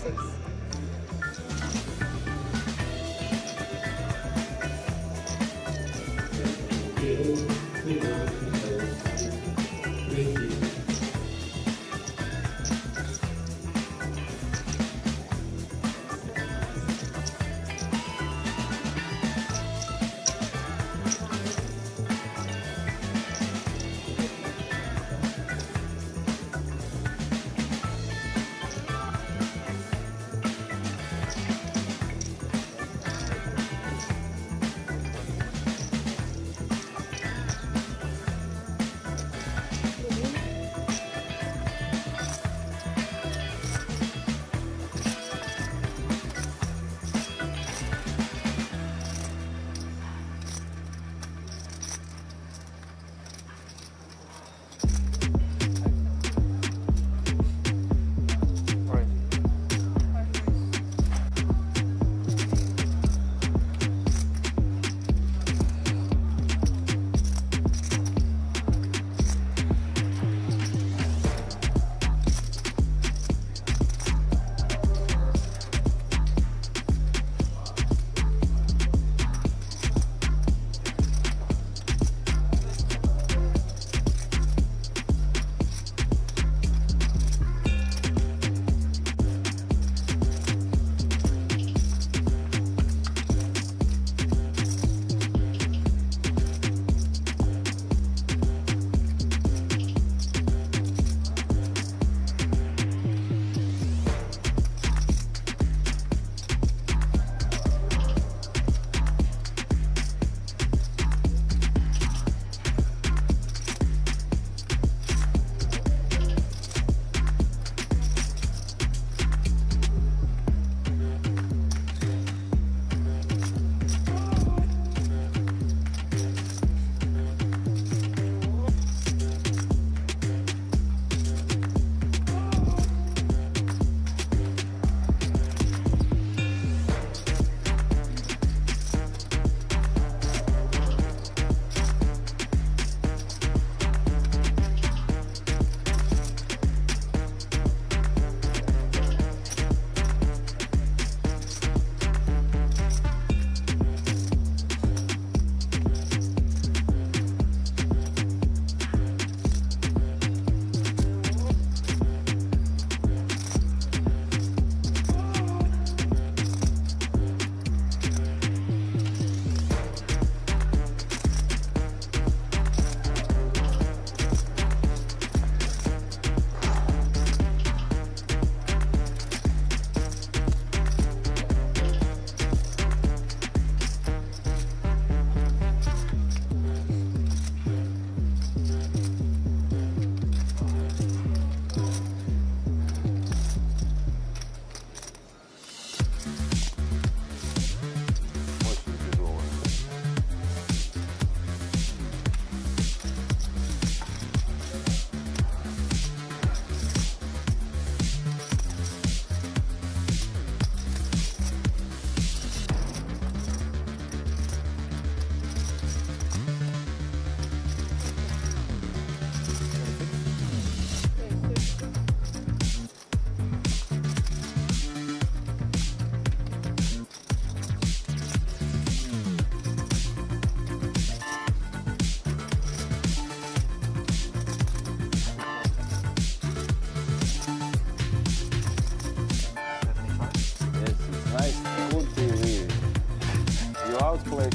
6.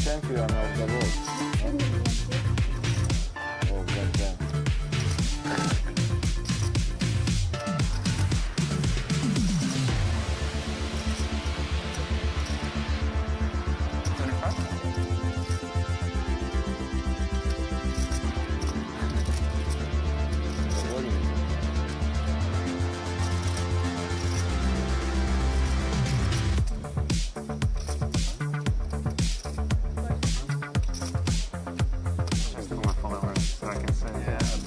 champion of the world. Oh, goddamn.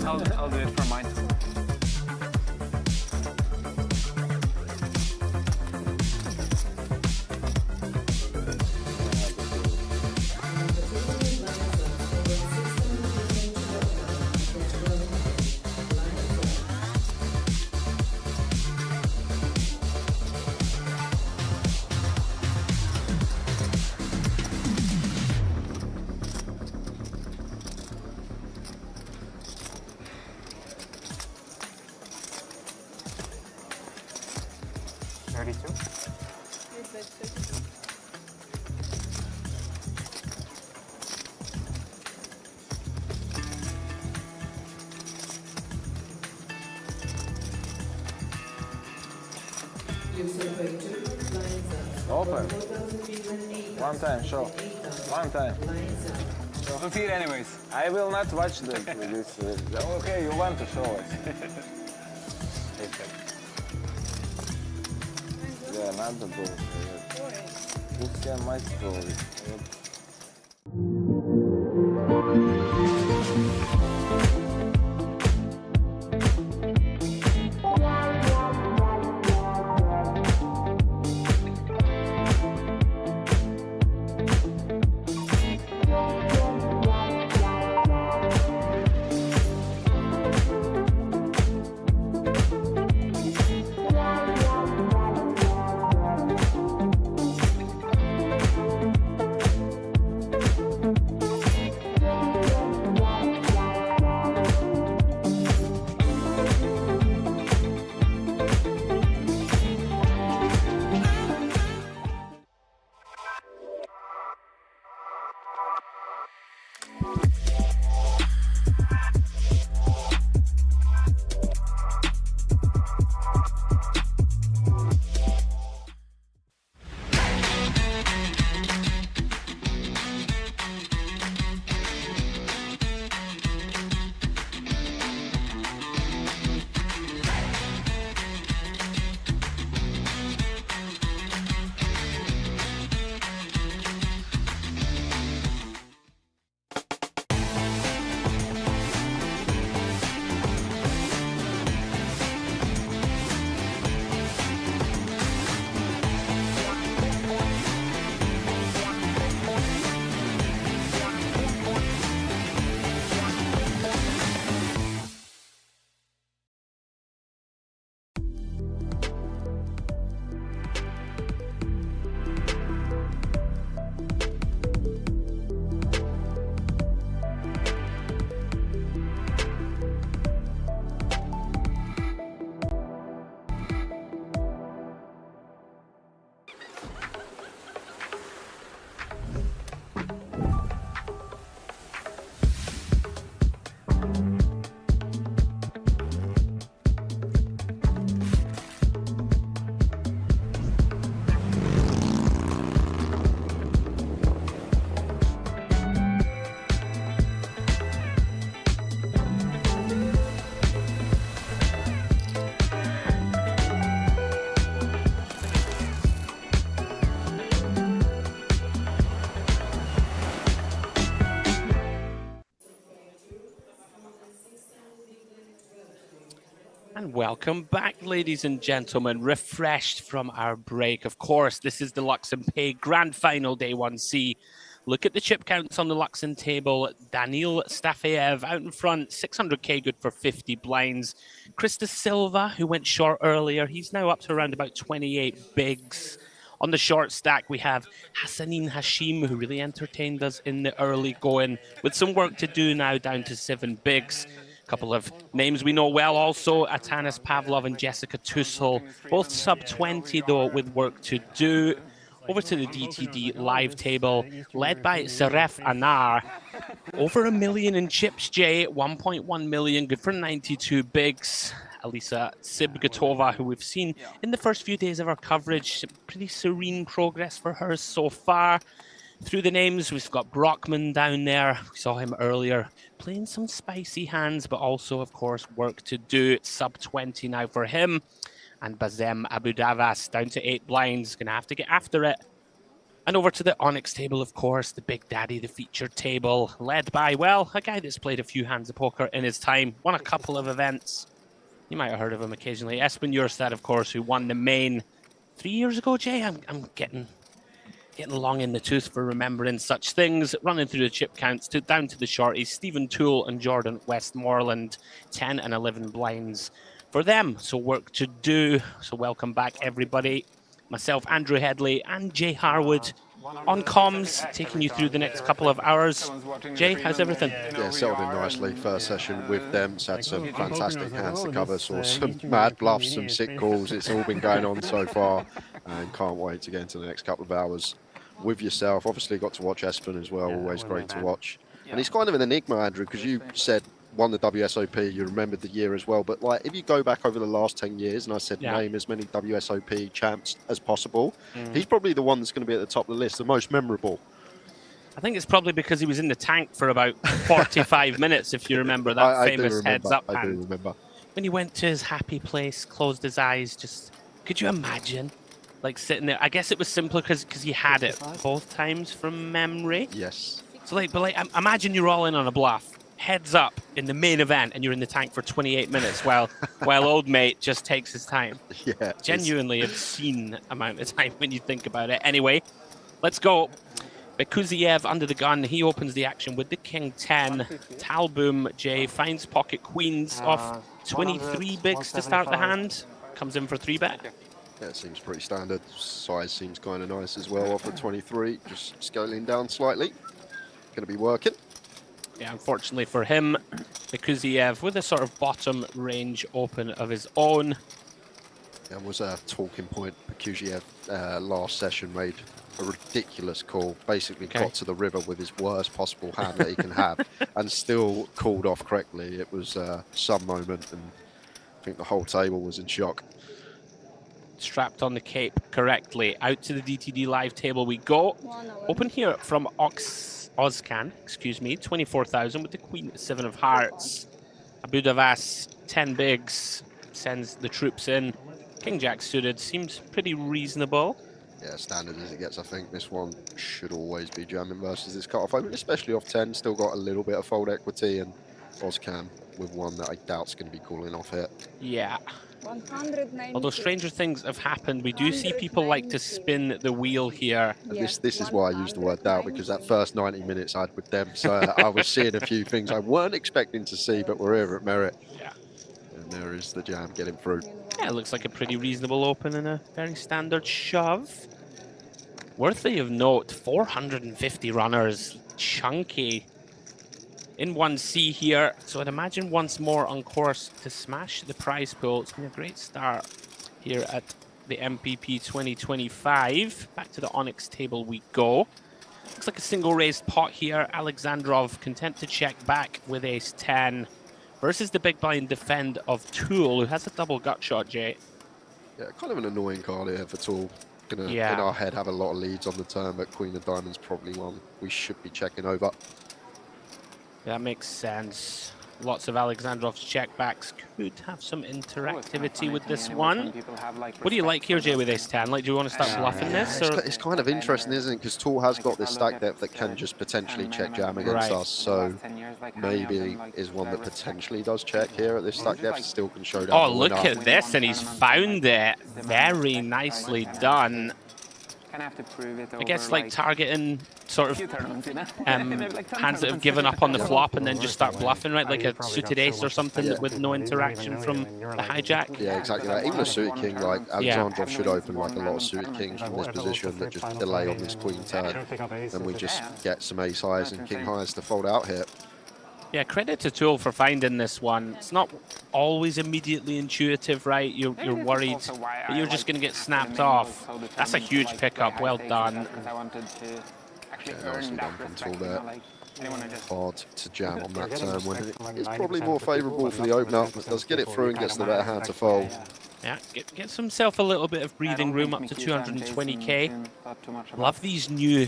I'll do it for mine.
32. You bet 32.
Open. One time, show. One time.
To feel anyways.
I will not watch this. Okay, you want to show us. Yeah, надо было. Тут вся мать крови.
And welcome back, ladies and gentlemen, refreshed from our break. Of course, this is the Luxon Pay Grand Final, Day 1C. Look at the chip counts on the Luxon table. Daniil Stafeyev out in front, 600k good for 50 blinds. Krista Silva, who went short earlier, he's now up to around about 28 bigs. On the short stack, we have Hassanin Hashim, who really entertained us in the early going, with some work to do now, down to 7 bigs. Couple of names we know well also, Atanas Pavlov and Jessica Tussel, both sub 20 though, with work to do. Over to the DTD live table, led by Saref Anar. Over $1 million in chips, Jay, 1.1 million, good for 92 bigs. Alisa Sibgatova, who we've seen in the first few days of our coverage, pretty serene progress for her so far. Through the names, we've got Brockman down there. We saw him earlier playing some spicy hands, but also, of course, work to do. Sub 20 now for him. And Bazem Abudavas down to 8 blinds. Going to have to get after it. And over to the Onyx table, of course, the big daddy, the featured table, led by, well, a guy that's played a few hands of poker in his time, won a couple of events. You might have heard of him occasionally. Espen Jørstad, of course, who won the main 3 years ago, Jay. I'm getting long in the tooth for remembering such things. Running through the chip counts down to the shorties, Stephen Toole and Jordan Westmoreland, 10 and 11 blinds for them. So work to do. So welcome back, everybody. Myself, Andrew Hedley, and Jay Harwood on comms, taking you through the next couple of hours. Jay, how's everything?
Yeah, settled in nicely. First session with them. Had some fantastic hands to cover. Saw some mad bluffs, some sick calls. It's all been going on so far, and can't wait to get into the next couple of hours with yourself. Obviously, got to watch Espen as well. Always great to watch. And he's kind of an enigma, Andrew, because you said won the WSOP, you remembered the year as well, but like if you go back over the last 10 years and I said name as many WSOP champs as possible, he's probably the one that's going to be at the top of the list, the most memorable.
I think it's probably because he was in the tank for about 45 minutes, if you remember that famous heads up hand.
I do remember.
When he went to his happy place, closed his eyes, just, could you imagine? Like sitting there, I guess it was simpler because he had it both times from memory.
Yes.
So like, but like, imagine you're all in on a bluff. Heads up in the main event and you're in the tank for 28 minutes while old mate just takes his time.
Yeah,
genuinely obscene amount of time when you think about it. Anyway, let's go. Bekuziev under the gun. He opens the action with the king 10. Talboom, Jay finds pocket queens off 23 bigs to start the hand. Comes in for 3-bet.
Yeah, it seems pretty standard. Size seems kind of nice as well off the 23. Just scaling down slightly. Going to be working.
Yeah, unfortunately for him, Bekuziev with a sort of bottom range open of his own.
There was a talking point. Bekuziev last session made a ridiculous call. Basically got to the river with his worst possible hand that he can have and still called off correctly. It was some moment and I think the whole table was in shock.
Strapped on the cape correctly. Out to the DTD live table we go. Open here from Ozcan, excuse me, 24,000 with the queen 7 of hearts. Abu Davas 10 bigs, sends the troops in. King Jack suited seems pretty reasonable.
Yeah, standard as it gets. I think this one should always be jamming versus this cutoff open, especially off 10. Still got a little bit of fold equity, and Ozcan with one that I doubt's going to be calling off here.
Yeah. Although stranger things have happened, we do see people like to spin the wheel here.
And this is why I use the word doubt, because that first 90 minutes I had with them, so I was seeing a few things I weren't expecting to see, but we're here at Merit.
Yeah.
And there is the jam getting through.
Yeah, it looks like a pretty reasonable open and a very standard shove. Worthy of note, 450 runners, chunky. In 1C here, so I'd imagine once more on course to smash the prize pool. It's been a great start here at the MPP 2025. Back to the Onyx table we go. Looks like a single raised pot here. Alexandrov content to check back with ace 10 versus the big blind defend of Tool, who has a double gut shot, Jay.
Yeah, kind of an annoying card here for Tool. Gonna, in our head, have a lot of leads on the turn, but Queen of Diamonds probably one we should be checking over.
That makes sense. Lots of Alexandrov's checkbacks could have some interactivity with this one. What do you like here, Jay, with ace 10? Like, do you want to start bluffing this? Or?
It's kind of interesting, isn't it? Because Tool has got this stack depth that can just potentially check jam against us. So maybe is one that potentially does check here at this stack depth. Still can show down.
Oh, look at this, and he's found it. Very nicely done. I guess like targeting sort of hands that have given up on the flop and then just start bluffing, right? Like a suited ace or something with no interaction from the hijack.
Yeah, exactly that. Even a suited king, like Alexandrov should open like a lot of suited kings from this position that just delay on this queen turn. And we just get some ace highs and king highs to fold out here.
Yeah, credit to Tool for finding this one. It's not always immediately intuitive, right? You're worried that you're just going to get snapped off. That's a huge pickup. Well done.
Yeah, nicely done from Tool there. Hard to jam on that turn when it's probably more favourable for the opener. It does get it through and gets the better hand to fold.
Yeah, gets himself a little bit of breathing room up to 220k. Love these new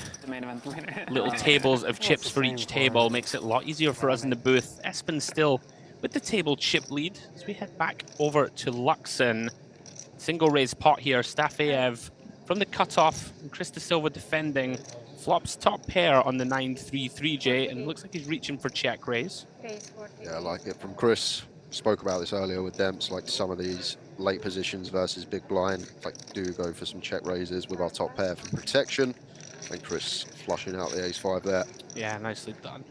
little tables of chips for each table. Makes it a lot easier for us in the booth. Espen still with the table chip lead as we head back over to Luxon. Single raise pot here. Stafeyev from the cutoff. And Chris De Silva defending. Flops top pair on the 9-3-3J and looks like he's reaching for check raise.
Yeah, I like it from Chris. Spoke about this earlier with Dempsey, like some of these late positions versus big blind, like do go for some check raises with our top pair for protection. And Chris flushing out the ace-5 there.
Yeah, nicely done.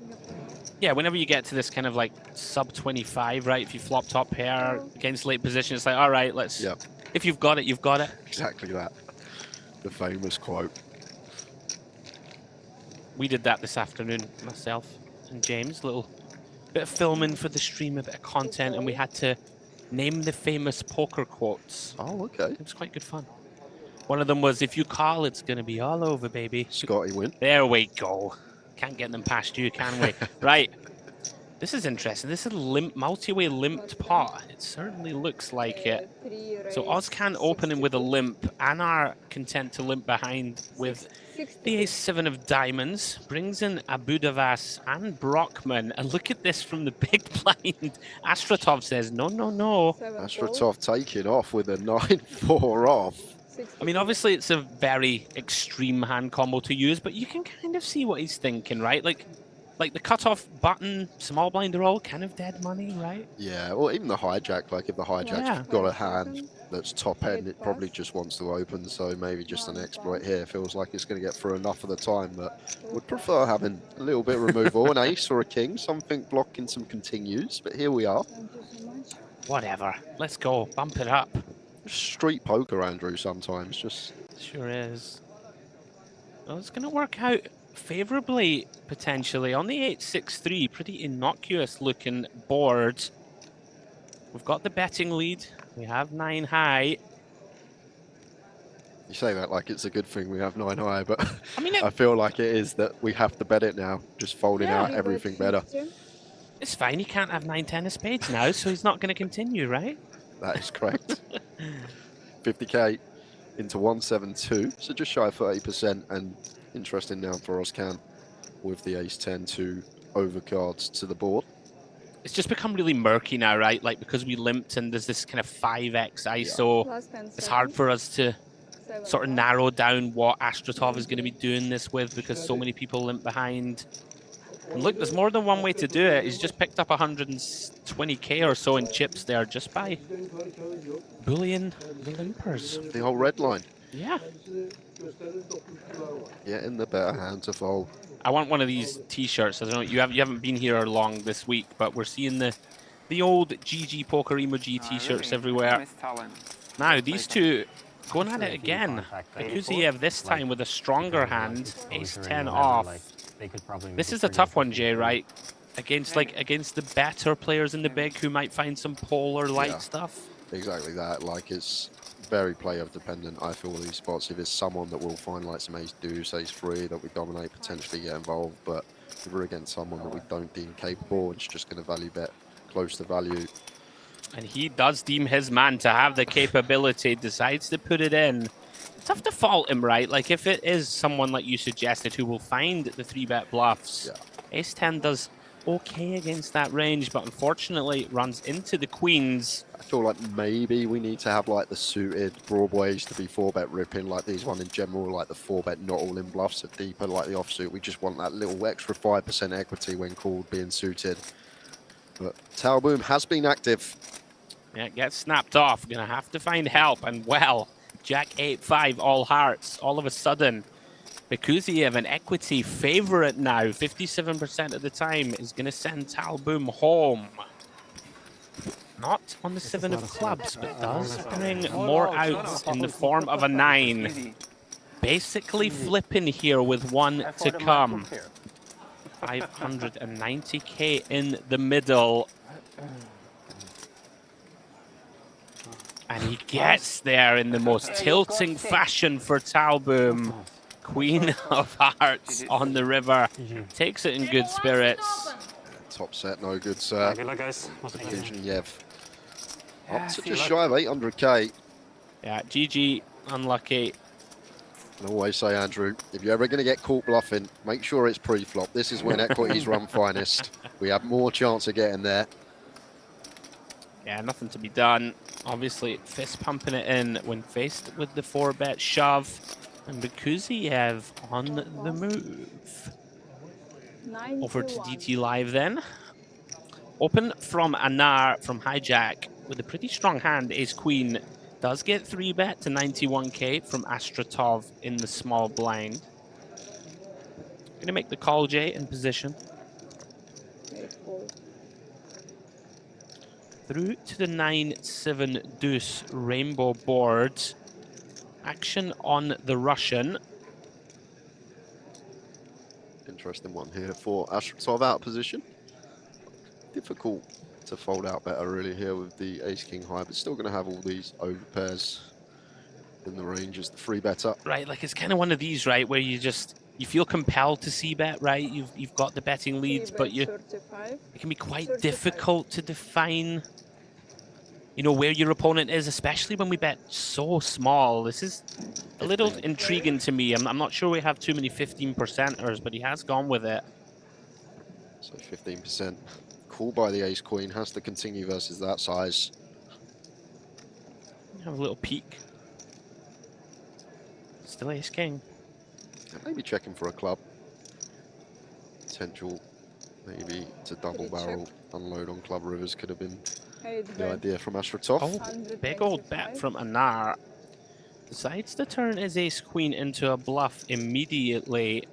Yeah, whenever you get to this kind of like sub 25, right? If you flop top pair against late position, it's like, all right, let's. If you've got it, you've got it.
Exactly that. The famous quote.
We did that this afternoon, myself and James. Little bit of filming for the stream, a bit of content, and we had to name the famous poker quotes.
Oh, okay.
It was quite good fun. One of them was, if you call, it's going to be all over, baby.
Scotty win.
There we go. Can't get them past you, can we? Right. This is interesting. This is a multi-way limped pot. It certainly looks like it. So Oz can opening with a limp. Anar content to limp behind with the ace-7 of diamonds. Brings in Abudavas and Brockman. And look at this from the big blind. Astratov says, no, no, no.
Astratov taking off with a 9-4 off.
I mean, obviously it's a very extreme hand combo to use, but you can kind of see what he's thinking, right? Like the cutoff button, small blind are all kind of dead money, right?
Yeah, or even the hijack. Like if the hijack's got a hand that's top end, it probably just wants to open. So maybe just an exploit here feels like it's going to get through enough of the time. But would prefer having a little bit of removal, an ace or a king, something blocking some continues. But here we are.
Whatever. Let's go. Bump it up.
Street poker, Andrew. Sometimes just
sure is. Well, it's going to work out favorably, potentially, on the 8-6-3. Pretty innocuous looking board. We've got the betting lead. We have 9 high.
You say that like it's a good thing we have 9 high, but
I mean,
I feel like it is that we have to bet it now, just folding out everything better.
It's fine, he can't have 9-10 of spades now, so he's not going to continue, right?
That is correct. 50k into 172, so just shy of 30%, and interesting now for Oscan with the ace-10 to overcards to the board.
It's just become really murky now, right? Like, because we limped and there's this kind of 5x ISO, it's hard for us to sort of narrow down what Astratov is going to be doing this with, because so many people limp behind. And look, there's more than one way to do it. He's just picked up 120k or so in chips there just by bullying the limpers.
The whole red line.
Yeah.
Getting the better hand to fold.
I want one of these T-shirts. I don't know. You haven't been here long this week, but we're seeing the old GG Poker emoji T-shirts everywhere. Now these two going at it again. Kuziev this time with a stronger hand, ace-10 off. This is a tough one, Jay, right? Against the better players in the big who might find some polar light stuff. Exactly
that. Like, it's very player dependent, I feel, these spots. If it's someone that will find like some ace deuce, ace 3 that we dominate, potentially get involved, but if we're against someone that we don't deem capable, it's just going to value bet close to value.
And he does deem his man to have the capability, decides to put it in. It's tough to fault him, right? Like, if it is someone like you suggested who will find the 3-bet bluffs, ace-10 does okay against that range, but unfortunately runs into the queens.
I feel like maybe we need to have like the suited broadways to be 4-bet ripping, like these one in general, like the 4-bet not all in bluffs at deeper, like the offsuit. We just want that little extra 5% equity when called being suited. But Talboom has been active.
Yeah, it gets snapped off. Gonna have to find help, and well, Jack 8-5 all hearts. All of a sudden, Kuziev, an equity favorite now, 57% of the time, is going to send Talboom home. Not on the 7 of clubs, but does bring more outs in the form of a 9. Basically flipping here with 1 to come. 590k in the middle. And he gets there in the most tilting fashion for Talboom. Queen of Hearts on the river. Takes it in good spirits.
Top set, no good, sir.
Good luck, guys.
Kuziev. Up to just shy of 800k.
Yeah, GG, unlucky.
I always say, Andrew, if you're ever going to get caught bluffing, make sure it's pre-flop. This is when equities run finest. We have more chance of getting there.
Yeah, nothing to be done. Obviously, fist pumping it in when faced with the 4-bet shove. And Kuziev on the move. Over to DT Live then. Open from Anar from Hijack with a pretty strong hand. Ace-Queen does get 3-bet to 91k from Astratov in the small blind. Gonna make the call, Jay, in position. Through to the 9-7 deuce rainbow board. Action on the Russian.
Interesting one here for Astratov out of position. Difficult to fold out better really here with the ace-king high, but still going to have all these over pairs in the range as the free better.
Right, like it's kind of one of these, right, where you feel compelled to c-bet, right? You've got the betting leads, but it can be quite difficult to define, you know, where your opponent is, especially when we bet so small. This is a little intriguing to me. I'm not sure we have too many 15%ers, but he has gone with it.
So 15%. Call by the ace-queen, has to continue versus that size.
Have a little peek. Still ace-king.
Maybe checking for a club. Potential maybe to double barrel, unload on club rivers could have been the idea from Astratov.
Oh, big old bet from Anar. Decides to turn his ace-queen into a bluff immediately.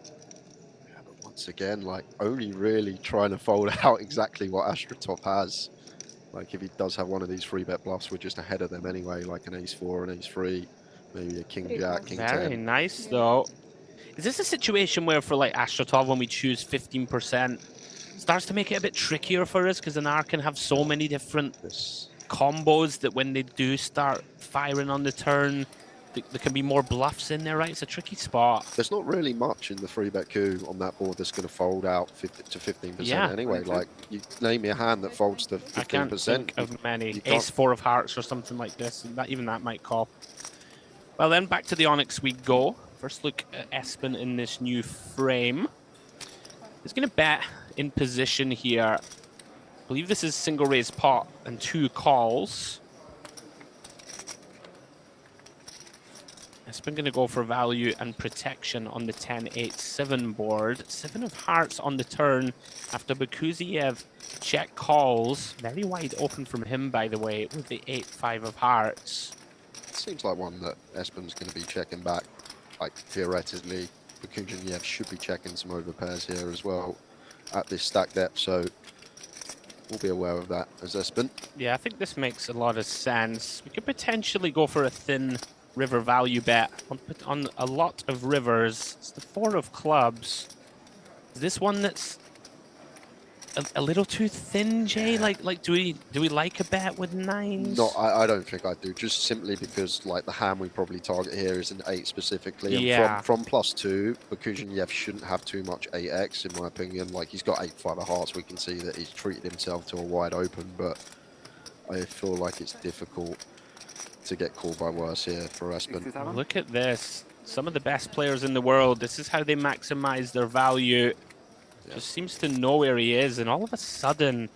Yeah, but once again, like only really trying to fold out exactly what Astratov has. Like if he does have one of these free bet bluffs, we're just ahead of them anyway, like an ace-4, an ace-3, maybe a king-jack, king-10.
Very nice though. Is this a situation where for like Astratov, when we choose 15%, starts to make it a bit trickier for us because Anar can have so many different combos that when they do start firing on the turn, there can be more bluffs in there, right? It's a tricky spot.
There's not really much in the free bet coup on that board that's going to fold out 50 to 15% anyway. Like, you name me a hand that folds to 15%.
I can't think of many. Ace-4 of hearts or something like this. And even that might call. Well, then back to the Onyx we go. First look at Espen in this new frame. He's going to bet in position here. I believe this is single raise pot and 2 calls. Espen going to go for value and protection on the 10-8-7 board. 7 of hearts on the turn after Bakuziev check calls. Very wide open from him, by the way, with the 8-5 of hearts.
Seems like one that Espen's going to be checking back. Like, theoretically, Bakuziev should be checking some over pairs here as well at this stack depth, so we'll be aware of that as Espen.
Yeah, I think this makes a lot of sense. We could potentially go for a thin river value bet on a lot of rivers. It's the 4 of clubs. Is this one that's a little too thin, Jay? Like do we like a bet with 9s?
No, I don't think I do. Just simply because like the hand we probably target here is an 8 specifically. And
yeah.
from +2, Bakuziev shouldn't have too much 8x in my opinion. Like he's got 8-5 of hearts. We can see that he's treated himself to a wide open, but I feel like it's difficult to get called by worse here for Espen.
Look at this. Some of the best players in the world. This is how they maximize their value. Just seems to know where he is, and all of a sudden,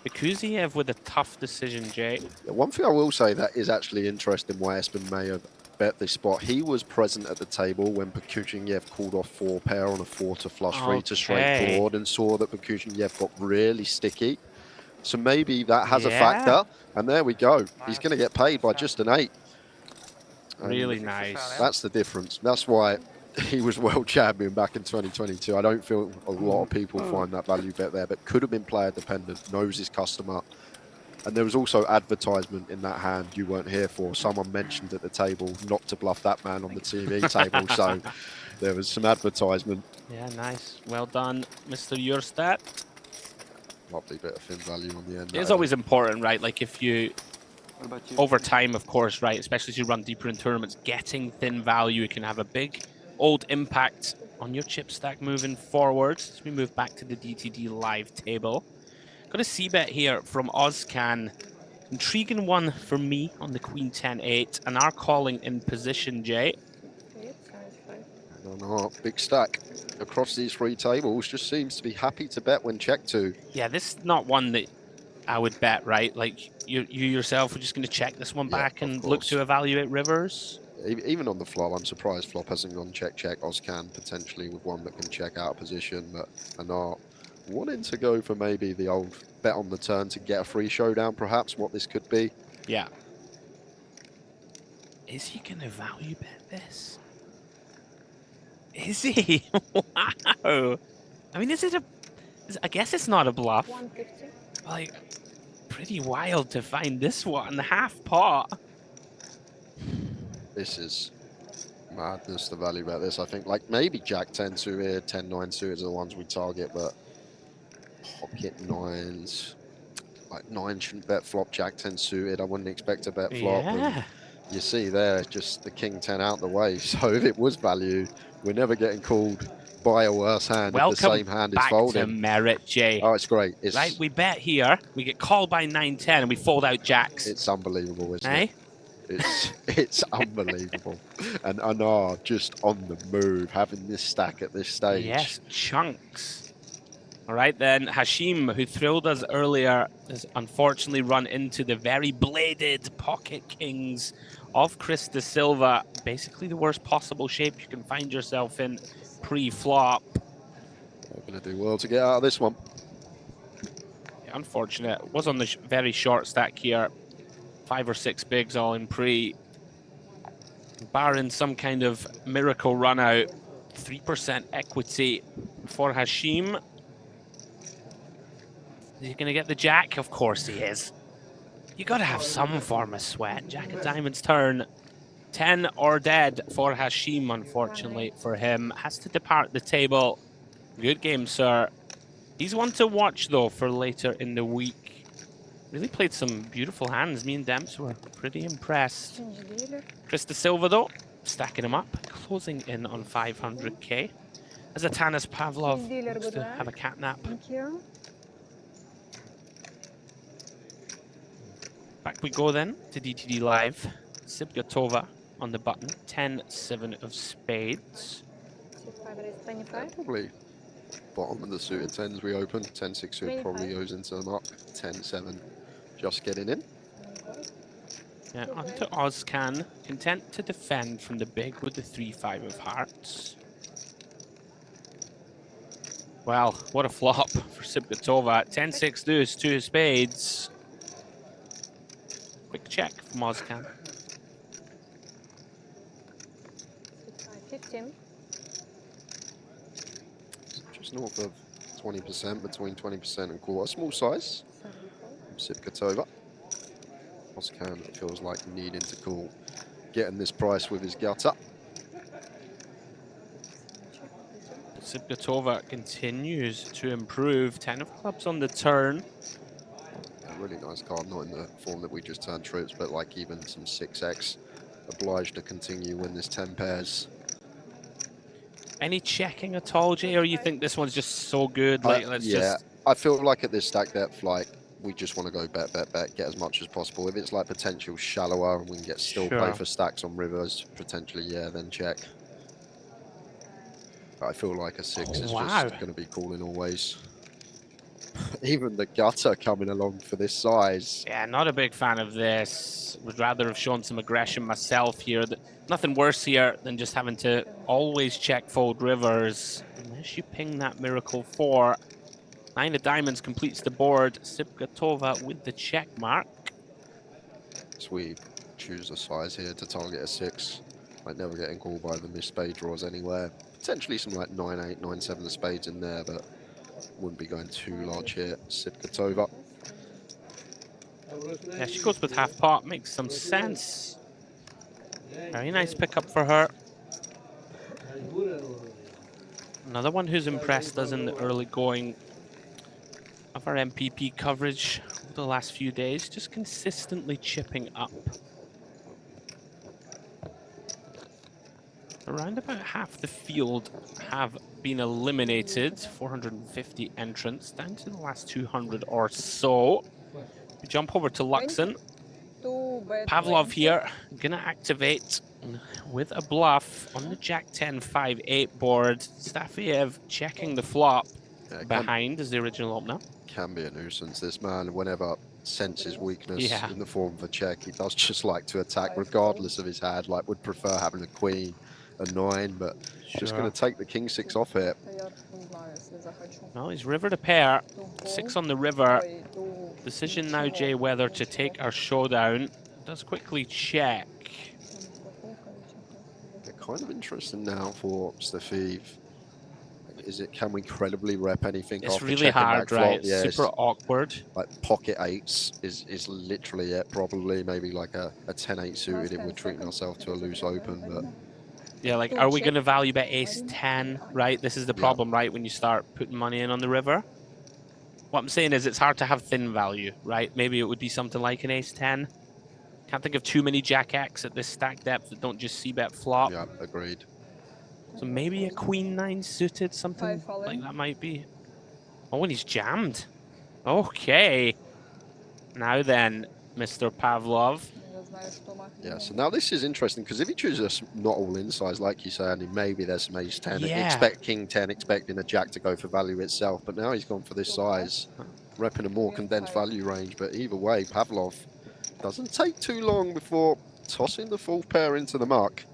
Bakuziev with a tough decision, Jay.
Yeah, one thing I will say that is actually interesting why Espen may have bet this spot. He was present at the table when Bakuziev called off 4 pair on a 4 to flush 3 to straight board and saw that Bakuziev got really sticky. So maybe that has a factor, and there we go. He's going to get paid by just an 8.
Really nice.
That's the difference. That's why he was world champion back in 2022. I don't feel a lot of people find that value bet there, but could have been player dependent, knows his customer. And there was also advertisement in that hand you weren't here for. Someone mentioned at the table not to bluff that man on the TV table, so there was some advertisement.
Yeah, nice. Well done, Mr. Jørstad.
Lovely bit of thin value on the end.
It's always important, right? Like if you, over time, of course, right, especially as you run deeper in tournaments, getting thin value can have a big old impact on your chip stack moving forward. As we move back to the DTD live table. Got a c-bet here from Ozcan. Intriguing one for me on the Queen 10-8. And our calling in position, Jay.
No, big stack across these 3 tables. Just seems to be happy to bet when checked to.
Yeah, this is not one that I would bet, right? Like you yourself are just going to check this one back and look to evaluate rivers.
Even on the flop, I'm surprised flop hasn't gone check. Ozcan potentially with one that can check out of position, but Anar wanting to go for maybe the old bet on the turn to get a free showdown, perhaps what this could be.
Yeah. Is he going to value bet this? Is he? Wow. I mean, I guess it's not a bluff.
150.
Like, pretty wild to find this one, half pot.
This is Madness to value bet this. I think like maybe Jack 10 suited, 10-9 suited are the ones we target, but pocket nines, like 9 shouldn't bet flop, Jack 10 suited. I wouldn't expect to bet flop.
Yeah.
And you see there, just the king 10 out the way. So if it was value, we're never getting called by a worse hand if the same hand is folding.
Welcome back to Merit, Jay.
Oh, it's great. It's,
right, we bet here, we get called by 9-10, and we fold out jacks.
It's unbelievable, isn't it? It's unbelievable. And Anar just on the move, having this stack at this stage.
Yes, chunks. All right, then, Hashim, who thrilled us earlier, has unfortunately run into the very bladed pocket kings of Chris De Silva. Basically the worst possible shape you can find yourself in pre-flop.
We're going to do well to get out of this one.
Yeah, unfortunate. Was on the very short stack here. 5 or 6 bigs all in pre. Barring some kind of miracle run out, 3% equity for Hashim. Is he going to get the jack? Of course he is. You got to have some form of sweat. Jack of diamonds turn. 10 or dead for Hashim, unfortunately for him. Has to depart the table. Good game, sir. He's one to watch, though, for later in the week. Really played some beautiful hands. Me and Dempsey were pretty impressed. Chris De Silva, though, stacking him up, closing in on 500k. As Atanas Pavlov looks to have a catnap.
Thank you.
Back we go then to DTD Live. Sibgatova on the button. 10-7 of spades.
Probably bottom of the suited 10s we open. 10-6 suited probably goes into the muck. 10-7 just getting in.
Yeah, onto Ozcan. Content to defend from the big with the 3-5 of hearts. Well, what a flop for Sibgatova. 10-6 deuce, 2 of spades. Quick check from Ozcan.
15.
Just north of 20%, between 20% and quarter. Small size. Sibgatova. Ozcan feels like needing to call, getting this price with his gutter.
Sibgatova continues to improve. 10 of clubs on the turn.
A really nice card, not in the form that we just turned trips, but like even some 6x. Obliged to continue win this 10 pairs.
Any checking at all, Jay, or you think this one's just so good? Like, let's just...
I feel like at this stack depth, like, we just want to go bet, get as much as possible. If it's like potential shallower and we can get still play for stacks on rivers, potentially, yeah, then check. But I feel like a 6 is just going to be calling always. Even the gutter coming along for this size.
Yeah, not a big fan of this. Would rather have shown some aggression myself here. Nothing worse here than just having to always check fold rivers. Unless you ping that miracle 4. 9 of diamonds completes the board. Sibgatova with the check mark.
So we choose a size here to target a 6. Like never getting called by the missed spade draws anywhere. Potentially some like 9-8, 9-7 of spades in there, but wouldn't be going too large here. Sibgatova.
Yeah, she goes with half pot. Makes some sense. Very nice pickup for her. Another one who's impressed us in the early going of our MPP coverage over the last few days, just consistently chipping up. Around about half the field have been eliminated, 450 entrants, down to the last 200 or so. We jump over to Luxon. Pavlov here, gonna activate with a bluff on the Jack 10 5-8 board. Stafiev checking the flop behind as the original opener.
Can be a nuisance, this man. Whenever senses weakness in the form of a check, he does just like to attack regardless of his hand. Like would prefer having a queen, a 9, but just going to take the king 6 off it.
Well, he's rivered a pair, 6 on the river. Decision now, Jay, whether to take our showdown. Does quickly check.
They're kind of interesting now for Stafiev. Is it, can we credibly rep anything
it's
off
really hard, right?
Yeah,
super awkward.
Like pocket 8s is literally it, probably maybe like a 10-8 suited if we're treating ourselves to a loose open, but
Yeah, like, are we going to value bet ace 10, right? This is the problem, right, when you start putting money in on the river. What I'm saying is it's hard to have thin value, right? Maybe it would be something like an ace 10. Can't think of too many jack X at this stack depth that don't just c-bet flop.
Yeah, agreed.
So maybe a queen 9 suited, something like that might be. Oh, and he's jammed. Okay. Now then, Mr. Pavlov.
Yeah, so now this is interesting because if he chooses not all in size, like you say, Andy, maybe there's some ace 10. Expect king 10, expecting a jack to go for value itself. But now he's gone for this size, repping a more condensed value range. But either way, Pavlov doesn't take too long before tossing the full pair into the muck.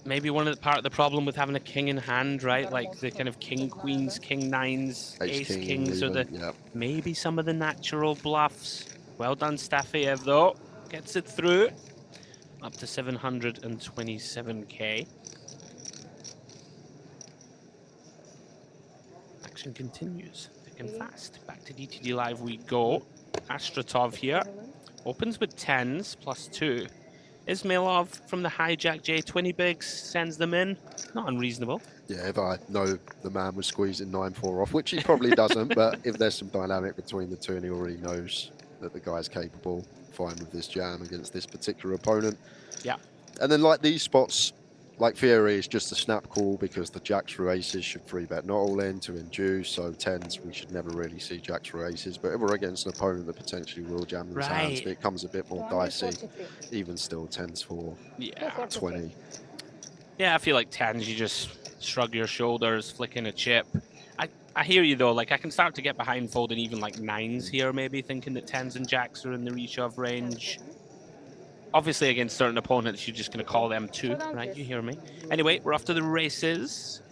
Maybe part of the problem with having a king in hand, right? Like the kind of king queens, king nines, ace kings, or the maybe some of the natural bluffs. Well done, Stafiev, though. Gets it through. Up to 727k. Action continues. Thick and fast. Back to DTD Live we go. Astratov here. Opens with 10s plus 2. Ismailov from the hijack J, 20 bigs, sends them in. Not unreasonable.
Yeah, if I know the man was squeezing 9-4 off, which he probably doesn't, but if there's some dynamic between the two and he already knows that the guy's capable, fine with this jam against this particular opponent.
Yeah.
And then like these spots, like Theory is just a snap call because the jacks through aces should 3-bet not all in to induce, so 10s we should never really see jacks through aces, but if we're against an opponent that potentially will jam those hands, it becomes a bit more dicey. Even still, 10s for 20.
Yeah, I feel like 10s, you just shrug your shoulders, flick in a chip. I hear you though, like I can start to get behind folding even like 9s here maybe, thinking that 10s and jacks are in the reshove range. Obviously against certain opponents, you're just going to call them 2, right? You hear me? Anyway, we're off to the races.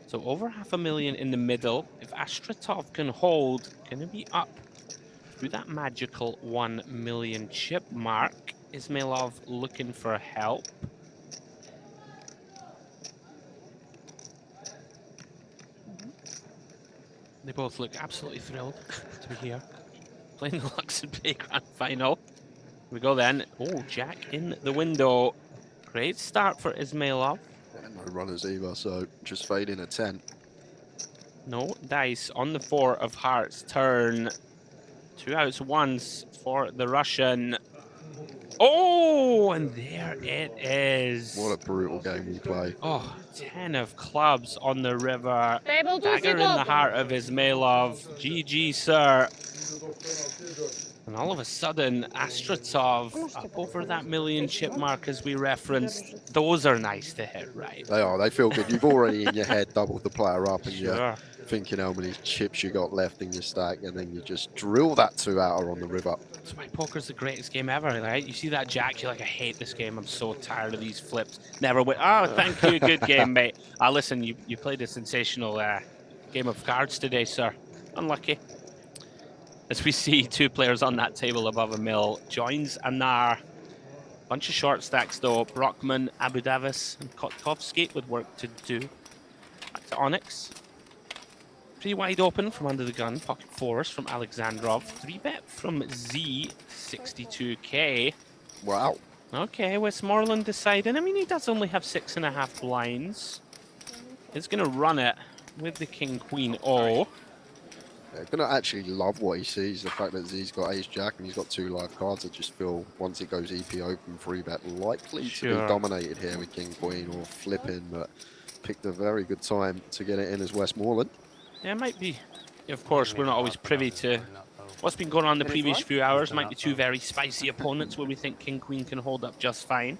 So over 500,000 in the middle. If Astratov can hold, going to be up through that magical 1 million chip mark. Ismailov looking for help. They both look absolutely thrilled to be here, playing the Luxon Pay Grand Final. Here we go then. Oh, jack in the window. Great start for Ismailov.
Yeah, no runners either, so just fading a 10.
No dice on the 4 of hearts turn. 2 outs once for the Russian. Oh, and there it is.
What a brutal game we play.
Oh, 10 of clubs on the river. Dagger in the heart of Ismailov. GG, sir. And all of a sudden, Astratov up over that 1 million chip mark as we referenced. Those are nice to hit, right?
They are. They feel good. You've already in your head doubled the player up and you're thinking how many chips you got left in your stack, and then you just drill that 2-outer on the river.
That's why poker's the greatest game ever, right? You see that jack, you're like, I hate this game. I'm so tired of these flips. Never win. Oh, thank you. Good game, mate. Listen, you played a sensational game of cards today, sir. Unlucky. As we see 2 players on that table above a mil. Joins Anar. Bunch of short stacks, though. Brockman, Abu Davis, and Kotkovsky with work to do. Back to Onyx. Pretty wide open from under the gun. Pocket 4s from Alexandrov. 3-bet from Z, 62k.
Wow.
Okay, Westmoreland deciding. I mean, he does only have 6.5 blinds. He's going to run it with the King-Queen O.
Yeah, gonna actually love what he sees, the fact that Z's got ace-jack and he's got 2 live cards. I just feel once it goes EP open, 3-bet likely to be dominated here with King-Queen or flipping, but picked a very good time to get it in as Westmoreland.
Yeah, it might be. Of course, we're not always privy to what's been going on the previous few hours. Might be 2 very spicy opponents where we think King-Queen can hold up just fine.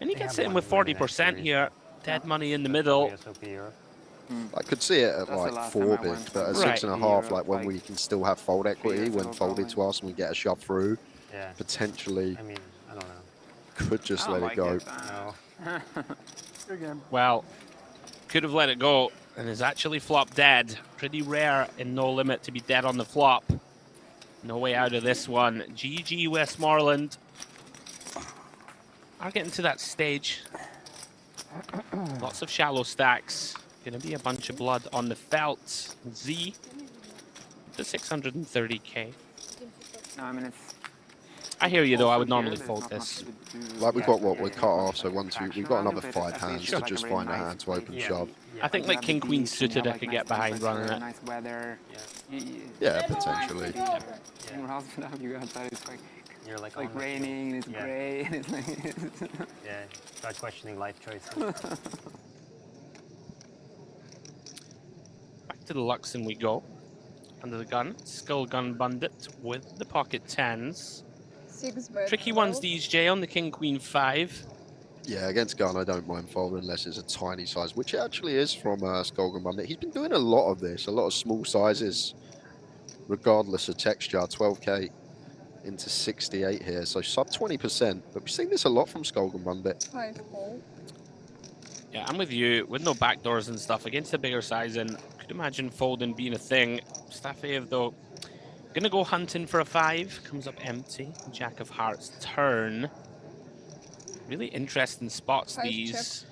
And he gets it in with 40% here. Dead money in the middle.
I could see it at like 4 big, but at 6.5, like when we can still have fold equity when folded to us and we get a shove through, potentially could just let it go.
Well, could have let it go and is actually flop dead. Pretty rare in No Limit to be dead on the flop. No way out of this one. GG Westmoreland. Are getting to that stage. Lots of shallow stacks. Gonna be a bunch of blood on the felt. Z to 630k.
No, I mean
I hear you though. I would normally fold this.
Like we've got what we're cut off, so 1, 2. We've got another 5 hands to just find a hand to open shove.
I think like king queen suited, I could get behind running it.
Nice weather.
Yeah, potentially.
You're like
raining, and it's grey, and it's like...
yeah, start questioning life choices.
Back to the Luxon we go. Under the gun, skull gun bandit with the pocket 10s.
6 bet.
Tricky ones these, Jay, on the king queen 5.
Yeah, against gun, I don't mind folding unless it's a tiny size, which it actually is from Skolgan Bandit. He's been doing a lot of this, a lot of small sizes, regardless of texture. 12k into 68 here, so sub 20%. But we've seen this a lot from Skolgan Bandit.
5 fold.
Yeah, I'm with you. With no backdoors and stuff against the bigger size, and could imagine folding being a thing. Staffeev though, gonna go hunting for a 5. Comes up empty. Jack of Hearts turn. Really interesting spots these.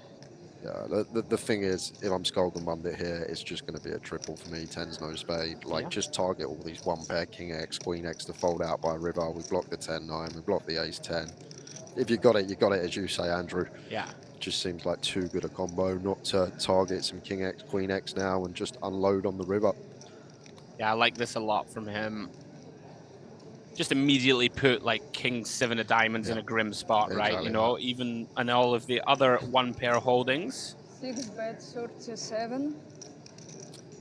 Yeah, the thing is, if I'm Skolgan Bandit here, it's just going to be a triple for me. 10's no spade. Like, just target all these 1 pair, King X, Queen X to fold out by river. We block the 10-9, we block the Ace 10. If you got it, you got it, as you say, Andrew.
Yeah.
Just seems like too good a combo not to target some King X, Queen X now and just unload on the river.
Yeah, I like this a lot from him. Just immediately put like King 7 of diamonds in a grim spot, right? You know, even and all of the other 1 pair holdings.
6 bet 37.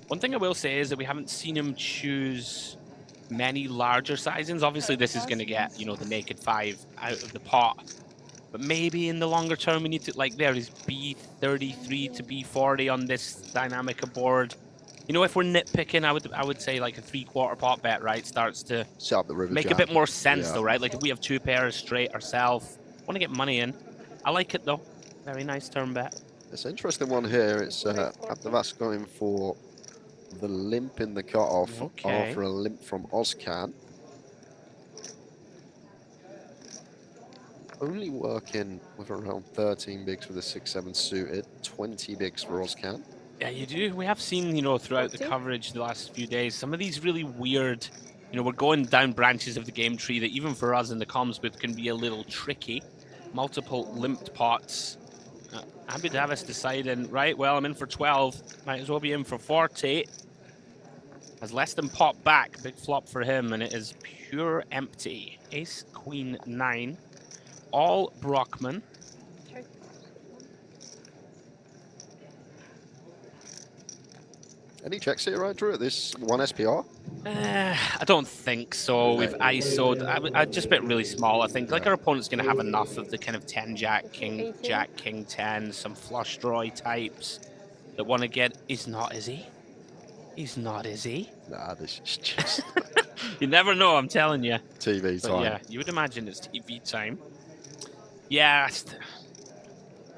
One thing I will say is that we haven't seen him choose many larger sizings. Obviously, this is going to get, you know, the naked 5 out of the pot. But maybe in the longer term, we need to, like, there is B33 to B40 on this dynamic board. You know, if we're nitpicking, I would say like a 3/4 pot bet, right? Starts to
set up the river
make
jam.
a bit more sense, though, right? Like if we have 2 pairs straight ourselves, want to get money in. I like it though. Very nice turn bet.
It's an interesting one here. It's Abdavas going for the limp in the cutoff after a limp from Ozcan. Only working with around 13 bigs for the 6-7 suited, 20 bigs for Ozcan.
Yeah, you do. We have seen, you know, throughout the coverage the last few days, some of these really weird, you know, we're going down branches of the game tree that even for us in the comms booth can be a little tricky. Multiple limped pots. Abu Davis deciding, right, well, I'm in for 12. Might as well be in for 40. Has less than pot back. Big flop for him, and it is pure empty. Ace, Queen, 9. All Brockman.
Any checks here, Andrew, at this 1 SPR?
I don't think so. We've ISO'd. I'd just bet really small. I think like our opponent's going to have enough of the kind of 10 Jack, King Jack, King 10, some flush draw types that want to get. He's not, is he? He's not, is he?
Nah, this is just...
You never know, I'm telling you.
TV time.
Yeah, you would imagine it's TV time. Yeah,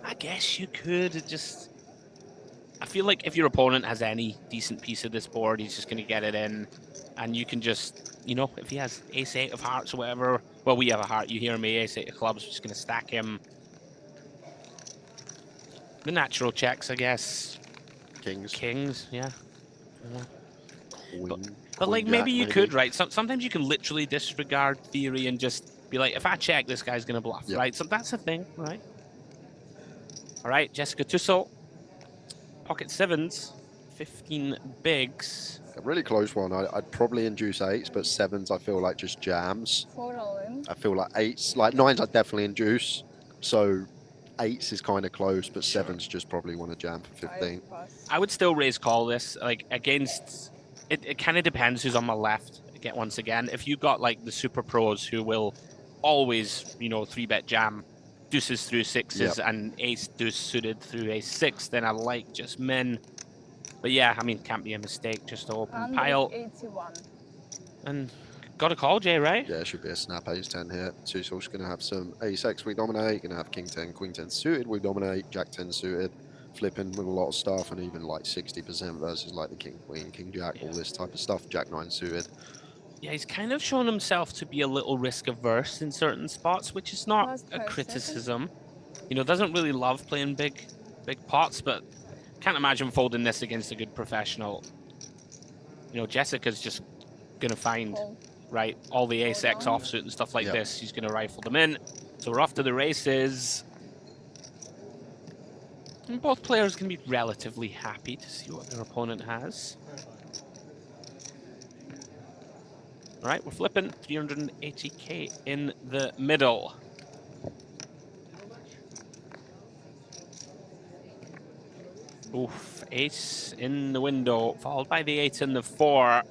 I guess you could just... I feel like if your opponent has any decent piece of this board, he's just going to get it in. And you can just, you know, if he has Ace 8 of hearts or whatever, well, we have a heart, you hear me, Ace 8 of clubs, we're just going to stack him. The natural checks, I guess. Kings, yeah. But like, maybe you could, right? Sometimes you can literally disregard theory and just be like, if I check, this guy's going to bluff, right? So that's a thing, right? All right, Jessica Tussell. Pocket 7s, 15 bigs.
A really close one. I'd probably induce 8s, but 7s I feel like just jams.
4 all in.
I feel like 8s, like 9s I definitely induce. So 8s is kind of close, but 7s just probably want to jam for 15.
I would still raise call this, like against, it kind of depends who's on my left. Again, once again, if you got like the super pros who will always, you know, 3-bet jam, deuces through 6s and ace deuce suited through ace 6, then I like just min. But yeah, I mean, can't be a mistake just to open pile.
81.
And got a call, Jay, right?
Yeah, it should be a snap ace 10 here. Tussel's going to have some ace X we dominate, going to have king 10, queen 10 suited we dominate, jack 10 suited, flipping with a lot of stuff, and even like 60% versus like the king queen, king jack, all this type of stuff, jack 9 suited.
Yeah, he's kind of shown himself to be a little risk averse in certain spots, which is not a criticism. You know, doesn't really love playing big pots, but can't imagine folding this against a good professional. You know, Jessica's just gonna find right, all the ace-X offsuit and stuff like this, he's going to rifle them in. So we're off to the races. And both players can be relatively happy to see what their opponent has. All right, we're flipping 380k in the middle. Oof, ace in the window, followed by the 8 in the 4.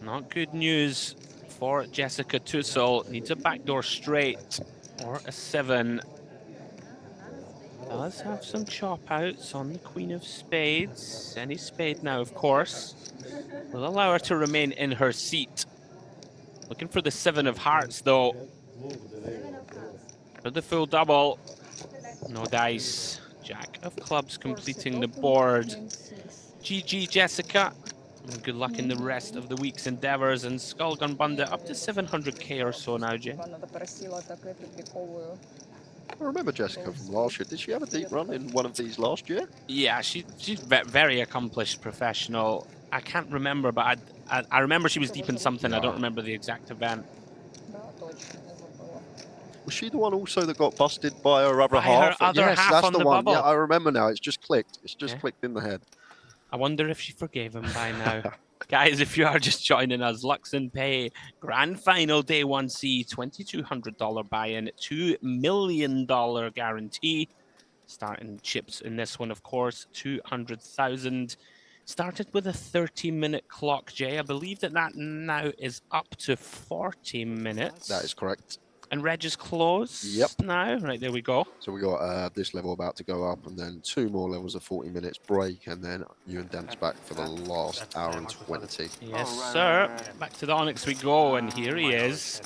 Not good news for Jessica Tussell. Needs a backdoor straight or a 7. Does have some chop outs on the Queen of Spades. Any spade now, of course. Will allow her to remain in her seat. Looking for the 7 of hearts, though. For the full double. No dice. Jack of clubs completing the board. GG, Jessica. And good luck in the rest of the week's endeavors. And Skullgun Bandit up to 700k or so now, Jay.
I remember Jessica from last year. Did she have a deep run in one of these last year?
Yeah, she's very accomplished professional. I can't remember, but I remember she was deep in something. I don't remember the exact event.
Was she the one also that got busted by her other half?
Her other
yes,
half
that's
on
the
the
one.
bubble.
Yeah, I remember now. It's just clicked. It's just clicked in the head.
I wonder if she forgave him by now. Guys, if you are just joining us, Luxon Pay Grand Final Day 1C, $2,200 buy-in, $2 million guarantee. Starting chips in this one, of course, 200,000. Started with a 30-minute clock, Jay. I believe that now is up to 40 minutes.
That is correct.
And reg is closed now. Right, there we go.
So we got this level about to go up, and then 2 more levels of 40 minutes break, and then you and Dempsey back for the last hour and 20.
Yes, sir. Back to the Onyx we go, and here he is.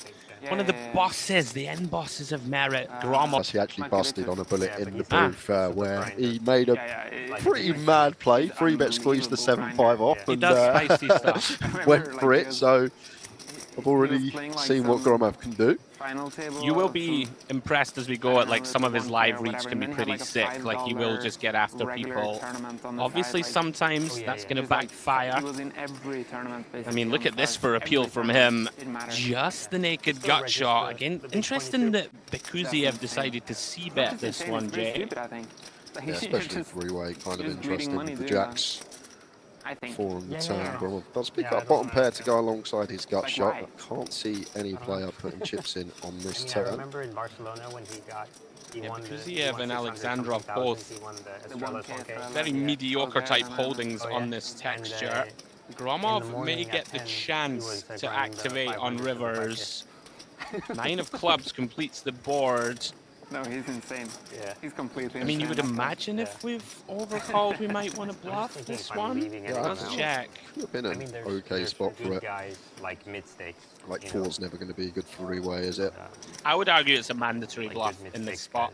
One of the bosses, the end bosses of merit, Gromov.
He actually busted on a bullet in the booth where he made a pretty mad play. 3-bet squeezed the 7-5 off and
spicy stuff.
went for it. So I've already seen what Gromov can do.
You will be impressed as we go at like some of his live reads can be pretty sick. Like he will just get after people. Obviously sometimes that's going to backfire. I mean, look at this for appeal from him. Just the naked gut shot. Again, interesting that Bekuziev decided to c-bet this one, Jay.
Yeah, especially 3-way, kind of interesting with the jacks. 4 on the turn. Gromov does pick up bottom pair to go alongside his gut shot. I can't see any player putting chips in on this turn.
I remember in Barcelona when he won
Bekuziev and Alexandrov both very mediocre type holdings on this texture. Gromov may get the chance to activate on rivers. 9 of clubs completes the board.
No, he's insane. Yeah. He's completely
I mean,
insane.
you would imagine if we've overcalled, we might want to bluff this one. Let's check.
Could have been an okay spot for it.
Like mid-stakes.
Like 4's never going to be a good 3-way, is it?
I would argue it's a mandatory bluff in this spot.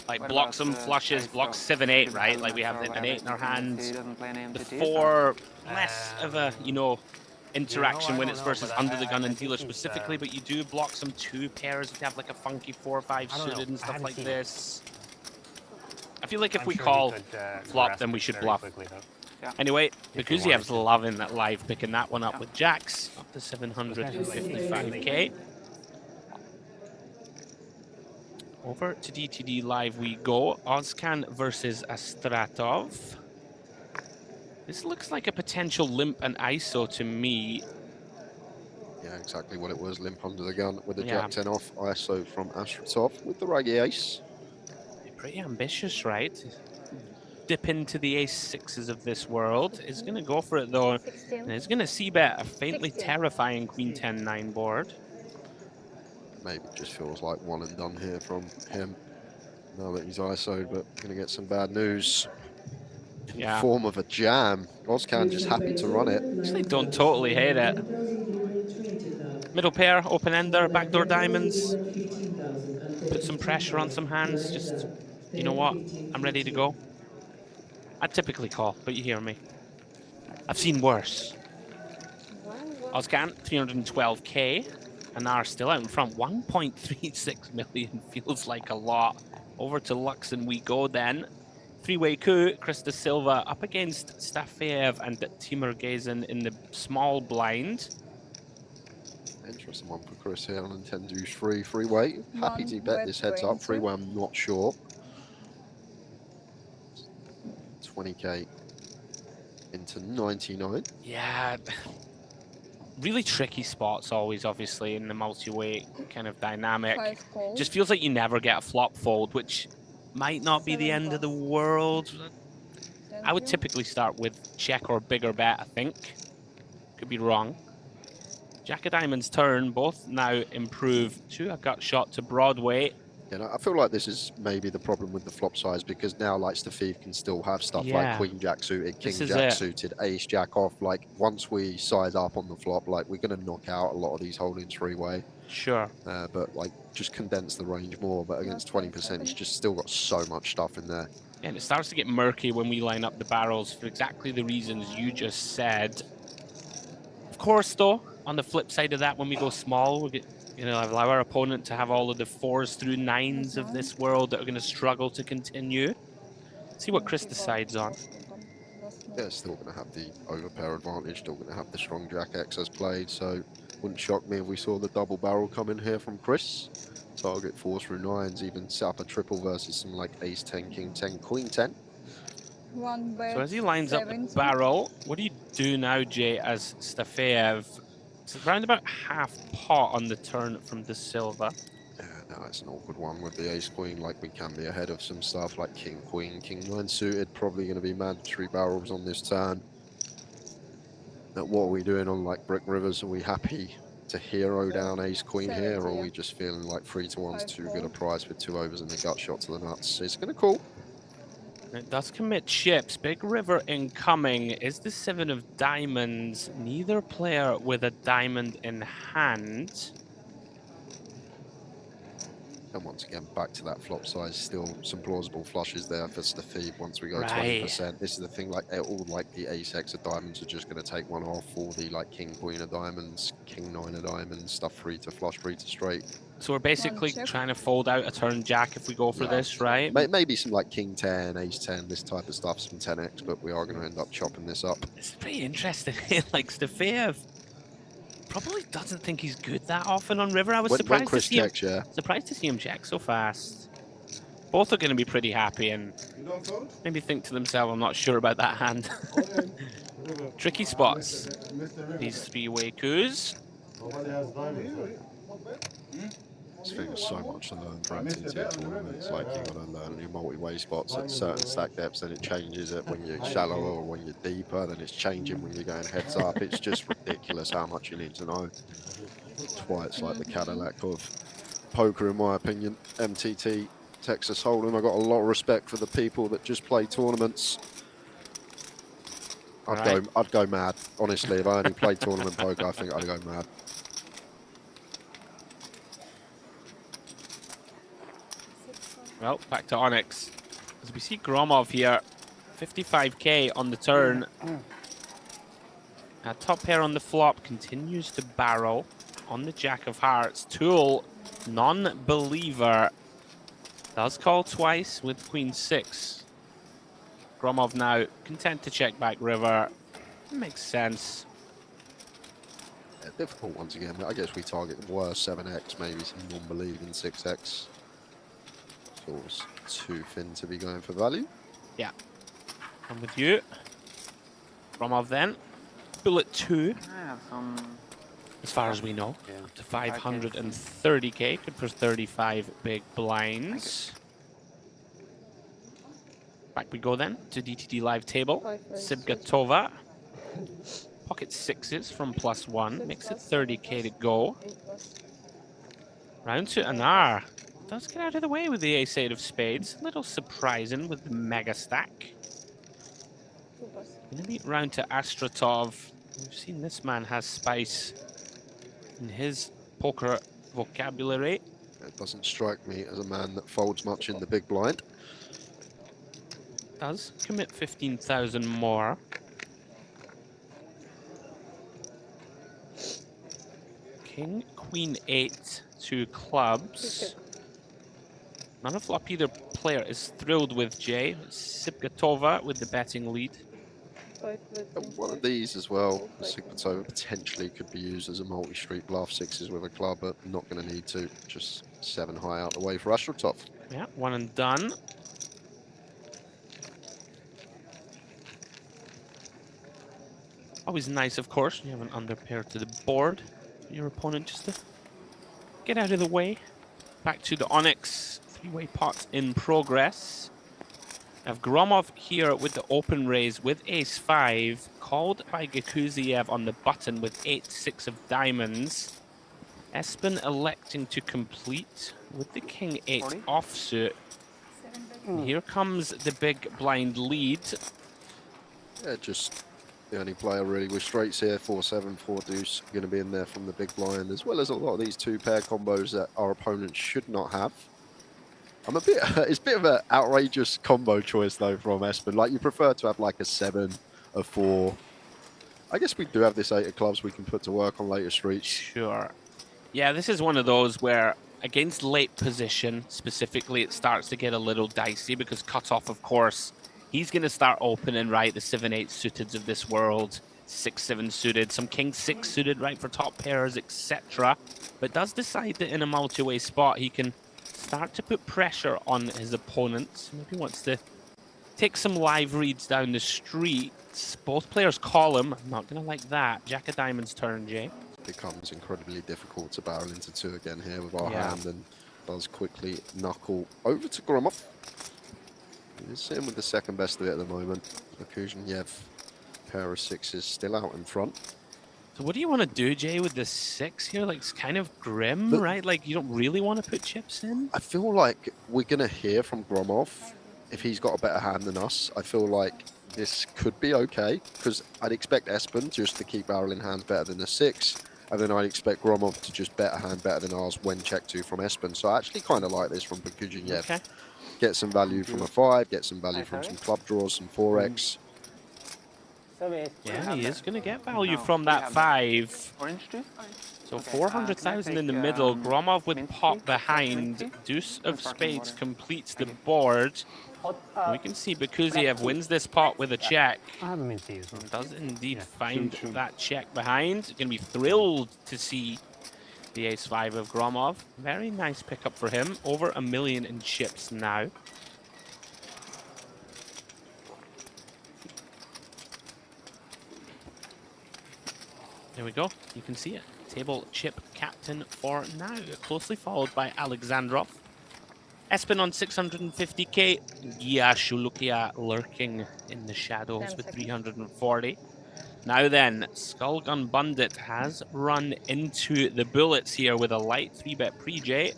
Like block some flushes, block 7-8, right? Like we have an 8 in our hands. The 4, less of a, you know, interaction when it's versus under the gun and dealer specifically, but you do block some 2 pairs if you have like a funky 4-5 suited and stuff like this. I feel like if we call flop, then we should bluff. Anyway, Bekuziev's loving that live, picking that one up with jacks, up to 755k. Over to DTD Live we go. Ozcan versus Astratov. This looks like a potential limp and ISO to me.
Yeah, exactly what it was. Limp under the gun with the Jack 10 off. ISO from Astratov with the raggy ace.
Pretty ambitious, right? Dip into the ace-6s of this world. Is going to go for it, though. And is going to c-bet a faintly terrifying Queen 10-9 board.
Maybe it just feels like one and done here from him. Now that he's ISO'd, but going to get some bad news. In the form of a jam. Ozcan just happy to run it.
Actually, don't totally hate it. Middle pair, open-ender, backdoor diamonds. Put some pressure on some hands. Just, you know what? I'm ready to go. I typically call, but you hear me. I've seen worse. Ozcan, 312k. And are still out in front. 1.36 million feels like a lot. Over to Luxon we go then. 3-way coup, Krista Silva up against Stafeev and Timur Gazin in the small blind.
Interesting one for Chris here on 10 deuce 3 way. Happy to bet this heads up. 3 way, I'm not sure. 20k into 99.
Yeah. Really tricky spots always, obviously, in the multi-way kind of dynamic. Just feels like you never get a flop fold, which might not be the end of the world. I would typically start with check or bigger bet, I think. Could be wrong. Jack of Diamonds turn, both now improve to a gut shot to Broadway.
Yeah, I feel like this is maybe the problem with the flop size, because now like Stefan can still have stuff like Queen Jack suited, King Jack suited, Ace Jack off. Like once we size up on the flop, like we're going to knock out a lot of these holdings 3-way.
Sure.
But like just condense the range more. But against 20%, he's just still got so much stuff in there.
Yeah, and it starts to get murky when we line up the barrels for exactly the reasons you just said. Of course, though, on the flip side of that, when we go small, we get, allow our opponent to have all of the 4s through 9s of this world that are going to struggle to continue. See what Chris decides on.
Yeah, still going to have the overpair advantage, still going to have the strong Jack X as played, so wouldn't shock me if we saw the double barrel come in here from Chris. Target 4s through 9s, even set up a triple versus some like Ace 10, King 10, Queen 10.
So as he lines up the barrel, what do you do now, Jay, as Stefan? It's around about half pot on the turn from the silver.
Yeah, no, it's an awkward one with the Ace Queen. Like we can be ahead of some stuff like King Queen, King 9 suited. Probably going to be mandatory barrels on this turn. Now, what are we doing on like Brick Rivers? Are we happy to hero down Ace Queen here, or are we just feeling like 3 to 1's too good a price with 2 overs and the gut shot to the nuts? It's going to call.
It does commit chips. Big river incoming. Is the 7 of diamonds. Neither player with a diamond in hand.
And once again, back to that flop size. Still some plausible flushes there for Stefan once we go 20%. This is the thing, like all like the Ace X of diamonds are just going to take one off. All the like King Queen of diamonds, King 9 of diamonds, stuff 3 to flush, 3 to straight.
So we're basically trying to fold out a turn jack if we go for this, right?
Maybe some like King 10, Ace 10, this type of stuff, some 10x, but we are going to end up chopping this up.
It's pretty interesting. Like Stefan probably doesn't think he's good that often on river. I was surprised to see him check so fast. Both are going to be pretty happy and maybe think to themselves, I'm not sure about that hand. Tricky spots. These 3-way coups.
I think there's so much to learn from MTT tournaments. Like you got to learn your multi-way spots at certain stack depths, then it changes it when you're shallower or when you're deeper, then it's changing when you're going heads up. It's just ridiculous how much you need to know. That's why it's like the Cadillac of poker, in my opinion. MTT, Texas Hold'em. I got a lot of respect for the people that just play tournaments. I'd go mad, honestly. If I only played tournament poker, I think I'd go mad.
Well, back to Onyx. As we see Gromov here, 55k on the turn. Top pair on the flop continues to barrel on the Jack of Hearts. Tool, non-believer, does call twice with Queen 6. Gromov now content to check back river. Makes sense.
Yeah, difficult once again, but I guess we target the worst 7x, maybe some non-believing 6x. Feels too thin to be going for value.
Yeah, I'm with you. Gromov then. Bullet 2. As far as we know, up to 530k, good for 35 big blinds. Back we go then to DTD live table. Sibgatova. Pocket 6s from +1, makes it 30k to go. Round to Anar. Does get out of the way with the ace-8 of spades. A little surprising with the mega stack. Gonna be round to Astratov. We've seen this man has spice in his poker vocabulary.
It doesn't strike me as a man that folds much in the big blind.
Does commit 15,000 more. King, Queen 8, 2 clubs. Not a flop either player is thrilled with, Jay. Sibgatova with the betting lead.
One of these as well, the Sigmund's over potentially could be used as a multi-street bluff, 6s with a club, but not going to need to. Just 7 high out the way for Astrotov.
Yeah, 1 and done. Always nice, of course, when you have an under pair to the board. Your opponent just to get out of the way. Back to the Onyx. 3-way pot in progress. I have Gromov here with the open raise with ace-5, called by Gakuziev on the button with 8-6 of diamonds. Espen electing to complete with the king-8 offsuit. And here comes the big blind lead.
Yeah, just the only player really with straights here, 4-7, 4 deuce, going to be in there from the big blind, as well as a lot of these 2-pair combos that our opponents should not have. I'm a bit, it's a bit of an outrageous combo choice though from Espen. Like, you prefer to have like a 7, a 4. I guess we do have this 8 of clubs we can put to work on later streets.
Sure. Yeah, this is one of those where against late position specifically, it starts to get a little dicey because cutoff, of course, he's going to start opening, right, the 7-8 suited of this world, 6-7 suited, some king-6 suited, right, for top pairs, etc. But does decide that in a multi-way spot, he can start to put pressure on his opponents. Maybe wants to take some live reads down the streets. Both players call him. I'm not going to like that. Jack of diamonds turn, Jay.
Becomes incredibly difficult to barrel into 2 again here with our hand, and does quickly knuckle over to Gromov. He's sitting with the second best of it at the moment. Gakuziev, pair of 6s still out in front.
So what do you want to do, Jay, with the 6 here? Like, it's kind of grim, right? Like, you don't really want to put chips in?
I feel like we're going to hear from Gromov if he's got a better hand than us. I feel like this could be okay, because I'd expect Espen just to keep barreling hands better than the 6, and then I'd expect Gromov to just bet a hand better than ours when check 2 from Espen. So I actually kind of like this from Gakuziev.
Okay.
Get some value from a 5, get some value from some club draws, some 4x.
Yeah, he is going to get value from that 5. So 400,000 in the middle. Gromov with pot behind. Deuce of spades completes the board. And we can see Gakuziev wins this pot with a check. Does indeed find that check behind. Going to be thrilled to see the ace-5 of Gromov. Very nice pickup for him. Over 1 million in chips now. There we go. You can see it. Table chip captain for now. Closely followed by Alexandrov. Espen on 650k. Gia Shulukia lurking in the shadows with 340. Now then, Skullgun Bundit has run into the bullets here with a light 3-bet pre-J.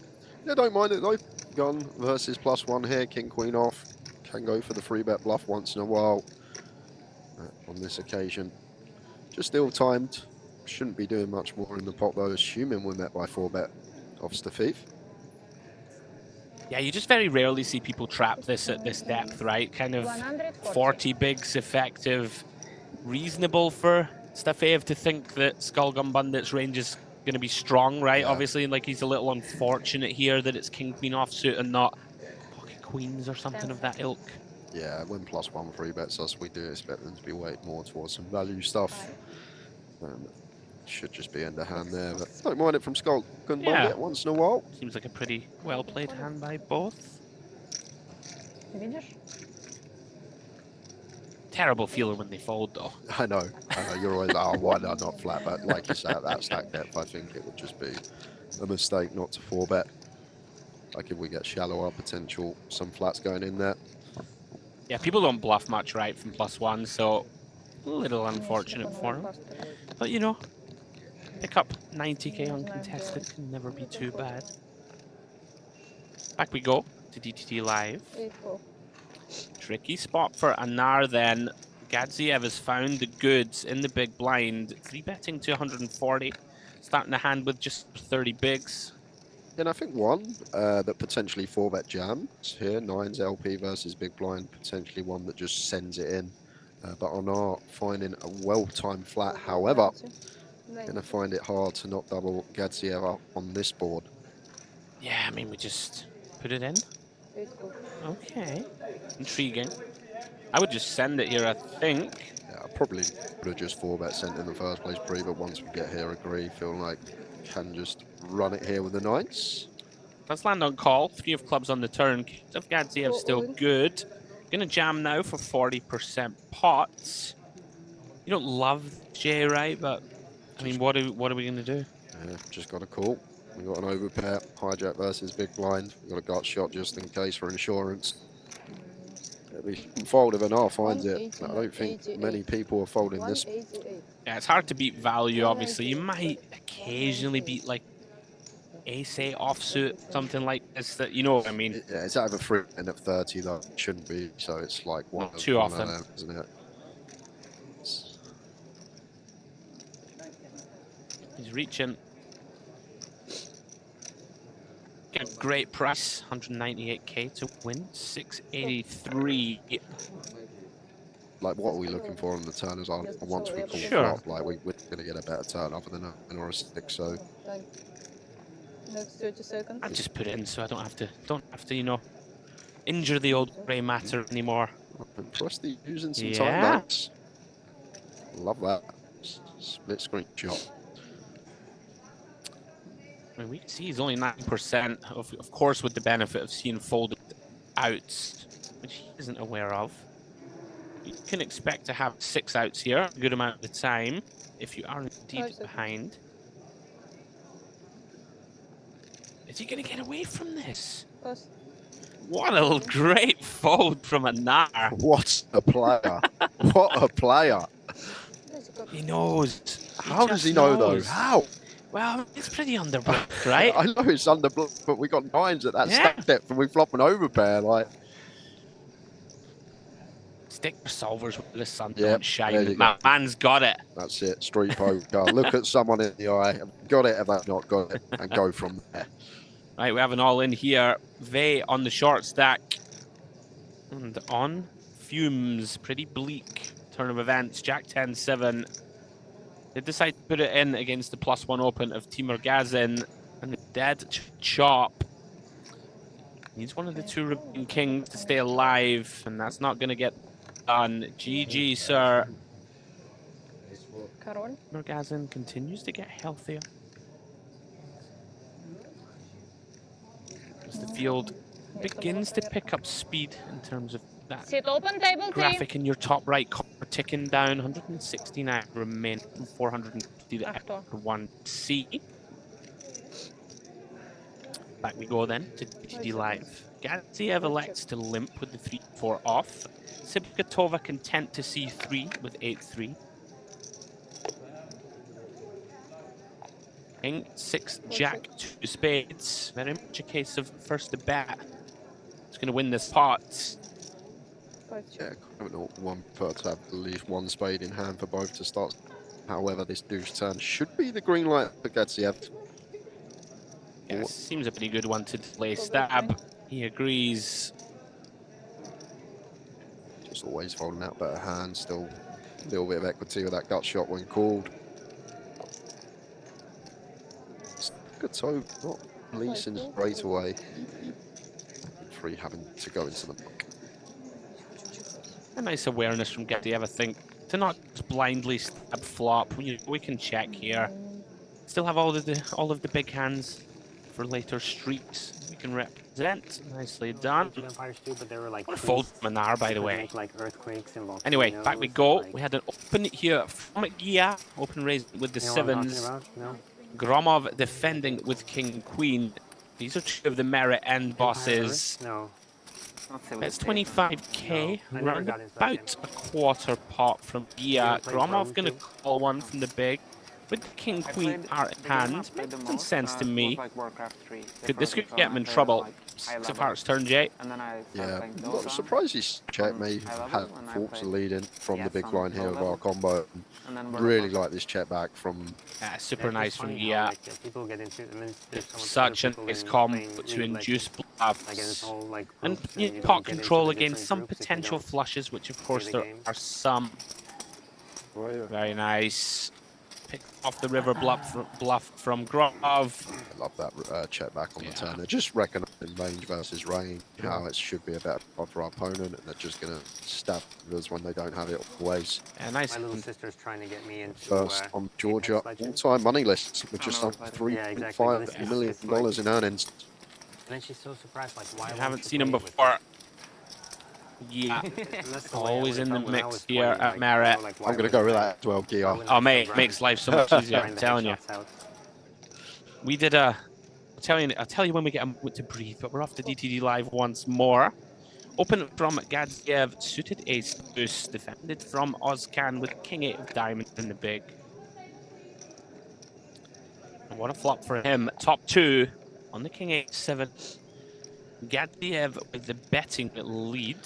Yeah, don't mind it though. Gun versus +1 here. King, queen off. Can go for the 3-bet bluff once in a while. On this occasion, just ill-timed. Shouldn't be doing much more in the pot though, assuming we're met by 4-bet offs to thief.
Yeah, you just very rarely see people trap this at this depth, right? Kind of 40 bigs effective. Reasonable for Stafeev to think that Skullgun Bundit's range is going to be strong, right? Yeah. Obviously, like, he's a little unfortunate here that it's king queen offsuit and not pocket queens or something of that ilk.
Yeah, when +1 3-bets us, we do expect them to be weighted more towards some value stuff. Should just be underhand there, but don't mind it from Skullgun Bundit once in a while.
Seems like a pretty well played hand by both. Terrible feeler when they fold, though.
I know. You're always like, oh, why not flat? But like you say, at that stack depth, I think it would just be a mistake not to 4-bet. Like if we get shallower potential, some flats going in there.
Yeah, people don't bluff much, right, from +1, so a little unfortunate for him. But, you know, pick up 90k uncontested can never be too bad. Back we go to DTD Live. Tricky spot for Anar then. Gadziev has found the goods in the big blind. 3-betting to 140. Starting the hand with just 30 bigs.
And I think one that potentially 4-bet jams here. 9's LP versus big blind. Potentially one that just sends it in. But Anar finding a well-timed flat. However, going to find it hard to not double Gadziev up on this board.
Yeah, I mean, we just put it in. Okay. Intriguing. I would just send it here, I think.
Yeah, I probably would have just 4-bet sent in the first place, Bree, but once we get here, agree, feel like can just run it here with the 9s.
Let's land on call. 3 of clubs on the turn. Kings of Gadziev still good. Gonna jam now for 40% pots. You don't love J, right? But I mean, what are we gonna do?
Yeah, just got a call. We got an overpair, hijack versus big blind. We got a gut shot just in case for insurance. We can fold if an R finds it. I don't think many people are folding this.
Yeah, it's hard to beat value. Obviously, you might occasionally beat like ace-8 offsuit, something like this. That you know what I mean.
Yeah, it's over 3 and at 30 though. It shouldn't be. So it's like one
Not too often,
them, isn't it?
He's reaching. Get a great price, 198k to win, 683.
Like, what are we looking for on the turn as well? Once we call flop, like we're going to get a better turn other than a 9 or a 6. So
Next 30 seconds.
I've just put it in so I don't have to, you know, injure the old grey matter anymore.
Rusty using some time banks. Love that. Split screen shot.
I mean, we can see he's only 9%, of course, with the benefit of seeing folded outs, which he isn't aware of. You can expect to have 6 outs here, a good amount of the time, if you are indeed behind. Is he going to get away from this? What a great fold from a Nar.
What a player. What a player.
He knows.
How does he know, though? How?
Well, it's pretty underblocked, right?
I know it's underblocked, but we got 9s at that stack depth and we flop an overpair. Like,
stick for solvers with the sun
yeah,
don't shine. Man's got it.
That's it. Street poker. Look at someone in the eye. Have got it, have I not got it? And go from there.
Right, we have an all in here. Vey on the short stack. And on fumes. Pretty bleak turn of events. Jack 10-7. They decide to put it in against the +1 open of Timur Gazin. And the dead chop. Needs one of the 2 remaining kings to stay alive. And that's not going to get done. GG, sir. Timur Gazin continues to get healthier. As the field begins to pick up speed in terms of that graphic in your top right corner ticking down. 169 remain from 450 the F1C. Back we go then to DTD Live. Gadziev elects to limp with the 3-4 off. Sibikatova content to C3 with 8-3. King, 6, Jack, 2 spades. Very much a case of first to bat. It's going to win this pot.
Yeah, kind of one prefer to have at least 1 spade in hand for both to start. However, this deuce turn should be the green light for Gadziev.
Yeah, seems a pretty good one to delay stab. He agrees.
Just always folding out better hand. Still a little bit of equity with that gut shot when called. Good toe, not releasing straight away. 3 having to go into the book.
A nice awareness from Gadziev, I think, to not just blindly stab flop. We can check here. Still have all of the big hands for later streaks. We can represent. Nicely done. What a fold from Manar, by the way. Anyway, back we go. We had an open here from Gia. Open raise with the 7s. Gromov defending with King Queen. These are 2 of the merit end bosses. That's 25k, round about a quarter pot from Gia. Gromov gonna call one from the big. With the King Queen art in hand, makes sense to me. This could get him in trouble. 6 of hearts turn, Jay.
Yeah, I'm surprised he's checked me. Had Forks leading from the big blind here with our combo. Really like this check back from.
Super nice from Gia. Such a nice combo to induce bluffs. And pot control against some potential flushes, which of course there are some. Very nice. Pick off the river bluff from Gromov.
I love that check back on the turn. Just reckon in range versus range, how it should be a better spot for our opponent, and they're just going to stab us when they don't have it always.
Yeah, nice.
My little sister's trying to get me into
First on Georgia all-time money list with just under $3.5 million in earnings.
And then she's so surprised, like, why
I haven't seen him before. Yeah, always in the mix here at Merit.
I'm going to go with that as well, Gia.
Oh, mate, it makes life so much easier, I'm telling you. We did a... I'll tell you when we get a moment to breathe, but we're off to DTD Live once more. Open from Gadziev, suited ace deuce, defended from Ozcan with king 8 of diamonds in the big. And what a flop for him. Top 2 on the king 8-7. Gadziev with the betting lead.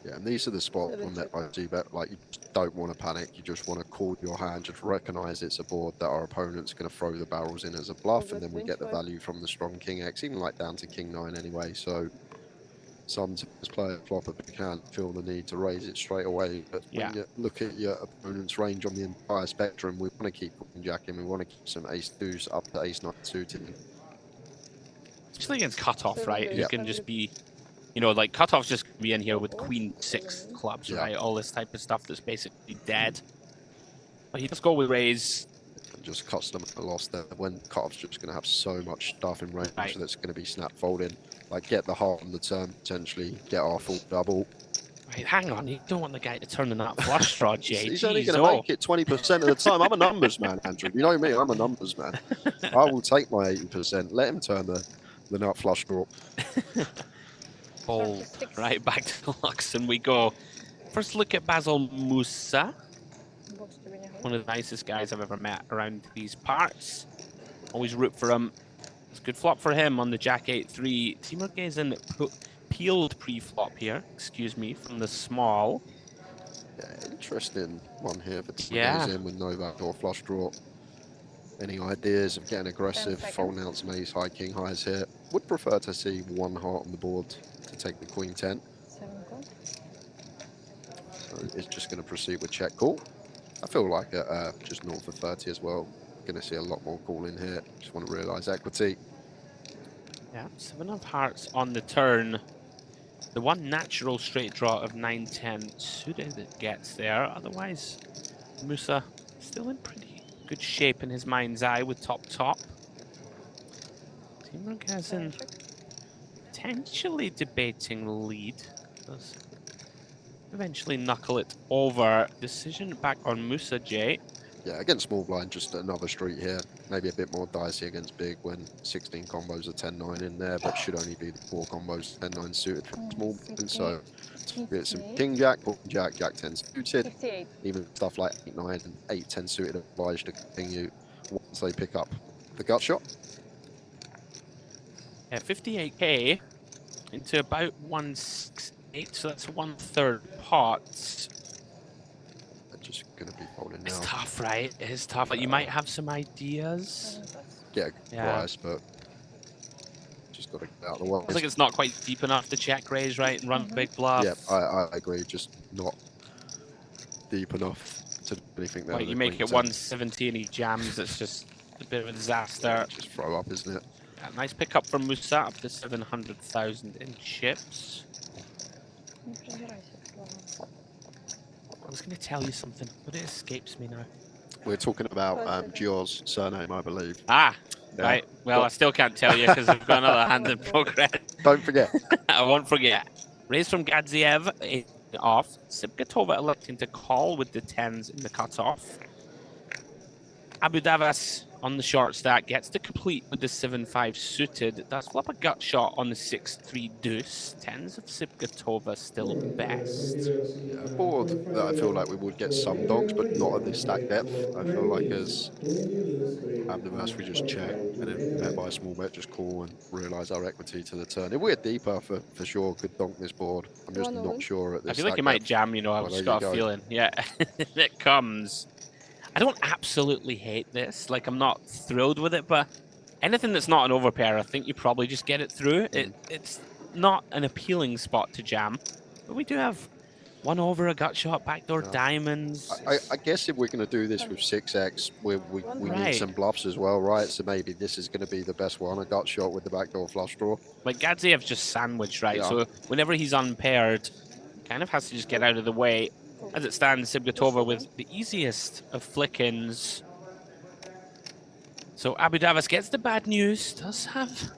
Yeah, and these are the spots on that IG bet, like, you just don't want to panic, you just want to call your hand, just recognize it's a board that our opponent's going to throw the barrels in as a bluff, and then we get the value from the strong king X, even like down to king 9 anyway. So sometimes play a flop if you can't feel the need to raise it straight away, but when you look at your opponent's range on the entire spectrum, we want to keep queen jacking, we want to keep some ace deuce up to ace 9 suited.
Especially against cutoff, right? Who can just be, you know, like cutoff's just be in here with queen 6 clubs, right? All this type of stuff that's basically dead. But he does go with raise.
Just custom a loss there when cutoff's just going to have so much stuff in range that's going to be snap folding. Like, get the heart on the turn, potentially get our full double.
Right, hang on, you don't want the guy to turn in that flush draw, Jay.
He's only going to make it 20% of the time. I'm a numbers man, Andrew. You know me, I'm a numbers man. I will take my 80%. Let him turn the nut flush draw.
Bold. Right, back to the Luxon we go. First look at Basil Musa. One of the nicest guys I've ever met around these parts. Always root for him. It's a good flop for him on the Jack 8-3. Timur Gazin peeled pre-flop here, excuse me, from the small.
Yeah, interesting one here for Timur Gazin with no backdoor flush draw. Any ideas of getting aggressive, folding out some ace high, king highs here? Would prefer to see one heart on the board to take the queen 10. So it's just going to proceed with check call. I feel like just north of 30 as well. Going to see a lot more call in here. Just want to realise equity.
Yeah, 7 of hearts on the turn. The one natural straight draw of 9-10 suited that gets there. Otherwise, Musa still in pretty good shape in his mind's eye with top. Timur Gazin potentially debating lead. Does eventually knuckle it over. Decision back on Musa, Jay.
Yeah, against small blind, just another street here. Maybe a bit more dicey against big when 16 combos are 10-9 in there, but should only be the 4 combos 10-9 suited from small blind. So get some king jack, jack 10 suited. Even stuff like 8-9 and 8-10 suited obliged to continue once they pick up the gut shot.
Yeah, 58k into about 168, so that's 1/3 pot.
Just going to be folding now.
It's tough, right? It is tough. Like, you might have some ideas.
Get a good price, but just got to get out of the way.
I think it's not quite deep enough to check raise, right, and run big bluff.
Yeah, I agree. Just not deep enough to really think that.
Like, you make it 170 and he jams. It's just a bit of a disaster.
Just throw up, isn't it?
Yeah, nice pickup from Musa up to 700,000 in chips. I was going to tell you something, but it escapes me now.
We're talking about Gior's surname, I believe.
Ah, right. Well, I still can't tell you because I've got another hand in progress.
Don't forget.
I won't forget. Raise from Gadziev off. Sipgatova electing to call with the 10s in the cutoff. Abu Davas on the short stack gets to complete with the 7-5 suited. Does flop a gut shot on the 6-3 deuce. 10s of Sipgatova still best.
Yeah, a board that I feel like we would get some donks, but not at this stack depth. I feel like as Abu Davas, we just check, and then bet by a small bet, just call and realise our equity to the turn. If we're deeper, for sure, could donk this board. I'm just not sure at this.
I feel like you might jam, you know, I've just got a feeling. Yeah, it comes. I don't absolutely hate this. Like, I'm not thrilled with it, but anything that's not an overpair, I think you probably just get it through. It's not an appealing spot to jam, but we do have One over, a gut shot, backdoor diamonds.
I guess if we're going to do this with 6x, we need some bluffs as well, right? So maybe this is going to be the best one, a gut shot with the backdoor flush draw.
Like Gadziev's just sandwiched, right?
Yeah.
So whenever he's unpaired, kind of has to just get out of the way. As it stands, Sibgatova with the easiest of flick-ins. So Abu Davis gets the bad news, does have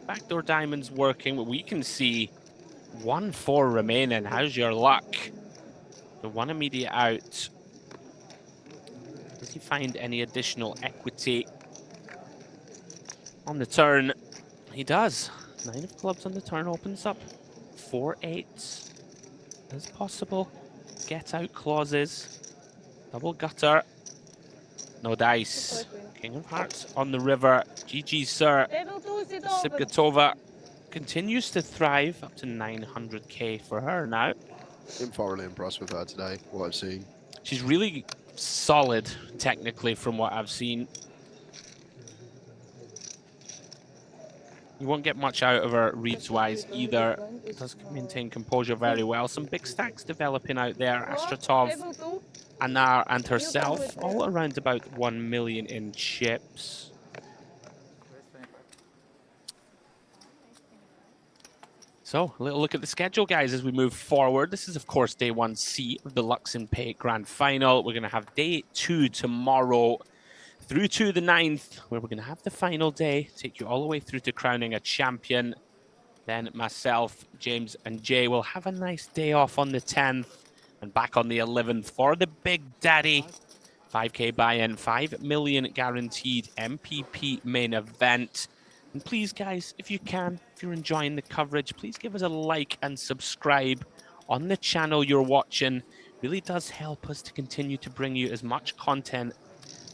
backdoor diamonds working, but we can see 1-4 remaining. How's your luck? The one immediate out. Does he find any additional equity on the turn? He does. 9 of clubs on the turn opens up 4 8s as possible. Get out clauses. Double gutter. No dice. King of Hearts on the river. GG, sir. Sibgatova continues to thrive, up to 900k for her now.
I'm thoroughly impressed with her today, what I've seen.
She's really solid, technically, from what I've seen. You won't get much out of her reads-wise either. Does maintain composure very well. Some big stacks developing out there. Astratov, Anar, and herself, all around about 1 million in chips. So, a little look at the schedule, guys, as we move forward. This is, of course, day 1C of the Luxon Pay Grand Final. We're going to have day 2 tomorrow through to the 9th, where we're going to have the final day, take you all the way through to crowning a champion. Then myself, James, and Jay will have a nice day off on the 10th and back on the 11th for the Big Daddy 5K buy-in, 5 million guaranteed MPP main event. And please, guys, if you can, if you're enjoying the coverage, please give us a like and subscribe on the channel you're watching. It really does help us to continue to bring you as much content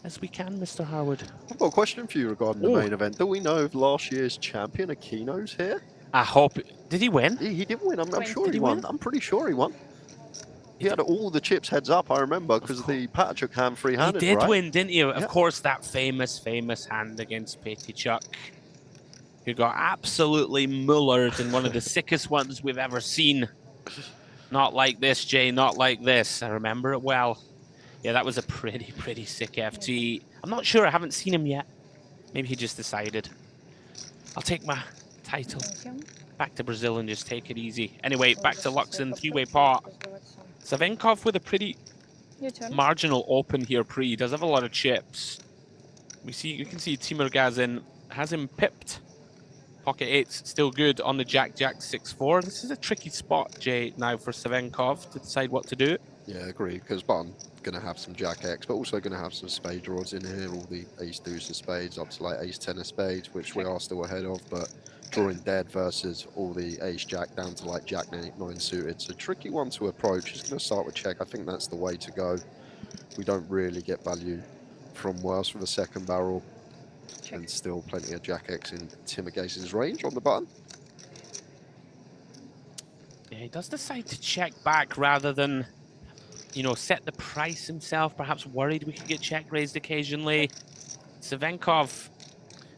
as we can, Mr. Harwood.
I've got a question for you regarding the main event. Do we know if last year's champion, Aquino's here?
I hope. Did he win?
He did win. I'm sure he won. I'm pretty sure he won. He had all the chips heads up, I remember, because of the Patrick hand free-handed,
He did
right?
win, didn't he? Of course, that famous hand against Pettychuk, who got absolutely mullered in one of the sickest ones we've ever seen. Not like this, Jay, not like this. I remember it well. Yeah, that was a pretty sick FT. I'm not sure, I haven't seen him yet. Maybe he just decided, I'll take my title back to Brazil and just take it easy. Anyway, back to Luxon, 3-way pot. Savenkov with a pretty marginal open here pre. He does have a lot of chips. You can see Timur Gazin has him pipped. Pocket 8's still good on the Jack 6-4. This is a tricky spot, Jay, now for Savenkov to decide what to do.
Yeah, agree, because Button going to have some Jack X, but also going to have some spade draws in here, all the ace deuce of spades, up to like ace 10 of spades, which we are still ahead of, but drawing dead versus all the ace jack down to like Jack 9 suited. It's a tricky one to approach. He's going to start with check. I think that's the way to go. We don't really get value from worse for the second barrel. And still plenty of Jack X in Timur Gaze's range on the button.
Yeah, he does decide to check back rather than, you know, set the price himself. Perhaps worried we could get check raised occasionally. Savenkov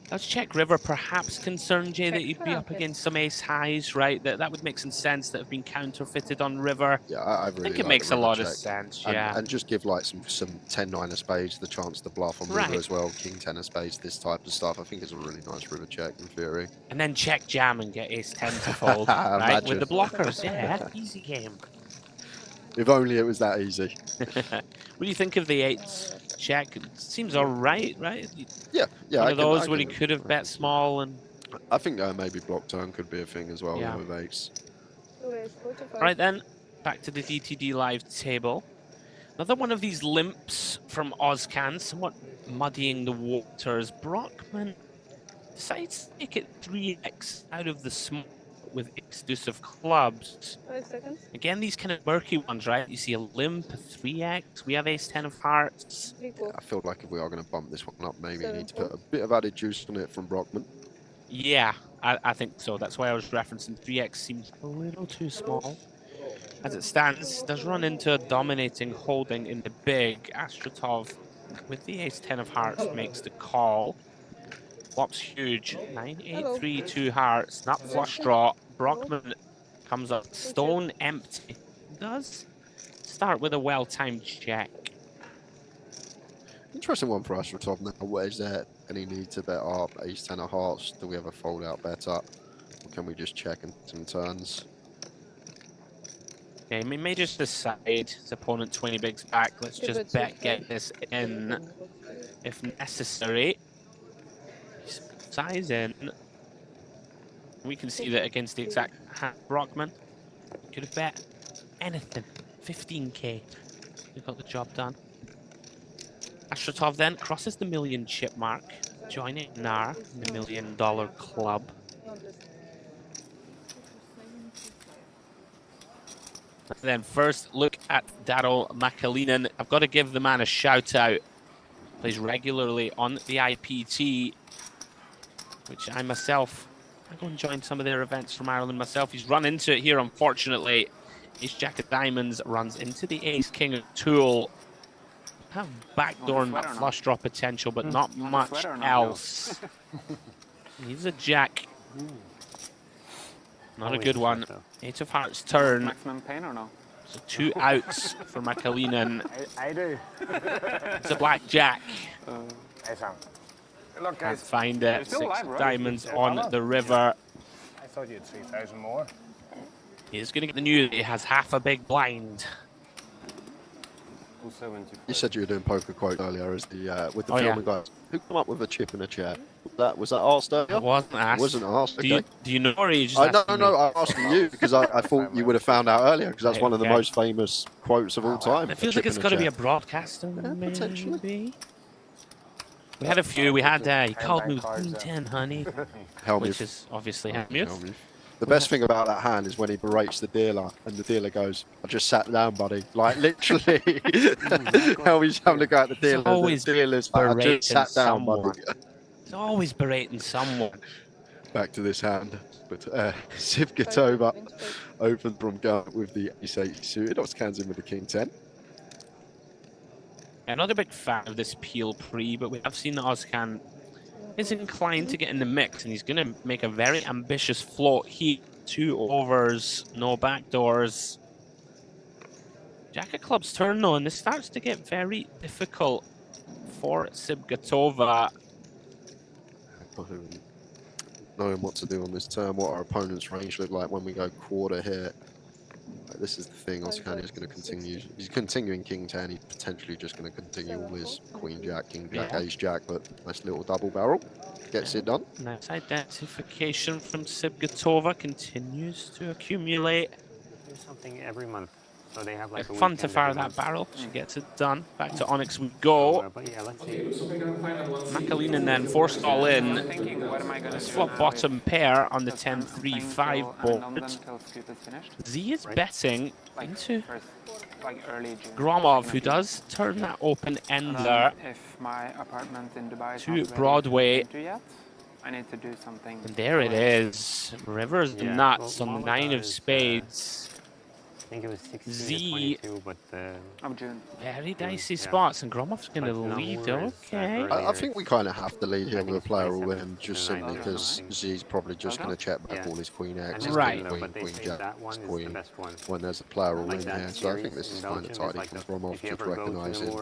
does check river, perhaps concerned, Jay, that he'd be up against some ace highs, right? That would make some sense that have been counterfeited on river.
Yeah, I really
think it makes a lot of sense, yeah.
And just give like some 10-9 of spades the chance to bluff on river as well. King 10 of spades, this type of stuff. I think it's a really nice river check in theory.
And then check jam and get ace 10 to fold, right? With the blockers, yeah, easy game.
If only it was that easy.
What do you think of the 8s? Check, it seems all right?
Yeah.
One of those where he could have bet small and...
I think maybe block turn could be a thing as well with 8s.
All right then, back to the DTD live table. Another one of these limps from Ozcan, somewhat muddying the waters. Brockman decides to take it 3x out of the smoke with ace deuce of clubs.
5 seconds.
Again, these kind of murky ones, right? You see a limp, a 3x. We have ace 10 of hearts.
Yeah, I feel like if we are going to bump this one up, maybe you need to put a bit of added juice on it from Brockman.
Yeah, I think so. That's why I was referencing 3x seems a little too small. As it stands, does run into a dominating holding in the big. Astratov with the ace 10 of hearts makes the call. Flops huge. 9-8-3 2 hearts. Nut flush draw. Brockman comes up stone empty. does start with a well-timed check.
Interesting one for us, Rotov. Now, is there any need to bet up ace 10 of hearts? Do we have a fold out bet up? Or can we just check in some turns?
Okay, we may just decide his opponent 20 bigs back. Let's just bet get this in if necessary. Size in. We can see that against the exact hand Brockman. Could have bet anything. 15k. We got the job done. Astratov then crosses the million chip mark, joining Nar in the $1 million club. Then first look at Daryl McAleenan. I've got to give the man a shout out. Plays regularly on the IPT, which I go and join some of their events from Ireland myself. He's run into it here, unfortunately. Ace Jack of Diamonds runs into the Ace King of Tool. Have backdoor and flush draw potential, but not much else. He's a jack. Not a good one. 8 of Hearts turn.
Maximum pain or no?
So 2 outs for McAleenan.
I do.
It's a black jack.
Look,
Can't
guys.
find it. 6 diamonds on the river.
I thought you had 3,000 more.
He's going to get the news that he has half a big blind.
You said you were doing poker quote earlier as the with the filming guys. Who come up with a chip in a chair? Was that asked earlier?
It wasn't asked.
It wasn't asked. Okay.
Do you know, or are you just
No, I'm asking you because I thought you would have found out earlier because that's one of the most famous quotes of all time.
It feels like it's got to be a broadcaster, maybe. We had a few. We had he called me with Queen 10, honey, which is obviously Helmuth.
The best thing about that hand is when he berates the dealer, and the dealer goes, "I just sat down, buddy." Like literally, how he's having to go at the dealer.
Always
the dealer's like, "I just sat down, buddy."
He's always berating someone.
Back to this hand, but Sivgatova opened from gun with the ace-8 suited. Oskans in with the king 10.
Not a big fan of this peel pre, but we have seen that Oscan is inclined to get in the mix, and he's going to make a very ambitious float heat. 2 overs, no backdoors. Jack of clubs turn though, and this starts to get very difficult for Sivgatova.
Knowing what to do on this turn, what our opponent's range look like when we go quarter here. This is the thing, Oscan is going to continue. He's continuing King 10. He's potentially just going to continue all his Queen Jack, King Jack, Ace Jack, but nice little double barrel. Gets it done.
Nice identification from Sivgatova continues to accumulate.
Do something every month. So they have like a
fun to fire that barrel. She gets it done. Back to Onyx we go.
But yeah, let's see.
McAleenan then forced all in. Let's flop bottom pair on the 10-3-5 board. Z is betting into Gromov, who does turn that open ender to Broadway.
I need to do something.
And there it is. River's nuts on the 9 of spades.
I think it was 16
Z,
22, but
very dicey spots, and Gromov's going to lead. Okay.
I think we kind of have to lead here with a player all in, just simply because Z's probably just going to check back all his Queen X,
right.
Queen Jack, Queen, when there's a player all in here. So I think this is kind of tidy from Gromov, just recognising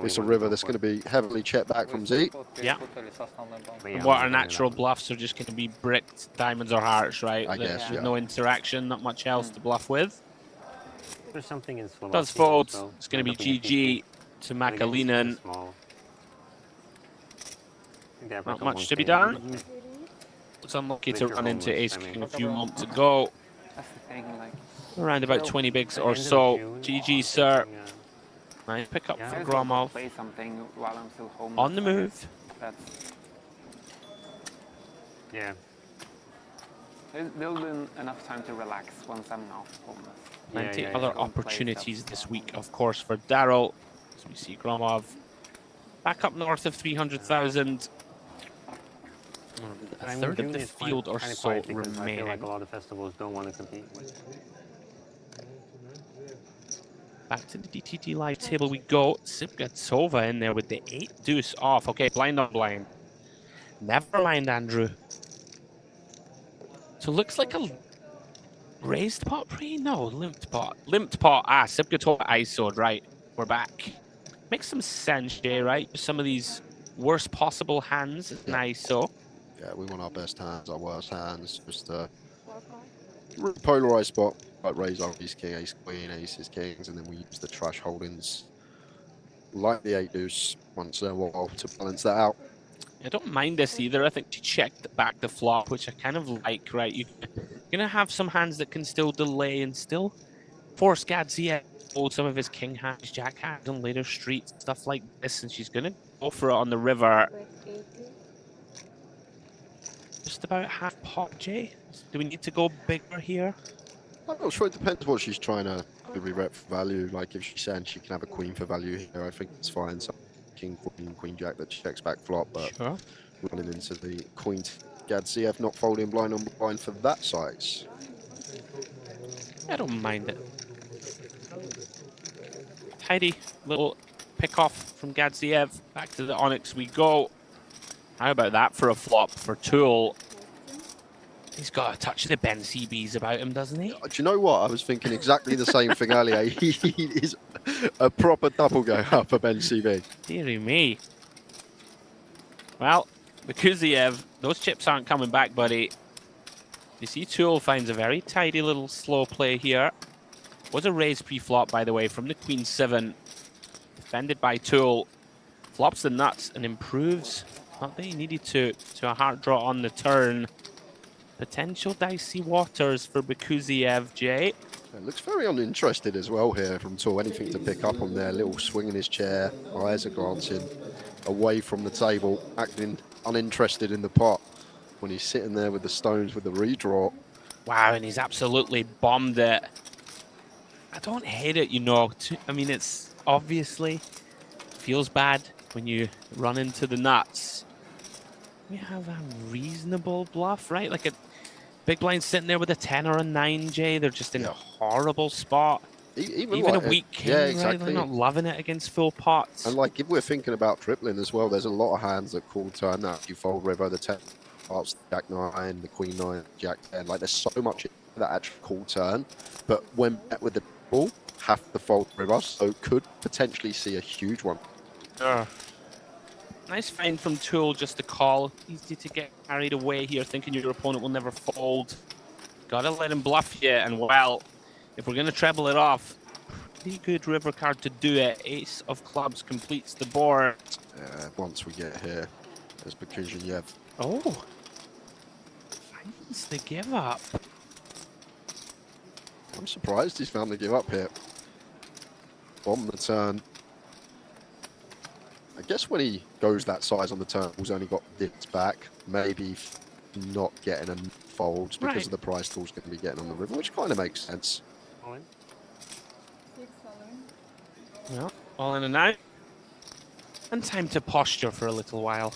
it's a river that's going to be heavily checked back from Z.
Yeah. And what our natural bluffs are just going to be bricked diamonds or hearts, right?
I guess,
There's no interaction, not much else to bluff with.
There's something in Slovakia.
Does fold.
So
it's going to be GG to McAleenan. Not much to be done. It's unlucky to run into Ace King a few moments ago. Around about 20 bigs or so. GG, sir. Nice pick up for Gromov. On the move.
Yeah. There'll be enough time to relax once I'm now homeless.
Plenty other opportunities this week, of course, for Daryl. As we see Gromov back up north of 300,000. A third of the field or so remaining.
I feel like a lot of festivals don't want to compete with.
Back to the DTD live table we go. Sivgatova in there with the 8 deuce off. Okay, blind on blind. Never mind, Andrew. So looks like Raised pot pre? No, limped pot. Limped pot. Ah, Sipgatova ISO'd. Right, we're back. Makes some sense, Jay, right? Some of these worst possible hands is an ISO.
Yeah, we want our best hands, our worst hands. Just a polarized spot. Like raise our ace king, ace queen, aces kings, and then we use the trash holdings like the 8 deuce once in a while to balance that out.
I don't mind this either. I think to check back the flop, which I kind of like, right? You're going to have some hands that can still delay and still force Gadziev to hold some of his king hands, jack hands on later streets, stuff like this, and she's going to go for it on the river. Just about half pot, Jay. Do we need to go bigger here?
I'm not sure. It depends what she's trying to re-rep for value. Like if she's saying she can have a queen for value here, I think it's fine. So king, queen, queen, jack that checks back flop, but
sure.
Running into the queen. Gadziev not folding blind on blind for that size.
I don't mind it. Tidy little pick off from Gadziev. Back to the onyx we go. How about that for a flop for Tool? He's got a touch of the Ben CBs about him, doesn't he?
Do you know what? I was thinking exactly the same thing earlier. He is a proper double go up for Ben CB.
Deary me. Well, Bakuziev, those chips aren't coming back, buddy. You see Tool finds a very tidy little slow play here. Was a raise pre-flop, by the way, from the Queen 7. Defended by Tool. Flops the nuts and improves. Not that he needed to a heart draw on the turn. Potential dicey waters for Bakuziev, Jay.
It looks very uninterested as well here from Tool. Anything to pick up on there. Little swing in his chair. Eyes are glancing away from the table. Acting uninterested in the pot when he's sitting there with the stones with the redraw.
Wow, and he's absolutely bombed it. I don't hate it, you know. I mean, it's obviously feels bad when you run into the nuts. We have a reasonable bluff, right? Like a big blind sitting there with a 10 or a 9, Jay. They're just in a horrible spot. Even
like
a weak king,
yeah,
right?
exactly.
They're not loving it against full pots.
And like if we're thinking about tripling as well, there's a lot of hands that call turn that. You fold river, the 10 hearts, jack 9, the queen 9, jack 10. Like there's so much that actually call turn. But when met with the ball, have to fold river, so could potentially see a huge one.
Nice find from Tool just to call. Easy to get carried away here, thinking your opponent will never fold. Gotta let him bluff you, and well, if we're gonna treble it off, pretty good river card to do it. Ace of clubs completes the board.
Once we get here, there's Bakuziev.
Oh, finds the give up.
I'm surprised he's found the give up here. Bomb the turn. I guess when he goes that size on the turn, he's only got dips back. Maybe not getting a folds because of the price Tool's going to be getting on the river, which kind of makes sense.
All in.
Yeah, all in and out. And time to posture for a little while.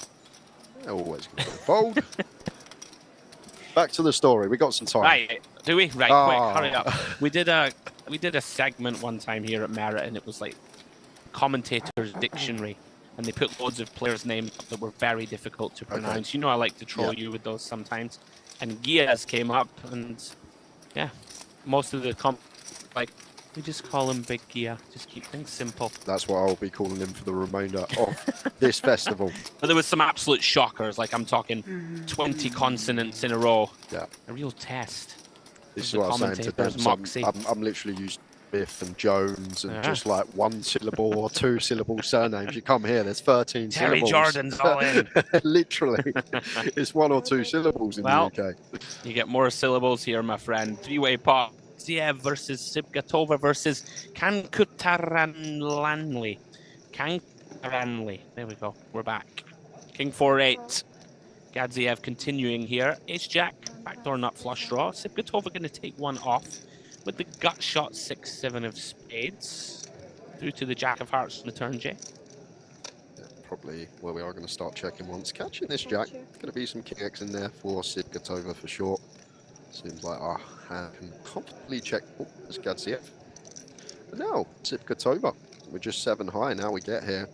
Always going to fold. Back to the story. We got some time.
Right, do we? Right, quick, hurry up. We did a segment one time here at Merit, and it was like commentator's dictionary, and they put loads of players' names that were very difficult to pronounce. You know, I like to troll you with those sometimes. And Giaz came up, and yeah, most of the like, we just call him Big Gia. Just keep things simple.
That's what I'll be calling him for the remainder of this festival.
But there was some absolute shockers, like I'm talking 20 consonants in a row.
Yeah.
A real test.
This is what I'm saying to them. I'm literally used Biff and Jones and just like 1 syllable or 2 syllable surnames. You come here, there's 13
Terry
syllables.
Jordan's all in.
Literally. It's 1 or 2 syllables in the UK.
You get more syllables here, my friend. 3-way pot. Ziev versus Sipgatova versus Kankutaranlanli. Kankaranli. There we go. We're back. King 4-8. Gadziev continuing here. Ace-Jack. Backdoor nut flush draw. Sipgatova going to take one off with the gut shot 6-7 of spades. Through to the Jack of Hearts on the turn, Jay.
Yeah, probably where we are going to start checking once. Catching this Jack. Going to be some King X in there for Sipgatova for sure. Seems like our hand can comfortably check as Gadziev. But now, Sipgatova. We're just 7 high now we get here.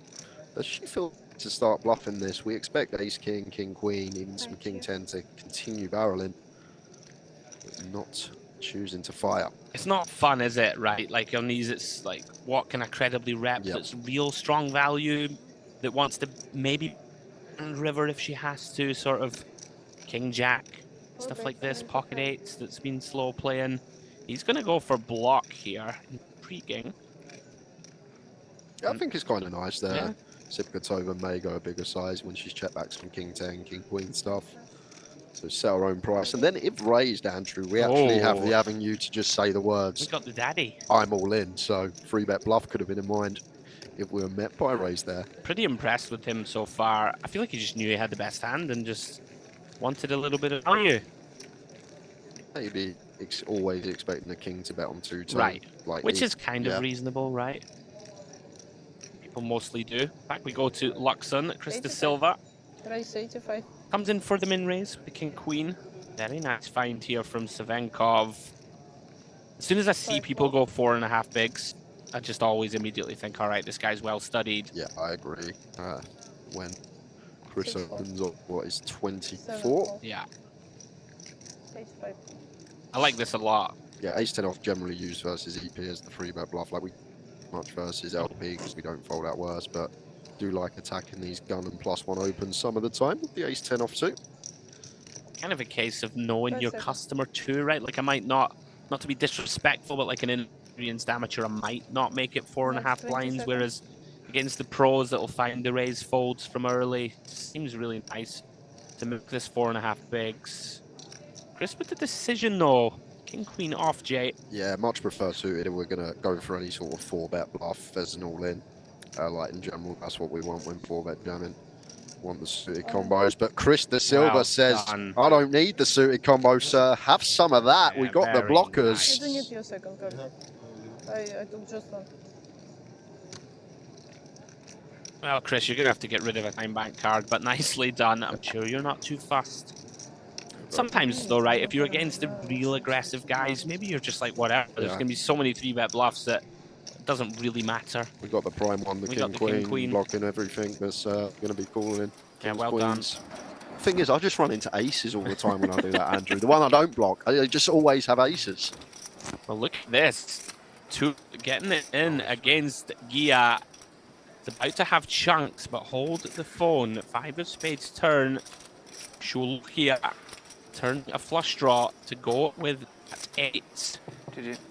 Does she feel to start bluffing this? We expect Ace King, King Queen, even some King 10 to continue barreling. But not choosing to fire.
It's not fun, is it? Right? Like on these, it's like, what can I credibly rep that's real strong value, that wants to maybe river if she has to, sort of king jack, stuff like this, pocket eights that's been slow playing. He's going to go for block here. Intriguing.
Yeah, I think it's kind of nice there. Yeah. Sipkatova may go a bigger size when she's checked back some king 10, king queen stuff. So set our own price. And then if raised, Andrew, we actually have the avenue to just say the words.
We got the daddy.
I'm all in. So 3-bet bluff could have been in mind if we were met by raise there.
Pretty impressed with him so far. I feel like he just knew he had the best hand and just wanted a little bit of value.
Maybe always expecting the king to bet on 2-tone.
Right,
like
which is kind of reasonable, right? People mostly do. Back we go to Luxon, Krista Silva.
Raise 85.
Comes in for the min raise, the king queen. Very nice find here from Savenkov. As soon as I see people go 4.5 bigs, I just always immediately think, all right, this guy's well studied.
Yeah, I agree. When Chris opens up, what is 24?
Yeah.
85.
I like this a lot.
Yeah, ace-10 off generally used versus EP as the 3-bet bluff. Like we much versus LP because we don't fold out worse, but do like attacking these gun and +1 opens some of the time with the ace-10 off suit.
Kind of a case of knowing your customer too, right? Like I might not to be disrespectful, but like an inexperienced amateur, I might not make it 4.5 blinds, whereas against the pros that'll find the raise folds from early, seems really nice to make this 4.5 bigs. Chris with the decision though. King queen off, Jay.
Yeah, much prefer suited if we're gonna go for any sort of 4-bet bluff as an all-in. Like in general, that's what we want when 4-bet jamming. Want the suited combos, but Chris De Silva says, I don't need the suited combo, sir. Have some of that.
Yeah,
we got the blockers.
Nice.
I don't need your second card. I took just one.
Well, Chris, you're going to have to get rid of a time bank card, but nicely done. I'm sure you're not too fussed. Sometimes, though, right, if you're against the real aggressive guys, maybe you're just like, whatever. There's going to be so many 3-bet bluffs that it doesn't really matter.
We got the prime one, the king queen, blocking everything that's going to be calling in.
Yeah, well done.
Thing is, I just run into aces all the time when I do that, Andrew. The one I don't block, I just always have aces.
Well, look at this. Getting it in against Gia. It's about to have chunks, but hold the phone. 5 of spades turn. She'll here. Turn a flush draw to go with 8.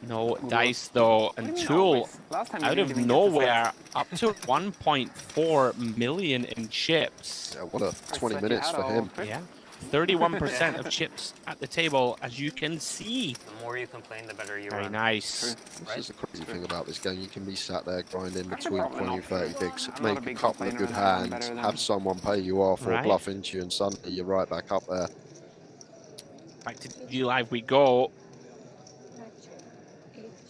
No dice though, and Tool out of nowhere up to 1.4 million in chips.
Yeah, what a 20 minutes for him.
Yeah, 31% of chips at the table, as you can see.
The more you complain, the better you
Very nice.
This is the crazy thing about this game. You can be sat there grinding between 20 and 30 bigs, make a couple of good hands, have someone pay you off or bluff into you, and suddenly you're right back up there.
Back to G-Live we go.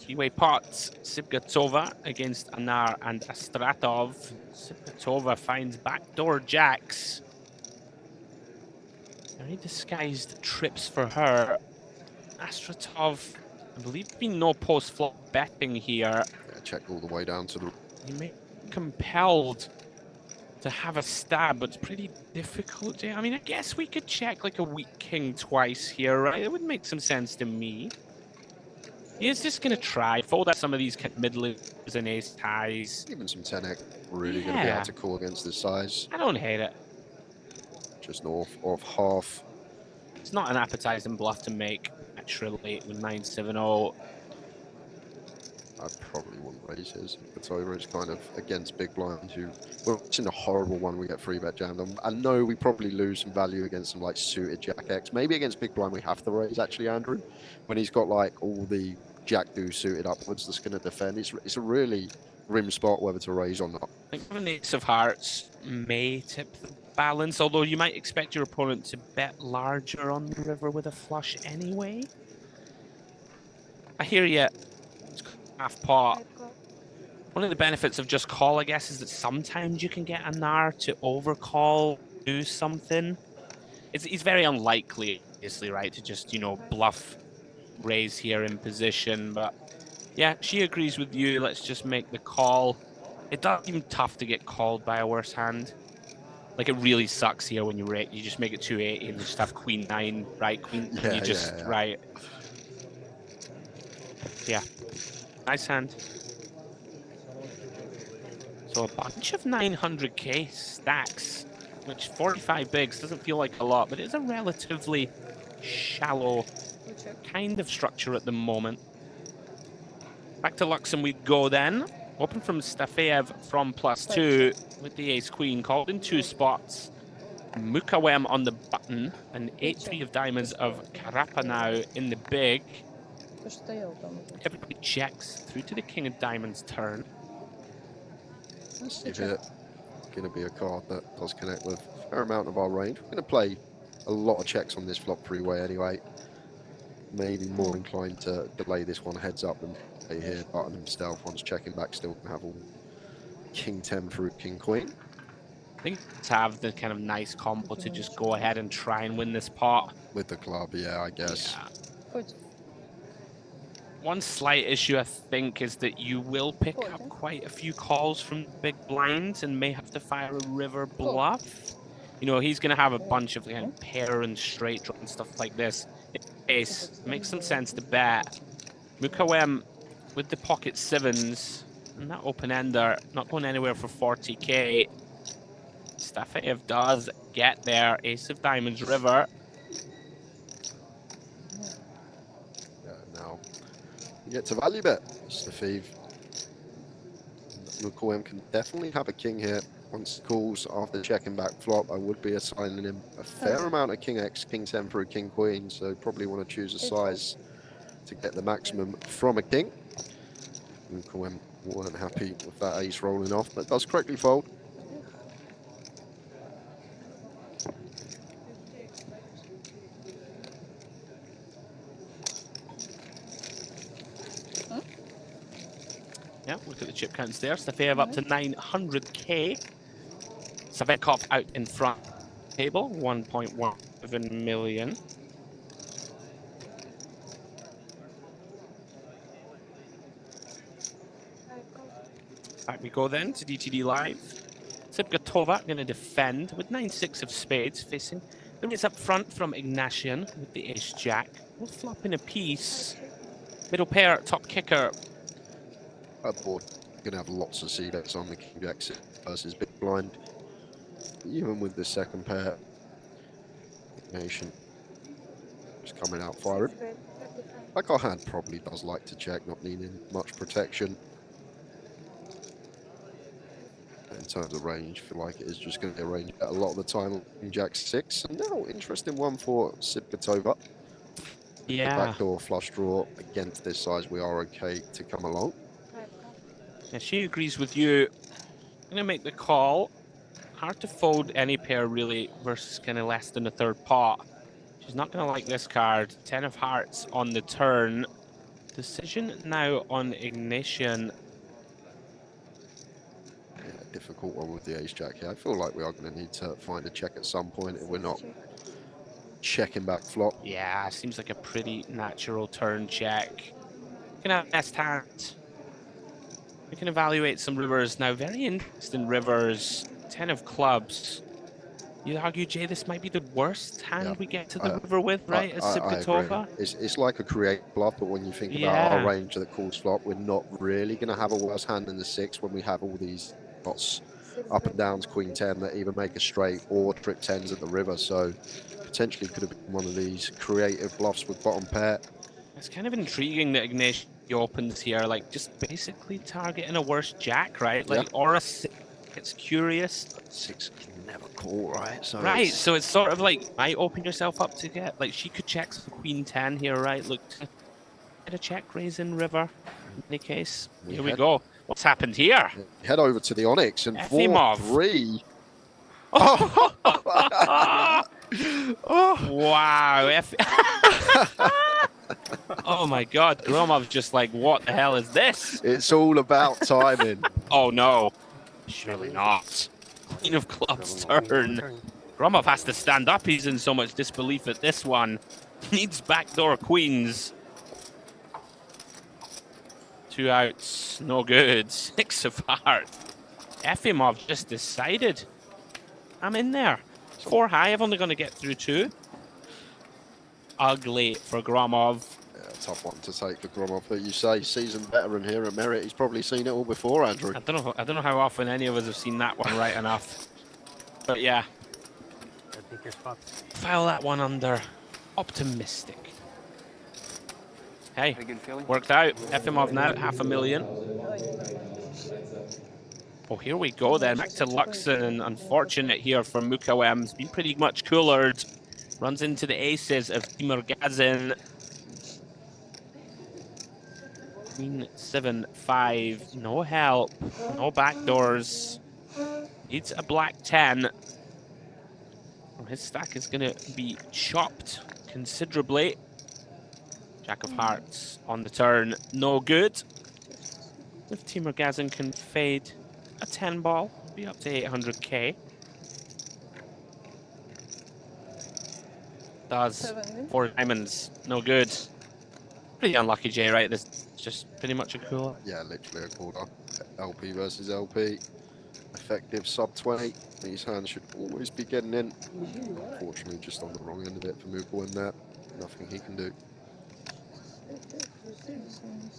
3-way pots. Sipkatova against Anar and Astratov. Sipkatova finds backdoor jacks. Very disguised trips for her. Astratov, I believe, been no post-flop betting here.
Yeah, check all the way down to the...
You may be compelled to have a stab, but it's pretty difficult. I mean, I guess we could check like a weak king twice here, right? It would make some sense to me. He is just going to try. Fold out some of these middlings and ace ties.
Even some 10x really going to be able to call against this size.
I don't hate it.
Just north of half.
It's not an appetizing bluff to make, naturally, with 9-7-0.
I probably wouldn't raise his. It's over. It's kind of against big blind who, well, it's in a horrible one we get 3-bet jammed on. I know we probably lose some value against some like suited Jack X. Maybe against big blind we have to raise actually, Andrew. When he's got like all the Jack do suited upwards that's going to defend. It's a really grim spot whether to raise or not.
I think an ace of hearts may tip the balance, although you might expect your opponent to bet larger on the river with a flush anyway. I hear you. Half pot. One of the benefits of just call, I guess, is that sometimes you can get a Nar to overcall, do something. It's very unlikely, obviously, right, to just, you know, bluff raise here in position. But yeah, she agrees with you. Let's just make the call. It does seem tough to get called by a worse hand. Like, it really sucks here when you just make it 280 and just have queen 9, right? Queen,
yeah,
you just,
yeah.
right. Yeah, nice hand. So a bunch of 900k stacks, which 45 bigs doesn't feel like a lot, but it's a relatively shallow kind of structure at the moment. Back to Luxon we go then. Open from Stafeev from +2 with the ace-queen called in 2 spots. Mukawem on the button, an 8-3 of diamonds of Karapa now in the big. Everybody checks through to the king of diamonds turn.
If it's going to be a card that does connect with a fair amount of our range, we're going to play a lot of checks on this flop three-way anyway. Maybe more inclined to delay this one heads up than play here. Button himself, once checking back, still can have all king 10 through king queen.
I think to have the kind of nice combo to just go ahead and try and win this pot.
With the club, yeah, I guess.
Yeah. One slight issue, I think, is that you will pick up quite a few calls from big blinds and may have to fire a river bluff. You know, he's going to have a bunch of kind of pair and straight draw and stuff like this. Ace, makes some sense to bet. Mukawem with the pocket 7s and that open-ender, not going anywhere for 40k. Stafeev does get there. Ace of diamonds, river.
Now, you get to value bet. Stafeev. Mukawem can definitely have a king here. Once he calls after checking back flop, I would be assigning him a fair amount of king x, king 10 through king queen, so probably want to choose a size to get the maximum from a king. Mukawem weren't happy with that ace rolling off, but does correctly fold.
Yeah, look at the chip counts there. Stafeev up to 900k. Savetkov out in front. Table 1.17 million. Back we go then to DTD Live. Sipgatova going to defend with 9-6 of spades, facing the raise up front from Ignatian with the ace-jack. We'll flop in a piece. Middle pair, top kicker.
Board, going to have lots of c-bets on the king jack versus big blind. Even with the second pair, Nation just coming out firing. Like our hand probably does like to check, not needing much protection. In terms of range, I feel like it is just going to be a range bet a lot of the time. King jack 6. And now, interesting one for Sipgatova.
Yeah.
The backdoor flush draw against this size, we are okay to come along.
Yeah, she agrees with you. I'm going to make the call. Hard to fold any pair really versus kind of less than a third pot. She's not going to like this card. 10 of hearts on the turn. Decision now on Ignatian.
Yeah, difficult one with the ace-jack here. I feel like we are going to need to find a check at some point if we're not checking back flop.
Yeah, seems like a pretty natural turn check. Can have best hand. We can evaluate some rivers now. Very interesting rivers. 10 of clubs. You'd argue, Jay, this might be the worst hand we get to the river with, right? As Sipgatova.
It's like a create bluff, but when you think about our range that calls flop, we're not really going to have a worse hand than the 6 when we have all these dots up and downs, queen 10 that either make a straight or trip 10s at the river. So potentially could have been one of these creative bluffs with bottom pair.
It's kind of intriguing that Ignatian opens here, like just basically targeting a worse jack, right? Like, or a 6. It's curious.
6 can never call, right? So
so it's sort of like, might open yourself up to get, like, she could check some queen 10 here, right? Look, to get a check raise in river. In any case, here we go. What's happened here?
Head over to the Onyx and
Efimov.
4-3.
Oh, wow. Oh my God, Gromov's just like, what the hell is this?
It's all about timing.
Oh no, surely not. Queen of clubs turn. Gromov has to stand up. He's in so much disbelief at this one. Needs backdoor queens. 2 outs, no good. 6 of hearts. Efimov just decided, I'm in there. 4 high, I'm only going to get through 2. Ugly for Gromov.
tough one to take for Gromov, but you say seasoned veteran here at Merit. He's probably seen it all before, Andrew.
I don't know how often any of us have seen that one right enough. But yeah. File that one under optimistic. Hey, worked out. Efimov now, 500,000. Oh, here we go then. Back to Luxon. Unfortunate here for Mukawem. He's been pretty much coolered. Runs into the aces of Timur Gazin. Queen 7-5. No help. No backdoors. Needs a black 10. Well, his stack is going to be chopped considerably. Jack of Hearts on the turn. No good. If Timur Gazin can fade a 10 ball, be up to 800k. Does 4 diamonds. No good. Pretty unlucky, Jay, right? This is just pretty much a cooler.
Yeah, literally a cooler. LP versus LP. Effective sub 20. These hands should always be getting in. Unfortunately, just on the wrong end of it for Mukawem there. Nothing he can do.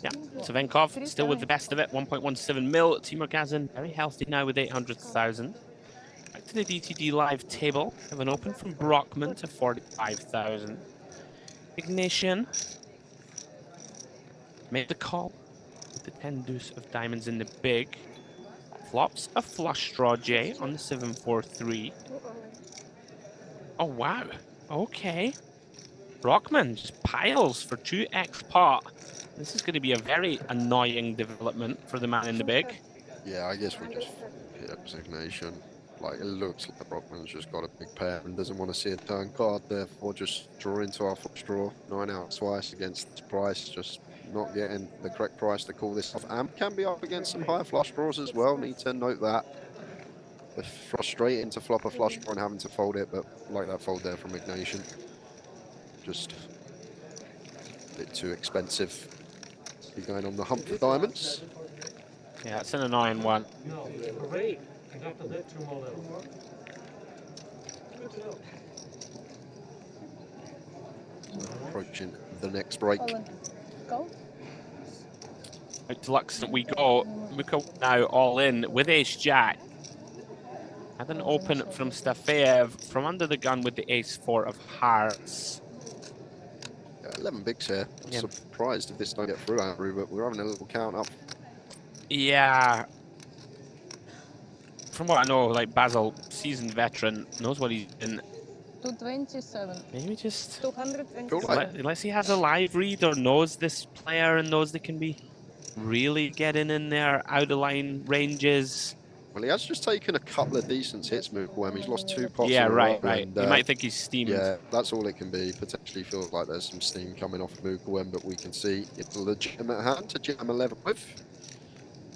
Yeah, Savenkov still with the best of it, 1.17 mil. Timur Gazin very healthy now with 800,000. Back to the DTD live table. Have an open from Brockman to 45,000. Ignatian made the call with the 10 deuce of diamonds in the big. Flops a flush draw J on the 7-4-3. Oh wow, okay. Brockman just piles for 2x pot. This is going to be a very annoying development for the man in the big.
Yeah, I guess we just hit a resignation. Like, it looks like Brockman's just got a big pair and doesn't want to see a turn card, therefore just draw into our flush draw. 9 out twice against this price, just not getting the correct price to call this off. And can be up against some higher flush draws as well, need to note that. We're frustrating to flop a flush draw and having to fold it, but like that fold there from Ignatian. Just a bit too expensive. Be going on the hump for diamonds.
Yeah, it's an annoying one.
Approaching the next break.
Go.
Out to Luxon we go. Muka now all in with ace-jack. Had an open from Stafeev from under the gun with the ace-4 of hearts.
11 bigs here. I'm surprised if this don't get through, Andrew, but we're having a little count up.
Yeah. From what I know, like Basil, seasoned veteran, knows what he's in.
227.
Maybe just
227.
unless he has a live read or knows this player and knows they can be really getting in there out of line ranges.
Well, he has just taken a couple of decent hits, Mukawem. He's lost 2 pots.
Yeah, right.
And,
he might think he's steamed.
Yeah, that's all it can be. Potentially feels like there's some steam coming off Mukawem, but we can see it's a legitimate hand to jam 11 with.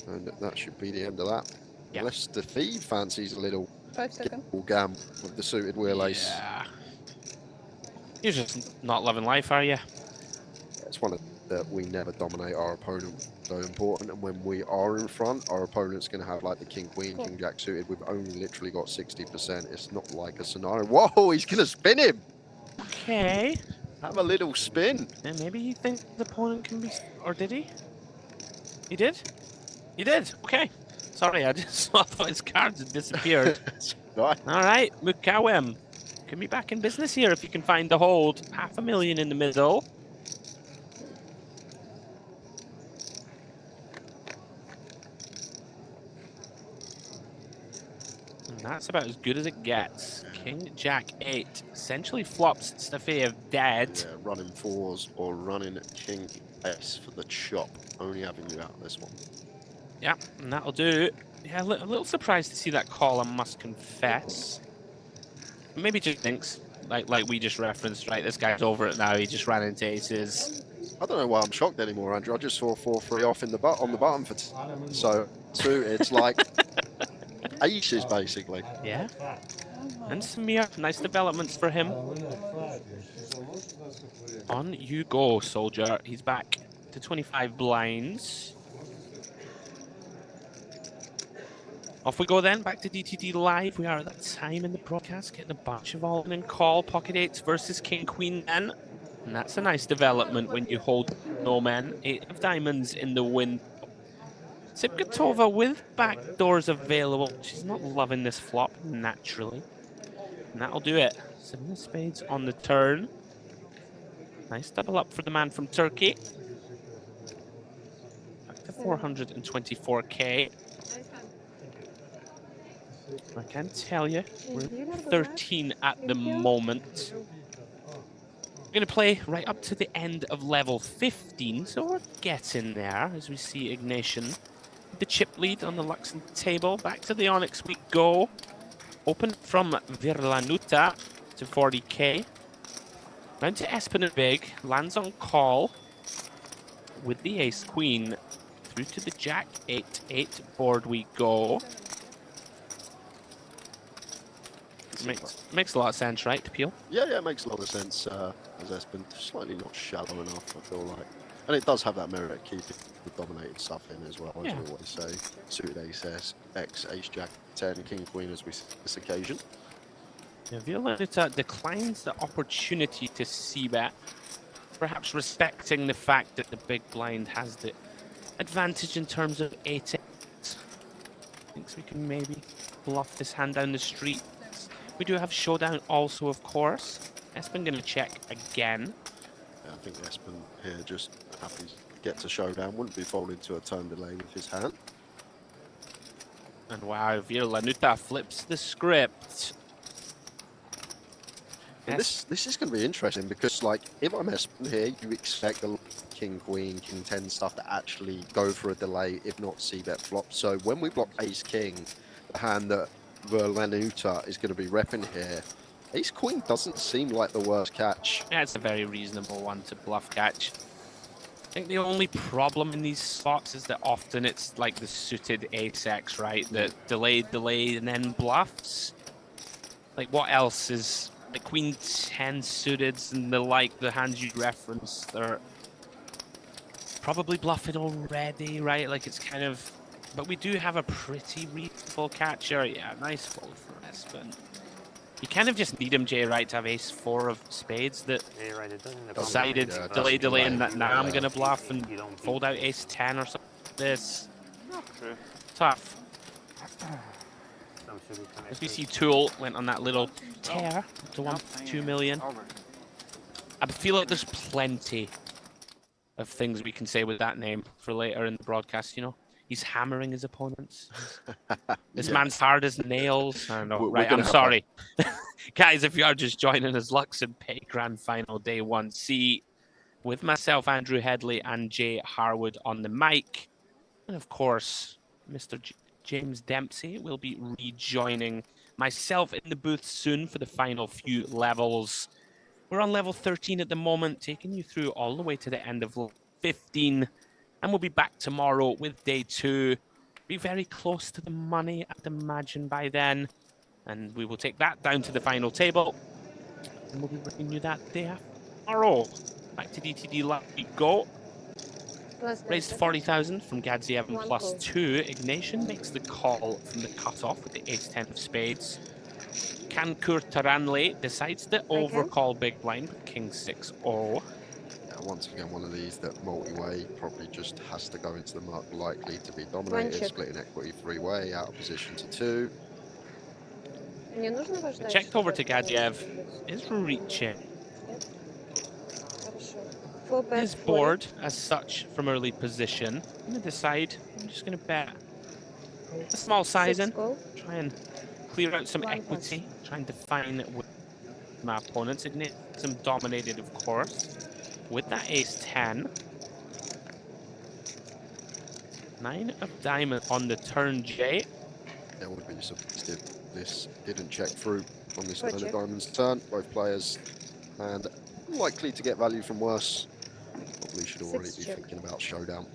And that should be the end of that.
Yeah.
Unless the Thief fancies a little
5 seconds.
gam with the suited wheel ace.
Yeah. You're just not loving life, are you?
It's one of that we never dominate our opponent. So important, and when we are in front, our opponent's going to have like the king, queen, king, jack suited. We've only literally got 60%. It's not like a scenario. Whoa, he's going to spin him.
Okay.
Have a little spin.
And maybe he thinks the opponent can be, or did he? He did? He did. Okay. Sorry, I just thought his cards had disappeared.
Right.
All right, Mukawem can be back in business here if you can find the hold. 500,000 in the middle. And that's about as good as it gets. King, Jack, 8. Essentially flops Stafeev dead.
Yeah, running 4s or running king ace for the chop. Only having you out this one.
Yeah, and that'll do. Yeah, a little surprised to see that call, I must confess. Maybe just thinks, like we just referenced, right, this guy's over it now, he just ran into aces.
I don't know why I'm shocked anymore, Andrew. I just saw 4-3 off in the on the button for so 2. It's like aces basically.
Yeah. And Samir, nice developments for him. On you go, soldier. He's back to 25 blinds. Off we go then, back to DTD Live. We are at that time in the broadcast, getting a bunch of all-in call. Pocket 8s versus King Queen then. And that's a nice development when you hold no men. 8 of diamonds in the win. Sipkatova with backdoors available. She's not loving this flop, naturally. And that'll do it. 7 of spades on the turn. Nice double up for the man from Turkey. Back to 424k. I can tell you, we're 13 at the moment. We're going to play right up to the end of level 15, so we're getting there as we see Ignatian. The chip lead on the Luxon table. Back to the Onyx we go. Open from Virlanuta to 40k. Round to Espen and Big. Lands on call with the ace queen. Through to the jack 8-8 board we go. Makes a lot of sense, right, to peel?
Yeah, it makes a lot of sense. As Espen, slightly not shallow enough, I feel like. And it does have that merit at keeping the dominated stuff in as well, as we always say. Suited ace, X, ace, jack, 10, king, queen, as we see this occasion.
Yeah, Violetta declines the opportunity to c-bet, perhaps respecting the fact that the big blind has the advantage in terms of 8-8. Thinks we can maybe bluff this hand down the street. We do have showdown also, of course. Espen going to check again.
Yeah, I think Espen here just happy to get to showdown. Wouldn't be folding to a turn delay with his hand.
And wow, Virlanuta flips the script.
And this is going to be interesting because, like, if I'm Espen here, you expect the king, queen, king 10 stuff to actually go for a delay, if not c-bet flop. So when we block ace king, the hand that Virlanuta is going to be repping here, ace queen doesn't seem like the worst catch.
Yeah, it's a very reasonable one to bluff catch. I think the only problem in these spots is that often it's like the suited ace-x, right? The delay, and then bluffs. Like, what else is... Like queen 10 suited and the hands you referenced are probably bluffing already, right? Like, it's kind of... But we do have a pretty reasonable catcher. Yeah, nice fold for Espen. You kind of just need him, Jay, right, to have ace 4 of spades that decided delay, and that now I'm going to bluff and fold out ace 10 or something like this. Tough. As we see, Tool went on that little tear to 1.2 million. I feel like there's plenty of things we can say with that name for later in the broadcast, you know? He's hammering his opponents. This man's hard as nails. I don't know. Right, I'm sorry. Guys, if you are just joining us, Luxon Pay Grand Final Day 1C with myself, Andrew Hedley, and Jay Harwood on the mic. And of course, Mr. James Dempsey will be rejoining myself in the booth soon for the final few levels. We're on level 13 at the moment, taking you through all the way to the end of level 15. And we'll be back tomorrow with day 2. Be very close to the money, I'd imagine, by then. And we will take that down to the final table. And we'll be bringing you that day after tomorrow. Back to DTD Live we go. Raised 40,000 from Gadziev and +2. Ignatian makes the call from the cutoff with the ace-10 of spades. Kankur Taranle decides to overcall big blind with king 6-0.
Once again, one of these that multi-way probably just has to go into the mark, likely to be dominated, splitting equity 3-way, out of position to 2.
Checked over to Gadziev, is reaching. His board as such from early position. I'm going to decide, I'm just going to bet a small size in, try and clear out some equity, try and define with my opponents. Some dominated, of course. With that ace-10. 9 of diamond on the turn, Jay.
There would be surprised if this didn't check through on this 9 of diamonds turn. Both players, and likely to get value from worse. Probably should already be thinking about showdown.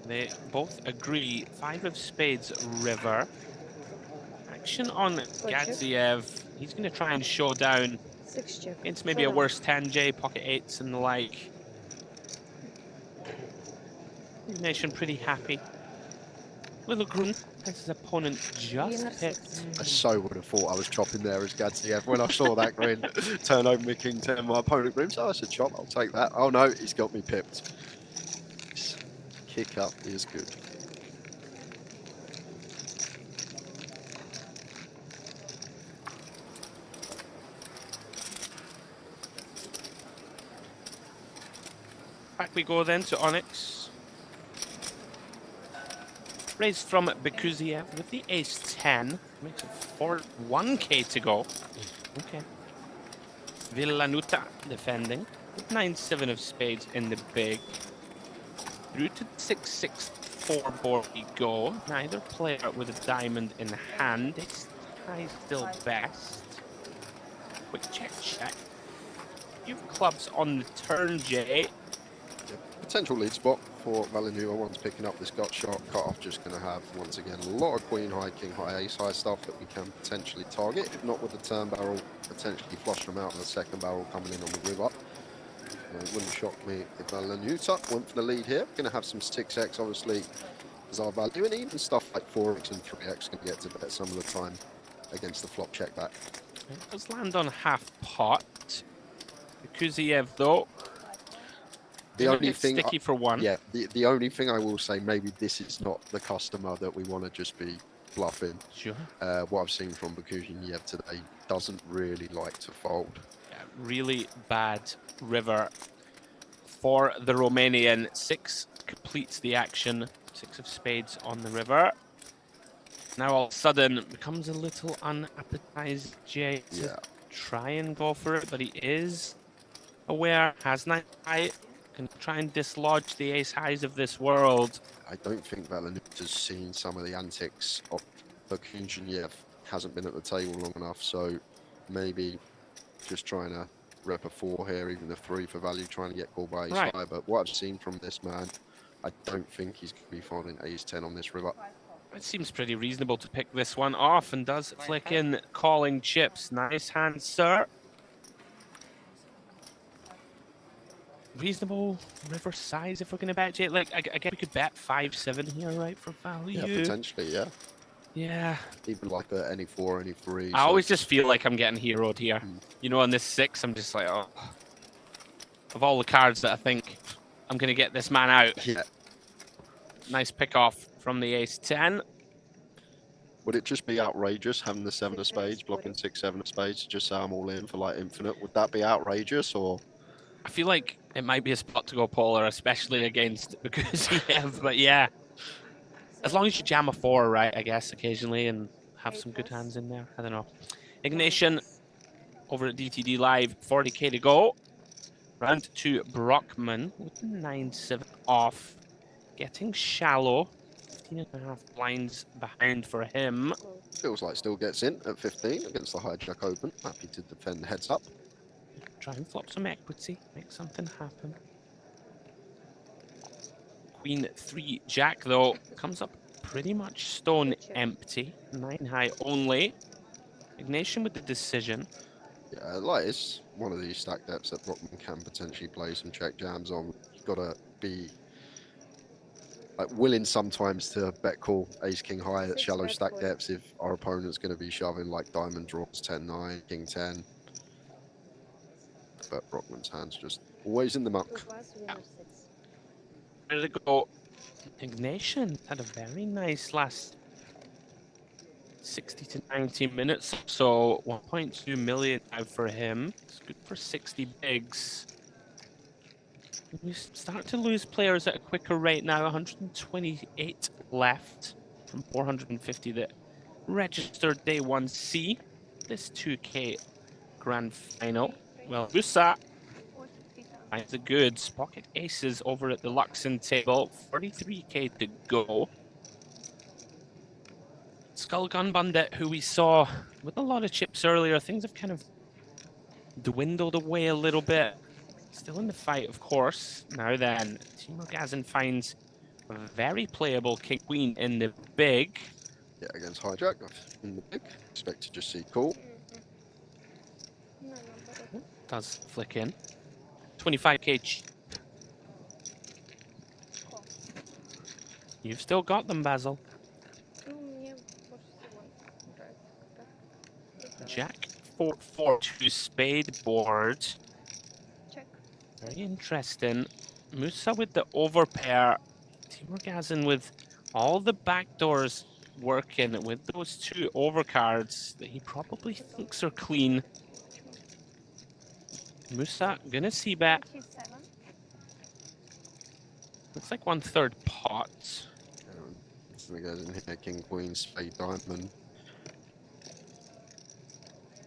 They both agree. 5 of spades, river. Action on Gadziev. He's going to try and show down against maybe a worse 10J, pocket 8s and the like. Nation pretty happy. Little green. His opponent just picked.
I so would have thought I was chopping there as Gadziev when I saw that green. Turn over me king 10, my opponent grins. Oh, it's a chop, I'll take that. Oh no, he's got me pipped. Kick up is good.
Back we go then to Onyx. Raised from Bekuziev with the ace-10. Makes it 1k to go. Okay. Villanuta defending. With 9-7 of spades in the big. Through to 6-6-4 board we go. Neither player with a diamond in hand. It's still best. Quick check. You've clubs on the turn, Jay.
Potential lead spot for Valenua once picking up this gut shot. Cut off just going to have, once again, a lot of queen high, king high, ace high stuff that we can potentially target. If not with the turn barrel, potentially flush them out and the second barrel coming in on the river. It wouldn't shock me if Valenua went for the lead here. Going to have some 6x, obviously, as our value, and even stuff like 4x and 3x can get to bet some of the time against the flop check back.
It does land on half pot. Bekuziev, though.
The only thing,
sticky for one.
Yeah, the only thing I will say, maybe this is not the customer that we want to just be bluffing.
Sure.
What I've seen from Bekuziev today doesn't really like to fold.
Yeah, really bad river for the Romanian. 6 completes the action. 6 of spades on the river. Now all of a sudden becomes a little unappetized Jay to try and go for it, but he is aware, has 9 high. Can try and dislodge the ace highs of this world.
I don't think Valenuta's seen some of the antics of Bekuziev. Hasn't been at the table long enough, so maybe just trying to rep a 4 here, even the 3 for value, trying to get called by ace high. But what I've seen from this man, I don't think he's going to be folding ace 10 on this river.
It seems pretty reasonable to pick this one off, and does flick in calling chips. Nice hand, sir. Reasonable river size if we're going to bet it. Like, I guess we could bet 5-7 here, right, for value.
Yeah, potentially, yeah.
Yeah.
Even like any 4, any 3.
I always just feel like I'm getting heroed here. You know, on this 6, I'm just like, oh. Of all the cards that I think I'm going to get this man out.
Yeah.
Nice pick off from the ace-10.
Would it just be outrageous having the 7 of spades, blocking 6-7 of spades, just say I'm all in for like infinite? Would that be outrageous, or...?
I feel like it might be a spot to go polar, especially against Bekuziev, but yeah. As long as you jam a 4, right, I guess, occasionally, and have some good hands in there. I don't know. Ignition over at DTD Live, 40k to go. Round to Brockman with 9-7 off. Getting shallow. 15.5 blinds behind for him.
Feels like still gets in at 15 against the hijack open. Happy to defend heads up.
Try and flop some equity, make something happen. Queen 3 jack though comes up pretty much stone empty. 9 high only. Ignition with the decision.
Yeah, like it's one of these stack depths that Brockman can potentially play some check jams on. You've got to be like willing sometimes to bet call ace king high at shallow stack depths if our opponent's going to be shoving like diamond draws 10-9, king 10. But Brockman's hand's just always in the muck.
Ready to go. Ignition had a very nice last 60 to 90 minutes. So 1.2 million out for him. It's good for 60 bigs. We start to lose players at a quicker rate now. 128 left from 450 that registered day 1C. This 2K Grand Final. Well, Lusa finds the goods. Pocket aces over at the Luxon table. 43k to go. Skull Gun Bandit, who we saw with a lot of chips earlier, things have kind of dwindled away a little bit. Still in the fight, of course. Now then, Timo Gazin finds a very playable king-queen in the big.
Yeah, against hijack in the big. Expect to just see call.
Does flick in. 25k cheap. You've still got them, Basil. Jack 4-4-2 spade board.
Check.
Very interesting. Musa with the overpair. Timur Gazin with all the backdoors working with those two overcards that he probably thinks are clean. Musa gonna see bet. Looks like 1/3 pot.
So we go in here, king, queen, spade, diamond.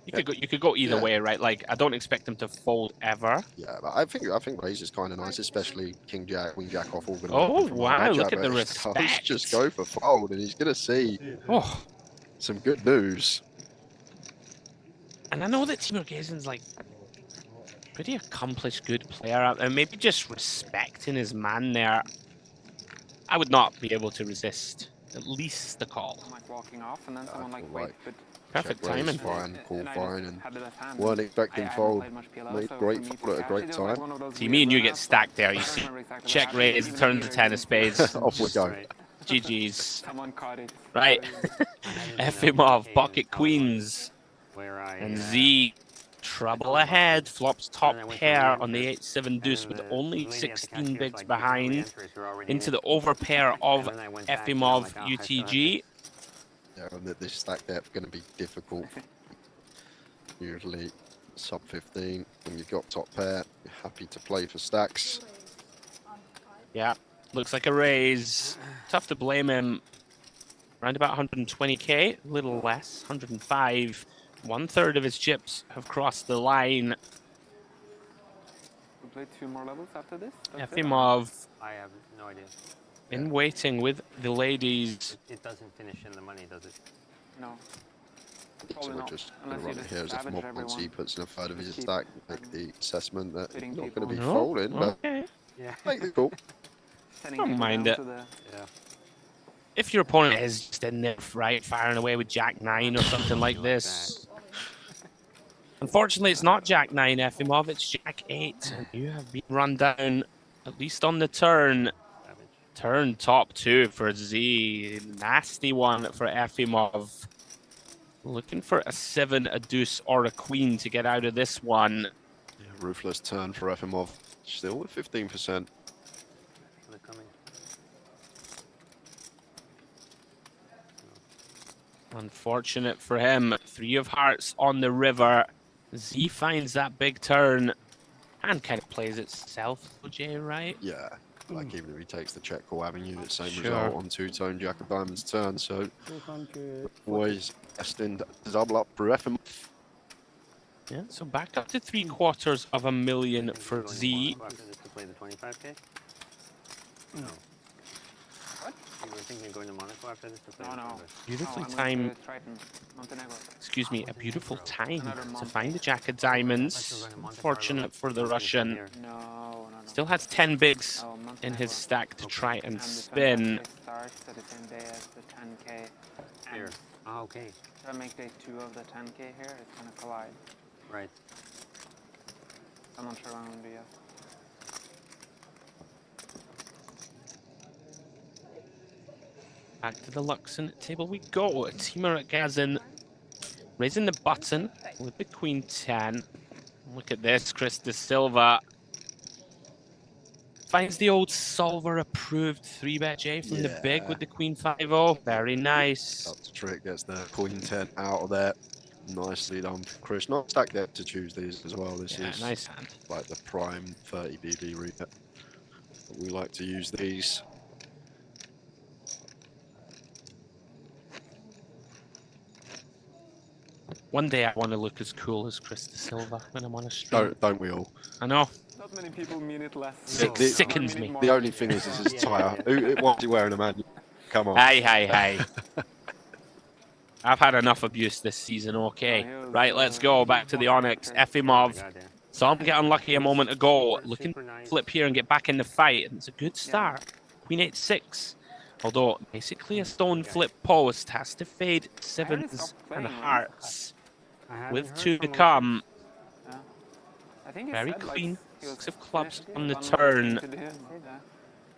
You could go either way, right? Like, I don't expect him to fold ever.
Yeah, but I think raise is kind of nice, especially king jack, queen jack off.
Oh wow! Look at the respect.
Just go for fold, and he's gonna see some good news.
And I know that Timur Gazin's like pretty accomplished, good player, and maybe just respecting his man there. I would not be able to resist at least the call.
Like walking off, and then someone like wait, but
perfect
Check
timing.
Fine, call fine, and weren't expecting fold. Made great fold at a great time.
See, me and you get stacked there. You see, check raise, turn to 10 of spades.
Off we go.
GG's.
Someone caught it.
Right. Efimov, pocket queens. And Z, trouble ahead. Flops top pair on the 8-7 deuce with only 16 bigs behind. Into the overpair of Efimov UTG.
Yeah, and that this stack depth going to be difficult. Usually sub 15 when you've got top pair. You're happy to play for stacks.
Yeah, looks like a raise. Tough to blame him. Around about 120k, a little less, 105. 1/3 of his chips have crossed the line.
We played 2 more levels after this.
Efimov
I have no idea.
in waiting with the ladies.
It doesn't finish in the money, does it?
No.
So we're just going to run it here as if mob once he puts in a third of his stack, make the assessment that he's not going to be folding, but make the call.
Don't mind it. If your opponent is just in there, right, firing away with Jack 9 or something like this. Unfortunately, it's not Jack 9, Efimov, it's Jack 8. And you have been run down, at least on the turn. Turn top 2 for Z. Nasty one for Efimov. Looking for a 7, a deuce, or a queen to get out of this one.
Yeah, ruthless turn for Efimov. Still with 15%.
Unfortunate for him. 3 of hearts on the river. Z finds that big turn and kind of plays itself, Jay, right?
Yeah, like even if he takes the check call avenue, it's same result on 2-tone Jack of Diamonds turn. So always destined to double up for Efimov.
Yeah, so back up to 750,000 for Z.
To play the 25k? No. What? You were thinking of going to Monaco after this to play?
No.
Beautifully timed. Excuse me, a beautiful time to find the Jack of Diamonds. Unfortunate for the Russian. Still has 10 bigs in his stack to try and spin.
Here. Ah, okay.
If I make day 2 of the 10k here, it's gonna collide.
Right.
I'm not sure when I'm gonna be yet.
Back to the Luxon table we go. Timur Gazin raising the button with the Queen 10. Look at this, Chris De Silva finds the old solver approved 3-bet J from the big with the Queen 5-0. Very nice.
That's the trick, gets the Queen 10 out of there. Nicely done, Chris. Not stacked depth to choose these as well. This is
nice hand.
Like the prime 30 BB reader. We like to use these.
One day I want to look as cool as Chris De Silva when I'm on a stream.
Don't we all?
I know.
Not many people mean it less.
Sickens me.
The only thing is his tie. Why is he wearing a man? Come on.
Hey. I've had enough abuse this season, okay. Right, let's go back to the Onyx. Efimov. Saw him get unlucky a moment ago. Looking to flip here and get back in the fight. And it's a good start. Queen 8-6. Although, basically a stone flip post has to fade 7s and hearts. With 2 to come. Very clean. 6 of clubs on the turn.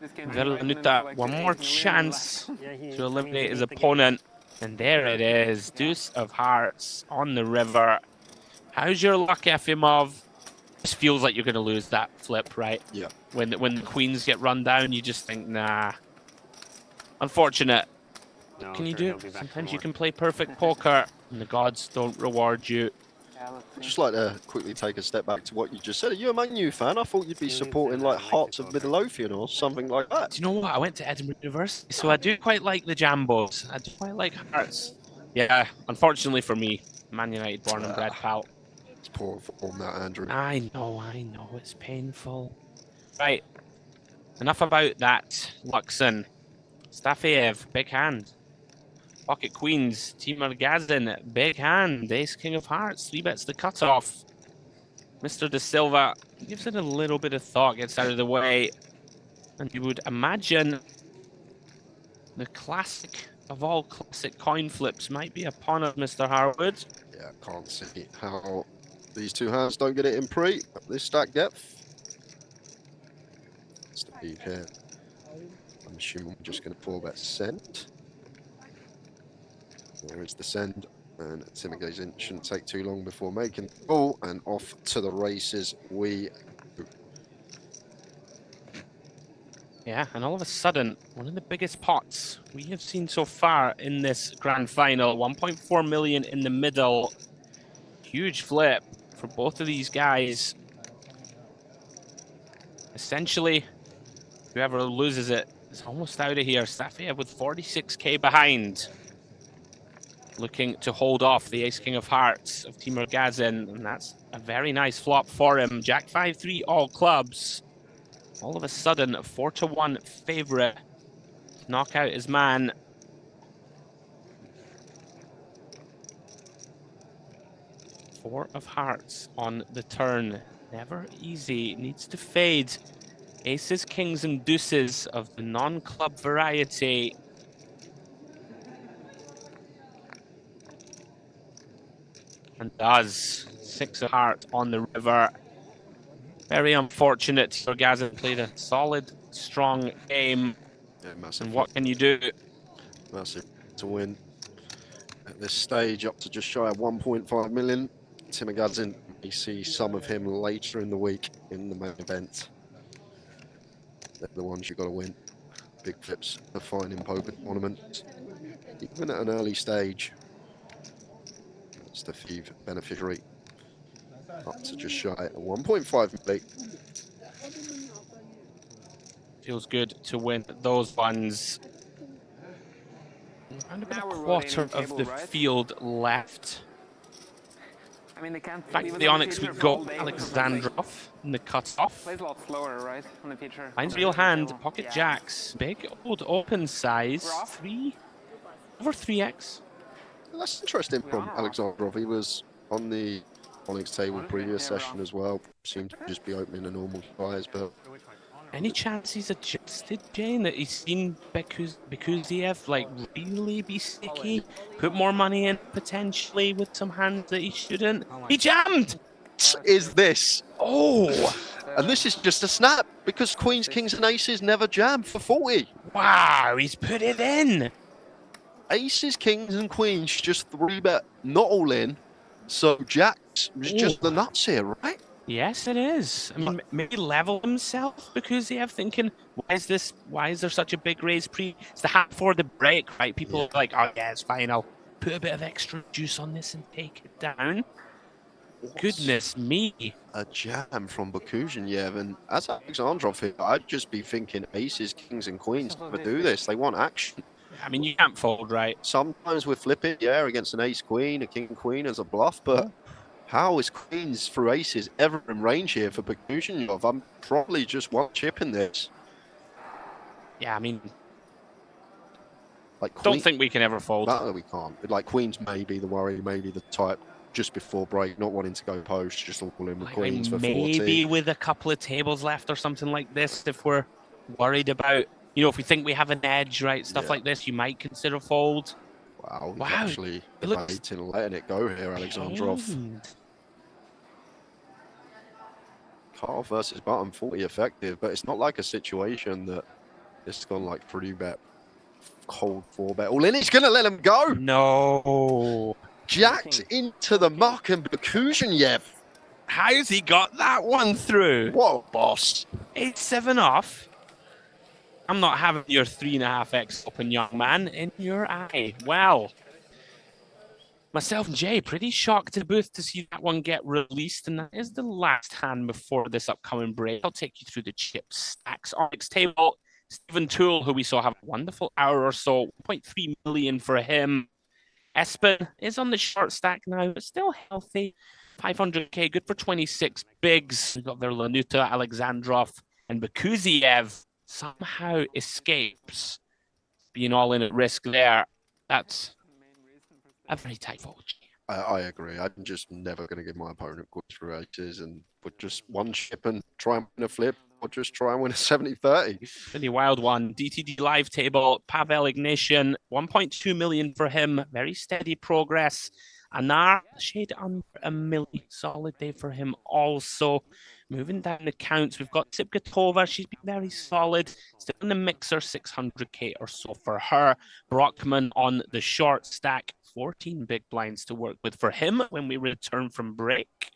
Verlanuta, one more chance to eliminate his opponent. And there it is, deuce of hearts on the river. How's your luck, Efimov? Just feels like you're going to lose that flip, right?
Yeah.
When the queens get run down, you just think, nah. Unfortunate.
No,
Can you
sure,
do? Sometimes you can play perfect poker, and the gods don't reward you.
I'd just like to quickly take a step back to what you just said. Are you a Man U fan? I thought you'd be supporting like Hearts of Midlothian or something like that.
Do you know what? I went to Edinburgh University, so I do quite like the Jambos. I do quite like Hearts. Yeah, unfortunately for me, Man United born and bred, pal.
It's poor form that, Andrew.
I know, it's painful. Right, enough about that, Luxon. Stafiev, big hand. Pocket Queens, Timur Gazin, big hand. Ace King of Hearts, 3 bets the cutoff. Mr. De Silva gives it a little bit of thought, gets out of the way. And you would imagine the classic of all classic coin flips might be upon us, Mr. Harwood.
Yeah, can't see how these two hands don't get it in pre at this stack depth. Steve here. I'm assuming we're just going to 4-bet send. There is the send, and Timmy goes in. Shouldn't take too long before making the call, and off to the races we go.
Yeah, and all of a sudden, one of the biggest pots we have seen so far in this grand final. 1.4 million in the middle. Huge flip for both of these guys. Essentially, whoever loses it is almost out of here. Stafiev with 46k behind. Looking to hold off the Ace King of Hearts of Timur Gazin, and that's a very nice flop for him. Jack 5-3 all clubs. All of a sudden, a 4-1 favorite to knock out his man. Four of Hearts on the turn. Never easy. Needs to fade. Aces, kings, and deuces of the non-club variety. And does. 6 of Heart on the river. Very unfortunate. Orgazin played a solid, strong game.
Yeah, massive.
And what can you do?
Massive to win. At this stage, up to just shy of 1.5 million. Timur Gazin, we see some of him later in the week in the main event. They're the ones you've got to win. Big flips are fine in poker tournaments. Even at an early stage. That's the Thief beneficiary. Up to just shy of 1.5 million.
Feels good to win those ones. Around about a quarter of the field left.
I mean, they can't.
Back to the Onyx, we got Alexandrov in the cutoff.
Plays a lot slower, right, on the feature.
Finds real hand, pocket jacks, big old open size, over 3x.
That's interesting from Alexandrov. He was on the Onyx table previous session as well. Seemed to just be opening a normal size, but
any chance he's adjusted, Jane, that he's seen Bekuziev like really be sticky, put more money in potentially with some hands that he shouldn't? He jammed!
What is this? Oh! And this is just a snap because Queens, Kings, and Aces never jam for 40.
Wow, he's put it in.
Aces, Kings, and Queens just 3-bet, not all in. So Jack's just the nuts here, right?
Yes, it is. I mean, maybe level himself because they have thinking, why is there such a big raise pre? It's the half before the break, right? People are like, oh yeah, it's fine. I'll put a bit of extra juice on this and take it down. Goodness me.
A jam from Bekuziev, and as Alexandrov here, I'd just be thinking Aces, Kings, and Queens never do this. They want action.
I mean, you can't fold, right?
Sometimes we're flipping, yeah, against an Ace-Queen, a King-Queen as a bluff, but how is Queens through Aces ever in range here for Bekuziev? I'm probably just one chip in this.
Yeah, I mean,
like
don't think we can ever fold.
No, we can't. Like Queens may be the worry, maybe the type just before break, not wanting to go post, just all in with Queens for 40.
Maybe with a couple of tables left or something like this, if we're worried about, you know, if we think we have an edge, right, stuff like this, you might consider fold.
Wow, actually debating letting it go here, Alexandrov. Carl versus button, 40 effective, but it's not like a situation that it's gone like 3-bet cold 4-bet all in. He's going to let him go.
No.
Jacked into the muck, and Bakuzhenyev.
How's he got that one through?
What a boss.
8-7 off. I'm not having your 3.5x open, young man, in your eye. Well, myself and Jay, pretty shocked to booth to see that one get released, and that is the last hand before this upcoming break. I'll take you through the chip stacks. On next table, Stephen Toole, who we saw have a wonderful hour or so, 1.3 million for him. Espen is on the short stack now, but still healthy. 500k, good for 26 bigs. We've got their Lanuta, Alexandrov, and Bakuziev somehow escapes being all in at risk there. That's a very tight fold.
I agree. I'm just never going to give my opponent good through aces and put just one chip and try and win a flip, or just try and win a 70-30.
Pretty wild one. DTD live table, Pavel Ignatian, 1.2 million for him. Very steady progress. Anar, shade under a million. Solid day for him also. Moving down the counts, we've got Tsipkatova. She's been very solid. Still in the mixer, 600k or so for her. Brockman on the short stack. 14 big blinds to work with for him when we return from break.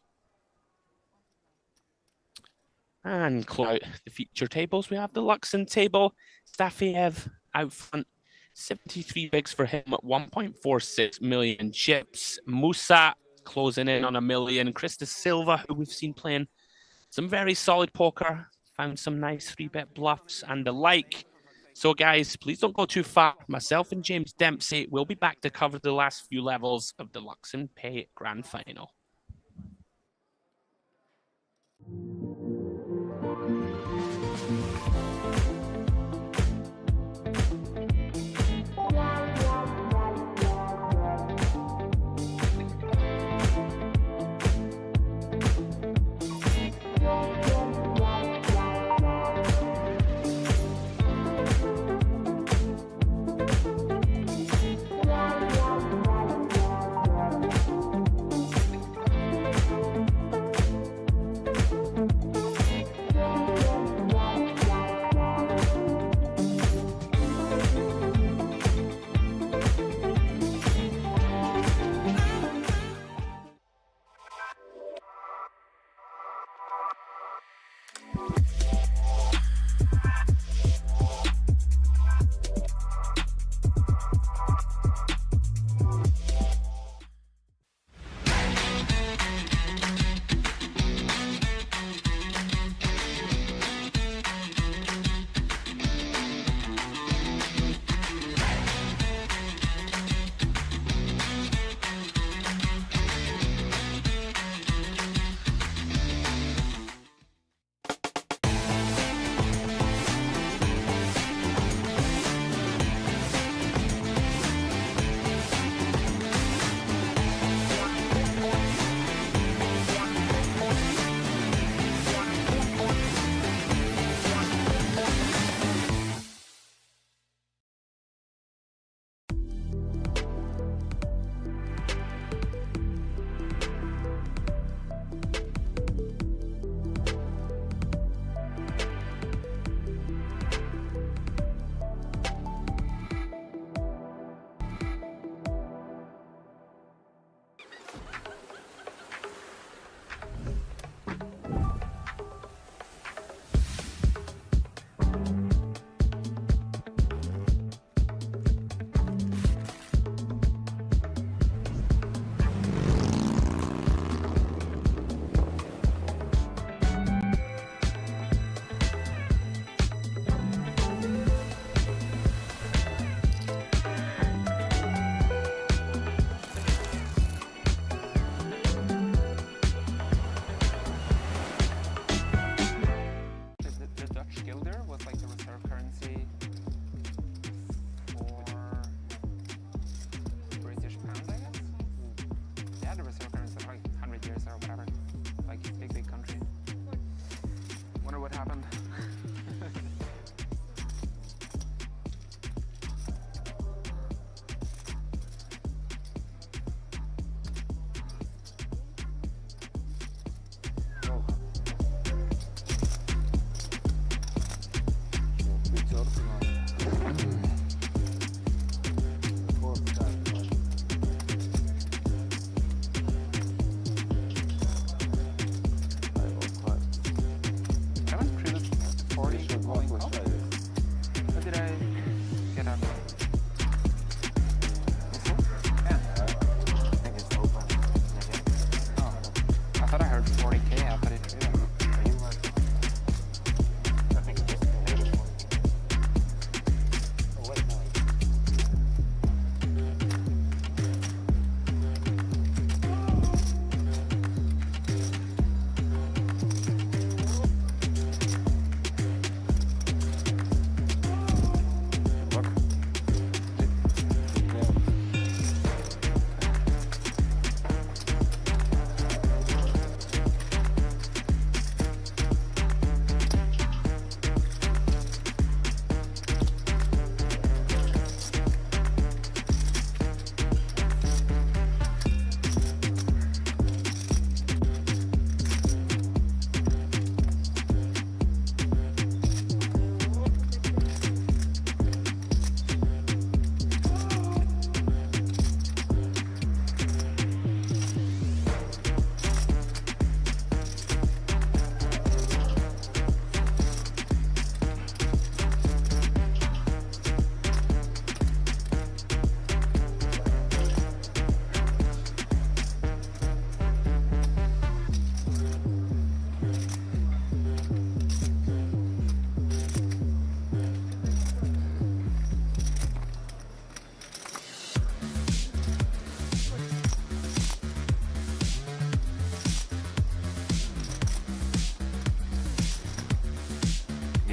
And close out the feature tables. We have the Luxon table. Stafiev out front. 73 bigs for him at 1.46 million chips. Musa closing in on 1 million. Krista Silva, who we've seen playing some very solid poker, found some nice 3-bet bluffs and the like. So guys, please don't go too far. Myself and James Dempsey will be back to cover the last few levels of the Luxon Pay Grand Final.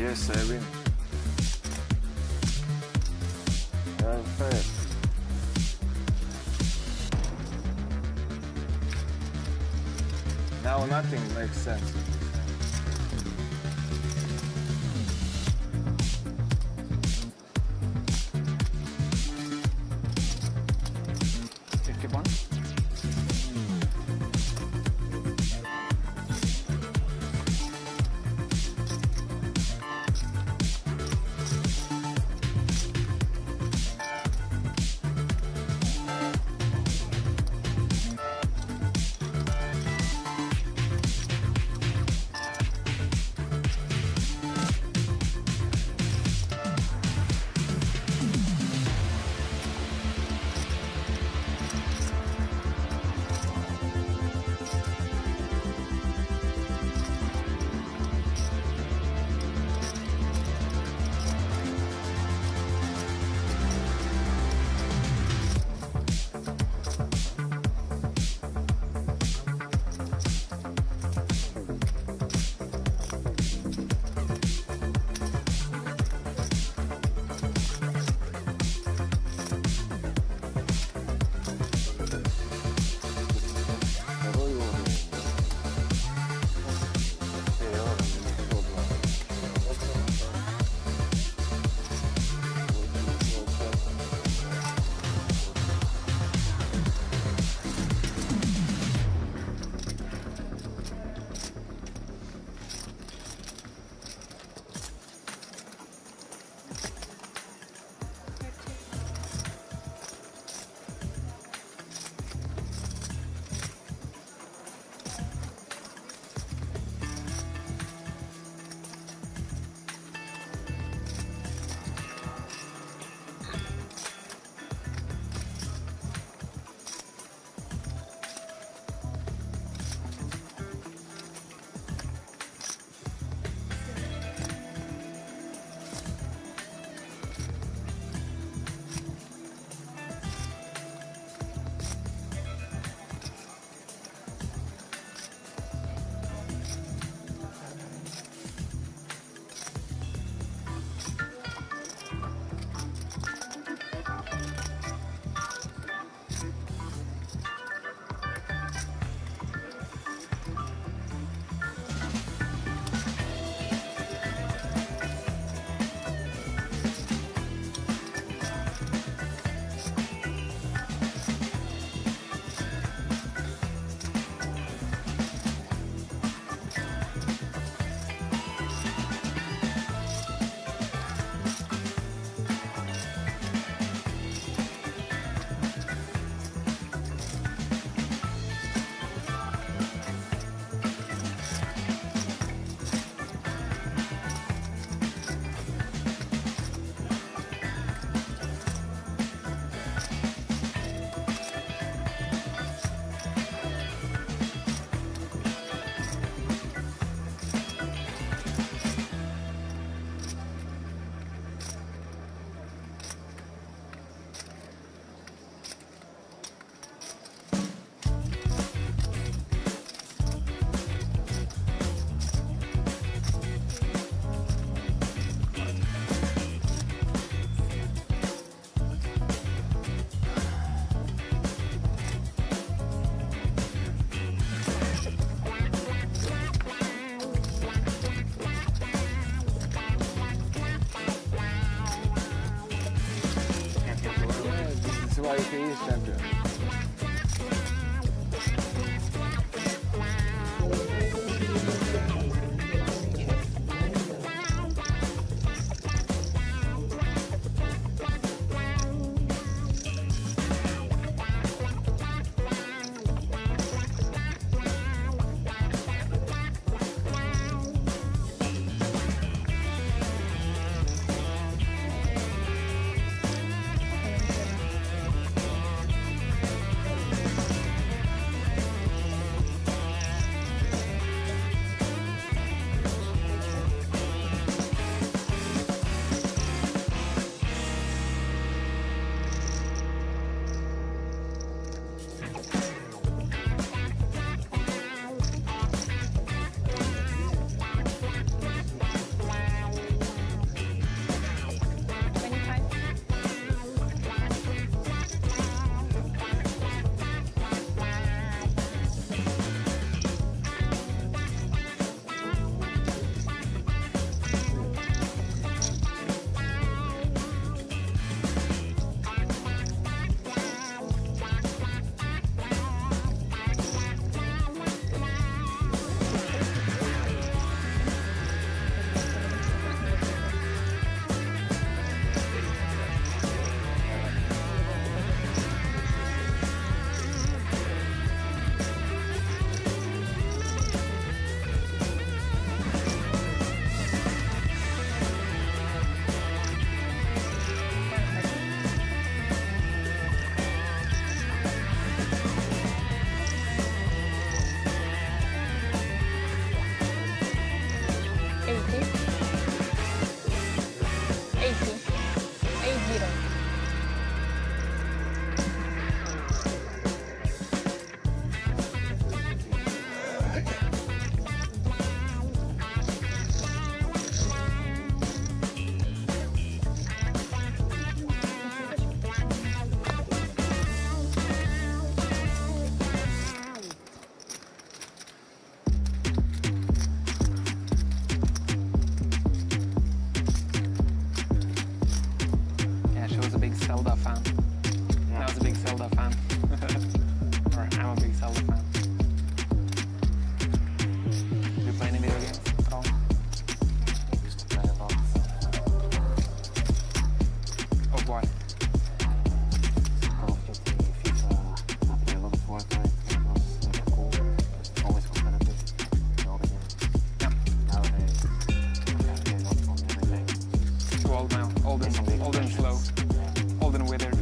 Yes, I win. I'm fair. Now nothing makes sense.
51.
why he is champion.
Zelda fan. I was a big Zelda fan. Or I'm a big Zelda fan. Do you play any video games at all?
Used to play a lot.
Of what?
Call of Duty, FIFA, I play a lot of Fortnite. It was cool. Always competitive. All the games.
Yeah.
Nowadays, I can't play not on everything.
Too old now. Old and slow. Old and withered.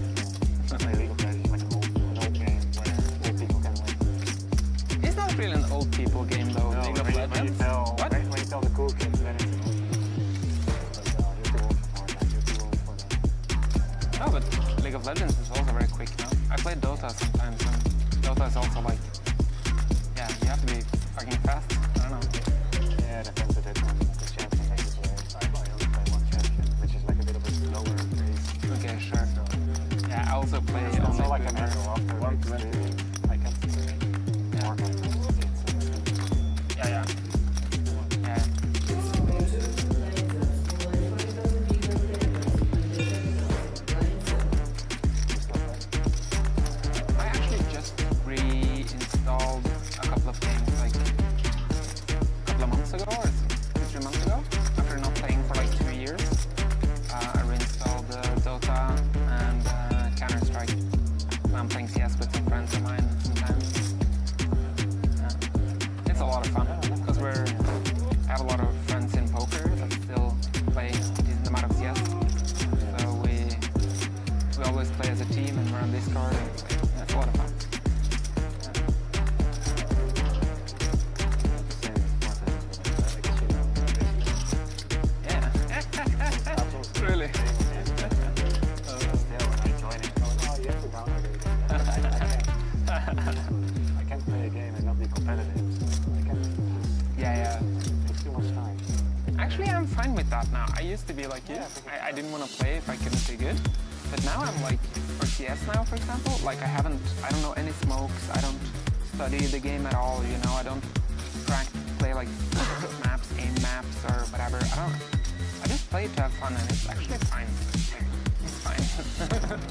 I play League of Legends like an old game where old people can win.
It's not really an old people game though.
No,
League of
when
Legends.
you tell,
What?
when you tell the cool kids, then it's an old game. Like, you're too old for Fortnite, you're too old for that.
No, but League of Legends is also very quick now. I play Dota sometimes, and Dota is also like, yeah, you have to be fucking fast. I don't know.
Yeah, it depends a bit on the champion that you play. I only play one champion, which is like a bit of a slower pace.
Okay, sure. Yeah, I also play
It's
only
not like a
boomer.
manual after like 20, I can see more
Yeah, yeah. Yeah. I actually just reinstalled a couple of games like a couple of months ago or 2-3 months ago. After not playing for like 2 years, I reinstalled Dota and Counter-Strike. I'm playing CS with some friends of mine sometimes. It's a lot of fun because I have a lot of friends in poker that still play a decent amount of CS. So we always play as a team and we're on Discord and it's a lot of fun. Yeah. Really?
I can't play a game and not be competitive.
Yeah.
Takes too much time.
Actually, I'm fine with that now. I used to be like you. I didn't want to play if I couldn't be good. But now I'm like, for CS now, for example, like I don't know any smokes. I don't study the game at all, you know. I don't play like maps, aim maps, or whatever. I just play to have fun and it's actually fine. It's fine.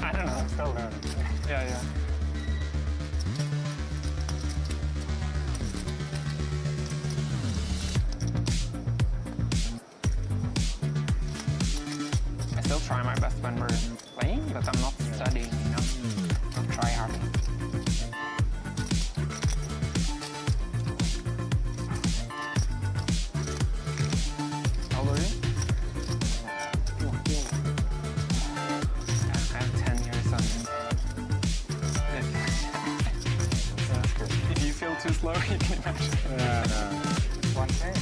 I don't know.
I'm still learning.
Yeah. I still try my best when we're playing, but I'm not studying, you know. I'll try hard. How old are you? I have 10 years on you. If you feel too slow, you can imagine.
One thing.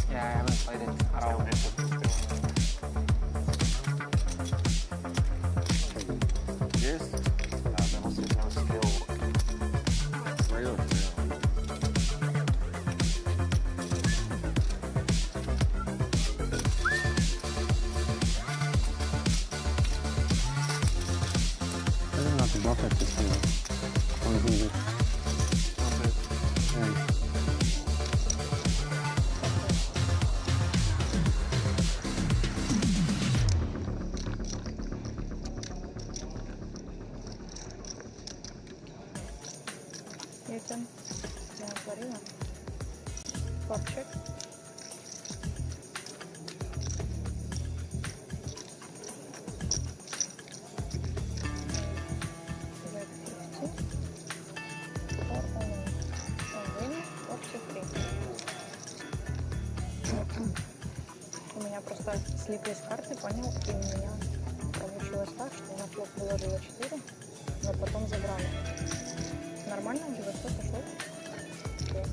Yeah, I haven't played it at all.
Yes. There must be no skill. Really?
Ютин, я отворила. Попчик. У меня просто слиплись карты, понял, и у меня получилось так, что на флоп выложила 4, но потом забрали. Нормально? Жвачок пошел? Окей.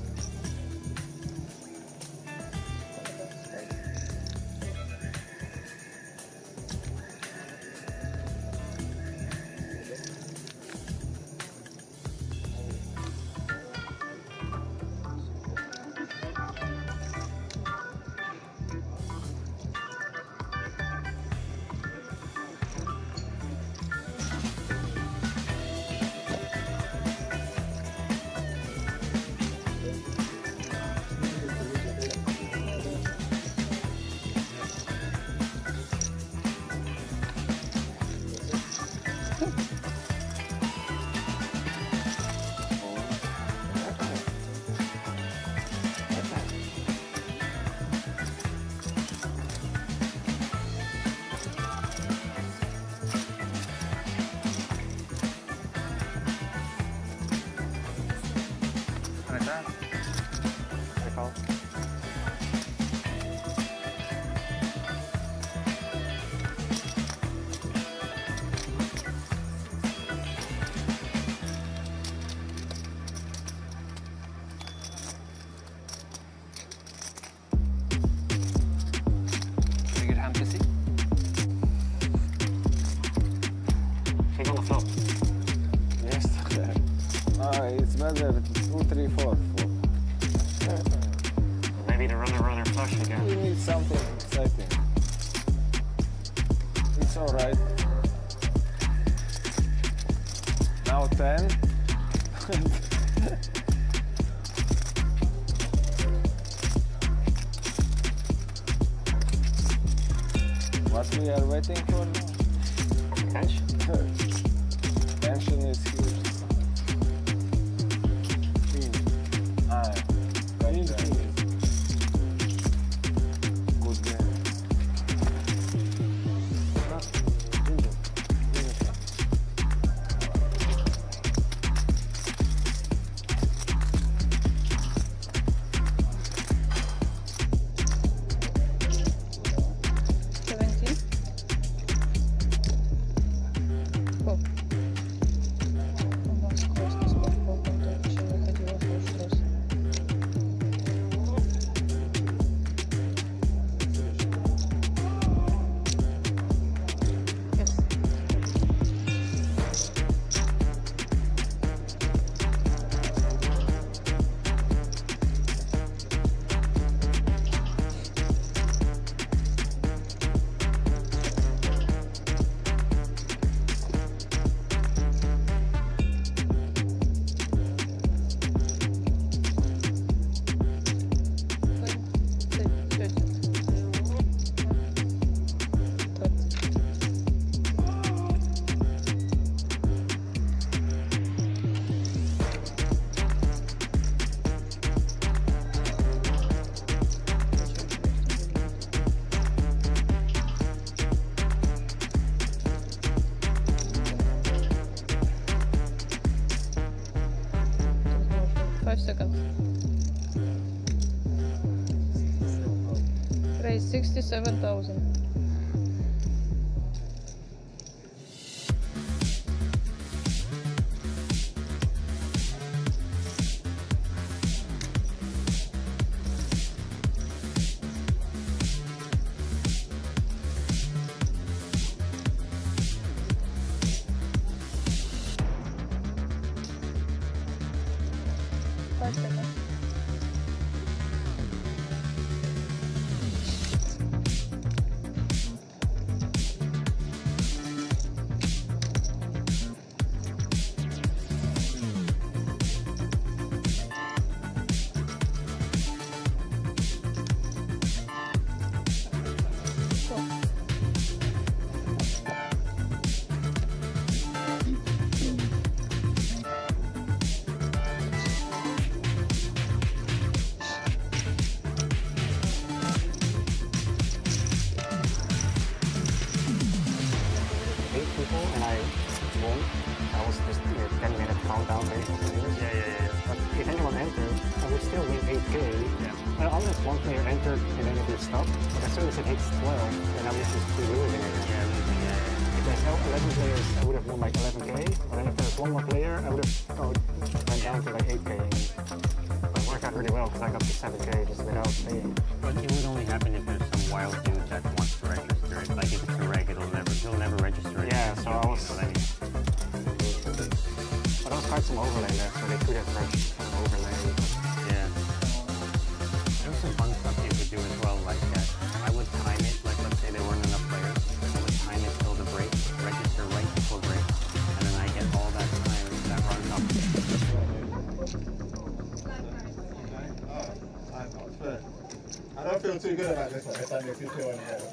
it's better 2, 3, 4.
Maybe to runner flush again.
We need something exciting. It's alright. Now 10. What we are waiting for now?
Tension.
Tension is huge. Good game.
17. О. У вас классно сколько вообще выходило в прошлый раз. Yes. Five seconds. Raise 67,000. Five seconds.
And I won. I was just 10-minute countdown ready for players. Yeah. But if anyone entered, I would still win 8K. Yeah. Unless one player entered and then it would stop. But as soon as it hits 12, then I was just losing again. If there's 11 players, I would have won like 11K. But then if there's one more player, I would have went down to like 8K. But it worked out really well because I got to 7K just without paying.
But it would only happen if there's some wild dude that wants to register it. Like if it's a reg, he'll never register it.
Yeah, so I was... But there was quite some overlay there, so they could have registered some overlay.
Yeah. There's some fun stuff you could do as well, like I would time it, like let's say there weren't enough players, I would time it till the break, register right before break, and then I get all that time that runs up.
I don't feel too good about this one, if that makes you feel any better.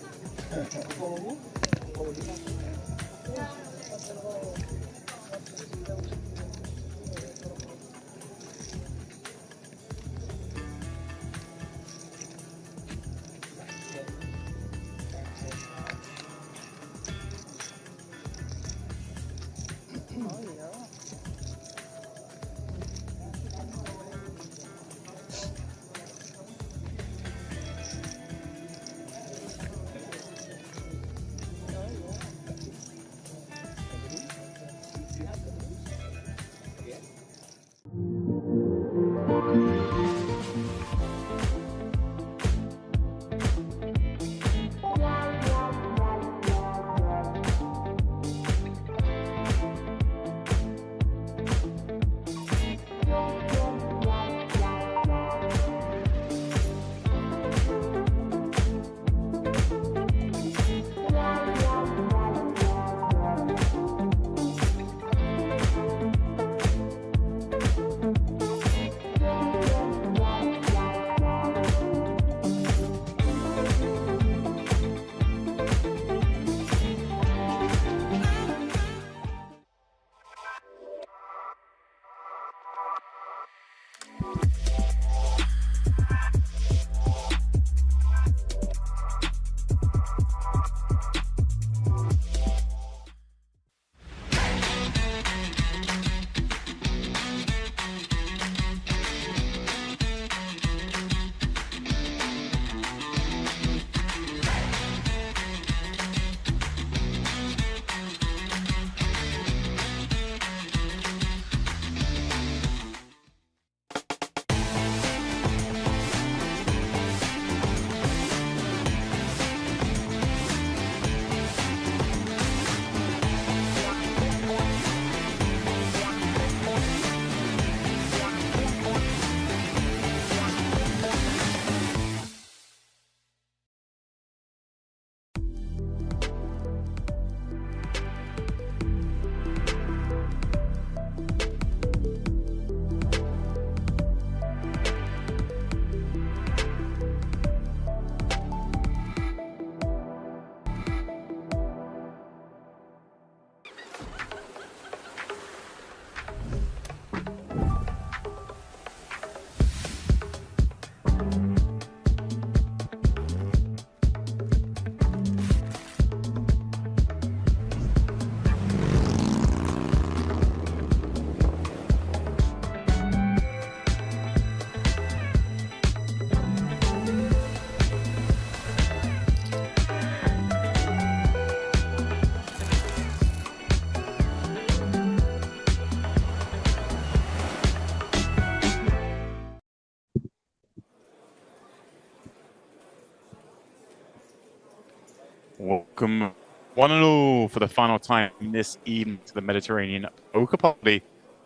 Welcome, one and all, for the final time this evening to the Mediterranean Poker Party.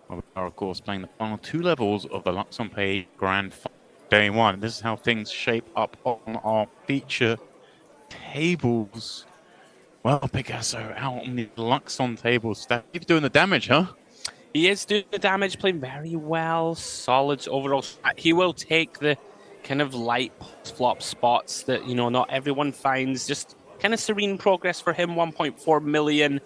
We are, of course, playing the final 2 levels of the Luxon Pay Grand Final Day 1. This is how things shape up on our feature tables. Well, Picasso out on the Luxon tables. He's doing the damage, huh?
He is doing the damage, playing very well. Solid overall. He will take the kind of light flop spots that, you know, not everyone finds. Just kind of serene progress for him. 1.4 million.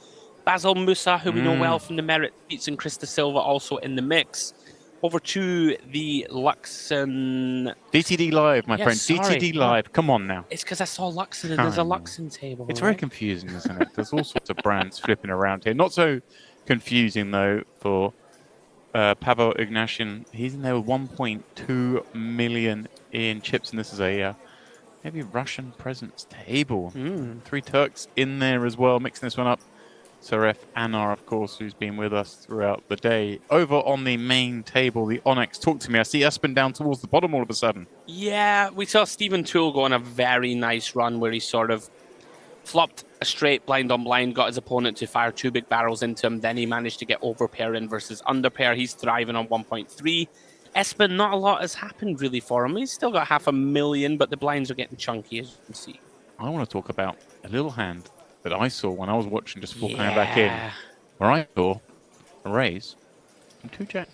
Basil Musa, who we know well from the Merit Beats, and Krista Silva also in the mix. Over to the Luxon...
DTD Live, my friend.
Sorry.
DTD Live. Come on now.
It's because I saw Luxon and there's a Luxon table.
It's very confusing, isn't it? There's all sorts of brands flipping around here. Not so confusing, though, for Pavel Ignatian. He's in there with 1.2 million in chips, and this is a maybe Russian presence table. 3 Turks in there as well, mixing this one up. Saref Anar, of course, who's been with us throughout the day. Over on the main table, the Onyx. Talk to me. I see Espen down towards the bottom all of a sudden.
Yeah, we saw Stephen Toole go on a very nice run where he sort of flopped a straight blind on blind, got his opponent to fire 2 big barrels into him. Then he managed to get overpair in versus underpair. He's thriving on 1.3. Espen, not a lot has happened really for him. He's still got 500,000, but the blinds are getting chunky, as you can see.
I want to talk about a little hand that I saw when I was watching just before coming back in, where I saw a raise and 2 jacks.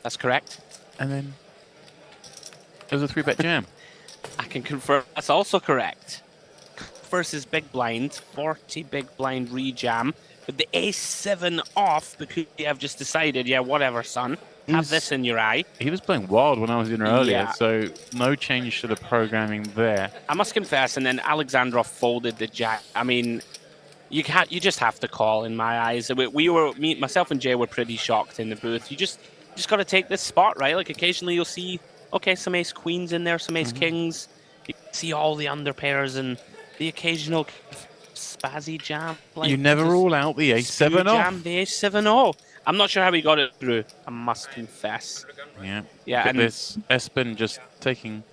That's correct.
And then there was a 3-bet jam.
I can confirm that's also correct. Versus big blind, 40 big blind rejam with the ace-7 off because you have just decided, yeah, whatever, son. Have this in your eye.
He was playing wild when I was in earlier, so no change to the programming there.
I must confess, and then Alexandrov folded the jack. I mean, you just have to call in my eyes. Myself and Jay were pretty shocked in the booth. You just got to take this spot, right? Like occasionally you'll see, okay, some ace queens in there, some ace kings. You see all the underpairs and the occasional spazzy jam. Like
you never rule out the ace-7 off.
Jam, the ace-7 off. I'm not sure how he got it through, I must confess.
Yeah.
Yeah.
And this Espen just taking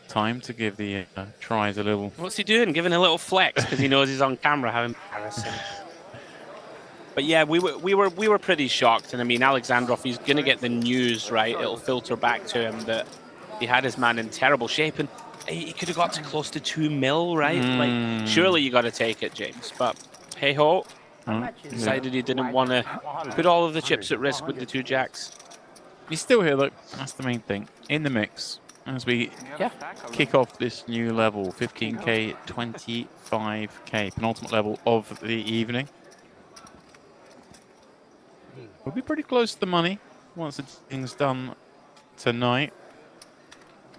time to give the tries a little.
What's he doing? Giving a little flex because he knows he's on camera. How embarrassing. But yeah, we were pretty shocked. And I mean, Alexandrov, he's gonna get the news, right? It'll filter back to him that he had his man in terrible shape, and he could have got to close to 2 mil, right? Like, surely you got to take it, James. But hey ho. Decided he didn't want to put all of the chips at risk with the 2 jacks.
He's still here, look. That's the main thing. In the mix as we kick off this new level, 15K, 25K, penultimate level of the evening. We'll be pretty close to the money once the thing's done tonight.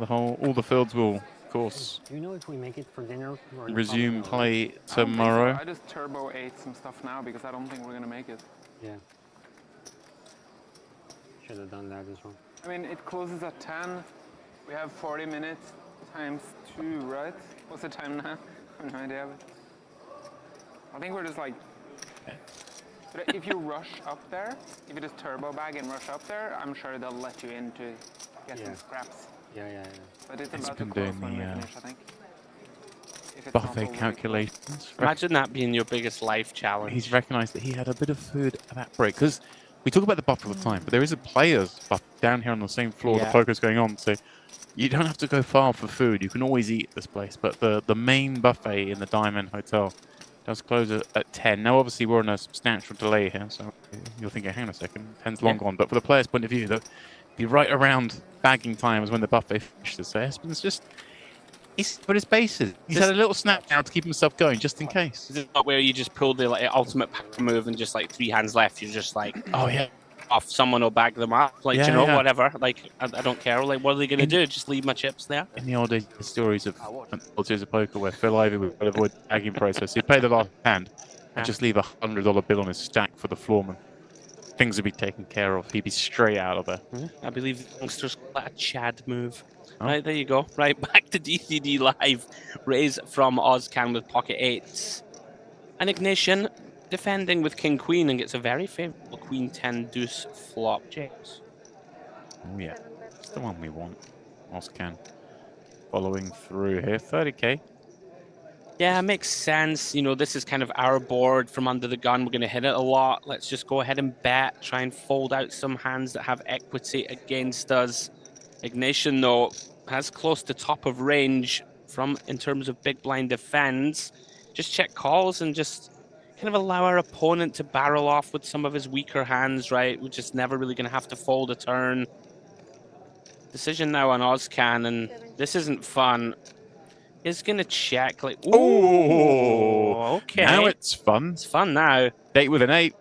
All the fields will, of course,
Do you know if we make it for dinner? Or
resume play tomorrow.
I just turbo ate some stuff now because I don't think we're gonna make it.
Yeah. Should have done that as well.
I mean, it closes at 10. We have 40 minutes times 2, right? What's the time now? I have no idea. I think we're just like... But if you rush up there, if you just turbo bag and rush up there, I'm sure they'll let you in to get some scraps.
Yeah.
But it's
He's
about to
been
close
doing
when we
the
finish, I think. If it's not
buffet
already
calculations.
Imagine that being your biggest life challenge.
He's recognised that he had a bit of food at that break. Because we talk about the buffet all the time, but there is a player's buffet down here on the same floor the poker's going on. So you don't have to go far for food. You can always eat at this place. But the main buffet in the Diamond Hotel does close at 10. Now, obviously, we're on a substantial delay here. So you're thinking, hang on a second, 10's long gone. But for the player's point of view, be right around bagging time is when the buffet finishes. So Espen's just... He's put his bases. He's had a little snap now to keep himself going, just in case.
Is it not where you just pull the ultimate power move and just like 3 hands left? You're just like,
oh yeah,
off. Someone will bag them up. Like, whatever. Like, I don't care. Like, what are they going to do? Just leave my chips there?
In the old days, the stories of old series of poker where Phil Ivey would avoid the bagging process. He'd play the last hand and just leave $100 bill on his stack for the floorman. Things would be taken care of. He'd be straight out of there.
I believe the youngsters call that a Chad move. Right, there you go. Right, back to DTD Live. Raise from Ozcan with pocket 8s. And Ignition defending with King Queen and gets a very favourable Queen 10 deuce flop, James.
Oh yeah, it's the one we want. Ozcan following through here. 30K.
Yeah, it makes sense. You know, this is kind of our board from under the gun. We're going to hit it a lot. Let's just go ahead and bet, try and fold out some hands that have equity against us. Ignatian, though, has close to top of range from in terms of big blind defense. Just check calls and just kind of allow our opponent to barrel off with some of his weaker hands, right? We're just never really going to have to fold a turn. Decision now on Ozcan, and this isn't fun. Is going to check, like, ooh, okay.
Now it's fun.
It's fun now.
Date with an 8.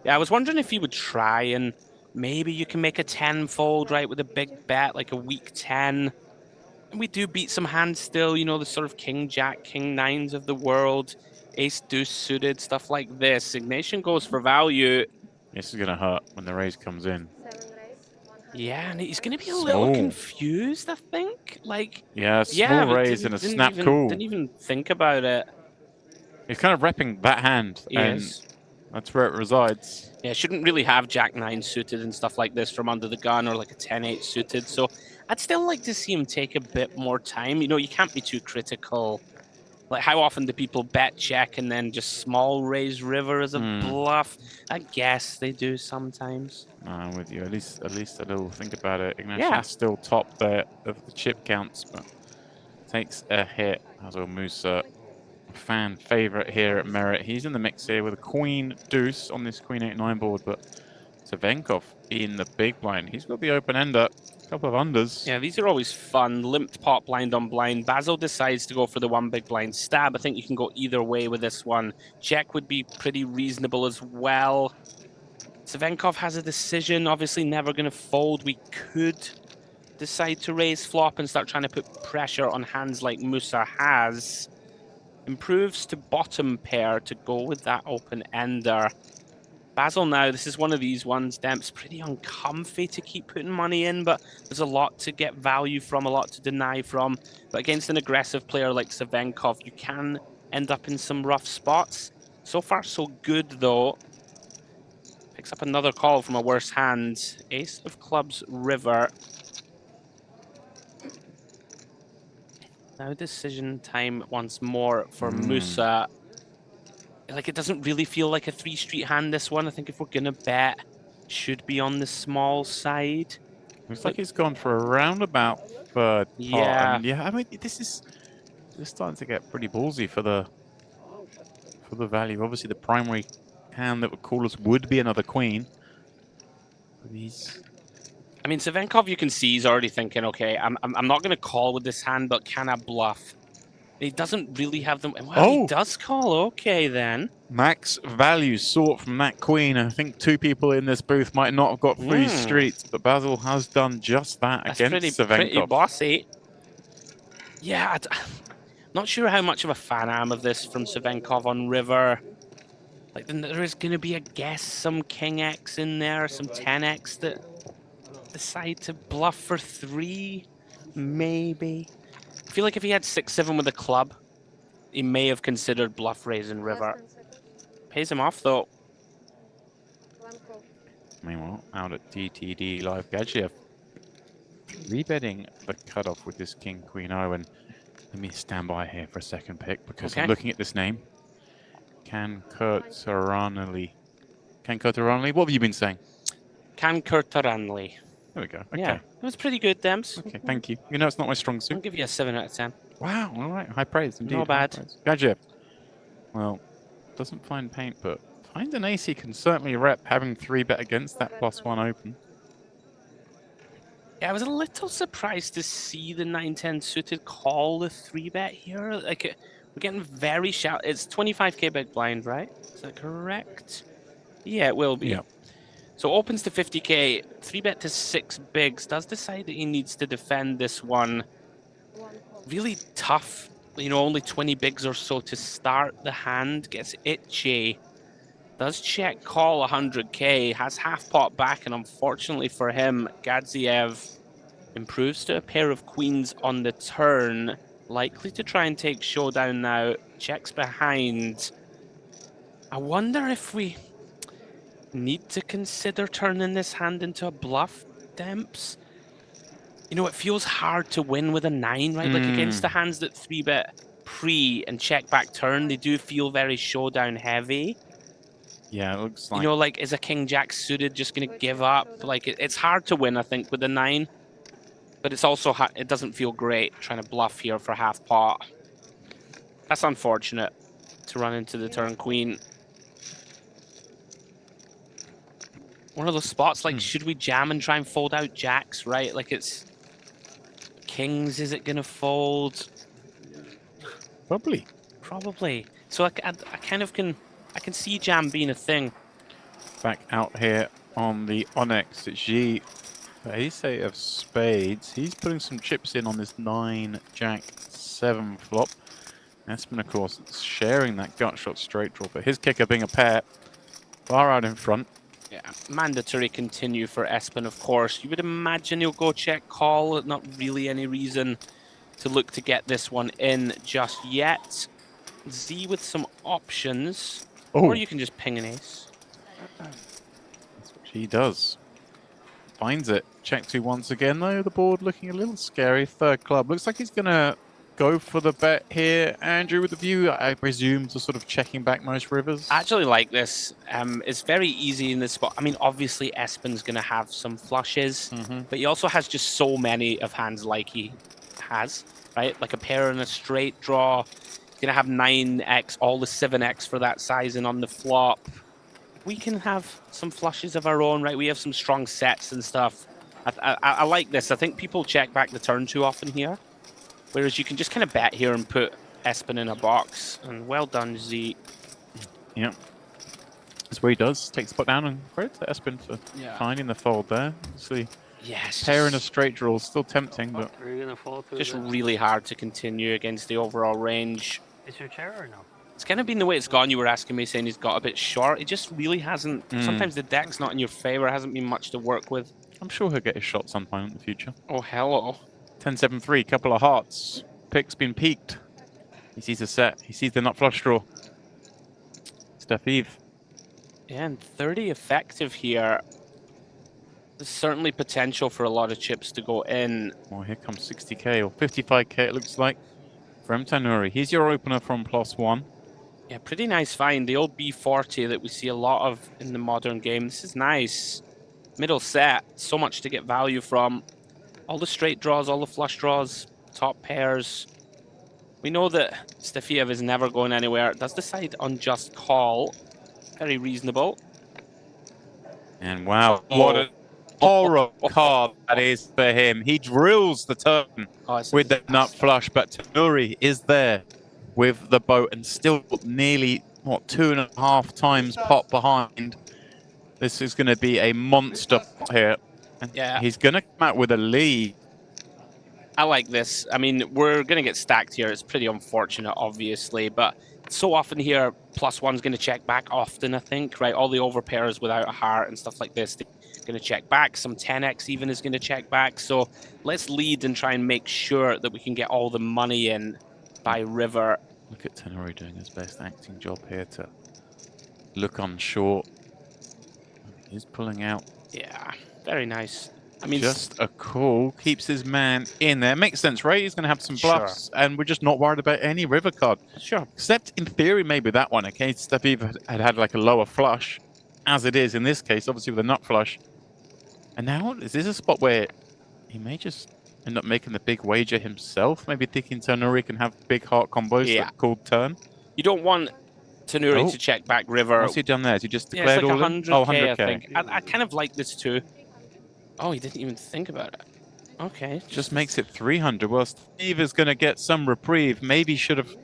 Yeah, I was wondering if he would try, and maybe you can make a 10 fold, right, with a big bet, like a weak 10. And we do beat some hands still, you know, the sort of king, jack, king, nines of the world, ace, deuce suited, stuff like this. Ignatian goes for value.
This is going to hurt when the raise comes in.
Yeah, and he's going to be a little confused, I think. Like,
yeah, small raise and a snap call.
Didn't even think about it.
He's kind of repping that hand, and that's where it resides.
Yeah, shouldn't really have jack 9 suited and stuff like this from under the gun, or like a 10-8 suited. So I'd still like to see him take a bit more time. You know, you can't be too critical. Like, how often do people bet check and then just small raise river as a bluff? I guess they do sometimes.
No, I'm with you. At least a little think about it. Ignatius still top there of the chip counts, but takes a hit. Hazel Musa, fan favorite here at Merit. He's in the mix here with a queen deuce on this queen 8-9 board, but Savenkov in the big blind. He's got the open ender. Couple of unders.
Yeah, these are always fun. Limped pot blind on blind. Basil decides to go for the one big blind stab. I think you can go either way with this one. Check would be pretty reasonable as well. Savenkov has a decision. Obviously never going to fold. We could decide to raise flop and start trying to put pressure on hands like Musa has. Improves to bottom pair to go with that open ender. Basil now, this is one of these ones, Demp's pretty uncomfy to keep putting money in, but there's a lot to get value from, a lot to deny from. But against an aggressive player like Savenkov, you can end up in some rough spots. So far, so good, though. Picks up another call from a worse hand. Ace of clubs, river. Now decision time once more for Musa. Like, it doesn't really feel like a 3-street hand, this one. I think if we're going to bet, should be on the small side.
Looks like he's gone for a roundabout third.
Yeah.
Yeah, I mean, this is starting to get pretty ballsy for the value. Obviously, the primary hand that would call us would be another queen. But
I mean, Savenkov, you can see he's already thinking, okay, I'm not going to call with this hand, but can I bluff? He doesn't really have them. Well, he does call. Okay, then.
Max value sought from that queen. I think 2 people in this booth might not have got 3 streets, but Basil has done just that against Savenkov.
Pretty bossy. Yeah, I'm not sure how much of a fan I am of this from Savenkov on river. Like, there is going to be, I guess, some King X in there, some 10X that decide to bluff for 3, maybe. I feel like if he had 6-7 with a club, he may have considered bluff raising river. Pays him off, though.
Meanwhile, out at DTD Live, Gadgev rebetting the cutoff with this King Queen O. And let me stand by here for a second pick, because I'm looking at this name. Kankurtaranli. Kankurtaranli? What have you been saying?
Kankurtaranli.
There we go. Okay.
Yeah, it was pretty good, Demps.
Okay, thank you. You know it's not my strong suit.
I'll give you a 7 out of 10.
Wow, all right. High praise, indeed.
Not bad.
Gadgev. Well, doesn't find paint, but finds an ace he can certainly rep, having 3-bet against that +1 open.
Yeah, I was a little surprised to see the 9-10 suited call the 3-bet here. Like, we're getting very shallow. It's 25k big blind, right? Is that correct? Yeah, it will be.
Yeah.
So opens to 50k, 3-bet to 6 bigs, does decide that he needs to defend this one. Really tough, you know, only 20 bigs or so to start the hand, gets itchy. Does check call 100k, has half pot back, and unfortunately for him, Gadziev improves to a pair of queens on the turn. Likely to try and take showdown now, checks behind. I wonder if we need to consider turning this hand into a bluff, Demps. You know, it feels hard to win with a 9, right? Like against the hands that 3-bet pre and check back turn, they do feel very showdown heavy.
Yeah, it looks like...
You know, like, is a king jack suited just going to give up? Like, it's hard to win, I think, with the 9. But it's also, it doesn't feel great trying to bluff here for half pot. That's unfortunate to run into the turn queen. One of those spots, like, should we jam and try and fold out jacks, right? Like, it's kings, is it going to fold?
Probably.
Probably. So I kind of can, I can see jam being a thing.
Back out here on the Onyx, it's G. Ace 8 of spades. He's putting some chips in on this 9 jack 7 flop. Espen, of course, sharing that gut shot straight draw, but his kicker being a pair far out in front.
Yeah, mandatory continue for Espen, of course. You would imagine he'll go check call. Not really any reason to look to get this one in just yet. Z with some options.
Oh.
Or you can just ping an ace.
That's what he does. Finds it. Check 2 once again, though. The board looking a little scary. Third club. Looks like he's going to go for the bet here. Andrew, with the view, I presume, to sort of checking back most rivers.
I actually like this. It's very easy in this spot. I mean, obviously, Espen's going to have some flushes, but he also has just so many of hands like he has, right? Like a pair and a straight draw. He's going to have 9x, all the 7x for that sizing on the flop. We can have some flushes of our own, right? We have some strong sets and stuff. I like this. I think people check back the turn too often here. Whereas you can just kind of bet here and put Espen in a box. And well done, Z.
Yeah. That's where he does. Takes the pot down, and credit to Espen for finding the fold there. Obviously,
yes,
pair in a straight draw is still tempting, but
just really hard to continue against the overall range.
Is your chair or no?
It's kind of been the way it's gone. You were asking me, saying he's got a bit short. It just really hasn't. Sometimes the deck's not in your favor. Hasn't been much to work with.
I'm sure he'll get his shot sometime in the future.
Oh, hello.
10-7-3, couple of hearts. Pick's been peaked. He sees a set. He sees the nut flush draw. Steffi.
Yeah, and 30 effective here. There's certainly potential for a lot of chips to go in.
Well, here comes 60k or 55k, it looks like, from Tanuri. He's your opener from +1.
Yeah, pretty nice find. The old B40 that we see a lot of in the modern game. This is nice. Middle set. So much to get value from. All the straight draws, all the flush draws, top pairs. We know that Stefiev is never going anywhere. Does decide on just call. Very reasonable.
And wow, what a horror card that is for him. He drills the turn with the nut flush, but Tanuri is there with the boat and still nearly, what, 2.5 times pot behind. This is going to be a monster here.
Yeah.
He's going to come out with a lead.
I like this. I mean, we're going to get stacked here. It's pretty unfortunate, obviously, but so often here, +1's going to check back often, I think, right? All the overpairs without a heart and stuff like this, they're going to check back. Some 10x even is going to check back. So let's lead and try and make sure that we can get all the money in by river.
Look at Tanuri doing his best acting job here to look unsure. He's pulling out.
Yeah, very nice. I mean,
just a call, keeps his man in there. Makes sense, right? He's going to have some bluffs, and we're just not worried about any river card.
Sure.
Except in theory, maybe that one, okay? Steffi had like a lower flush, as it is in this case, obviously with a nut flush. And now, is this a spot where he may just end up making the big wager himself? Maybe thinking Tanuri can have big heart combos that called turn?
You don't want Tanuri to check back river.
What's he done there? Has he just declared
it's like
all
100K,
in? Oh, 100K.
I think. I kind of like this too. Oh, he didn't even think about it. Okay.
Just makes it 300. Well, Steve is going to get some reprieve. Maybe should have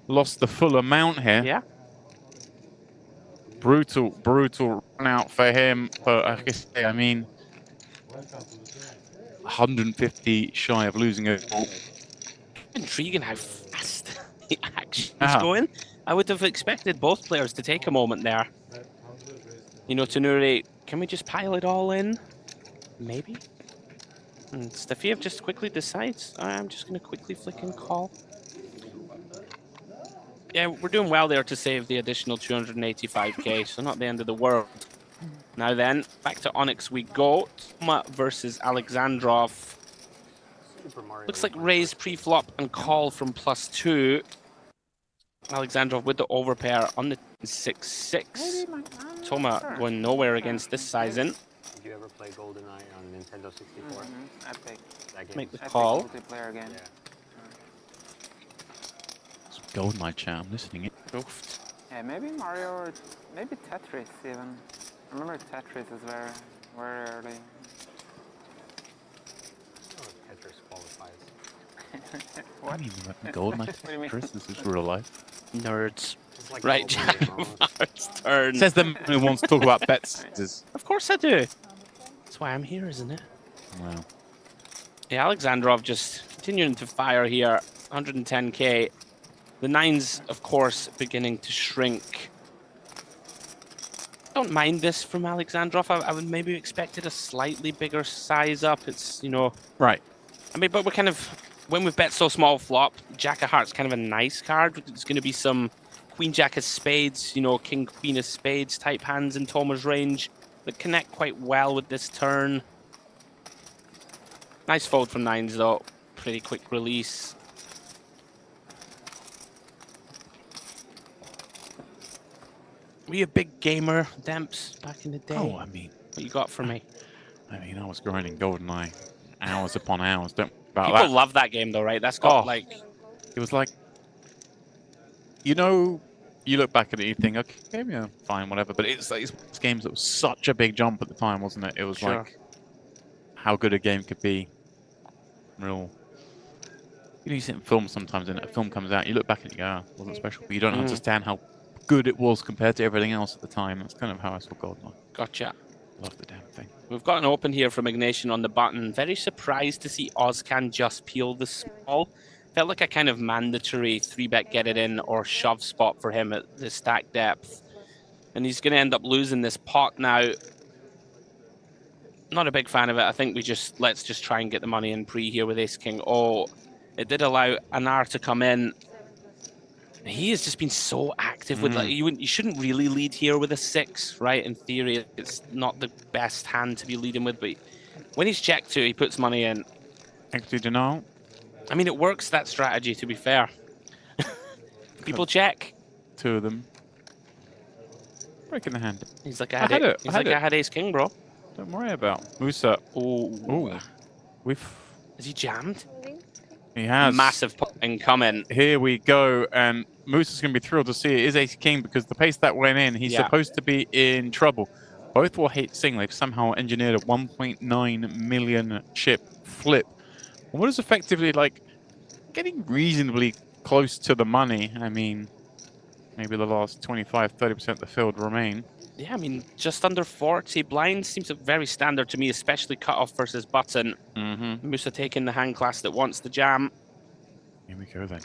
lost the full amount here.
Yeah.
Brutal run out for him. But I mean, 150 shy of losing it all.
Intriguing how fast the action is going. I would have expected both players to take a moment there. You know, Tanuri, can we just pile it all in? Maybe. And Stefiev just quickly decides, I'm just going to quickly flick and call. Yeah, we're doing well there to save the additional 285k, so not the end of the world. Now then, back to Onyx we go. Toma versus Alexandrov. Looks like raise pre-flop and call from +2.
Alexandrov with the overpair on the 6-6. Toma going nowhere against this sizing.
Did you ever play GoldenEye on Nintendo 64?
Epic.
That game
Make the
was
call.
Multiplayer game.
GoldenEye chat, I'm listening it.
Oofed.
Yeah, maybe Mario or maybe Tetris even. I remember Tetris is very, very early.
Tetris qualifies.
What?
I mean, GoldenEye
What do you mean?
Chris, this is real life.
Nerds.
Like
Right,
GoldenEye
Jack of Hearts turn.
Says the man who wants to talk about bets.
Of course I do. That's why I'm here, isn't it?
Wow.
Yeah, Alexandrov just continuing to fire here. 110k. The 9s, of course, beginning to shrink. Don't mind this from Alexandrov. I would maybe expected a slightly bigger size up. It's, you know...
Right.
I mean, but we're kind of... When we've bet so small flop, Jack of Hearts kind of a nice card. It's going to be some Queen Jack of Spades, you know, King Queen of Spades type hands in Toma's range that connect quite well with this turn. Nice fold from 9s, though. Pretty quick release. Were you a big gamer, Demps, back in the day?
Oh, I mean...
What you got for me?
I mean, I was grinding GoldenEye hours upon hours. Don't about
People
that.
love that game, though, right? That's got, like...
It was like... You know, you look back at it, you think, okay, yeah, fine, whatever. But it's like it's games that was such a big jump at the time, wasn't it? It was like how good a game could be. Real. You know, you see it in films sometimes, and a film comes out, you look back and you go, oh, it wasn't special. But you don't understand how good it was compared to everything else at the time. That's kind of how I saw GoldenEye.
Gotcha.
Love the damn thing.
We've got an open here from Ignatian on the button. Very surprised to see Ozcan just peel the small. Felt like a kind of mandatory 3-bet get it in or shove spot for him at the stack depth. And he's going to end up losing this pot now. Not a big fan of it. I think let's just try and get the money in pre here with Ace-King. Oh, it did allow Anar to come in. He has just been so active with, like, you shouldn't really lead here with a 6, right? In theory, it's not the best hand to be leading with, but when he's checked 2, he puts money in.
Equity denial.
I mean, it works, that strategy, to be fair. People check.
2 of them. Breaking the hand.
He's like, I had Ace-King, bro.
Don't worry about Musa.
Oh.
We've...
Is he jammed?
He has.
Massive potting coming.
Here we go, and Musa's going to be thrilled to see it is Ace-King because the pace that went in, he's supposed to be in trouble. Both will hit single. They've somehow engineered a 1.9 million chip flip. And what is effectively like getting reasonably close to the money. I mean, maybe the last 25-30% of the field remain.
Yeah, I mean, just under 40 blinds seems very standard to me, especially cutoff versus button. Musa taking the hand class that wants the jam.
Here we go then.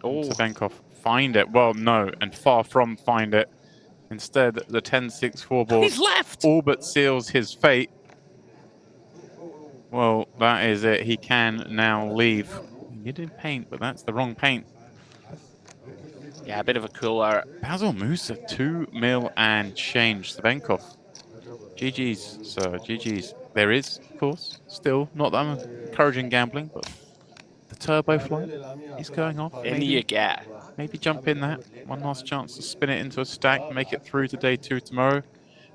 Oh,
Sabankov find it. Well, no, and far from find it. Instead, the 10-6-4 ball
he's left.
All but seals his fate. Well, that is it. He can now leave. He did paint, but that's the wrong paint.
Yeah, a bit of a cooler.
Basil Musa, 2 mil and change. Sabankov. GG's, sir. GG's. There is, of course, still not that I'm encouraging gambling, but the turbo flight is going off.
In you get.
Maybe jump in that. One last chance to spin it into a stack, make it through to day 2 tomorrow.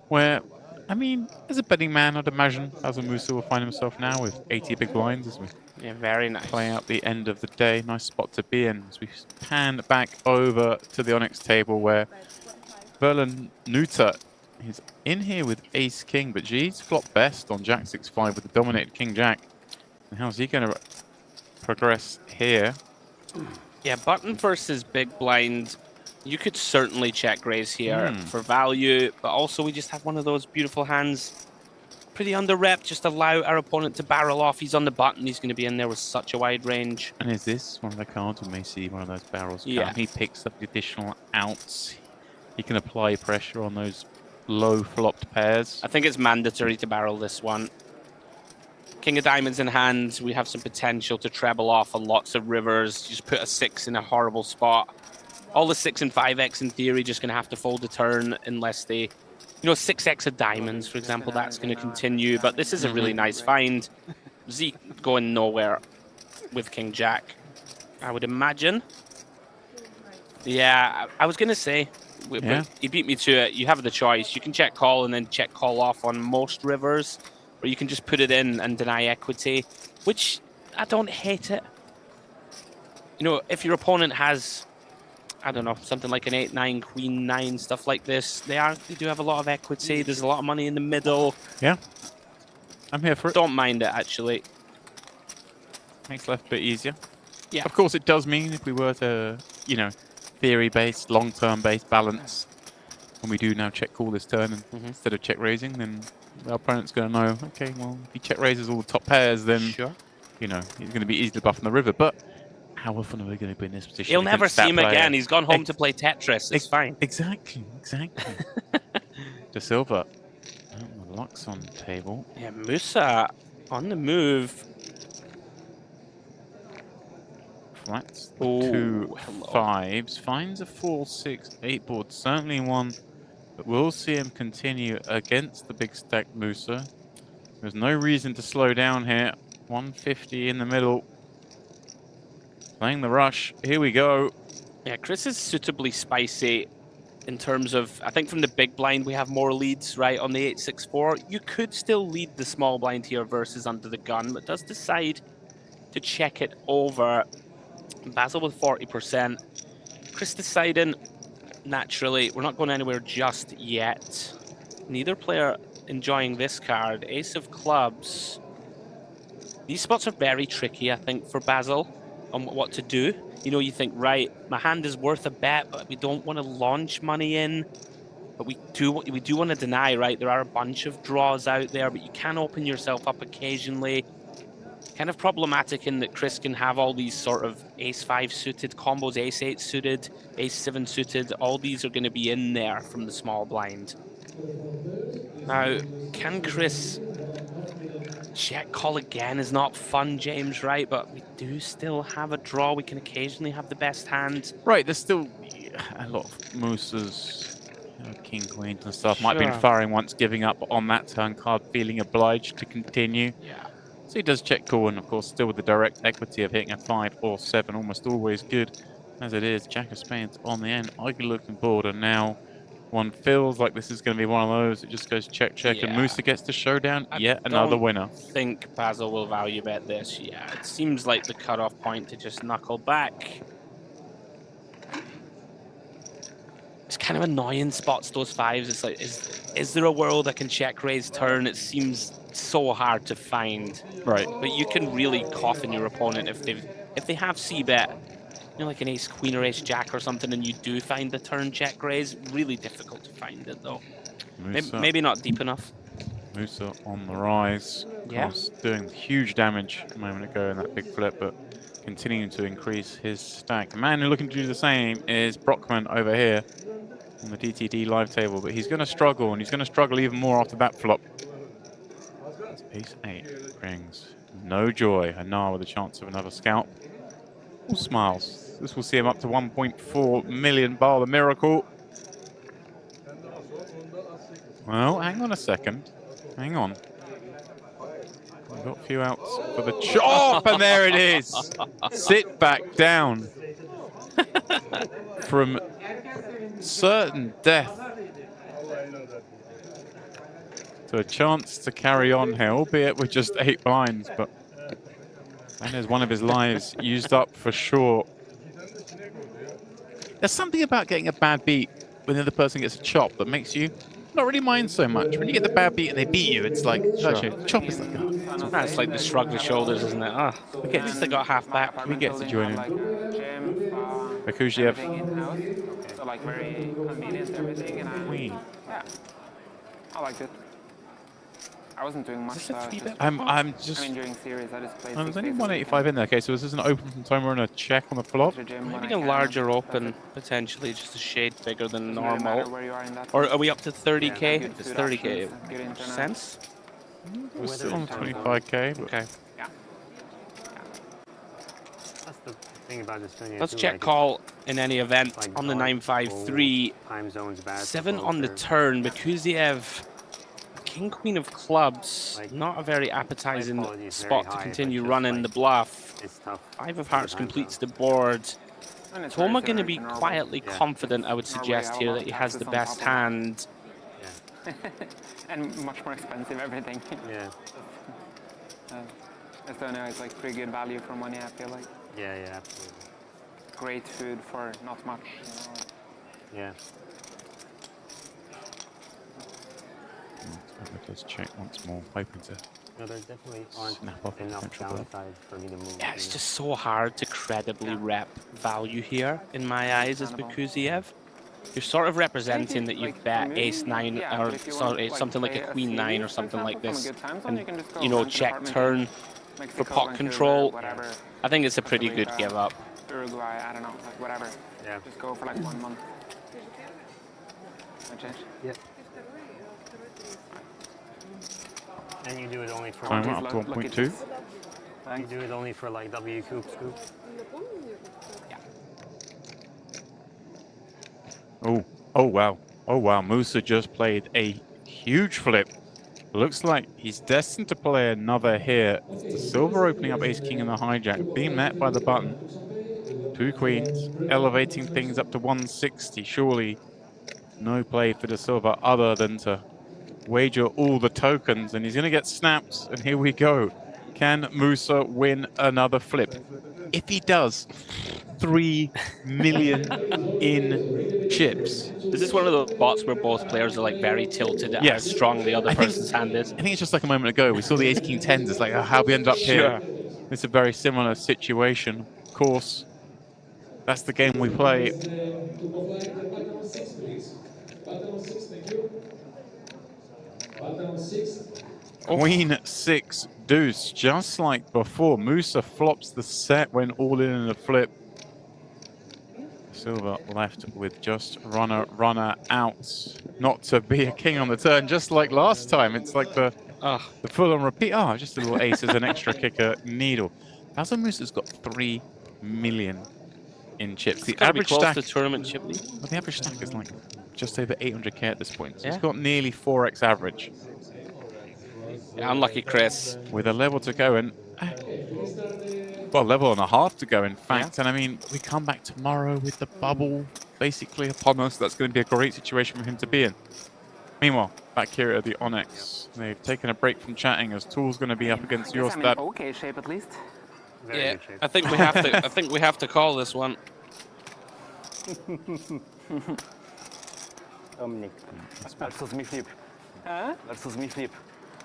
Where, I mean, as a betting man, I'd imagine Basil Musa will find himself now with 80 big blinds as we
very nice.
play out the end of the day. Nice spot to be in as we pan back over to the Onyx table where Verlin Nuta is in here with Ace-King, but G's flopped best on Jack 6-5 with the dominated King Jack. And how's he going to progress here?
Yeah, button versus big blind. You could certainly check raise here for value, but also we just have one of those beautiful hands. Pretty under rep, just allow our opponent to barrel off. He's on the button, he's going to be in there with such a wide range.
And is this one of the cards we may see one of those barrels come?
Yeah.
He picks up the additional outs. He can apply pressure on those low flopped pairs.
I think it's mandatory to barrel this one. King of Diamonds in hand, we have some potential to treble off on lots of rivers. Just put a 6 in a horrible spot. All the 6 and 5x in theory just going to have to fold a turn unless they, you know, 6x of diamonds, for example, that's going to continue. But this is a really nice find. Zeke going nowhere with King Jack, I would imagine.
Yeah, I was going to say, but he beat me to it. You have the choice. You can check call and then check call off on most rivers, or you can just put it in and deny equity, which I don't hate it. You know, if your opponent has, I don't know, something like an 8-9, Queen 9, stuff like this, they do have a lot of equity. There's a lot of money in the middle.
Yeah, I'm here for it.
Don't mind it, actually.
Makes life a bit easier.
Yeah.
Of course, it does mean if we were to, you know, theory-based, long-term-based balance, when we do now check call this turn and instead of check raising, then our opponent's going to know, okay, well, if he check raises all the top pairs, then, you know, he's going to be easily buffing the river. But how often are we going to be in this position?
You'll never see him again. He's gone home to play Tetris. It's fine.
Exactly. De Silva on the Luxon table.
Yeah, Musa on the move.
Flats the 2 5s, finds a 4, 6, 8 board, certainly one that we'll see him continue against the big stack Musa. There's no reason to slow down here. 150 in the middle. Playing the rush. Here we go.
Yeah, Chris is suitably spicy in terms of, I think from the big blind we have more leads, right, on the 8-6-4. You could still lead the small blind here versus under the gun, but does decide to check it over. Basil with 40%. Chris deciding, naturally, we're not going anywhere just yet. Neither player enjoying this card. Ace of clubs. These spots are very tricky, I think, for Basil on what to do. You know, you think, right, my hand is worth a bet, but we don't want to launch money in. But we do want to deny, right? There are a bunch of draws out there, but you can open yourself up occasionally. Kind of problematic in that Chris can have all these sort of ace-5 suited combos, ace-8 suited, ace-7 suited. All these are going to be in there from the small blind. Now, can Chris check call again? Is not fun, James, right? But we do still have a draw. We can occasionally have the best hand.
Right, there's still a lot of Musas, you know, king, queens and stuff. Might have been firing once, giving up on that turn card, feeling obliged to continue.
Yeah.
So he does check call, and of course still with the direct equity of hitting a 5 or 7, almost always good as it is. Jack of Spades on the end, ugly looking board, and now one feels like this is going to be one of those. It just goes check, and Musa gets the showdown. Yet another winner.
I think Basil will value bet this. Yeah, it seems like the cutoff point to just knuckle back. It's kind of annoying spots, those 5s. It's like, is there a world I can check raise turn? It seems so hard to find.
Right.
But you can really coffin your opponent if they have c-bet, you know, like an ace queen or ace jack or something, and you do find the turn check raise. Really difficult to find it though. Maybe not deep enough.
Musa on the rise.
Yeah.
Doing huge damage a moment ago in that big flip, but continuing to increase his stack. The man who's looking to do the same is Brockman over here on the DTD live table, but he's going to struggle, and he's going to struggle even more after that flop. Ace 8 brings no joy, and now with a chance of another scalp. All smiles. This will see him up to 1.4 million bar the miracle. Well, hang on a second. Hang on. We've got a few outs for the chop, and there it is. Sit back down. From certain death to a chance to carry on here, albeit with just 8 blinds, but and there's one of his lives used up for sure. There's something about getting a bad beat when the other person gets a chop that makes you not really mind so much. When you get the bad beat and they beat you, it's like, chop is like, oh.
That's like the shrug of the shoulders, isn't it? Ah, at least they got half back.
We get to join him. Bakuziev.
So like very convenient everything, and yeah, I liked it. I wasn't doing much.
I'm just.
I mean, during series, I just played.
There's only 185 in there. Okay, so this is an open from timer and a check on the flop.
Maybe a larger open, potentially, just a shade bigger than normal. Or are we up to 30k? If it's 30k, it makes sense.
We're still on 25k.
Okay.
Yeah.
That's the thing about Estonia.
Let's check call in any event on the 953.
Time zone's bad.
7 on the turn. Bakuziev. King, queen of clubs, not a very appetizing spot to continue running the bluff. 5 of hearts completes the board.
Toma going to be quietly confident, I would suggest here, that he has the best hand.
And much more expensive everything.
Yeah.
Estonia is like pretty good value for money, I feel like.
Yeah, absolutely.
Great food for not much.
Yeah.
Let's check once more. Hoping to.
No, there definitely aren't enough downsides for me to move.
Yeah, it's just so hard to credibly rep value here, in my eyes, as Bakuziev. You're sort of representing that you've bet ace-9, or sorry, something like a queen-9 or something like this, and, you know, check turn for pot control. I think it's a pretty good give-up.
Uruguay, I don't know, like whatever.
Yeah.
Just go for like 1 month. Change.
Yeah. And you do it only for
Time up to 1.2.
You do it only for like W scoop.
Oh wow. Oh wow. Musa just played a huge flip. Looks like he's destined to play another here. The silver opening up ace king in the hijack, being met by the button. 2 queens, elevating things up to 160. Surely no play for the silver other than to wager all the tokens, and he's going to get snapped, and here we go. Can Musa win another flip? If he does, 3 million in chips.
Is this one of those spots where both players are like very tilted at how strong the other person's hand is?
I think it's just like a moment ago. We saw the ace king tens. It's like, oh, how we end up here. It's a very similar situation. Of course, that's the game we play. Queen 6 deuce, just like before. Musa flops the set, went all in the flip. Silver left with just runner out. Not to be a king on the turn, just like last time. It's like the full on repeat. Oh, just a little ace as an extra kicker needle. Basil Musa's got 3 million in chips. The average stack,
to tournament chip lead.
Well, the average stack is like just over 800k at this point. So it's got nearly 4x average.
Yeah, unlucky Chris.
With a level to go, and well, level and a half to go, in fact. And I mean, we come back tomorrow with the bubble basically upon us. That's going to be a great situation for him to be in. Meanwhile, back here at the Onyx, they've taken a break from chatting as Tool's going to be up against Jørstad.
Okay shape at least.
Yeah, I think we have to. I think we have to call this one.
Dominic. Versus me flip. Versus me flip.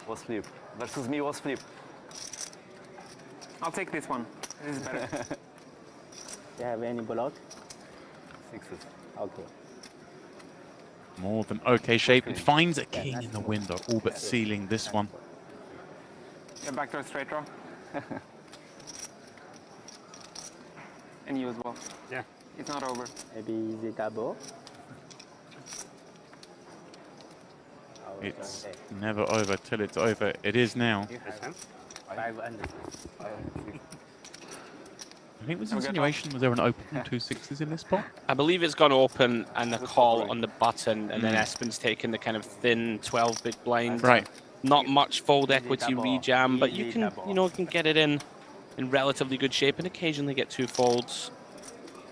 Was flip. Versus me was flip.
I'll take this one. This is better.
Do you have any block? 6s. Okay.
More than okay shape. It finds a king in the window, all but sealing this one.
Yeah, back to a straight draw. And you as well.
Yeah.
It's not over.
Maybe the double.
It's never over till it's over. It is now. I think it was insinuation. Was there an open 2 6s in this spot?
I believe it's gone open and a call on the button, and then Espen's taken the kind of thin 12 big blind.
Right.
Not much fold equity rejam, but you can, you know, can get it in relatively good shape and occasionally get 2 folds.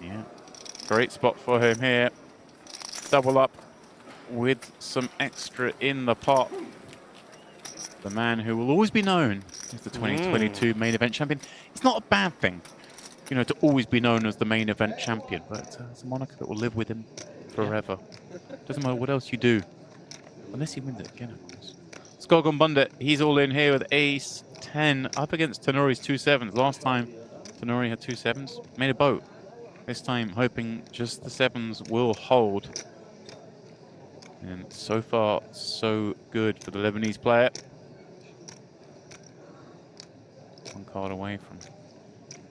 Yeah. Great spot for him here. Double up with some extra in the pot. The man who will always be known as the 2022 main event champion. It's not a bad thing, you know, to always be known as the main event champion, but it's a moniker that will live with him forever. Doesn't matter what else you do, unless he wins it again, of course. Skogon Bundit, he's all in here with ace 10 up against Tanuri's 2 7s. Last time Tanuri had 2 7s, made a boat. This time hoping just the 7s will hold. And so far, so good for the Lebanese player. 1 card away from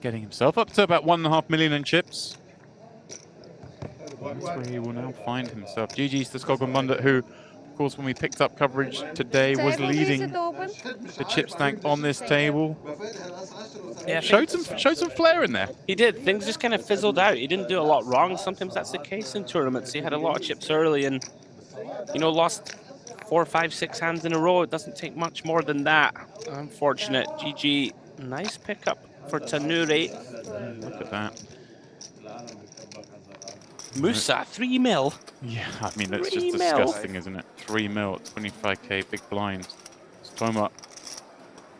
getting himself up to about 1.5 million in chips. That's where he will now find himself. GG's to Skogon Bundit, who, of course, when we picked up coverage today, was leading the chip stack on this table.
Yeah,
showed some flair in there.
He did. Things just kind of fizzled out. He didn't do a lot wrong. Sometimes that's the case in tournaments. He had a lot of chips early and, you know, lost 4, 5, 6 hands in a row. It doesn't take much more than that. Unfortunate. GG. Nice pickup for Tanuri.
Look at that.
Musa, 3 mil.
Yeah, I mean, that's just
3 mil.
disgusting, isn't it? 3 mil, 25k, big blind. Stoma.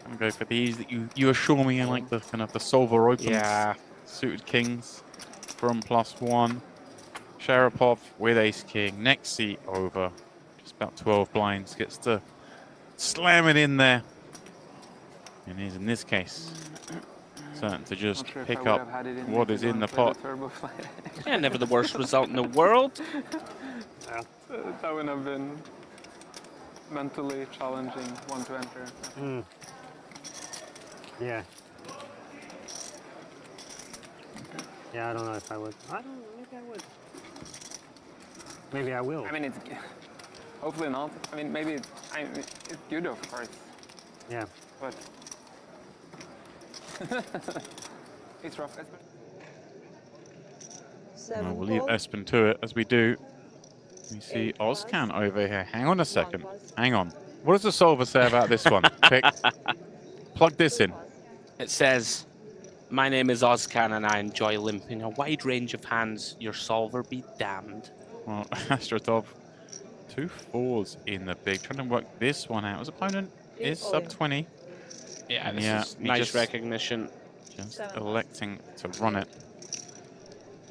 I'm going to go for these that you assure me are like the kind of the solver opens.
Yeah.
Suited kings from +1. Sharapov with ace king. Next seat over. Just about 12 blinds. Gets to slam it in there. And is in this case certain to just pick up what is in the pot.
Yeah, never the worst result in the world.
Yeah, that would have been mentally challenging one to enter.
Yeah. Yeah, I don't know if I would. I don't know, maybe I would. Maybe I will.
I mean, it's hopefully not. I mean, maybe it's good, of course.
Yeah.
But it's rough.
Well, we'll leave Espen to it as we do. We see Ozcan over here. Hang on a second. Hang on. What does the solver say about this one? Pick. Plug this in.
It says, "My name is Ozcan and I enjoy limping a wide range of hands. Your solver be damned."
Well, Astrodov, 2 4s in the big. Trying to work this one out. His opponent is sub 20.
Yeah, this is nice recognition.
Just electing to run it.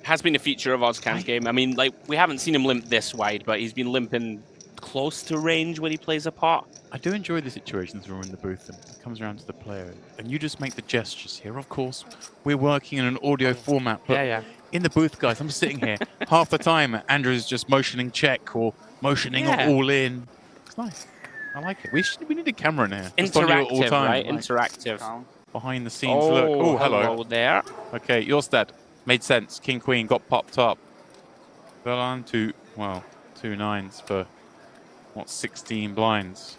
Has been a feature of Ozcan's game. I mean, like, we haven't seen him limp this wide, but he's been limping close to range when he plays a pot.
I do enjoy the situations where we're in the booth and it comes around to the player and you just make the gestures here. Of course, we're working in an audio format, but in the booth, guys, I'm sitting here half the time. Andrew's just motioning check or motioning all in. It's nice. I like it. We need a camera in here.
Interactive, right? Interactive.
Behind the scenes look. Oh, hello
there.
Okay, Jørstad. Made sense. King, queen got popped up. Fell on to, well, 2 9s for, what, 16 blinds.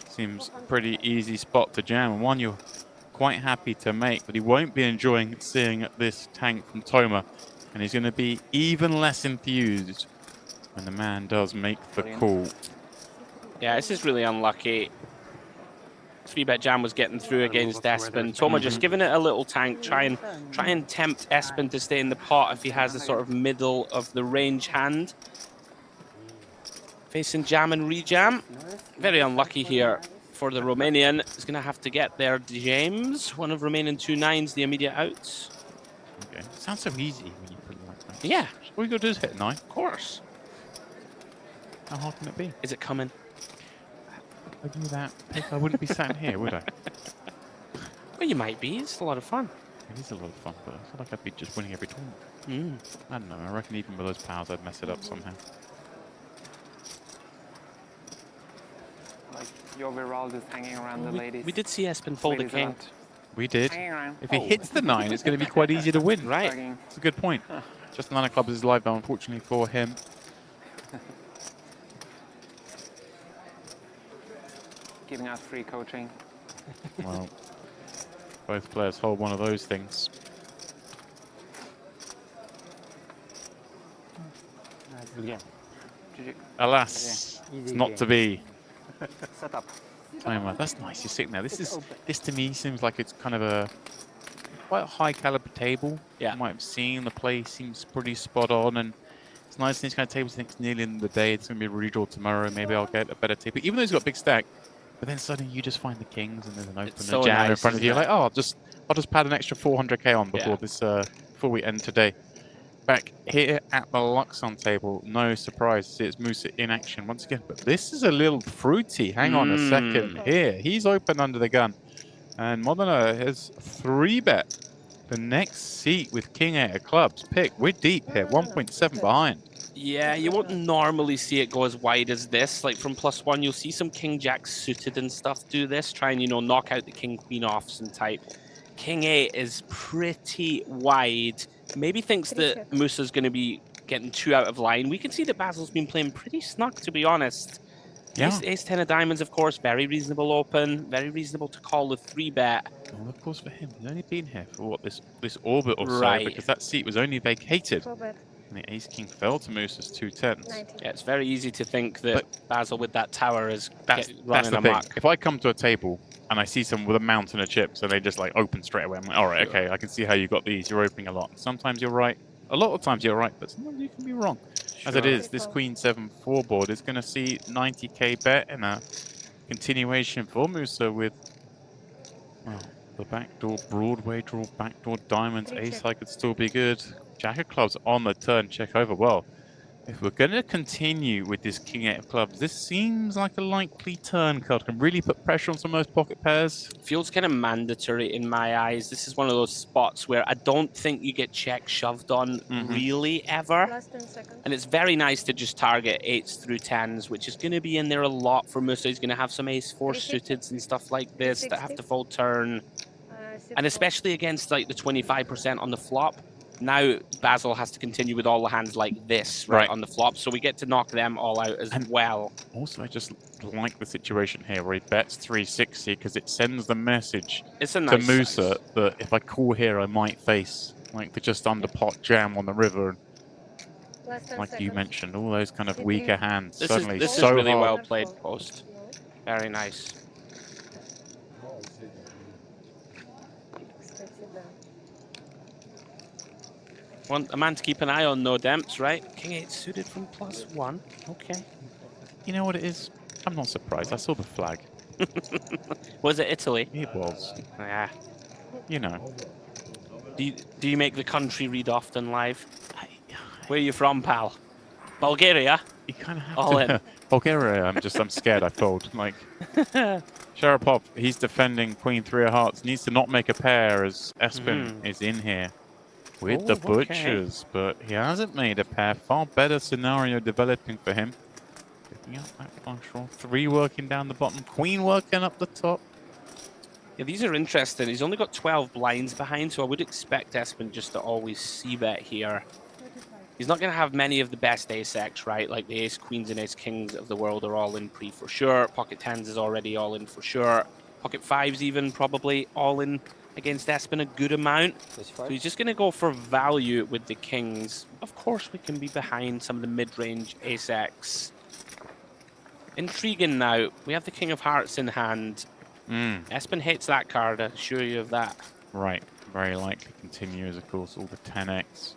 Seems a pretty easy spot to jam. And one you're quite happy to make, but he won't be enjoying seeing this tank from Toma. And he's going to be even less enthused when the man does make the call.
Yeah, this is really unlucky. 3-bet jam was getting through against Espen. Toma just giving it a little tank, try and tempt Espen to stay in the pot if he has a sort of middle of the range hand. Facing jam and rejam. Very unlucky here for the Romanian. He's going to have to get there, James. One of remaining 2 9s, the immediate outs.
Okay. Sounds so easy when you put it like that.
Yeah.
All you got to do is hit 9.
Of course.
How hard can it be?
Is it coming?
If I do that, I wouldn't be sat here, would I?
Well, you might be. It's a lot of fun.
It is a lot of fun, but I feel like I'd be just winning every tournament. I don't know. I reckon even with those powers, I'd mess it up somehow.
Like Joviral just hanging around the ladies.
We did see Espen fold a king.
We did. If he hits the 9, it's going to be quite easy to win.
Right.
It's a good point. Just 9 clubs is live, though, unfortunately for him.
Giving us free coaching.
Well, both players hold one of those things. Alas, it's not to be.
Set up.
Timer. That's nice. You're sitting there. This to me seems like it's kind of a quite a high caliber table.
Yeah.
You might have seen the play seems pretty spot on, and it's nice in these kind of tables. I think it's nearly in the day. It's going to be a redraw tomorrow. Maybe I'll get a better table. Even though he's got a big stack, but then suddenly you just find the kings and there's an open
so
jam in
nice,
front of you.
isn't
Like, oh, I'll just pad an extra 400k on before this before we end today. Back here at the Luxon table, no surprise to see it's Musa in action once again. But this is a little fruity. Hang on a second here. He's open under the gun. And Modena has 3-bet the next seat with King 8 of clubs. Pick, we're deep here, 1.7 behind.
Yeah, you won't normally see it go as wide as this. Like from +1, you'll see some King Jack suited and stuff do this, try and, you know, knock out the King Queen offs and type. King 8 is pretty wide. Maybe thinks that Musa's going to be getting 2 out of line. We can see that Basil's been playing pretty snug, to be honest.
Yeah.
Ace 10 of diamonds, of course, very reasonable open, very reasonable to call the 3-bet.
Well, of course, for him, he's only been here for what, this orbit or so,
Right.
because that seat was only vacated. And the Ace King fell to Musa's 2 10s.
Yeah, it's very easy to think that Basil with that tower is
That's
running
the thing.
amok.
If I come to a table and I see someone with a mountain of chips and they just like open straight away, I'm like, all right, okay, I can see how you got these. You're opening a lot. Sometimes you're right, a lot of times you're right, but sometimes you can be wrong. As it is, this Queen 7-4 board is going to see 90k bet and a continuation for Musa with the backdoor Broadway draw, backdoor diamonds, ace high could still be good. Jack of clubs on the turn, check over. Well, if we're going to continue with this King 8 of clubs, this seems like a likely turn card. Can really put pressure on some of those pocket pairs.
Feels kind of mandatory in my eyes. This is one of those spots where I don't think you get check shoved on really ever.
Last 10 seconds.
And it's very nice to just target 8s through 10s, which is going to be in there a lot for Musa. He's going to have some ace-4 suiteds and stuff like this that have to fold turn. And especially against like the 25% on the flop. Now Basil has to continue with all the hands like this right on the flop, so we get to knock them all out as well.
Also, I just like the situation here where he bets 360 because it sends the message
to
Musa that if I call here, I might face like the just under pot jam on the river. Like you mentioned, all those kind of weaker hands.
This
Suddenly,
is
so
really
hard.
well played, Post. Very nice. Want a man to keep an eye on, no Demps, right? King 8 suited from +1. Okay.
You know what it is? I'm not surprised. I saw the flag.
Was it Italy?
It was.
Yeah.
You know.
Do you make the country read often live? Where are you from, pal? Bulgaria?
You kind of have
all
to.
In.
Bulgaria, I'm scared, I told. Like, Sharapov, he's defending Queen 3 of Hearts. Needs to not make a pair as Espen is in here with the butchers, but he hasn't made a pair. Far better scenario developing for him. Picking up that flush draw. 3 working down the bottom, Queen working up the top.
Yeah, these are interesting. He's only got 12 blinds behind, so I would expect Espen just to always c-bet here. He's not going to have many of the best ace-X, right? Like the ace-queens and ace-kings of the world are all in pre for sure. Pocket 10s is already all in for sure. Pocket 5s even probably all in against Espen a good amount. So he's just going to go for value with the kings. Of course, we can be behind some of the mid-range ace-X. Intriguing now. We have the King of Hearts in hand. Espen hates that card, I assure you of that.
Right. Very likely continues, of course, all the 10x,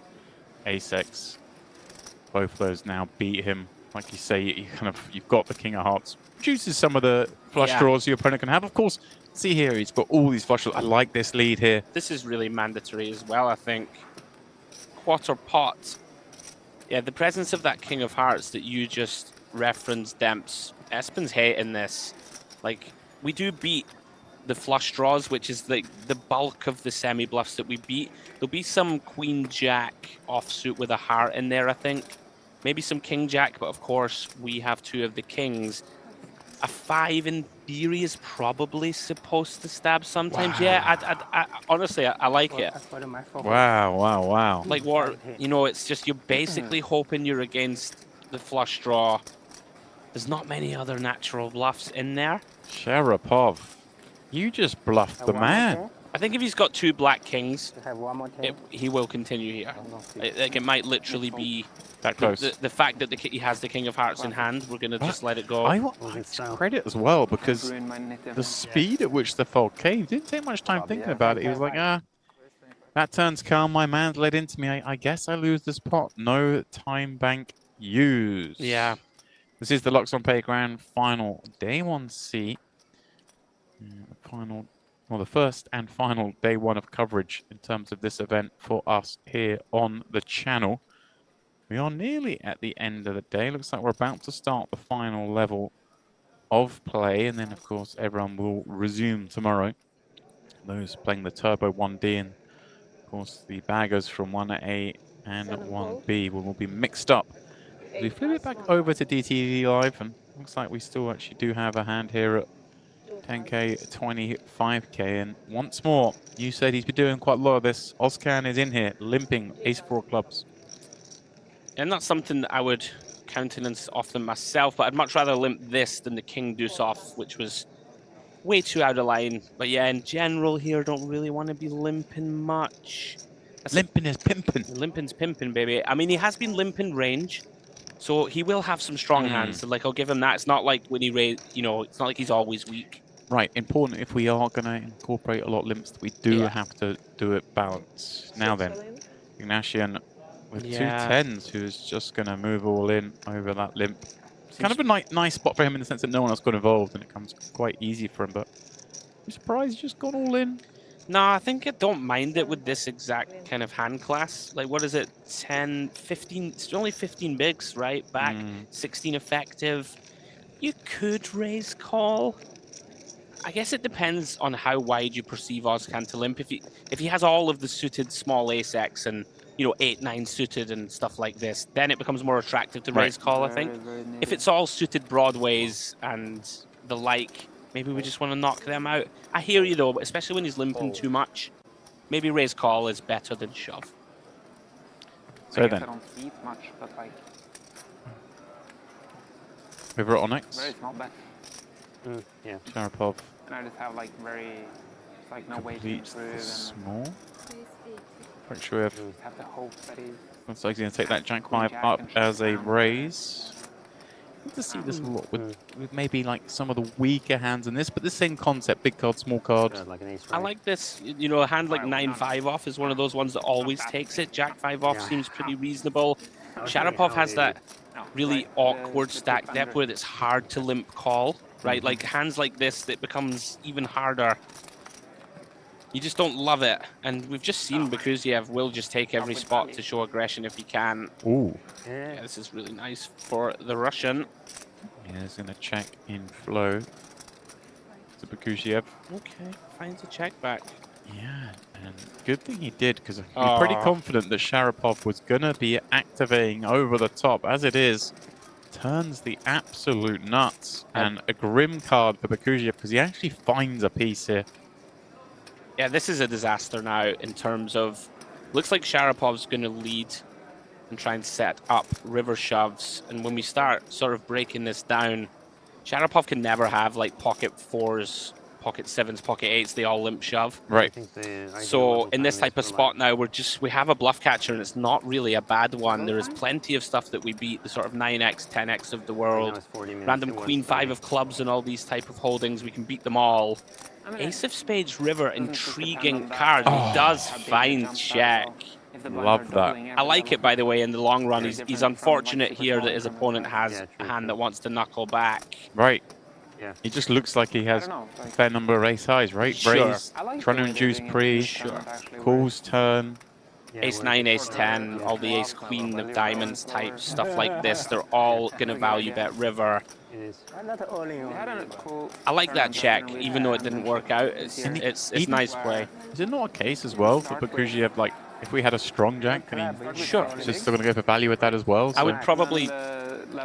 ace-X. Both of those now beat him. Like you say, you've got the King of Hearts. Reduces some of the flush draws your opponent can have. Of course, see here, he's got all these flush draws. I like this lead here.
This is really mandatory as well, I think. Quarter pot. Yeah, the presence of that King of Hearts that you just referenced, Demps. Espen's hating this. Like, we do beat the flush draws, which is like the bulk of the semi-bluffs that we beat. There'll be some Queen-Jack offsuit with a heart in there, I think. Maybe some King-Jack, but of course, we have 2 of the kings. A 5 in theory is probably supposed to stab sometimes. Wow. Yeah, I honestly, I like it.
Wow.
Like, what, you know, it's just you're basically hoping you're against the flush draw. There's not many other natural bluffs in there.
Sharapov, you just bluffed the man.
I think if he's got 2 black kings, he will continue here. Like, it might literally be
that close.
The fact that he has the King of Hearts in hand, we're going to just let it go.
I want credit as well, because the speed at which the fold came didn't take much time thinking about it. He was like, that turn's calm, my man's led into me. I guess I lose this pot. No time bank used.
Yeah.
This is the Luxon Pay Grand Final, Day 1C. The first and final day 1 of coverage in terms of this event for us here on the channel. We are nearly at the end of the day. Looks like we're about to start the final level of play, and then of course everyone will resume tomorrow. Those playing the Turbo 1D and of course the baggers from 1A and 1B will be mixed up. We flip it back over to DTD Live, and looks like we still actually do have a hand here at 10k, 25k, and once more, you said he's been doing quite a lot of this. Oscan is in here, limping ace-4 clubs.
And that's something that I would countenance often myself, but I'd much rather limp this than the King Deuce off, which was way too out of line. But yeah, in general here, don't really want to be limping much.
Limping is pimping.
Limping's pimping, baby. I mean, he has been limping range, so he will have some strong hands. So, like, I'll give him that. It's not like when he raised, you know, it's not like he's always weak.
Right, important if we are going to incorporate a lot of limps, we do have to do it balanced. Now then, Ignatian with
Yeah.
2 10s, who's just going to move all in over that limp. It's kind of a nice spot for him in the sense that no one else got involved, and it comes quite easy for him, but I'm surprised he's just gone all in.
No, I think I don't mind it with this exact kind of hand class. Like, what is it? 10, 15, it's only 15 bigs, right? Back, 16 effective. You could raise call. I guess it depends on how wide you perceive Ozcan to limp. If he has all of the suited small ace-X and, you know, 8-9 suited and stuff like this, then it becomes more attractive to raise call, I think. If it's all suited broadways and the like, maybe we just want to knock them out. I hear you though, but especially when he's limping too much, maybe raise call is better than shove.
So then,
I don't see it much, but like
River Onyx,
very small bet.
Yeah.
Sharapov,
And I just have like like no way to
completes
improve
the
and
small. Pretty sure we have.
have to hope that he's
Looks like he's going to take that Jack 5 up as a raise. I need to see this a lot with maybe like some of the weaker hands in this, but the same concept, big card, small card.
Like an ace
I like this, you know, a hand like 9-5 off is one of those ones that always takes it. Jack 5 off seems pretty reasonable. Sharapov has that really awkward stack depth where it's hard to limp call, right? Like hands like this, it becomes even harder. You just don't love it. And we've just seen Bakuziev will just take every spot to show aggression if he can.
Ooh.
Yeah, this is really nice for the Russian.
Yeah, he's going to check in flow to Bakuziev.
Okay, finds a check back.
Yeah, and good thing he did, because I'm pretty confident that Sharapov was going to be activating over the top. As it is, turns the absolute nuts. And a grim card for Bakuziev, because he actually finds a piece here.
Yeah, this is a disaster now in terms of... Looks like Sharapov's going to lead and try and set up river shoves. And when we start sort of breaking this down, Sharapov can never have like pocket 4s, pocket 7s, pocket 8s. They all limp shove.
Right.
So in this type of spot now, we have a bluff catcher and it's not really a bad one. There is plenty of stuff that we beat, the sort of 9x, 10x of the world. Random queen 5 of clubs and all these type of holdings. We can beat them all. Ace of Spades River, intriguing card. He does find check.
Love that.
I like it, by the way, in the long run. He's unfortunate here that his opponent has a hand that wants to knuckle back.
Right. Yeah. He just looks like he has a fair number of ace highs, right?
Sure.
Raise, trying to induce pre, calls turn.
Ace 9, ace 10, all the ace queen of diamonds type stuff like this. They're all going to value bet river. I like that check, even though it didn't work out. It's nice play.
Is it not a case as well for Bakuziev, like, if we had a strong jack, can he just still going to go for value with that as well? So.
I would probably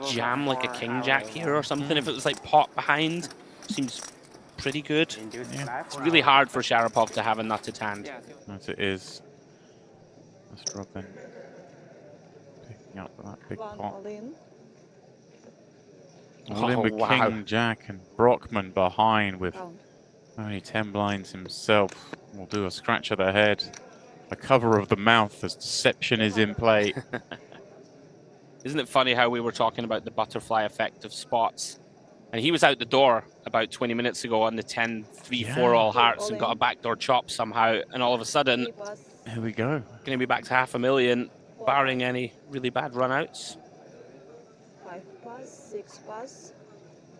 jam like a king jack here or something if it was like pot behind. Seems pretty good. Yeah. It's really hard for Sharapov to have a nutted hand.
Yes, it is. Let's drop in. Picking up that big pot. All in with king jack and Brockman behind with only 10 blinds himself. Will do a scratch of the head. A cover of the mouth as deception is in play.
Isn't it funny how we were talking about the butterfly effect of spots? And he was out the door about 20 minutes ago on the 10-3-4 all hearts and got a backdoor chop somehow. And all of a sudden,
here we go.
Going to be back to 500,000, barring any really bad runouts.
5 pass, 6 pass,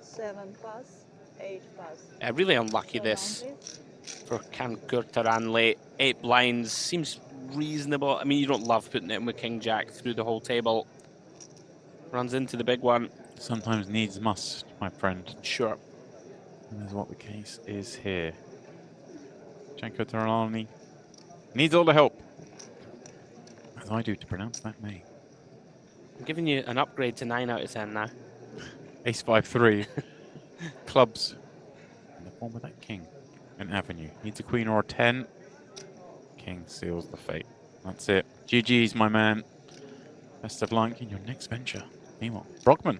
7 pass, 8 pass.
Really unlucky this for Can Kurtaran late. 8 blinds seems reasonable. I mean, you don't love putting it in with king jack through the whole table. Runs into the big one.
Sometimes needs must, my friend.
Sure.
And that's what the case is here. Janko Tarani needs all the help, as I do to pronounce that name.
I'm giving you an upgrade to 9 out of 10 now.
Ace 5-3. Clubs. In the form of that king. An avenue. Needs a queen or a 10. King seals the fate. That's it. GG's, my man. Best of luck in your next venture. Meanwhile, Brockman.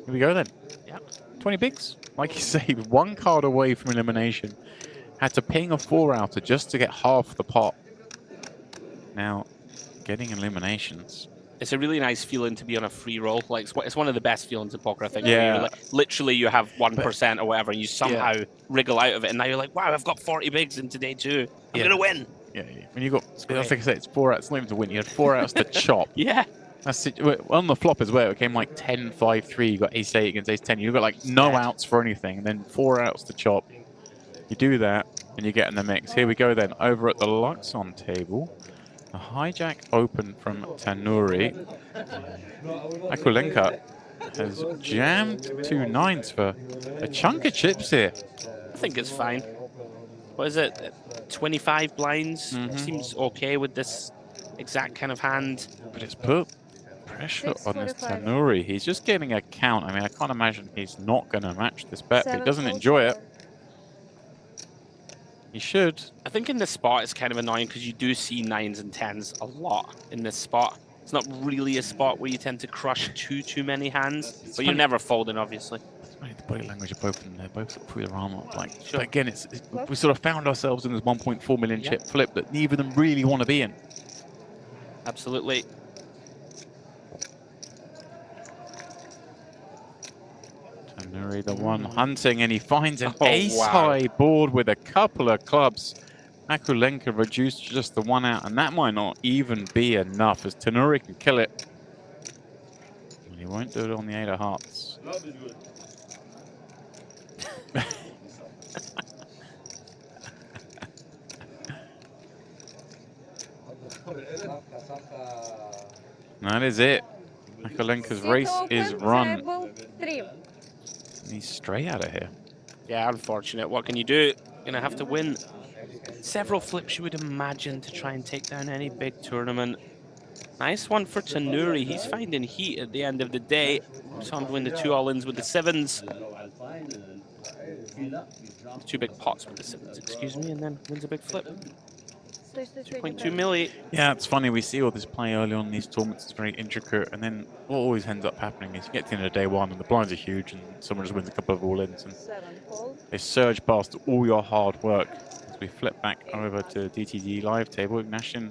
Here we go then.
Yep.
20 bigs. Like you say, 1 card away from elimination. Had to ping a 4-outer just to get half the pot. Now, getting eliminations.
It's a really nice feeling to be on a free roll. Like it's one of the best feelings in poker, I think.
Yeah.
Where you're like, literally, you have 1% or whatever, and you somehow wriggle out of it, and now you're like, wow, I've got 40 bigs in today too. I'm gonna win.
Yeah. When you got, like I said, it's 4 outs. It's not even to win. You had 4 outs to chop.
Yeah.
That's it. On the flop as well. It came like 10-5-3. You got ace 8 against ace 10. You got like no outs for anything, and then 4 outs to chop. You do that, and you get in the mix. Here we go then. Over at the Luxon table, a hijack open from Tanuri. Akulenka has jammed 2 9s for a chunk of chips here.
I think it's fine. What is it? 25 blinds? Seems okay with this exact kind of hand.
But it's put pressure on this Tanuri. He's just getting a count. I mean, I can't imagine he's not going to match this bet, but he doesn't enjoy it. He should.
I think in this spot it's kind of annoying because you do see 9s and 10s a lot in this spot. It's not really a spot where you tend to crush too many hands, but you're never folding, obviously.
The body language of both of them, they both look through their arm up. Like, but again, we sort of found ourselves in this 1.4 million chip flip that neither of them really want to be in.
Absolutely.
Tanuri, the one hunting, and he finds an ace-high board with a couple of clubs. Akulenka reduced just the 1 out, and that might not even be enough, as Tanuri can kill it. And he won't do it on the 8 of hearts. That is it. Akulenka's race is run. He's straight out of here.
Yeah, unfortunate. What can you do? Gonna have to win several flips, you would imagine, to try and take down any big tournament. Nice one for Tanuri. He's finding heat at the end of the day. Saw him win the 2 all-ins with the 7s. 2 big pots with the 7s, excuse me, and then wins a big flip. 2.2 milli.
Yeah, it's funny. We see all this play early on in these tournaments. It's very intricate, and then what always ends up happening is you get to the end of day 1, and the blinds are huge, and someone just wins a couple of all-ins, and they surge past all your hard work. As we flip back over to DTD live table, Ignatian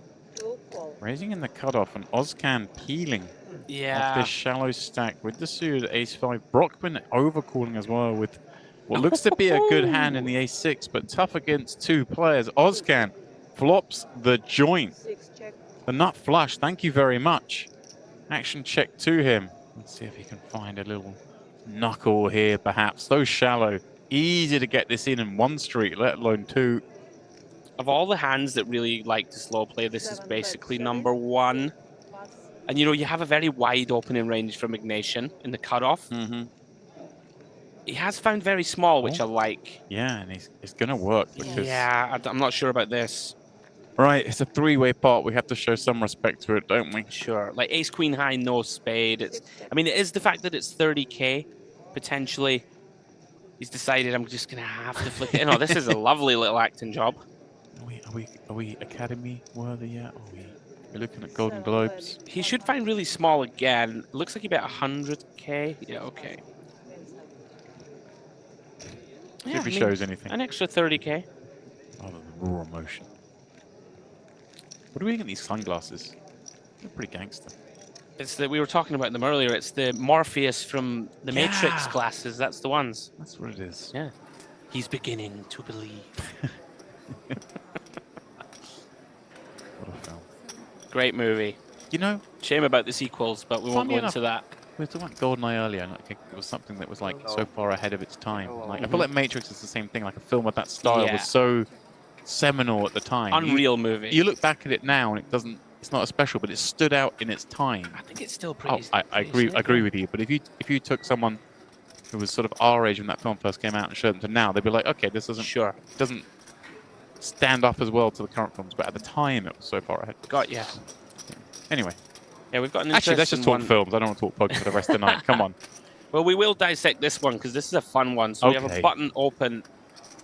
raising in the cutoff, and Ozcan peeling off this shallow stack with the suited ace-5. Brockman overcalling as well with what looks to be a good hand in the ace-6, but tough against 2 players. Ozcan flops the joint. The nut flush, thank you very much. Action check to him. Let's see if he can find a little knuckle here, perhaps. So shallow. Easy to get this in 1 street, let alone 2.
Of all the hands that really like to slow play, this is basically number 1. And you know, you have a very wide opening range from Ignatian in the cutoff. He has found very small, which I like.
Yeah, and it's going to work. Because
yeah, I'm not sure about this.
Right, it's a 3-way pot. We have to show some respect to it, don't we?
Sure. Like ace, queen high, no spade. I mean, it is the fact that it's 30k, potentially. He's decided I'm just going to have to flip it. No, this is a lovely little acting job.
Are we Academy worthy yet? We're looking at Golden Globes.
He should find really small again. It looks like he bet 100k. Yeah, okay.
See if he shows anything.
An extra 30k.
Other than raw emotion. What are we getting these sunglasses? They're pretty gangster.
It's we were talking about them earlier. It's the Morpheus from the Matrix glasses. That's the ones.
That's what it is.
Yeah. He's beginning to believe.
What a film.
Great movie.
You know,
shame about the sequels, but we won't go into that.
We were talking about GoldenEye earlier, and it was something that was like so far ahead of its time. Like I feel like Matrix is the same thing. Like a film of that style was so seminal at the time.
Unreal movie.
You look back at it now, and it doesn't. It's not as special, but it stood out in its time.
I think it's still pretty.
I agree with you. But if you took someone who was sort of our age when that film first came out and showed them to now, they'd be like, okay, this doesn't stand up as well to the current films. But at the time, it was so far ahead.
Got ya.
Anyway.
Yeah, we've got an
Actually, let's just talk films. I don't want to talk poker for the rest of the night. Come on.
Well, we will dissect this one because this is a fun one. So we have a button open.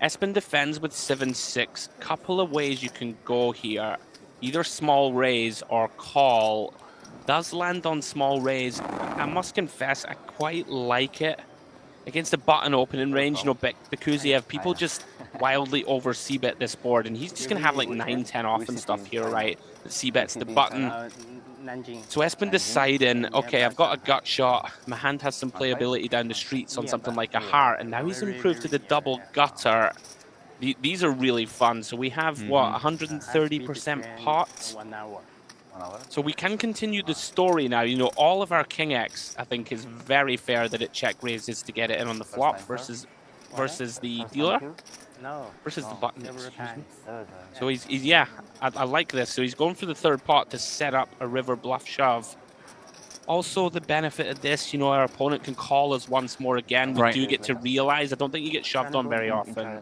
Espen defends with 7-6. Couple of ways you can go here. Either small raise or call. Does land on small raise. I must confess, I quite like it. Against a button opening range, you know, because you have people just wildly over c-bet this board, and he's just going to have like 9-10 off and stuff here, right? That c-bets the button. So Espen deciding, okay, I've got a gut shot. My hand has some playability down the streets on something like a heart, and now he's improved to the double gutter.
These are really fun. So we have, what, 130% pot?
1 hour.
So we can continue the story now. You know, all of our King X, I think, is very fair that it check raises to get it in on the flop versus the dealer.
No.
Versus the button.
Several times.
So he's yeah, I like this. So he's going for the third pot to set up a river bluff shove. Also, the benefit of this, you know, our opponent can call us once more again. We do get to realize. I don't think you get shoved on very often.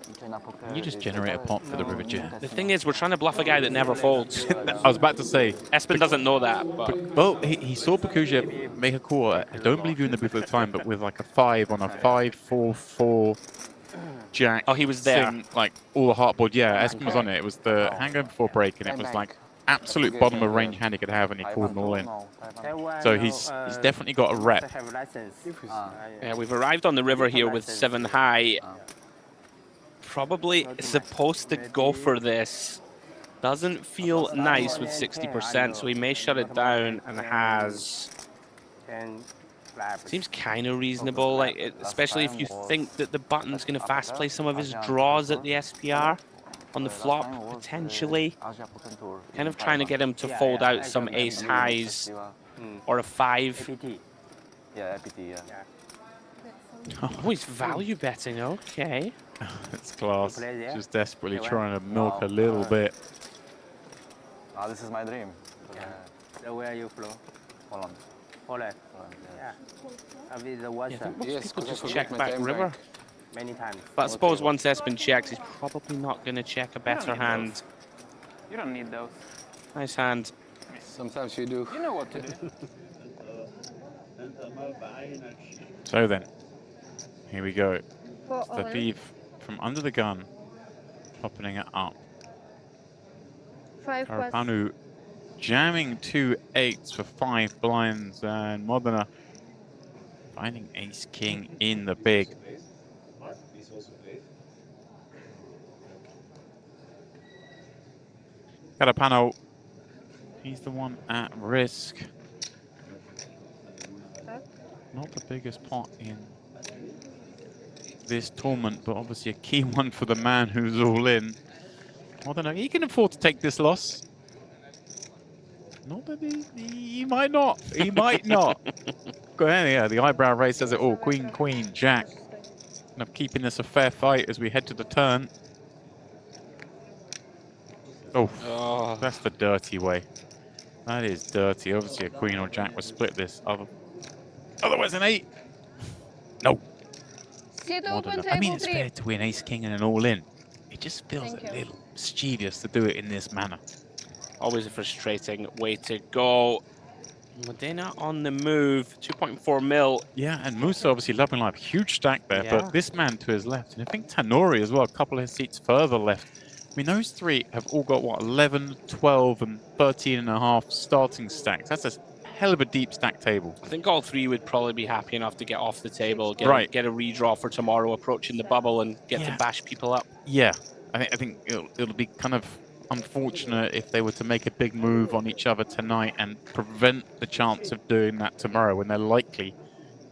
You just generate a pot for the river jet.
The thing is, we're trying to bluff a guy that never folds.
I was about to say.
Espen doesn't know that. But.
Well, he saw Pakuja make a call. I don't believe you in the booth at the time, but with like a 5 on a 5-4-4 jack.
Oh, he was there.
Thing, like all the heartboard. Yeah, Espen was on it. It was the hangover before break, and it was like absolute bottom of range hand he could have, and he called an all in. So he's definitely got a rep.
Yeah, we've arrived on the river here with 7 high. Probably supposed to go for this. Doesn't feel nice with 60%, so he may shut it down and has. Seems kind of reasonable, like especially if you think that the button's going to fast play some of his draws at the SPR. On the flop, potentially. Kind of trying to get him to fold out some ace highs or a 5. Oh, he's value betting, okay.
It's class. Just desperately trying to milk a little bit.
This is my dream.
Where are you from?
Holland.
Holland. Yeah.
Most people just check back river.
Many times.
But I suppose once Espen checks, he's probably not going to check a better hand.
You don't need those.
Nice hand.
Sometimes you do.
You know what to do.
So then, here we go. It's the thief from under the gun, opening it up.
5
Karapanu jamming 2 8s for 5 blinds, and Modena finding ace king in the big. Karapanu, he's the one at risk. Not the biggest pot in this tournament, but obviously a key one for the man who's all in. I don't know, he can afford to take this loss. Not that he might not. He might not. Go ahead, yeah, the eyebrow raise says it all. Queen, queen, jack. Kind of keeping this a fair fight as we head to the turn. Oh, that's the dirty way. That is dirty. Obviously, a queen or jack would split this. Otherwise, an 8. No. I mean, it's fair to win ace king and an all in. It just feels a little mischievous to do it in this manner.
Always a frustrating way to go. Modena on the move, 2.4 mil.
Yeah, and Musa obviously loving life. Huge stack there, but this man to his left, and I think Tanori as well, a couple of seats further left. I mean, those three have all got, what, 11, 12, and 13.5 starting stacks. That's a hell of a deep stack table.
I think all three would probably be happy enough to get off the table, get a redraw for tomorrow, approaching the bubble, and get to bash people up.
Yeah, I think it'll be kind of unfortunate if they were to make a big move on each other tonight and prevent the chance of doing that tomorrow when they're likely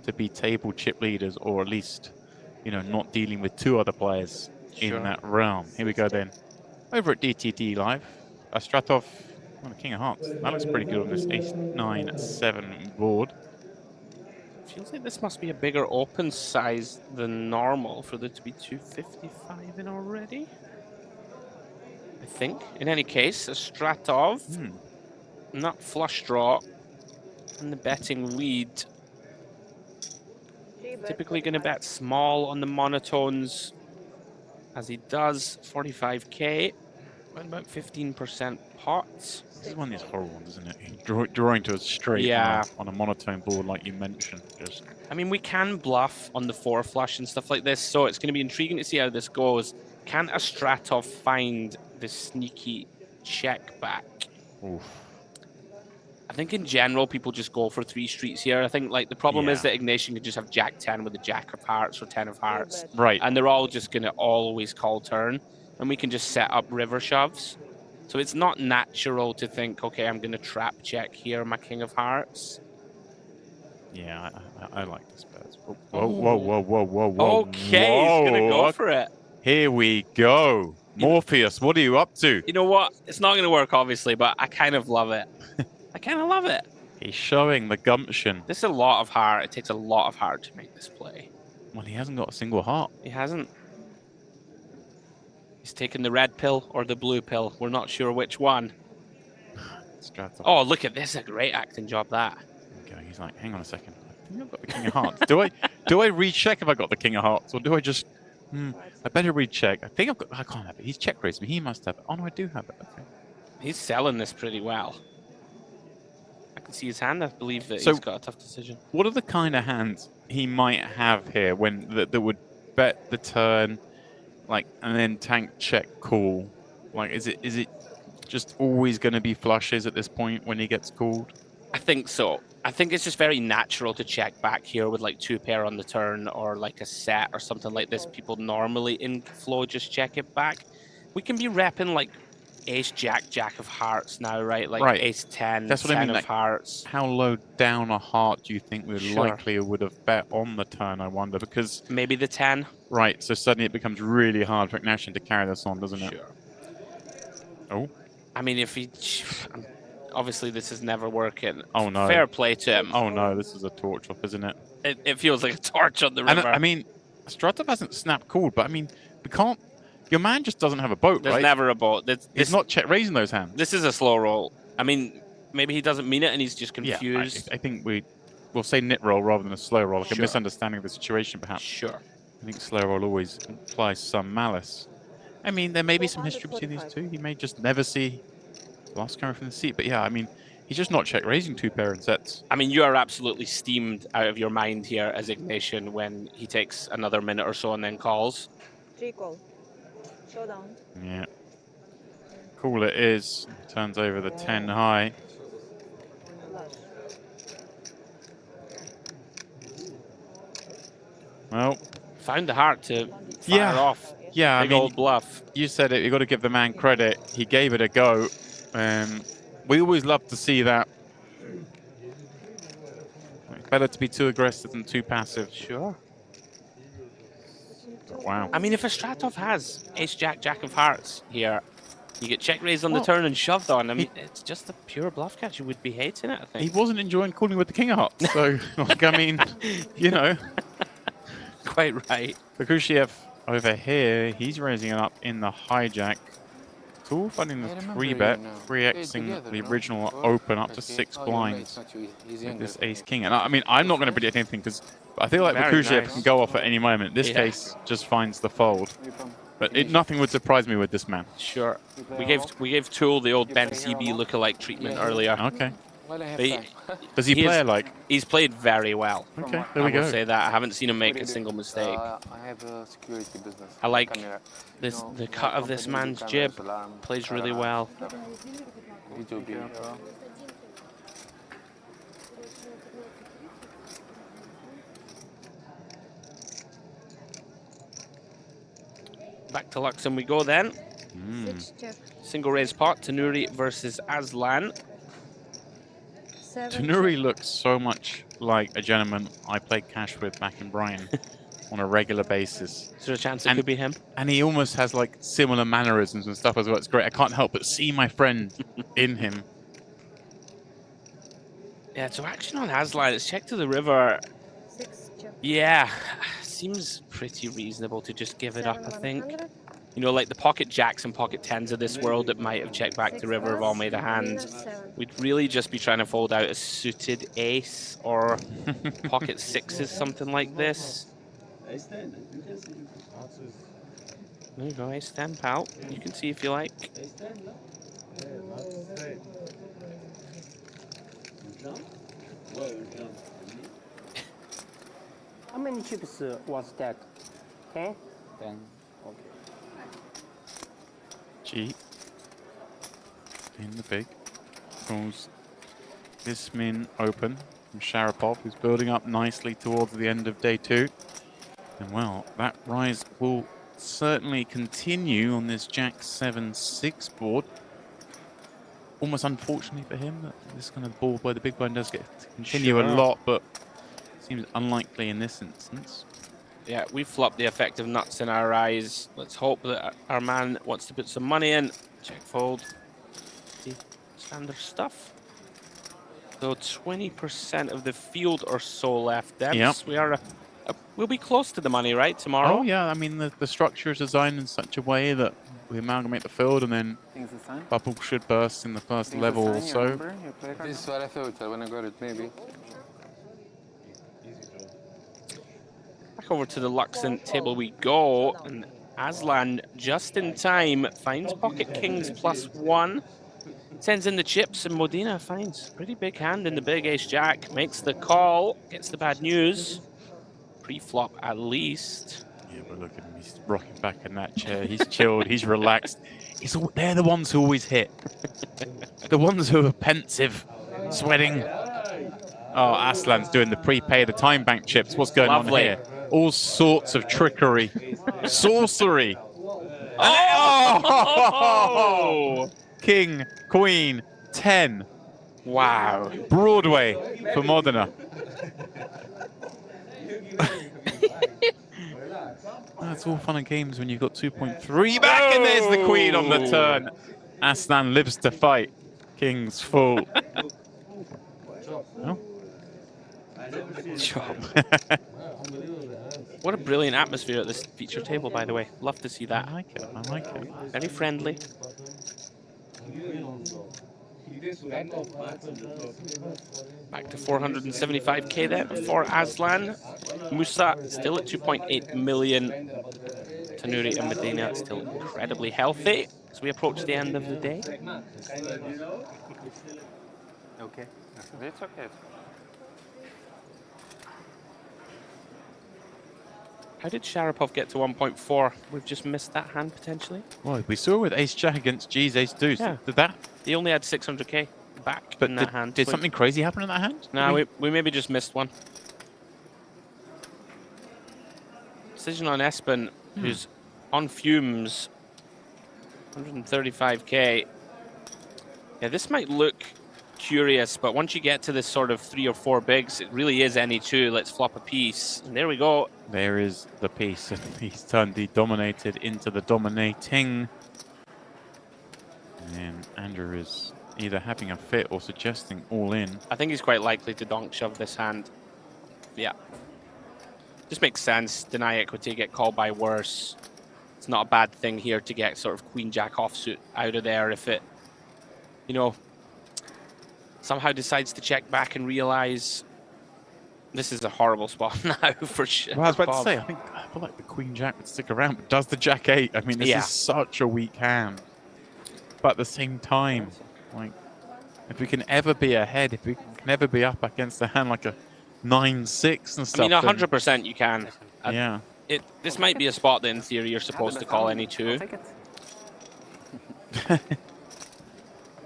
to be table chip leaders, or at least, you know, not dealing with 2 other players in that realm. Here we go then. Over at DTD Live, Stratov on the King of Hearts. That looks pretty good on this ace 9-7 board.
Feels like this must be a bigger open size than normal for there to be 255 in already. I think. In any case, a Stratov, nut flush draw, and the betting lead. Typically going to bet small on the monotones, as he does. 45k, about 15% pots.
This is one of these horrible ones, isn't it? Drawing to a straight on a monotone board, like you mentioned.
I mean, we can bluff on the 4 flush and stuff like this, so it's going to be intriguing to see how this goes. Can a Stratov find the sneaky check back?
Oof.
I think in general, people just go for 3 streets here. I think like the problem is that Ignatian could just have Jack 10 with a Jack of Hearts or 10 of Hearts.
Right.
And they're all just going to always call turn. And we can just set up river shoves. So it's not natural to think, okay, I'm going to trap check here, my King of Hearts.
Yeah, I like this bet. Whoa, whoa, whoa, whoa, whoa, whoa.
Okay, he's going to go for it.
Here we go. Morpheus, what are you up to?
You know what? It's not going to work, obviously, but I kind of love it. I kind of love it.
He's showing the gumption.
This is a lot of heart. It takes a lot of heart to make this play.
Well, he hasn't got a single heart.
He hasn't. He's taken the red pill or the blue pill. We're not sure which one. Oh, look at this. A great acting job, that.
Okay, he's like, hang on a second. I think I've got the King of Hearts. Do I recheck if I got the King of Hearts, or do I just... I better recheck. I think I've got... I can't have it. He's check raised me. He must have it. Oh, no, I do have it. Okay.
He's selling this pretty well. I can see his hand. I believe that
So,
he's got a tough decision.
What are the kind of hands he might have here when that would bet the turn, like, and then tank check call? Like, is it just always going to be flushes at this point when he gets called?
I think so. I think it's just very natural to check back here with like 2-pair on the turn or like a set or something like this. People normally in flow just check it back. We can be repping like ace, jack of hearts now, right? Like ace 10,
That's what
10
I mean.
of
Like,
hearts.
how low down a heart do you think we likely would have bet on the turn, I wonder? Because
maybe the 10.
Right, so suddenly it becomes really hard for Ignacian to carry this on, doesn't it?
Sure.
Oh.
I mean, if he... Obviously, this is never working.
Oh, no.
Fair play to him.
Oh, no, this is a torch off, isn't it?
It feels like a torch on the river.
And, I mean, Stratov hasn't snap called, but I mean, we can't... Your man just doesn't have a boat,
There's
right?
never a boat.
He's not raising those hands.
This is a slow roll. I mean, maybe he doesn't mean it and he's just confused.
Yeah, I think we'll say nit roll rather than a slow roll, like a
Sure.
misunderstanding of the situation, perhaps.
Sure.
I think slow roll always implies some malice. I mean, there may be some history between these two. He may just never see the last camera from the seat, but yeah, I mean, he's just not check raising 2-pair in sets.
I mean, you are absolutely steamed out of your mind here as Ignacian when he takes another minute or so and then calls.
3 call. Showdown.
Yeah. Cool it is. Turns over the 10 high. Well,
found the heart to fire off.
Yeah,
Big
I mean,
old bluff.
You said it. You got to give the man credit. He gave it a go. We always love to see that. Better to be too aggressive than too passive.
Sure.
But wow.
I mean, if a Stratov has ace, jack of hearts here, you get check raised on the turn and shoved on. I mean, it's just a pure bluff catch. You would be hating it, I think.
He wasn't enjoying calling with the King of Hearts. So, like, I mean, you know.
Quite right.
Bakushiev over here, he's raising it up in the hijack. It's all finding the 3-bet, 3xing the original open up to 6 blinds with this ace-king. And I mean, I'm not going to predict anything because I feel like Bakushiev can go off at any moment. This case just finds the fold. But nothing would surprise me with this man.
Sure. We gave Tool the old Ben CB lookalike treatment earlier.
Okay. Does he play like?
He's played very well.
Okay, there we
I will
go.
say that. I haven't seen him make a single mistake.
I have a security business.
I like the cut of this man's jib. Plays really well. Back to Luxon we go then. Single raise pot, Tanuri versus Aslan.
Tanuri looks so much like a gentleman I played cash with back in Brighton on a regular basis.
Is there a chance it could be him?
And he almost has like similar mannerisms and stuff as well. It's great. I can't help but see my friend in him.
Yeah, so action on Aslan. It's check to the river. Yeah, seems pretty reasonable to just give it up, I think. You know, like the pocket jacks and pocket tens of this world that might have checked back to river have all made a hand. We'd really just be trying to fold out a suited ace or pocket sixes, something like this. There you go, ace 10, pal. You can see if you like.
How many chips was that? 10?
10. Okay.
G. In the big. Calls this min open from Sharapov, who's building up nicely towards the end of day 2. And well, that rise will certainly continue on this Jack 7-6 board. Almost unfortunately for him, that this kind of board where the big blind does get to continue a lot, but seems unlikely in this instance.
Yeah, we flopped the effective nuts in our eyes. Let's hope that our man wants to put some money in. Check fold. Standard stuff. So 20% of the field or so left. Dems.
Yep.
We are. We'll be close to the money, right? Tomorrow.
Oh yeah, I mean the structure is designed in such a way that we amalgamate the field, and then bubble should burst in the first level or so.
This is what I thought when I got it, maybe.
Back over to the Luxon table we go, and Aslan just in time finds pocket kings +1, sends in the chips, and Modena finds pretty big hand in the big ace jack, makes the call, gets the bad news, pre-flop at least.
Yeah, but look at him, he's rocking back in that chair, he's chilled, he's relaxed. They're the ones who always hit. The ones who are pensive, sweating. Oh, Aslan's doing the prepay, the time bank chips. What's going on here? All sorts of trickery. Sorcery. Oh! King, Queen, 10.
Wow.
Broadway for Modena. That's all fun and games when you've got 2.3 back, and there's the Queen on the turn. Aslan lives to fight. King's full. Oh.
Job. What a brilliant atmosphere at this feature table, by the way. Love to see that.
I like it. I like it.
Very friendly. Back to 475k then for Aslan. Musa still at 2.8 million. Tanuri and Medina still incredibly healthy as we approach the end of the day.
Okay. It's okay.
How did Sharapov get to 1.4? We've just missed that hand potentially.
Well, we saw with Ace Jack against G's Ace Deuce.
Yeah.
Did that?
He only had 600k back
But
in that hand.
Did something crazy happen in that hand?
No, we maybe just missed one. Decision on Espen, who's on fumes. 135k. Yeah, this might look curious, but once you get to this sort of 3 or 4 bigs, it really is any two. Let's flop a piece. And there we go.
There is the piece. He's turned the dominated into the dominating. And Andrew is either having a fit or suggesting all in.
I think he's quite likely to donk shove this hand. Yeah. Just makes sense. Deny equity, get called by worse. It's not a bad thing here to get sort of queen jack offsuit out of there if it, you know, somehow decides to check back and realize this is a horrible spot now for sure.
Well, I was about to say, I feel like the queen jack would stick around, but does the jack 8? I mean, this is such a weak hand. But at the same time, like, if we can ever be ahead, if we can ever be up against a hand like a 9-6 and stuff.
I mean, 100% you can.
Yeah.
This might be a spot that in theory you're supposed to call any two.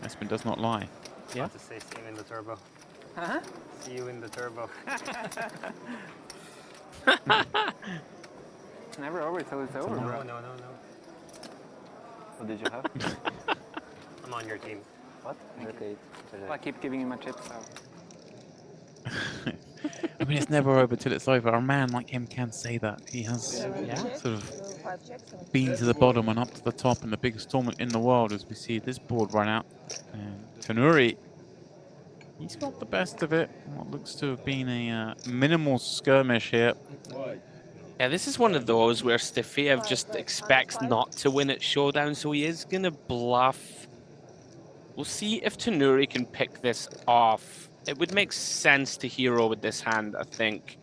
Espen does not lie.
Yeah.
To say see you in the turbo.
Huh?
See you in the turbo.
Never over till it's over, bro.
No.
What did you have?
I'm on your team.
What? Okay. Well, I keep giving you my chips, so.
I mean, it's never over till it's over. A man like him can say that. He has sort of been to the bottom and up to the top in the biggest tournament in the world, as we see this board run out. And Tanuri, he's got the best of it. What looks to have been a minimal skirmish here.
Yeah, this is one of those where Stefeev just expects not to win at Showdown, so he is going to bluff. We'll see if Tanuri can pick this off. It would make sense to hero with this hand, I think.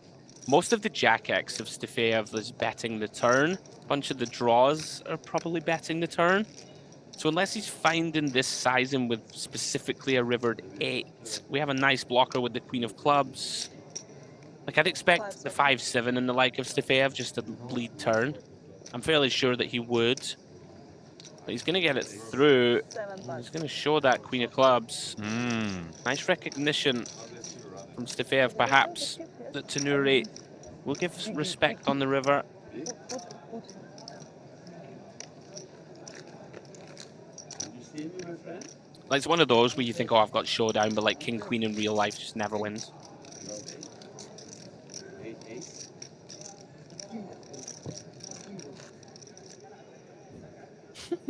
Most of the Jack X of Stefeev is betting the turn. A bunch of the draws are probably betting the turn. So unless he's finding this sizing with specifically a rivered 8, we have a nice blocker with the Queen of Clubs. Like, I'd expect the 5-7 and the like of Stefeev just to bleed turn. I'm fairly sure that he would. But he's going to get it through. He's going to show that Queen of Clubs. Nice recognition from Stefeev, perhaps, that Tanuri will give respect on the river. Like, it's one of those where you think, oh, I've got Showdown, but like King Queen in real life just never wins.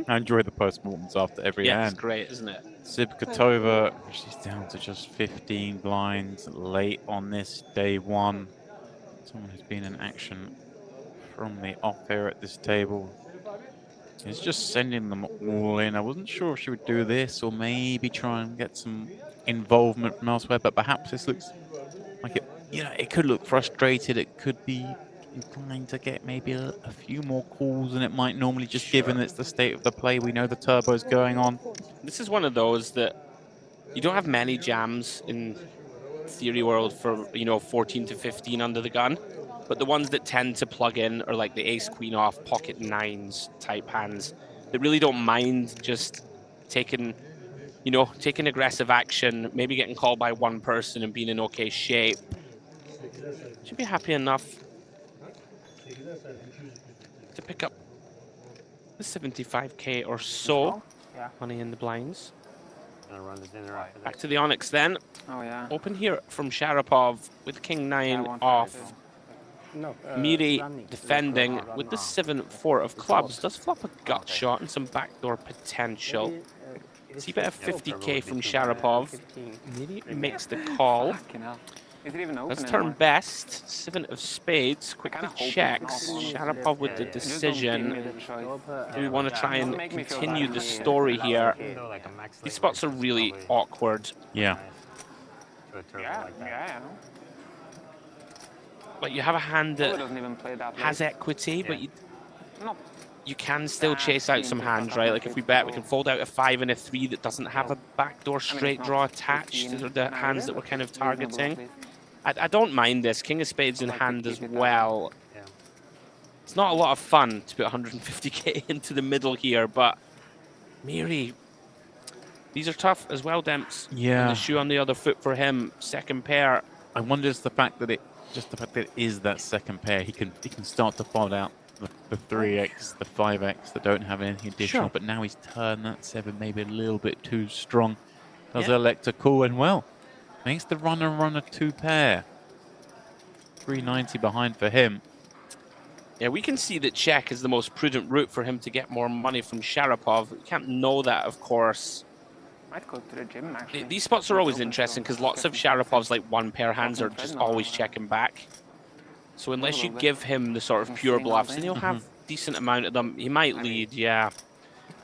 I enjoy the post-mortems after every
Yeah,
hand.
it's great, isn't it?
Sibkatova, she's down to just 15 blinds late on this day one. Someone who's been in action from the off here at this table is just sending them all in. I wasn't sure if she would do this or maybe try and get some involvement from elsewhere, but perhaps this looks like it, you know, it could look frustrated. It could be inclined to get maybe a few more calls than it might normally, just given it's the state of the play. We know the turbo's going on.
This is one of those that you don't have many jams in theory world for, you know, 14 to 15 under the gun, but the ones that tend to plug in are like the ace queen off, pocket nines type hands that really don't mind just taking, you know, taking aggressive action, maybe getting called by one person and being in okay shape. Should be happy enough to pick up the 75k or so. Money in the blinds. Back to the Onyx then.
Oh yeah.
Open here from Sharapov with King 9 off. Miri defending with the 7-4 of clubs. Does flop a gut shot and some backdoor potential. See bet of 50k from Sharapov. Miri makes the call.
Is it even open
Let's turn best. 7 of spades. Quickly checks. Sharapov with the decision. Do we want to try and continue the story here? These spots are really awkward.
Yeah.
Yeah.
But you have a hand that has equity, but you can still chase out some hands, right? Like if we bet, we can fold out a 5 and a 3 that doesn't have a backdoor straight draw attached to the hands that we're kind of targeting. I don't mind this. King of spades in hand as well. It's not a lot of fun to put 150k into the middle here, but Miri, these are tough as well, Demps.
Yeah.
And the shoe on the other foot for him, second pair.
I wonder just the fact that it is that second pair. He can start to fold out the 3x, the 5x that don't have anything additional, but now he's turned that 7 maybe a little bit too strong. Does elect a call, and well, makes the runner 2 pair. 390 behind for him.
Yeah, we can see that check is the most prudent route for him to get more money from Sharapov. We can't know that, of course.
Might go to the gym, actually.
These spots are always interesting because lots of Sharapov's like 1 pair hands are just always checking back. So unless you give him the sort of pure bluffs, and he'll have decent amount of them, he might lead, yeah.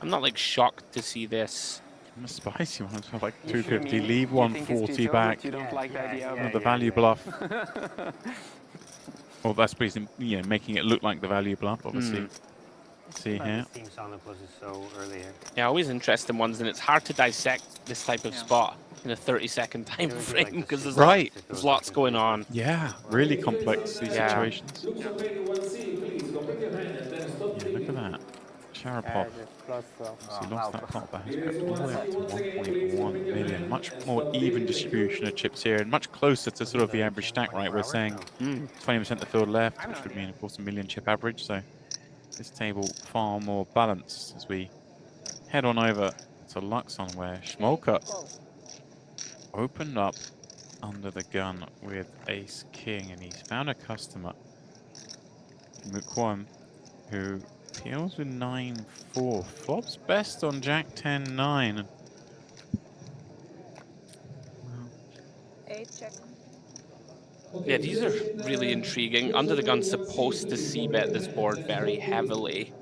I'm not like shocked to see this.
I'm a spicy one, so like 250, leave 140 back.
You don't like the idea of
The value bluff. Well, that's basically, you know, making it look like the value bluff, obviously. See here.
Yeah, always interesting ones, and it's hard to dissect this type of spot in a 30-second time frame because there's, there's lots going on.
Yeah, really complex, these situations. Yeah, look at that. Sharapov. He lost that pot, but has got all the way up to 1.1 million. Much more even distribution of chips here, and much closer to sort of the average stack, right? We're saying 20% the field left, which would mean, of course, a million chip average. So this table far more balanced as we head on over to Luxon, where Smolka opened up under the gun with ace king, and he's found a customer, Mukwon, who peels with 9-4, flops best on jack 10-9.
8 check.
Yeah, these are really intriguing. Under the gun's supposed to c-bet this board very heavily.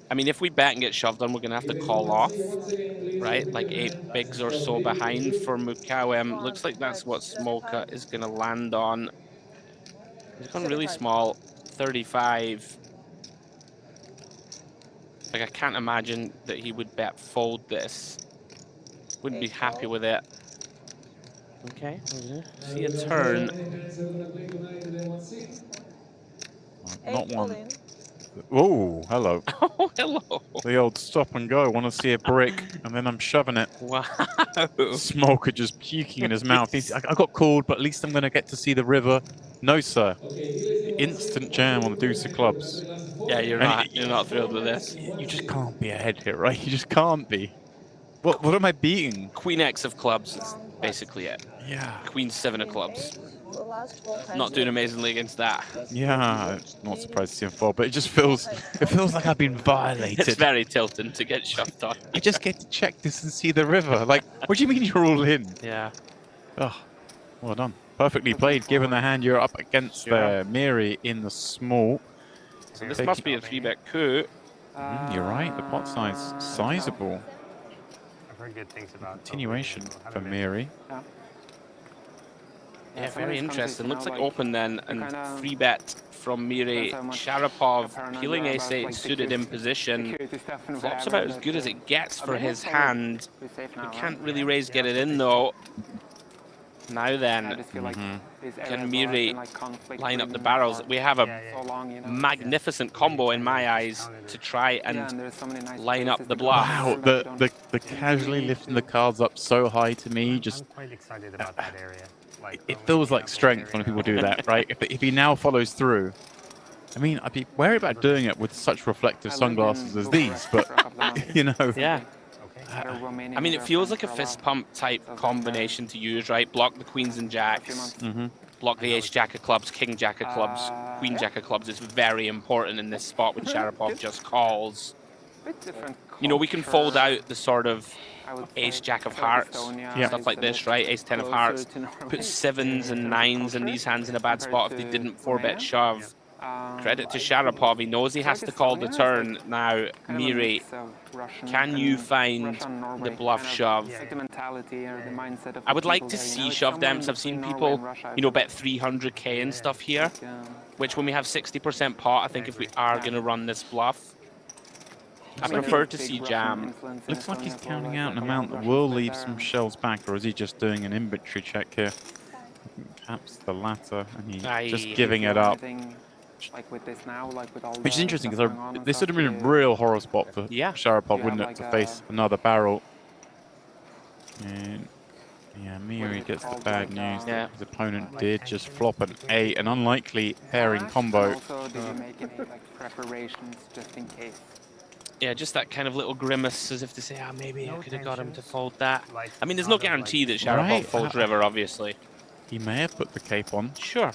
I mean, if we bet and get shoved on, we're going to have to call off, right? Like 8 bigs or so behind for Mukawem. Looks like that's what Smolka is going to land on. He's gone really small, 35. Like, I can't imagine that he would bet fold this. Wouldn't be happy with it. Okay, see a turn.
Not one. Oh, hello.
Oh, hello.
The old stop and go. Want to see a brick, and then I'm shoving it.
Wow.
Smoker just puking in his mouth. I got called, but at least I'm going to get to see the river. No, sir. Instant jam on the deuce of clubs.
Yeah, you're not thrilled with this.
You just can't be ahead here, right? You just can't be. What am I beating?
Queen X of clubs is basically it.
Yeah.
Queen 7 of clubs.
Not doing amazingly against that.
Yeah, not surprised to see him fall, but it just feels like I've been violated.
It's very tilting to get shoved on.
I just get to check this and see the river. Like, what do you mean you're all in?
Yeah.
Oh, well done. Perfectly played, given the hand you're up against Miri in the small.
So this must be a 3-bet coup.
You're right, the pot size sizable.
I've heard good things about
Continuation for Miri.
Yeah, very interesting. Looks like open then, and 3-bet from Miri. Sharapov peeling ace-8 suited in position. Flop's about as good as it gets for his hand. We can't really raise, get it in though. Now then, can Miri line up the barrels? We have a magnificent combo in my eyes to try and line up the bluff.
Wow, the casually lifting the cards up so high to me, just
I'm quite excited about that area. Like,
it feels like strength when people do that, right? If he now follows through, I mean, I'd be wary about doing it with such reflective sunglasses as these, but you know.
Yeah. I mean, it feels like a fist pump type combination to use, right? Block the queens and jacks, block the ace jack of clubs, king jack of clubs, queen jack of clubs. It's very important in this spot when Sharapov just calls. You know, we can fold out the sort of ace jack of hearts, stuff like this, right? Ace 10 of hearts, put 7s and 9s in these hands in a bad spot if they didn't 4-bet shove. Credit to Sharapov, he knows he has to call the turn. Now, Miri, can you find the bluff shove? I would like to see shove Demps. I've seen people, you know, bet 300k and stuff here, which when we have 60% pot, I think if we are going to run this bluff, I prefer to see jam.
Looks like he's counting out an amount that will leave some shells back, or is he just doing an inventory check here? Perhaps the latter, and he's just giving it up. Which is interesting, because this would have been a real horror spot for Sharapov, wouldn't it, to face another barrel. And yeah, Miri gets the bad news. His opponent did just flop an 8, an unlikely pairing combo.
Yeah, just that kind of little grimace as if to say, maybe I could have got him to fold that. I mean, there's no guarantee that Sharapov folds river, obviously.
He may have put the cape on.
Sure.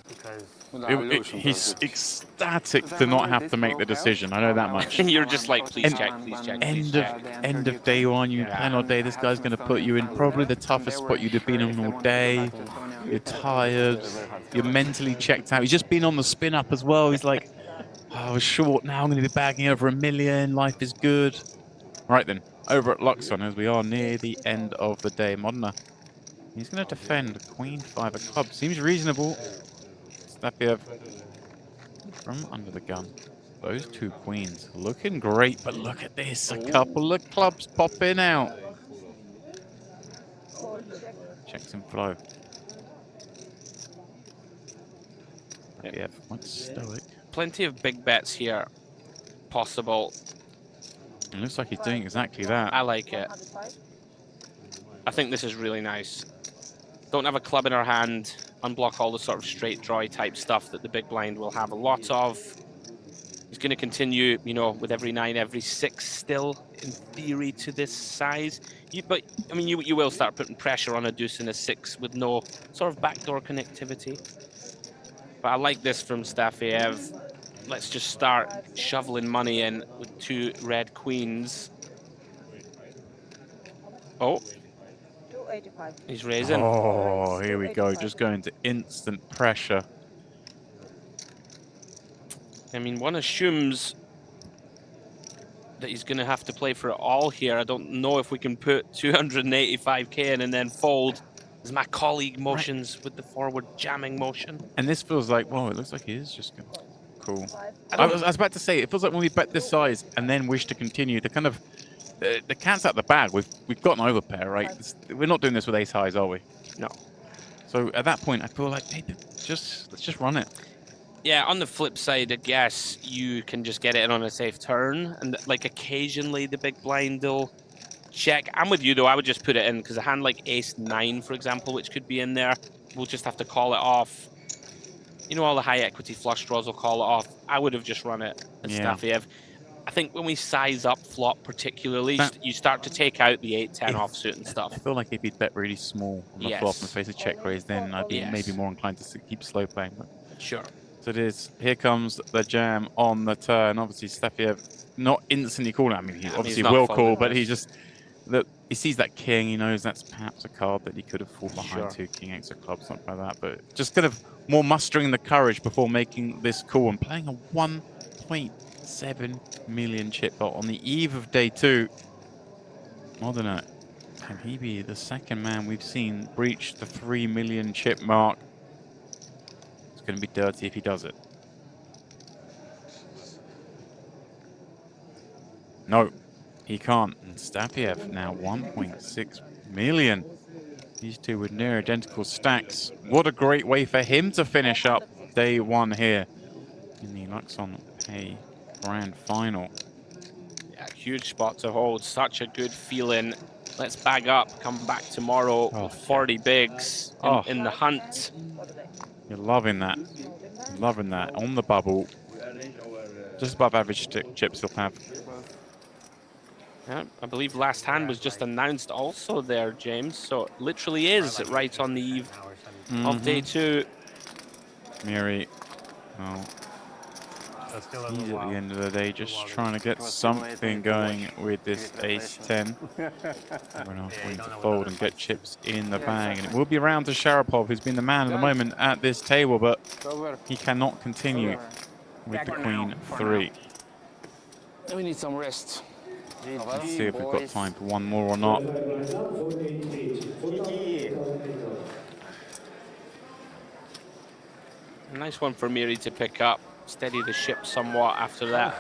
He's ecstatic to not have to make the decision. I know that much.
You're just like, please check, please check.
End of day one, you plan all day. This guy's going to put you in probably the toughest spot you'd have been in all day. You're tired. You're mentally checked out. He's just been on the spin up as well. He's like, I was short. Now I'm going to be bagging over $1 million. Life is good. Right then, over at Luxon, as we are near the end of the day. Modena. He's going to defend Queen 5 of clubs. Seems reasonable. Stafiev from under the gun. Those 2 queens looking great, but look at this. A couple of clubs popping out. Checks and flow. Stafiev quite stoic.
Plenty of big bets here possible.
It looks like he's doing exactly that.
I like it. I think this is really nice. Don't have a club in our hand, unblock all the sort of straight draw type stuff that the big blind will have a lot of. He's going to continue, you know, with every 9, every 6 still, in theory, to this size. But, I mean, you will start putting pressure on a deuce and a 6 with no sort of backdoor connectivity. But I like this from Stafiev. Let's just start shoveling money in with 2 red queens. Oh. He's raising.
Oh, here we go. Just going to instant pressure.
I mean, one assumes that he's going to have to play for it all here. I don't know if we can put 285k in and then fold as my colleague motions with the forward jamming motion.
And this feels like, whoa, it looks like he is just going to... Cool. I was about to say, it feels like when we bet this size and then wish to continue, the kind of... The cat's out the bag. We've got an overpair, right? We're not doing this with ace highs, are we?
No.
So at that point, I feel like, hey, let's just run it.
Yeah, on the flip side, I guess you can just get it in on a safe turn, and like occasionally the big blind will check. I'm with you though. I would just put it in because a hand like ace 9, for example, which could be in there, we'll just have to call it off. You know, all the high equity flush draws will call it off. I would have just run it as Stafiev. I think when we size up flop particularly, you start to take out the 8-10 offsuit and stuff.
I feel like if he'd bet really small on the flop and face a check raise, then I'd be maybe more inclined to keep slow playing. But
sure.
So it is. Here comes the jam on the turn. Obviously, Stefiev not instantly calling. I mean, he obviously will call, but he just he sees that king. He knows that's perhaps a card that he could have fallen behind to. King X of clubs, something like that. But just kind of more mustering the courage before making this call and playing a 1.7 million chip pot on the eve of day 2. Modena, can he be the second man we've seen breach the 3 million chip mark? It's going to be dirty if he does it. No, he can't. And Stefiev now 1.6 million. These two with near identical stacks. What a great way for him to finish up day 1 here in the Luxon Pay Grand Final.
Yeah, huge spot to hold. Such a good feeling. Let's bag up. Come back tomorrow with 40 bigs in the hunt.
You're loving that. Loving that. On the bubble. Just above average chips he'll have.
Yeah, I believe last hand was just announced also there, James. So it literally is right on the eve of day 2.
Miri, he's at the end of the day just trying to get something going with this ace-10. We're not going to fold and get chips in the bag. And it will be around to Sharapov, who's been the man at the moment at this table, but he cannot continue with the queen 3.
We need some rest.
Let's see if we've got time for one more or not.
A nice one for Miri to pick up. Steady the ship somewhat after that.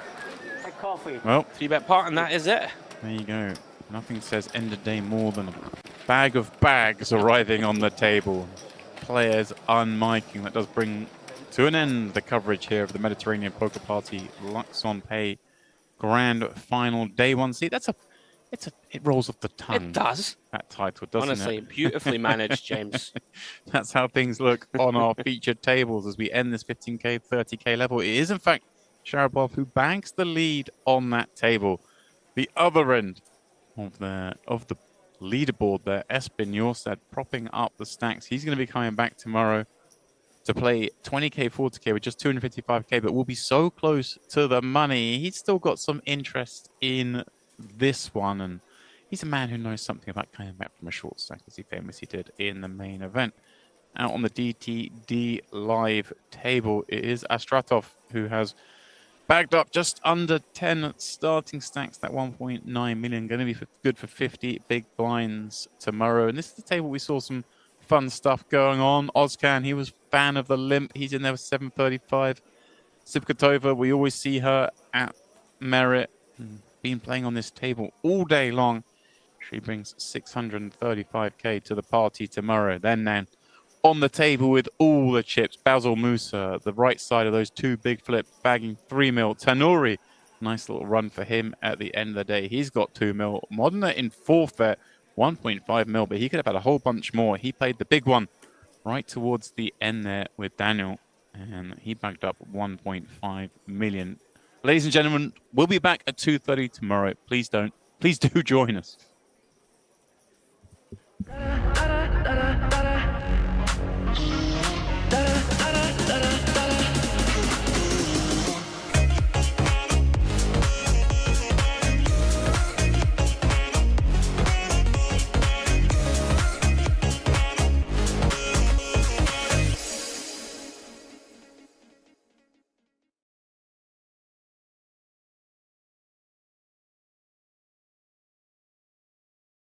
Well,
3-bet pot, and that is it.
There you go. Nothing says end of day more than a bag of bags arriving on the table. Players unmiking. That does bring to an end the coverage here of the Mediterranean Poker Party Luxon Pay Grand Final Day 1. See, it rolls off the tongue.
It does.
That title, doesn't
Honestly,
it?
beautifully managed, James.
That's how things look on our featured tables as we end this 15K, 30K level. It is, in fact, Sharapov who banks the lead on that table. The other end of the leaderboard there, Espen Jørstad propping up the stacks. He's going to be coming back tomorrow to play 20K, 40K with just 255K, but will be so close to the money. He's still got some interest in this one, and he's a man who knows something about coming back from a short stack, as he famously did in the main event. Out on the DTD live table, it is Astratov who has bagged up just under 10 starting stacks. That 1.9 million going to be good for 50 big blinds tomorrow. And this is the table we saw some fun stuff going on. Ozcan, he was fan of the limp. He's in there with 735. Sipkatova, we always see her at Merit. Been playing on this table all day long. She brings 635K to the party tomorrow. Then on the table with all the chips, Basil Musa, the right side of those 2 big flips, bagging 3 mil. Tanuri, nice little run for him at the end of the day. He's got 2 mil. Modena in 4th bet, 1.5 mil, but he could have had a whole bunch more. He played the big one right towards the end there with Daniel, and he bagged up 1.5 million. Ladies and gentlemen, we'll be back at 2:30 tomorrow. Please do join us.